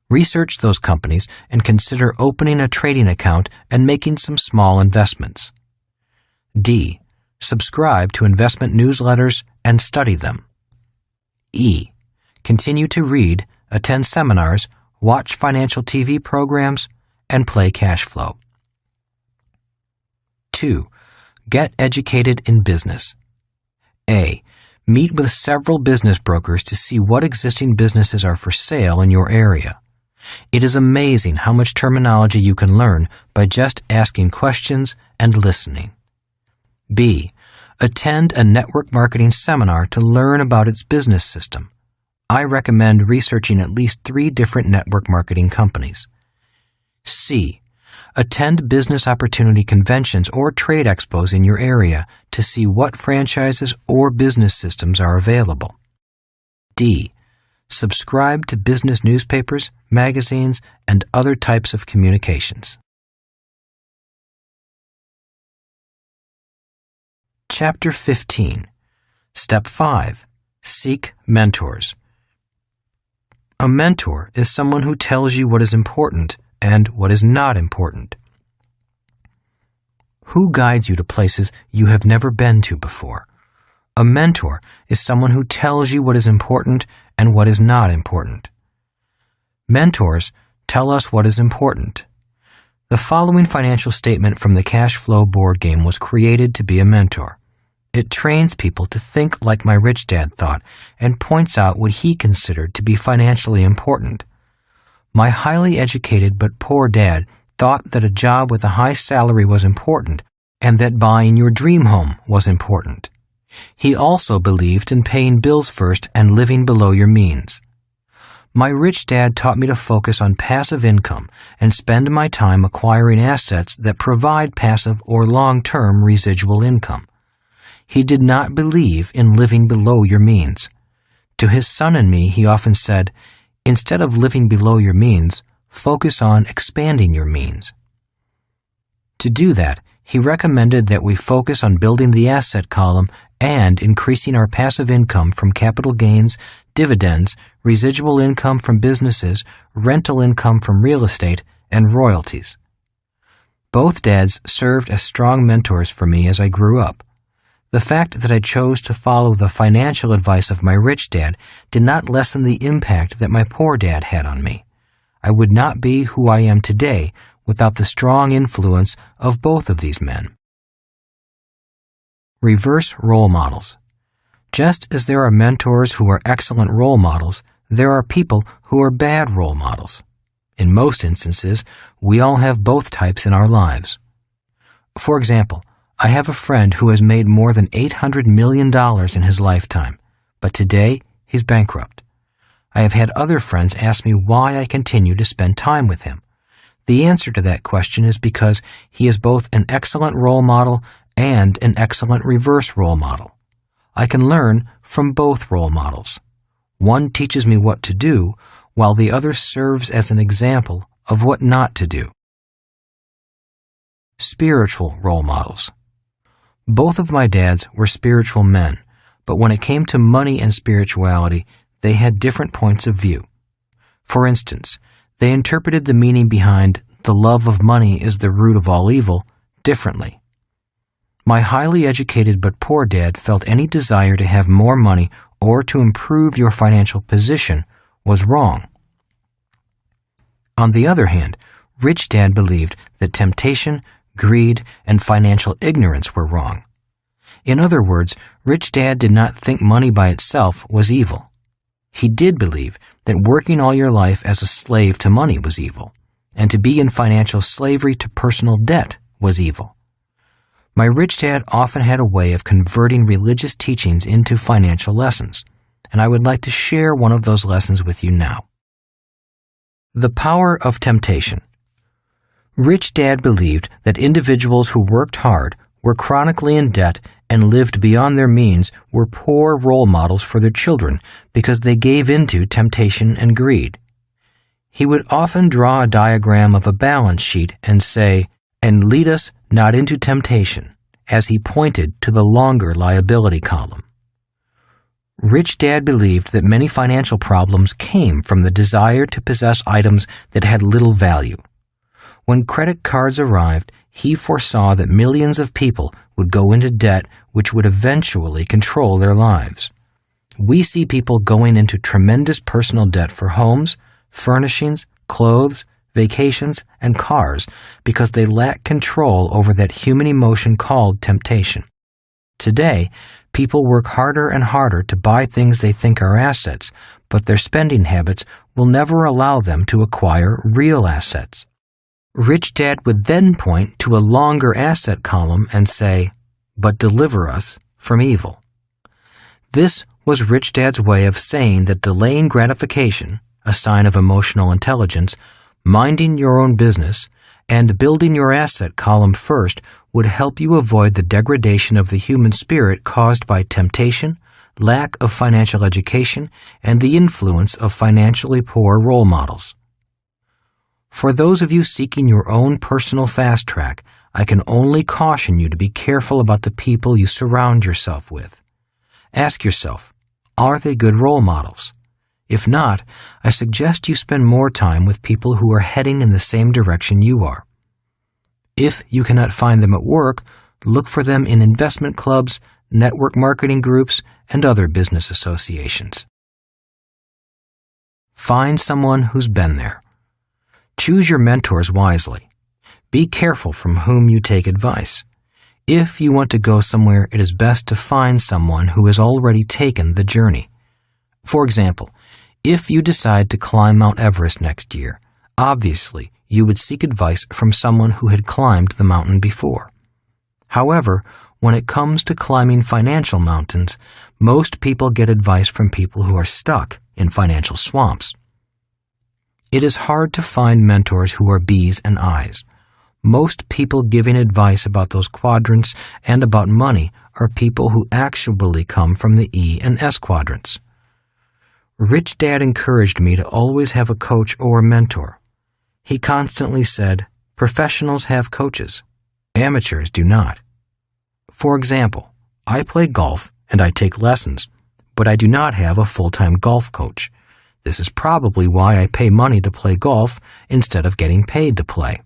Speaker 1: Research those companies and consider opening a trading account and making some small investments. D. Subscribe to investment newsletters and study them. E. Continue to read, attend seminars, watch financial TV programs, and play cash flow. 2. Get educated in business. A. Meet with several business brokers to see what existing businesses are for sale in your area. It is amazing how much terminology you can learn by just asking questions and listening. B. Attend a network marketing seminar to learn about its business system. I recommend researching at least 3 different network marketing companies. C. Attend business opportunity conventions or trade expos in your area to see what franchises or business systems are available. D. Subscribe to business newspapers, magazines, and other types of communications. Chapter 15. Step 5. Seek mentors. A mentor is someone who tells you what is important and what is not important. Who guides you to places you have never been to before? A mentor is someone who tells you what is important and what is not important. Mentors tell us what is important. The following financial statement from the Cash Flow board game was created to be a mentor. It trains people to think like my rich dad thought and points out what he considered to be financially important. My highly educated but poor dad thought that a job with a high salary was important and that buying your dream home was important. He also believed in paying bills first and living below your means. My rich dad taught me to focus on passive income and spend my time acquiring assets that provide passive or long-term residual income. He did not believe in living below your means. To his son and me, he often said, instead of living below your means, focus on expanding your means. To do that, he recommended that we focus on building the asset column and increasing our passive income from capital gains, dividends, residual income from businesses, rental income from real estate, and royalties. Both dads served as strong mentors for me as I grew up. The fact that I chose to follow the financial advice of my rich dad did not lessen the impact that my poor dad had on me. I would not be who I am today without the strong influence of both of these men. Reverse role models. Just as there are mentors who are excellent role models, there are people who are bad role models. In most instances, we all have both types in our lives. For example, I have a friend who has made more than $800 million in his lifetime, but today he's bankrupt. I have had other friends ask me why I continue to spend time with him. The answer to that question is because he is both an excellent role model and an excellent reverse role model. I can learn from both role models. One teaches me what to do, while the other serves as an example of what not to do. Spiritual role models. Both of my dads were spiritual men, but when it came to money and spirituality, they had different points of view. For instance, they interpreted the meaning behind "the love of money is the root of all evil" differently. My highly educated but poor dad felt any desire to have more money or to improve your financial position was wrong. On the other hand, rich dad believed that temptation, greed, and financial ignorance were wrong. In other words, rich dad did not think money by itself was evil. He did believe that working all your life as a slave to money was evil, and to be in financial slavery to personal debt was evil. My rich dad often had a way of converting religious teachings into financial lessons, and I would like to share one of those lessons with you now. The power of temptation. Rich dad believed that individuals who worked hard, were chronically in debt, and lived beyond their means were poor role models for their children because they gave into temptation and greed. He would often draw a diagram of a balance sheet and say, "And lead us not into temptation," as he pointed to the longer liability column. Rich dad believed that many financial problems came from the desire to possess items that had little value. When credit cards arrived, he foresaw that millions of people would go into debt which would eventually control their lives. We see people going into tremendous personal debt for homes, furnishings, clothes, vacations, and cars because they lack control over that human emotion called temptation. Today, people work harder and harder to buy things they think are assets, but their spending habits will never allow them to acquire real assets. Rich dad would then point to a longer asset column and say, "But deliver us from evil." This was rich dad's way of saying that delaying gratification, a sign of emotional intelligence, minding your own business, and building your asset column first would help you avoid the degradation of the human spirit caused by temptation, lack of financial education, and the influence of financially poor role models. For those of you seeking your own personal fast track, I can only caution you to be careful about the people you surround yourself with. Ask yourself, are they good role models? If not, I suggest you spend more time with people who are heading in the same direction you are. If you cannot find them at work, look for them in investment clubs, network marketing groups, and other business associations. Find someone who's been there. Choose your mentors wisely. Be careful from whom you take advice. If you want to go somewhere, it is best to find someone who has already taken the journey. For example, if you decide to climb Mount Everest next year, obviously you would seek advice from someone who had climbed the mountain before. However, when it comes to climbing financial mountains, most people get advice from people who are stuck in financial swamps. It is hard to find mentors who are B's and I's. Most people giving advice about those quadrants and about money are people who actually come from the E and S quadrants. Rich Dad encouraged me to always have a coach or a mentor. He constantly said, "Professionals have coaches. Amateurs do not." For example, I play golf and I take lessons, but I do not have a full-time golf coach. This is probably why I pay money to play golf instead of getting paid to play.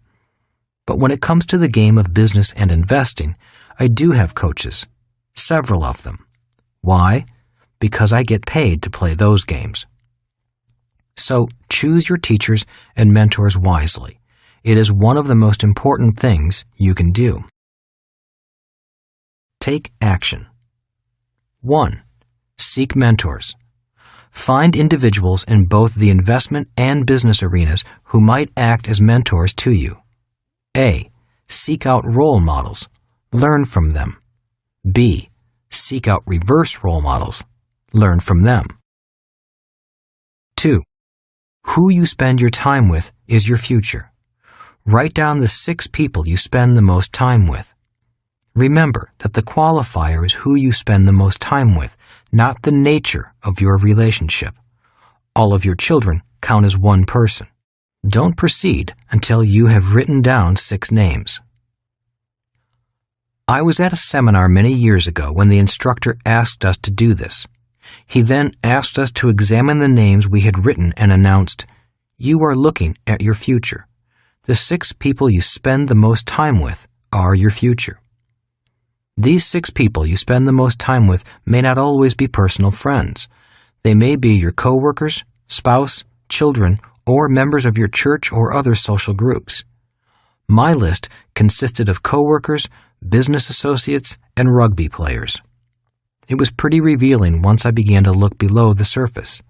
Speaker 1: But when it comes to the game of business and investing, I do have coaches, several of them. Why? Because I get paid to play those games. So choose your teachers and mentors wisely. It is one of the most important things you can do. Take action. 1. Seek mentors. Find individuals in both the investment and business arenas who might act as mentors to you. A. Seek out role models. Learn from them. B. Seek out reverse role models. Learn from them. 2. Who you spend your time with is your future. Write down the 6 people you spend the most time with. Remember that the qualifier is who you spend the most time with, not the nature of your relationship. All of your children count as one person. Don't proceed until you have written down 6 names. I was at a seminar many years ago when the instructor asked us to do this. He then asked us to examine the names we had written and announced, "You are looking at your future. The 6 people you spend the most time with are your future." These 6 people you spend the most time with may not always be personal friends. They may be your coworkers, spouse, children, or members of your church or other social groups. My list consisted of coworkers, business associates, and rugby players. It was pretty revealing once I began to look below the surface.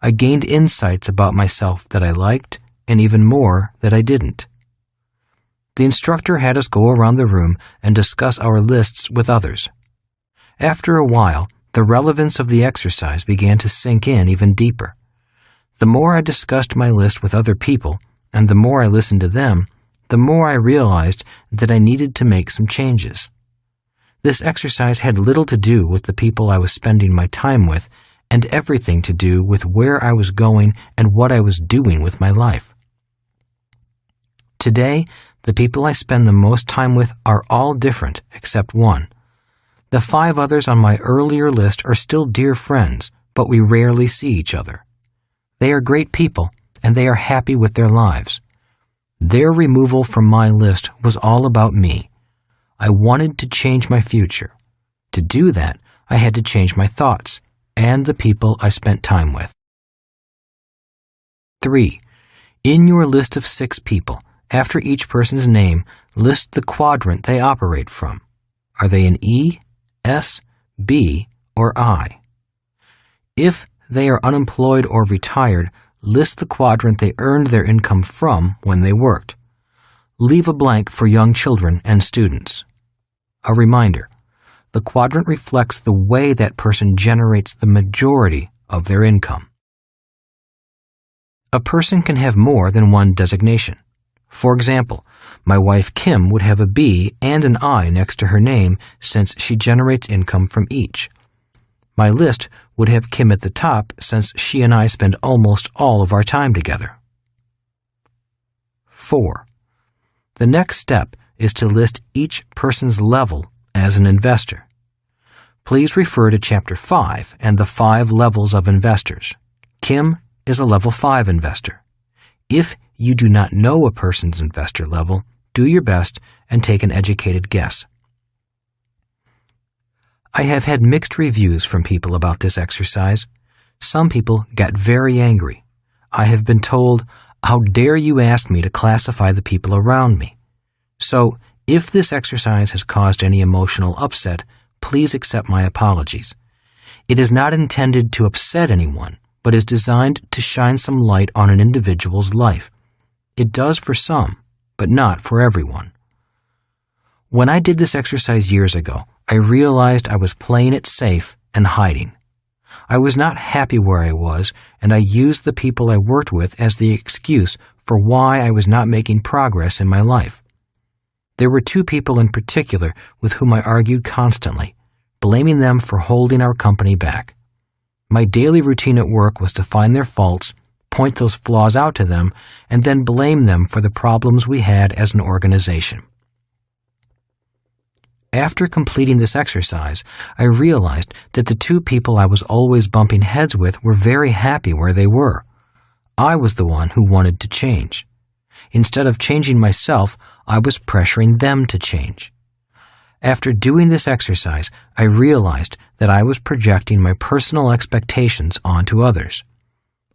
Speaker 1: I gained insights about myself that I liked, and even more that I didn't. The instructor had us go around the room and discuss our lists with others. After a while, the relevance of the exercise began to sink in even deeper. The more I discussed my list with other people, and the more I listened to them, the more I realized that I needed to make some changes. This exercise had little to do with the people I was spending my time with, and everything to do with where I was going and what I was doing with my life. Today, the people I spend the most time with are all different except one. The 5 others on my earlier list are still dear friends, but we rarely see each other. They are great people, and they are happy with their lives. Their removal from my list was all about me. I wanted to change my future. To do that, I had to change my thoughts and the people I spent time with. 3. In your list of 6 people, after each person's name, list the quadrant they operate from. Are they an E, S, B, or I? If they are unemployed or retired, list the quadrant they earned their income from when they worked. Leave a blank for young children and students. A reminder, the quadrant reflects the way that person generates the majority of their income. A person can have more than one designation. For example, my wife Kim would have a B and an I next to her name since she generates income from each. My list would have Kim at the top since she and I spend almost all of our time together. 4. The next step is to list each person's level as an investor. Please refer to Chapter 5 and the 5 levels of investors. Kim is a level 5 investor. If you do not know a person's investor level, do your best and take an educated guess. I have had mixed reviews from people about this exercise. Some people got very angry. I have been told, "How dare you ask me to classify the people around me?" So, if this exercise has caused any emotional upset, please accept my apologies. It is not intended to upset anyone, but is designed to shine some light on an individual's life. It does for some, but not for everyone. When I did this exercise years ago, I realized I was playing it safe and hiding. I was not happy where I was, and I used the people I worked with as the excuse for why I was not making progress in my life. There were two people in particular with whom I argued constantly, blaming them for holding our company back. My daily routine at work was to find their faults, point those flaws out to them, and then blame them for the problems we had as an organization. After completing this exercise, I realized that the two people I was always bumping heads with were very happy where they were. I was the one who wanted to change. Instead of changing myself, I was pressuring them to change. After doing this exercise, I realized that I was projecting my personal expectations onto others.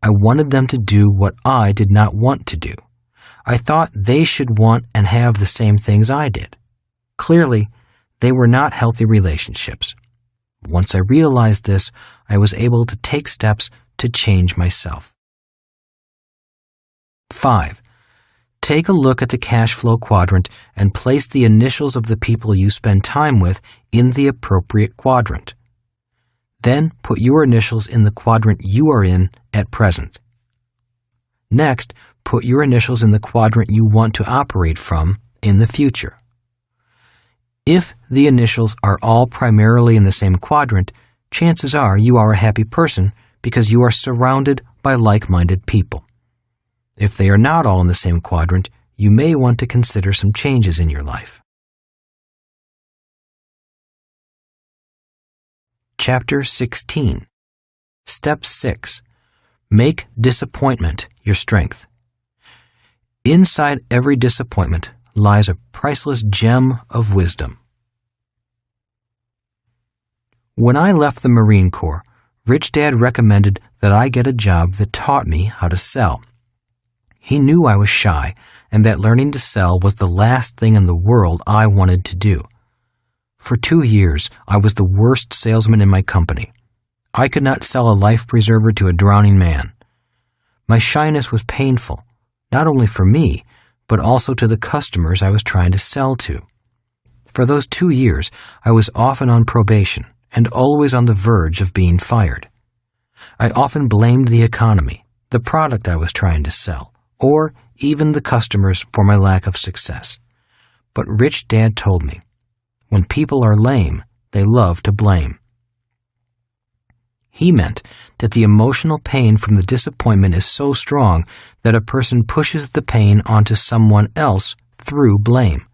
Speaker 1: I wanted them to do what I did not want to do. I thought they should want and have the same things I did. Clearly, they were not healthy relationships. Once I realized this, I was able to take steps to change myself. 5. Take a look at the cash flow quadrant and place the initials of the people you spend time with in the appropriate quadrant. Then put your initials in the quadrant you are in at present. Next, put your initials in the quadrant you want to operate from in the future. If the initials are all primarily in the same quadrant, chances are you are a happy person because you are surrounded by like-minded people. If they are not all in the same quadrant, you may want to consider some changes in your life. Chapter 16. Step 6. Make disappointment your strength. Inside every disappointment lies a priceless gem of wisdom. When I left the Marine Corps, Rich Dad recommended that I get a job that taught me how to sell. He knew I was shy and that learning to sell was the last thing in the world I wanted to do. For 2 years, I was the worst salesman in my company. I could not sell a life preserver to a drowning man. My shyness was painful, not only for me, but also to the customers I was trying to sell to. For those 2 years, I was often on probation and always on the verge of being fired. I often blamed the economy, the product I was trying to sell, or even the customers for my lack of success. But Rich Dad told me, when people are lame, they love to blame. He meant that the emotional pain from the disappointment is so strong that a person pushes the pain onto someone else through blame.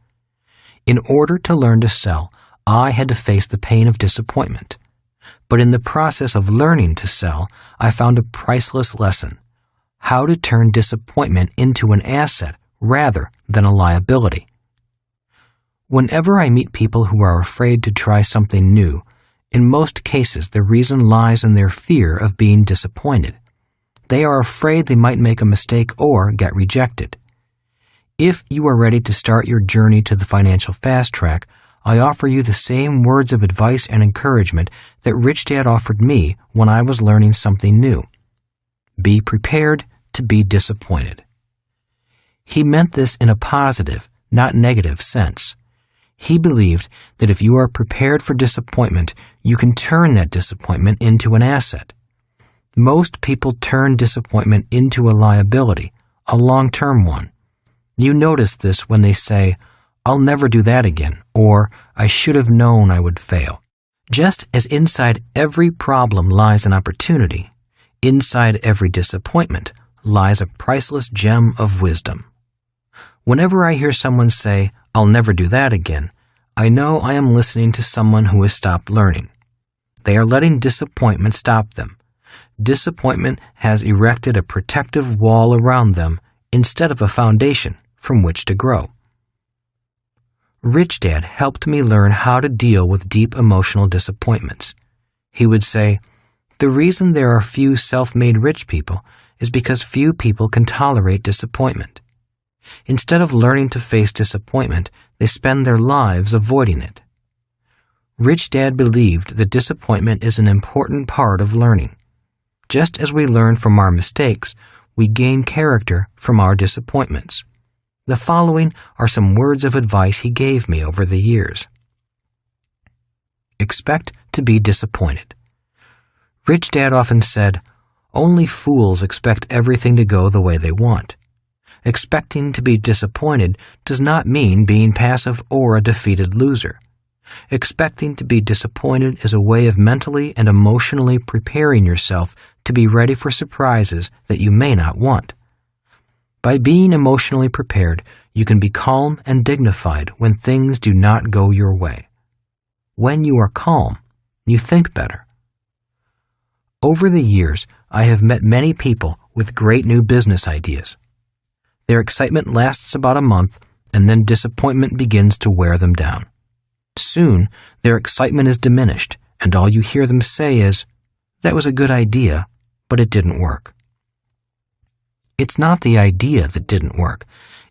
Speaker 1: In order to learn to sell, I had to face the pain of disappointment. But in the process of learning to sell, I found a priceless lesson: how to turn disappointment into an asset rather than a liability. Whenever I meet people who are afraid to try something new, in most cases the reason lies in their fear of being disappointed. They are afraid they might make a mistake or get rejected. If you are ready to start your journey to the financial fast track, I offer you the same words of advice and encouragement that Rich Dad offered me when I was learning something new. Be prepared to be disappointed. He meant this in a positive, not negative sense. He believed that if you are prepared for disappointment, you can turn that disappointment into an asset. Most people turn disappointment into a liability, a long-term one. You notice this when they say, "I'll never do that again," or "I should have known I would fail." Just as inside every problem lies an opportunity, inside every disappointment lies a priceless gem of wisdom. Whenever I hear someone say, "I'll never do that again," I know I am listening to someone who has stopped learning. They are letting disappointment stop them. Disappointment has erected a protective wall around them instead of a foundation from which to grow. Rich Dad helped me learn how to deal with deep emotional disappointments. He would say, "The reason there are few self-made rich people is because few people can tolerate disappointment. Instead of learning to face disappointment, they spend their lives avoiding it." Rich Dad believed that disappointment is an important part of learning. Just as we learn from our mistakes, we gain character from our disappointments. The following are some words of advice he gave me over the years. Expect to be disappointed. Rich Dad often said, "Only fools expect everything to go the way they want." Expecting to be disappointed does not mean being passive or a defeated loser. Expecting to be disappointed is a way of mentally and emotionally preparing yourself to be ready for surprises that you may not want. By being emotionally prepared, you can be calm and dignified when things do not go your way. When you are calm, you think better. Over the years, I have met many people with great new business ideas. Their excitement lasts about a month, and then disappointment begins to wear them down. Soon, their excitement is diminished, and all you hear them say is, "That was a good idea, but it didn't work." It's not the idea that didn't work.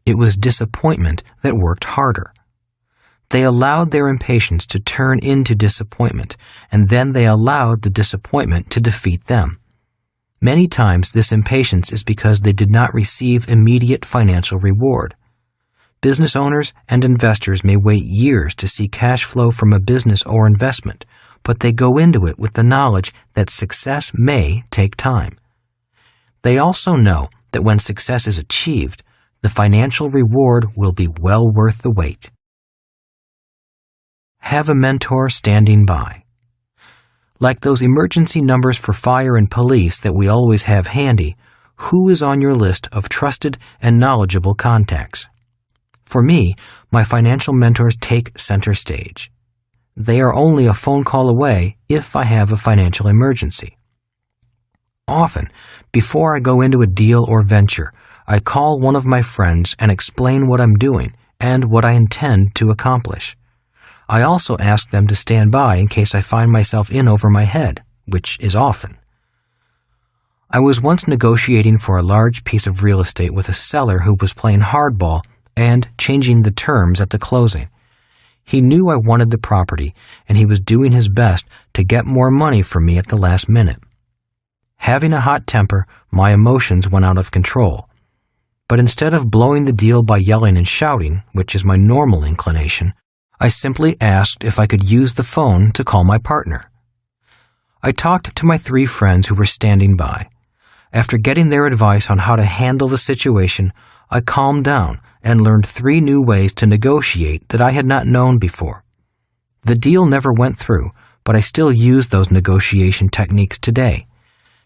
Speaker 1: It was disappointment that worked harder. They allowed their impatience to turn into disappointment, and then they allowed the disappointment to defeat them. Many times this impatience is because they did not receive immediate financial reward. Business owners and investors may wait years to see cash flow from a business or investment, but they go into it with the knowledge that success may take time. They also know that when success is achieved, the financial reward will be well worth the wait. Have a mentor standing by. Like those emergency numbers for fire and police that we always have handy, who is on your list of trusted and knowledgeable contacts? For me, my financial mentors take center stage. They are only a phone call away if I have a financial emergency. Often, before I go into a deal or venture, I call one of my friends and explain what I'm doing and what I intend to accomplish. I also ask them to stand by in case I find myself in over my head, which is often. I was once negotiating for a large piece of real estate with a seller who was playing hardball and changing the terms at the closing. He knew I wanted the property, and he was doing his best to get more money from me at the last minute. Having a hot temper, my emotions went out of control. But instead of blowing the deal by yelling and shouting, which is my normal inclination, I simply asked if I could use the phone to call my partner. I talked to my 3 friends who were standing by. After getting their advice on how to handle the situation, I calmed down and learned 3 new ways to negotiate that I had not known before. The deal never went through, but I still use those negotiation techniques today.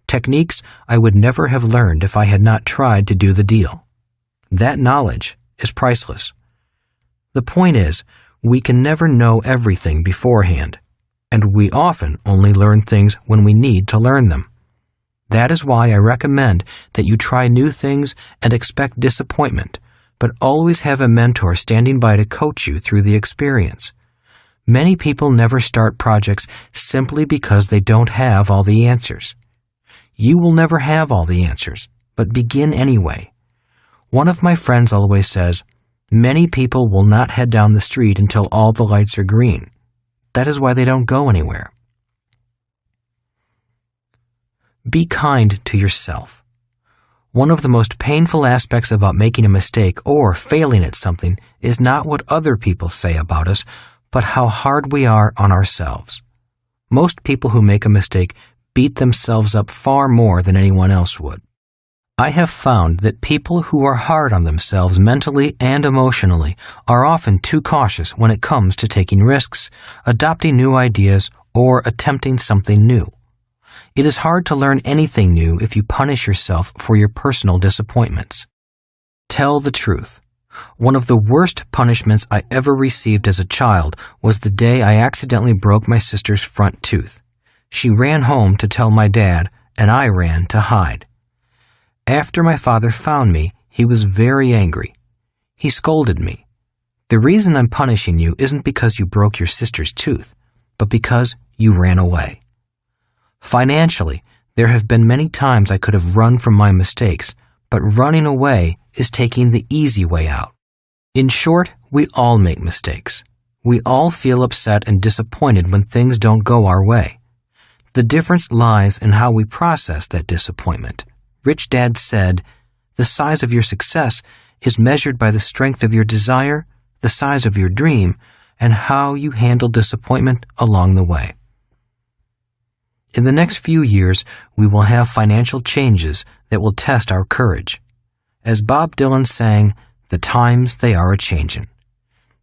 Speaker 1: Techniques I would never have learned if I had not tried to do the deal. That knowledge is priceless. The point is, we can never know everything beforehand, and we often only learn things when we need to learn them. That is why I recommend that you try new things and expect disappointment, but always have a mentor standing by to coach you through the experience. Many people never start projects simply because they don't have all the answers. You will never have all the answers, but begin anyway. One of my friends always says, "Many people will not head down the street until all the lights are green." That is why they don't go anywhere. Be kind to yourself. One of the most painful aspects about making a mistake or failing at something is not what other people say about us, but how hard we are on ourselves. Most people who make a mistake beat themselves up far more than anyone else would. I have found that people who are hard on themselves mentally and emotionally are often too cautious when it comes to taking risks, adopting new ideas, or attempting something new. It is hard to learn anything new if you punish yourself for your personal disappointments. Tell the truth. One of the worst punishments I ever received as a child was the day I accidentally broke my sister's front tooth. She ran home to tell my dad, and I ran to hide. After my father found me, he was very angry. He scolded me. "The reason I'm punishing you isn't because you broke your sister's tooth, but because you ran away." Financially, there have been many times I could have run from my mistakes, but running away is taking the easy way out. In short, we all make mistakes. We all feel upset and disappointed when things don't go our way. The difference lies in how we process that disappointment. Rich Dad said, "The size of your success is measured by the strength of your desire, the size of your dream, and how you handle disappointment along the way." In the next few years, we will have financial changes that will test our courage. As Bob Dylan sang, "The times they are a-changin'."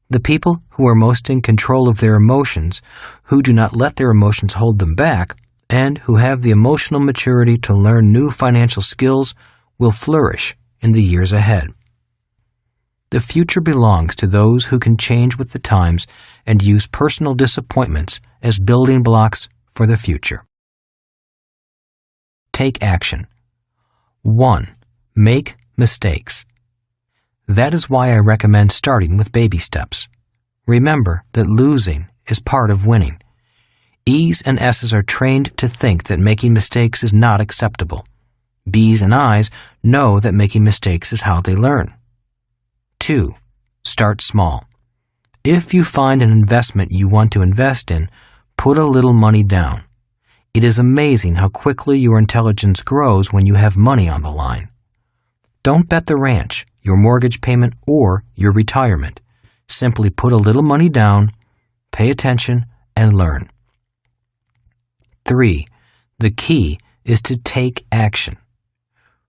Speaker 1: The people who are most in control of their emotions, who do not let their emotions hold them back, and who have the emotional maturity to learn new financial skills will flourish in the years ahead. The future belongs to those who can change with the times and use personal disappointments as building blocks for the future. Take action. 1. Make mistakes. That is why I recommend starting with baby steps. Remember that losing is part of winning. E's and S's are trained to think that making mistakes is not acceptable. B's and I's know that making mistakes is how they learn. 2. Start small. If you find an investment you want to invest in, put a little money down. It is amazing how quickly your intelligence grows when you have money on the line. Don't bet the ranch, your mortgage payment, or your retirement. Simply put a little money down, pay attention, and learn. 3. The key is to take action.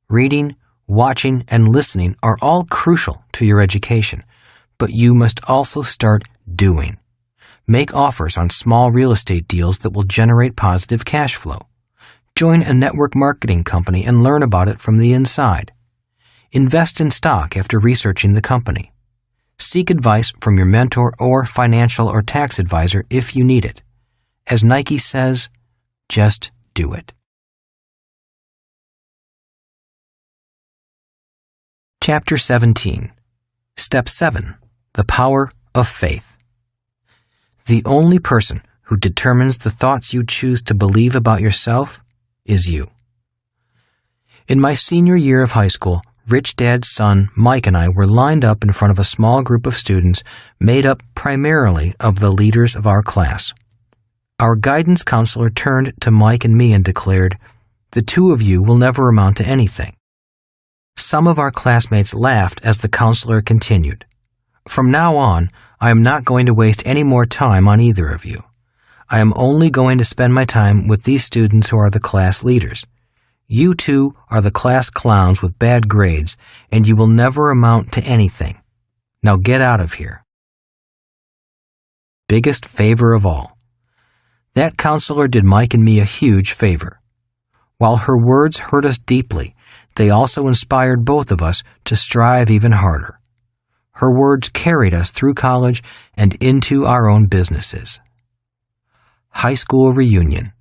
Speaker 1: Reading, watching, and listening are all crucial to your education, but you must also start doing. Make offers on small real estate deals that will generate positive cash flow. Join a network marketing company and learn about it from the inside. Invest in stock after researching the company. Seek advice from your mentor or financial or tax advisor if you need it. As Nike says, just do it. Chapter 17. Step 7. The Power of Faith. The only person who determines the thoughts you choose to believe about yourself is you. In my senior year of high school, Rich Dad's son, Mike, and I were lined up in front of a small group of students made up primarily of the leaders of our class. Our guidance counselor turned to Mike and me and declared, "The two of you will never amount to anything." Some of our classmates laughed as the counselor continued, "From now on, I am not going to waste any more time on either of you. I am only going to spend my time with these students who are the class leaders. You two are the class clowns with bad grades, and you will never amount to anything. Now get out of here." Biggest favor of all. That counselor did Mike and me a huge favor. While her words hurt us deeply, they also inspired both of us to strive even harder. Her words carried us through college and into our own businesses. High school reunion.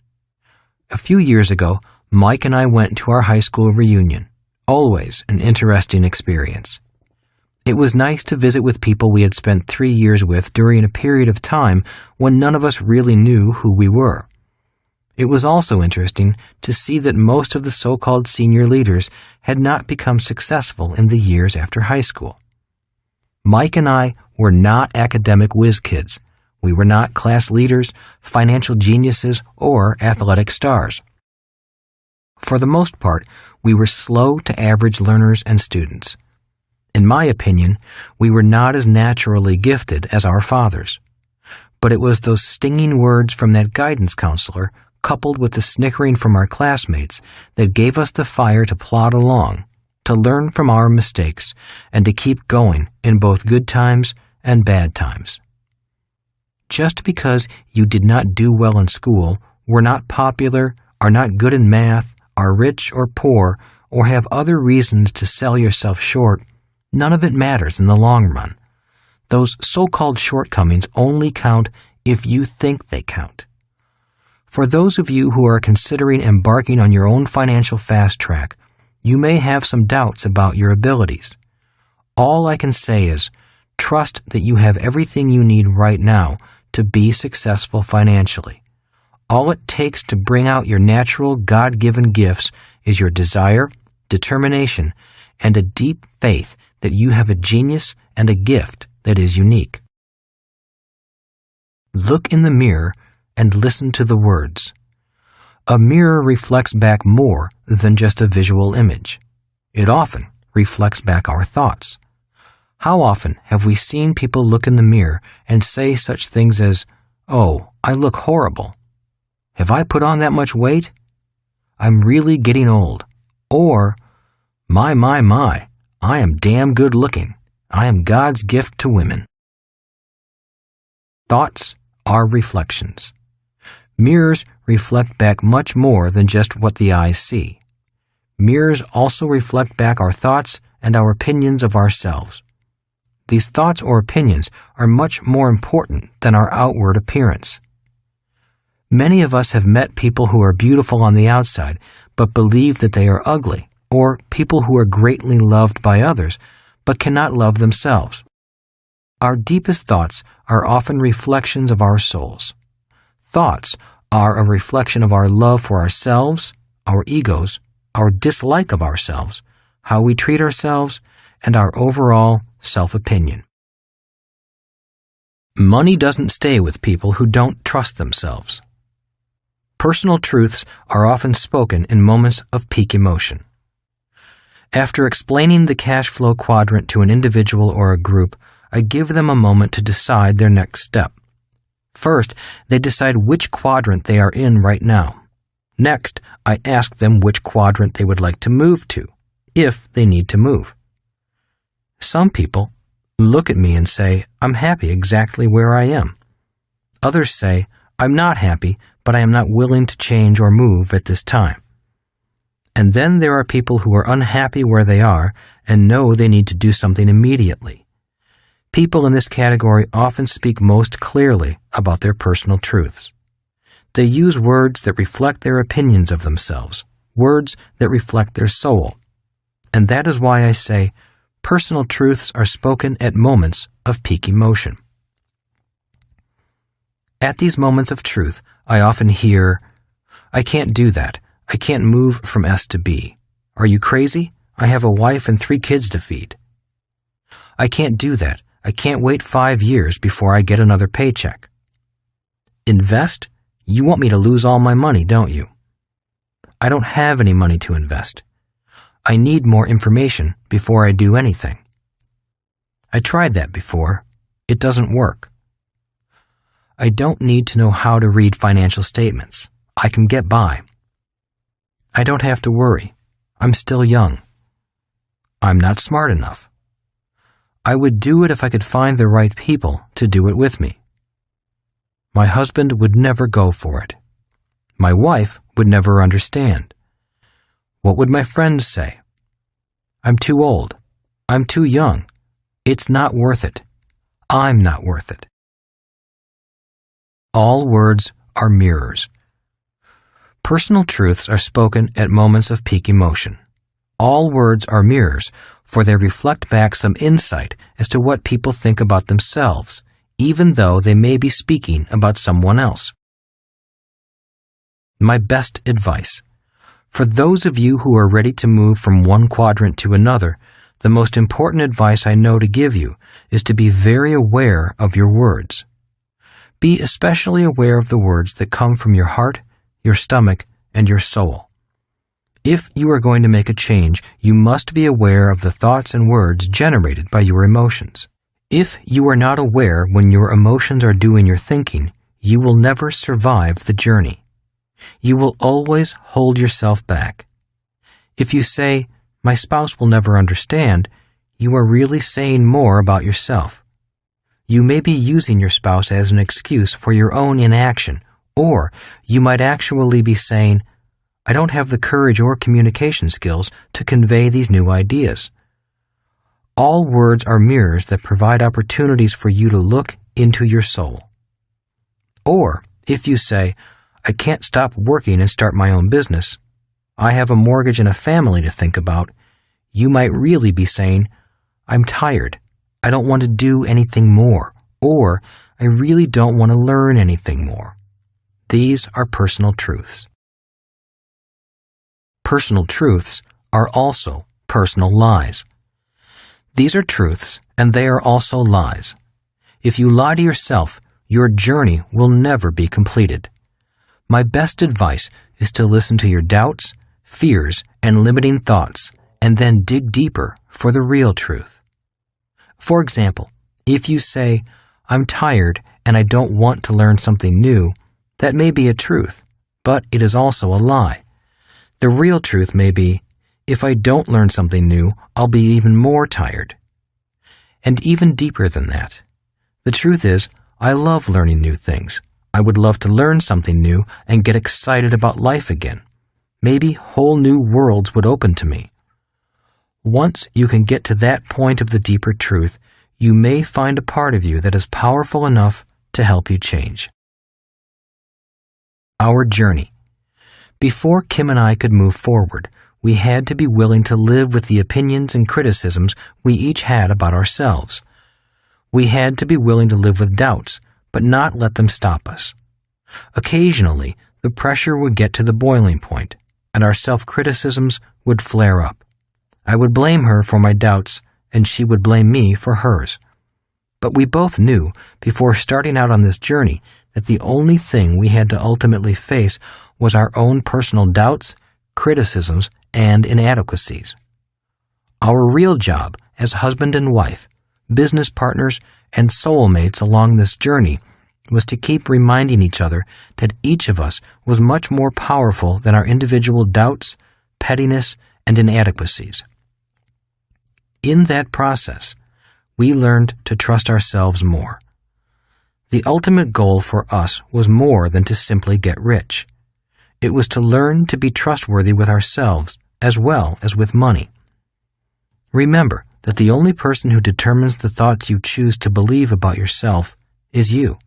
Speaker 1: A few years ago, Mike and I went to our high school reunion. Always an interesting experience. It was nice to visit with people we had spent 3 years with during a period of time when none of us really knew who we were. It was also interesting to see that most of the so-called senior leaders had not become successful in the years after high school. Mike and I were not academic whiz kids. We were not class leaders, financial geniuses, or athletic stars. For the most part, we were slow to average learners and students. In my opinion, we were not as naturally gifted as our fathers. But it was those stinging words from that guidance counselor, coupled with the snickering from our classmates, that gave us the fire to plod along, to learn from our mistakes, and to keep going in both good times and bad times. Just because you did not do well in school, were not popular, are not good in math, are rich or poor, or have other reasons to sell yourself short, none of it matters in the long run. Those so-called shortcomings only count if you think they count. For those of you who are considering embarking on your own financial fast track, you may have some doubts about your abilities. All I can say is, trust that you have everything you need right now to be successful financially. All it takes to bring out your natural God-given gifts is your desire, determination, and a deep faith that you have a genius and a gift that is unique. Look in the mirror and listen to the words. A mirror reflects back more than just a visual image. It often reflects back our thoughts. How often have we seen people look in the mirror and say such things as, "Oh, I look horrible," Have I put on that much weight? I'm really getting old. Or, my, I am damn good looking. I am God's gift to women. Thoughts are reflections. Mirrors reflect back much more than just what the eyes see. Mirrors also reflect back our thoughts and our opinions of ourselves. These thoughts or opinions are much more important than our outward appearance. Many of us have met people who are beautiful on the outside, but believe that they are ugly, or people who are greatly loved by others, but cannot love themselves. Our deepest thoughts are often reflections of our souls. Thoughts are a reflection of our love for ourselves, our egos, our dislike of ourselves, how we treat ourselves, and our overall self-opinion. Money doesn't stay with people who don't trust themselves. Personal truths are often spoken in moments of peak emotion. After explaining the cash flow quadrant to an individual or a group, I give them a moment to decide their next step. First, they decide which quadrant they are in right now. Next, I ask them which quadrant they would like to move to, if they need to move. Some people look at me and say, I'm happy exactly where I am. Others say, I'm not happy, but I am not willing to change or move at this time. And then there are people who are unhappy where they are and know they need to do something immediately. People in this category often speak most clearly about their personal truths. They use words that reflect their opinions of themselves, words that reflect their soul. And that is why I say personal truths are spoken at moments of peak emotion. At these moments of truth, I often hear, I can't do that. I can't move from S to B. Are you crazy? I have a wife and 3 kids to feed. I can't do that. I can't wait 5 years before I get another paycheck. Invest? You want me to lose all my money, don't you? I don't have any money to invest. I need more information before I do anything. I tried that before. It doesn't work. I don't need to know how to read financial statements. I can get by. I don't have to worry. I'm still young. I'm not smart enough. I would do it if I could find the right people to do it with me. My husband would never go for it. My wife would never understand. What would my friends say? I'm too old. I'm too young. It's not worth it. I'm not worth it. All words are mirrors. Personal truths are spoken at moments of peak emotion. All words are mirrors, for they reflect back some insight as to what people think about themselves, even though they may be speaking about someone else. My best advice. For those of you who are ready to move from one quadrant to another, the most important advice I know to give you is to be very aware of your words. Be especially aware of the words that come from your heart, your stomach, and your soul. If you are going to make a change, you must be aware of the thoughts and words generated by your emotions. If you are not aware when your emotions are doing your thinking, you will never survive the journey. You will always hold yourself back. If you say, my spouse will never understand, you are really saying more about yourself. You may be using your spouse as an excuse for your own inaction, or you might actually be saying, I don't have the courage or communication skills to convey these new ideas. All words are mirrors that provide opportunities for you to look into your soul. Or, if you say, I can't stop working and start my own business, I have a mortgage and a family to think about, you might really be saying, I'm tired. I don't want to do anything more, or I really don't want to learn anything more. These are personal truths. Personal truths are also personal lies. These are truths, and they are also lies. If you lie to yourself, your journey will never be completed. My best advice is to listen to your doubts, fears, and limiting thoughts, and then dig deeper for the real truth. For example, if you say, I'm tired and I don't want to learn something new, that may be a truth, but it is also a lie. The real truth may be, if I don't learn something new, I'll be even more tired. And even deeper than that, the truth is, I love learning new things. I would love to learn something new and get excited about life again. Maybe whole new worlds would open to me. Once you can get to that point of the deeper truth, you may find a part of you that is powerful enough to help you change. Our journey. Before Kim and I could move forward, we had to be willing to live with the opinions and criticisms we each had about ourselves. We had to be willing to live with doubts, but not let them stop us. Occasionally, the pressure would get to the boiling point, and our self-criticisms would flare up. I would blame her for my doubts, and she would blame me for hers. But we both knew, before starting out on this journey, that the only thing we had to ultimately face was our own personal doubts, criticisms, and inadequacies. Our real job as husband and wife, business partners, and soulmates along this journey was to keep reminding each other that each of us was much more powerful than our individual doubts, pettiness, and inadequacies. In that process, we learned to trust ourselves more. The ultimate goal for us was more than to simply get rich. It was to learn to be trustworthy with ourselves as well as with money. Remember that the only person who determines the thoughts you choose to believe about yourself is you.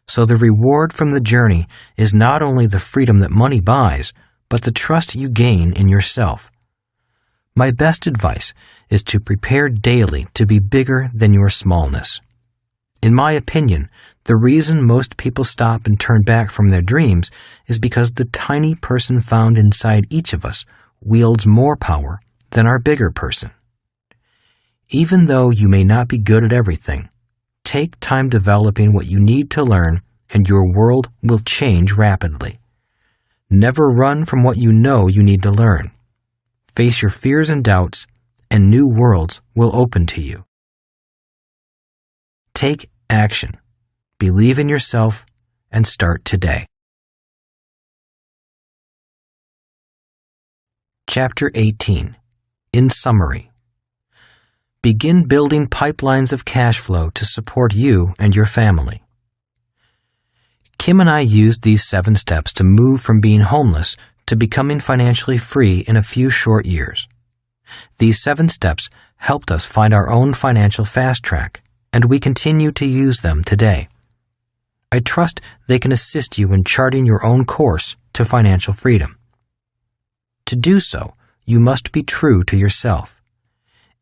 Speaker 1: So the reward from the journey is not only the freedom that money buys, but the trust you gain in yourself. My best advice is to prepare daily to be bigger than your smallness. In my opinion, the reason most people stop and turn back from their dreams is because the tiny person found inside each of us wields more power than our bigger person. Even though you may not be good at everything, take time developing what you need to learn, and your world will change rapidly. Never run from what you know you need to learn. Face your fears and doubts, and new worlds will open to you. Take action. Believe in yourself and start today. Chapter 18. In summary. Begin building pipelines of cash flow to support you and your family. Kim and I used these 7 steps to move from being homeless to becoming financially free in a few short years. These 7 steps helped us find our own financial fast track, and we continue to use them today. I trust they can assist you in charting your own course to financial freedom. To do so, you must be true to yourself.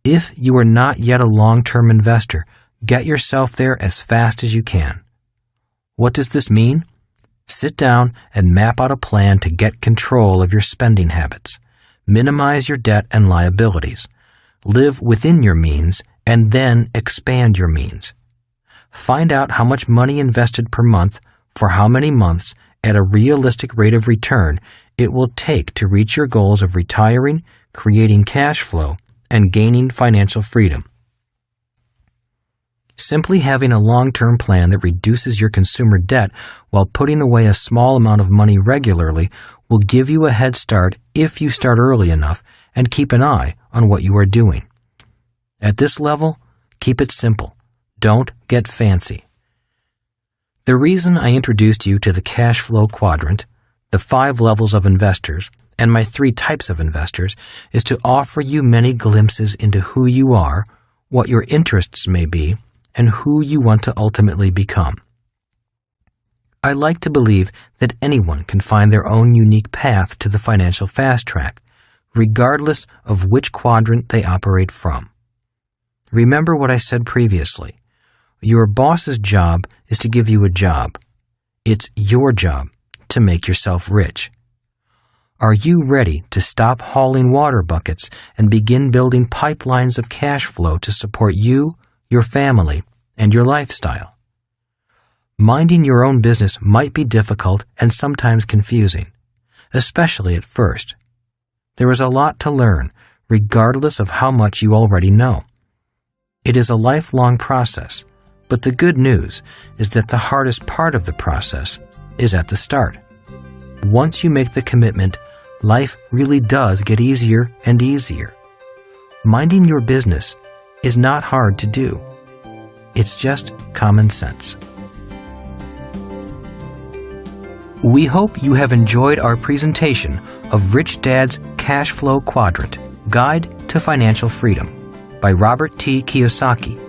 Speaker 1: If you are not yet a long-term investor, get yourself there as fast as you can. What does this mean? Sit down and map out a plan to get control of your spending habits. Minimize your debt and liabilities. Live within your means and then expand your means. Find out how much money invested per month for how many months at a realistic rate of return it will take to reach your goals of retiring, creating cash flow, and gaining financial freedom. Simply having a long-term plan that reduces your consumer debt while putting away a small amount of money regularly will give you a head start if you start early enough and keep an eye on what you are doing. At this level, keep it simple. Don't get fancy. The reason I introduced you to the cash flow quadrant, the 5 levels of investors, and my 3 types of investors is to offer you many glimpses into who you are, what your interests may be, and who you want to ultimately become. I like to believe that anyone can find their own unique path to the financial fast track, regardless of which quadrant they operate from. Remember what I said previously. Your boss's job is to give you a job. It's your job to make yourself rich. Are you ready to stop hauling water buckets and begin building pipelines of cash flow to support you, your family, and your lifestyle? Minding your own business might be difficult and sometimes confusing, especially at first. There is a lot to learn, regardless of how much you already know. It is a lifelong process, but the good news is that the hardest part of the process is at the start. Once you make the commitment, life really does get easier and easier. Minding your business is not hard to do. It's just common sense. We hope you have enjoyed our presentation of Rich Dad's Cash Flow Quadrant, Guide to Financial Freedom by Robert T. Kiyosaki,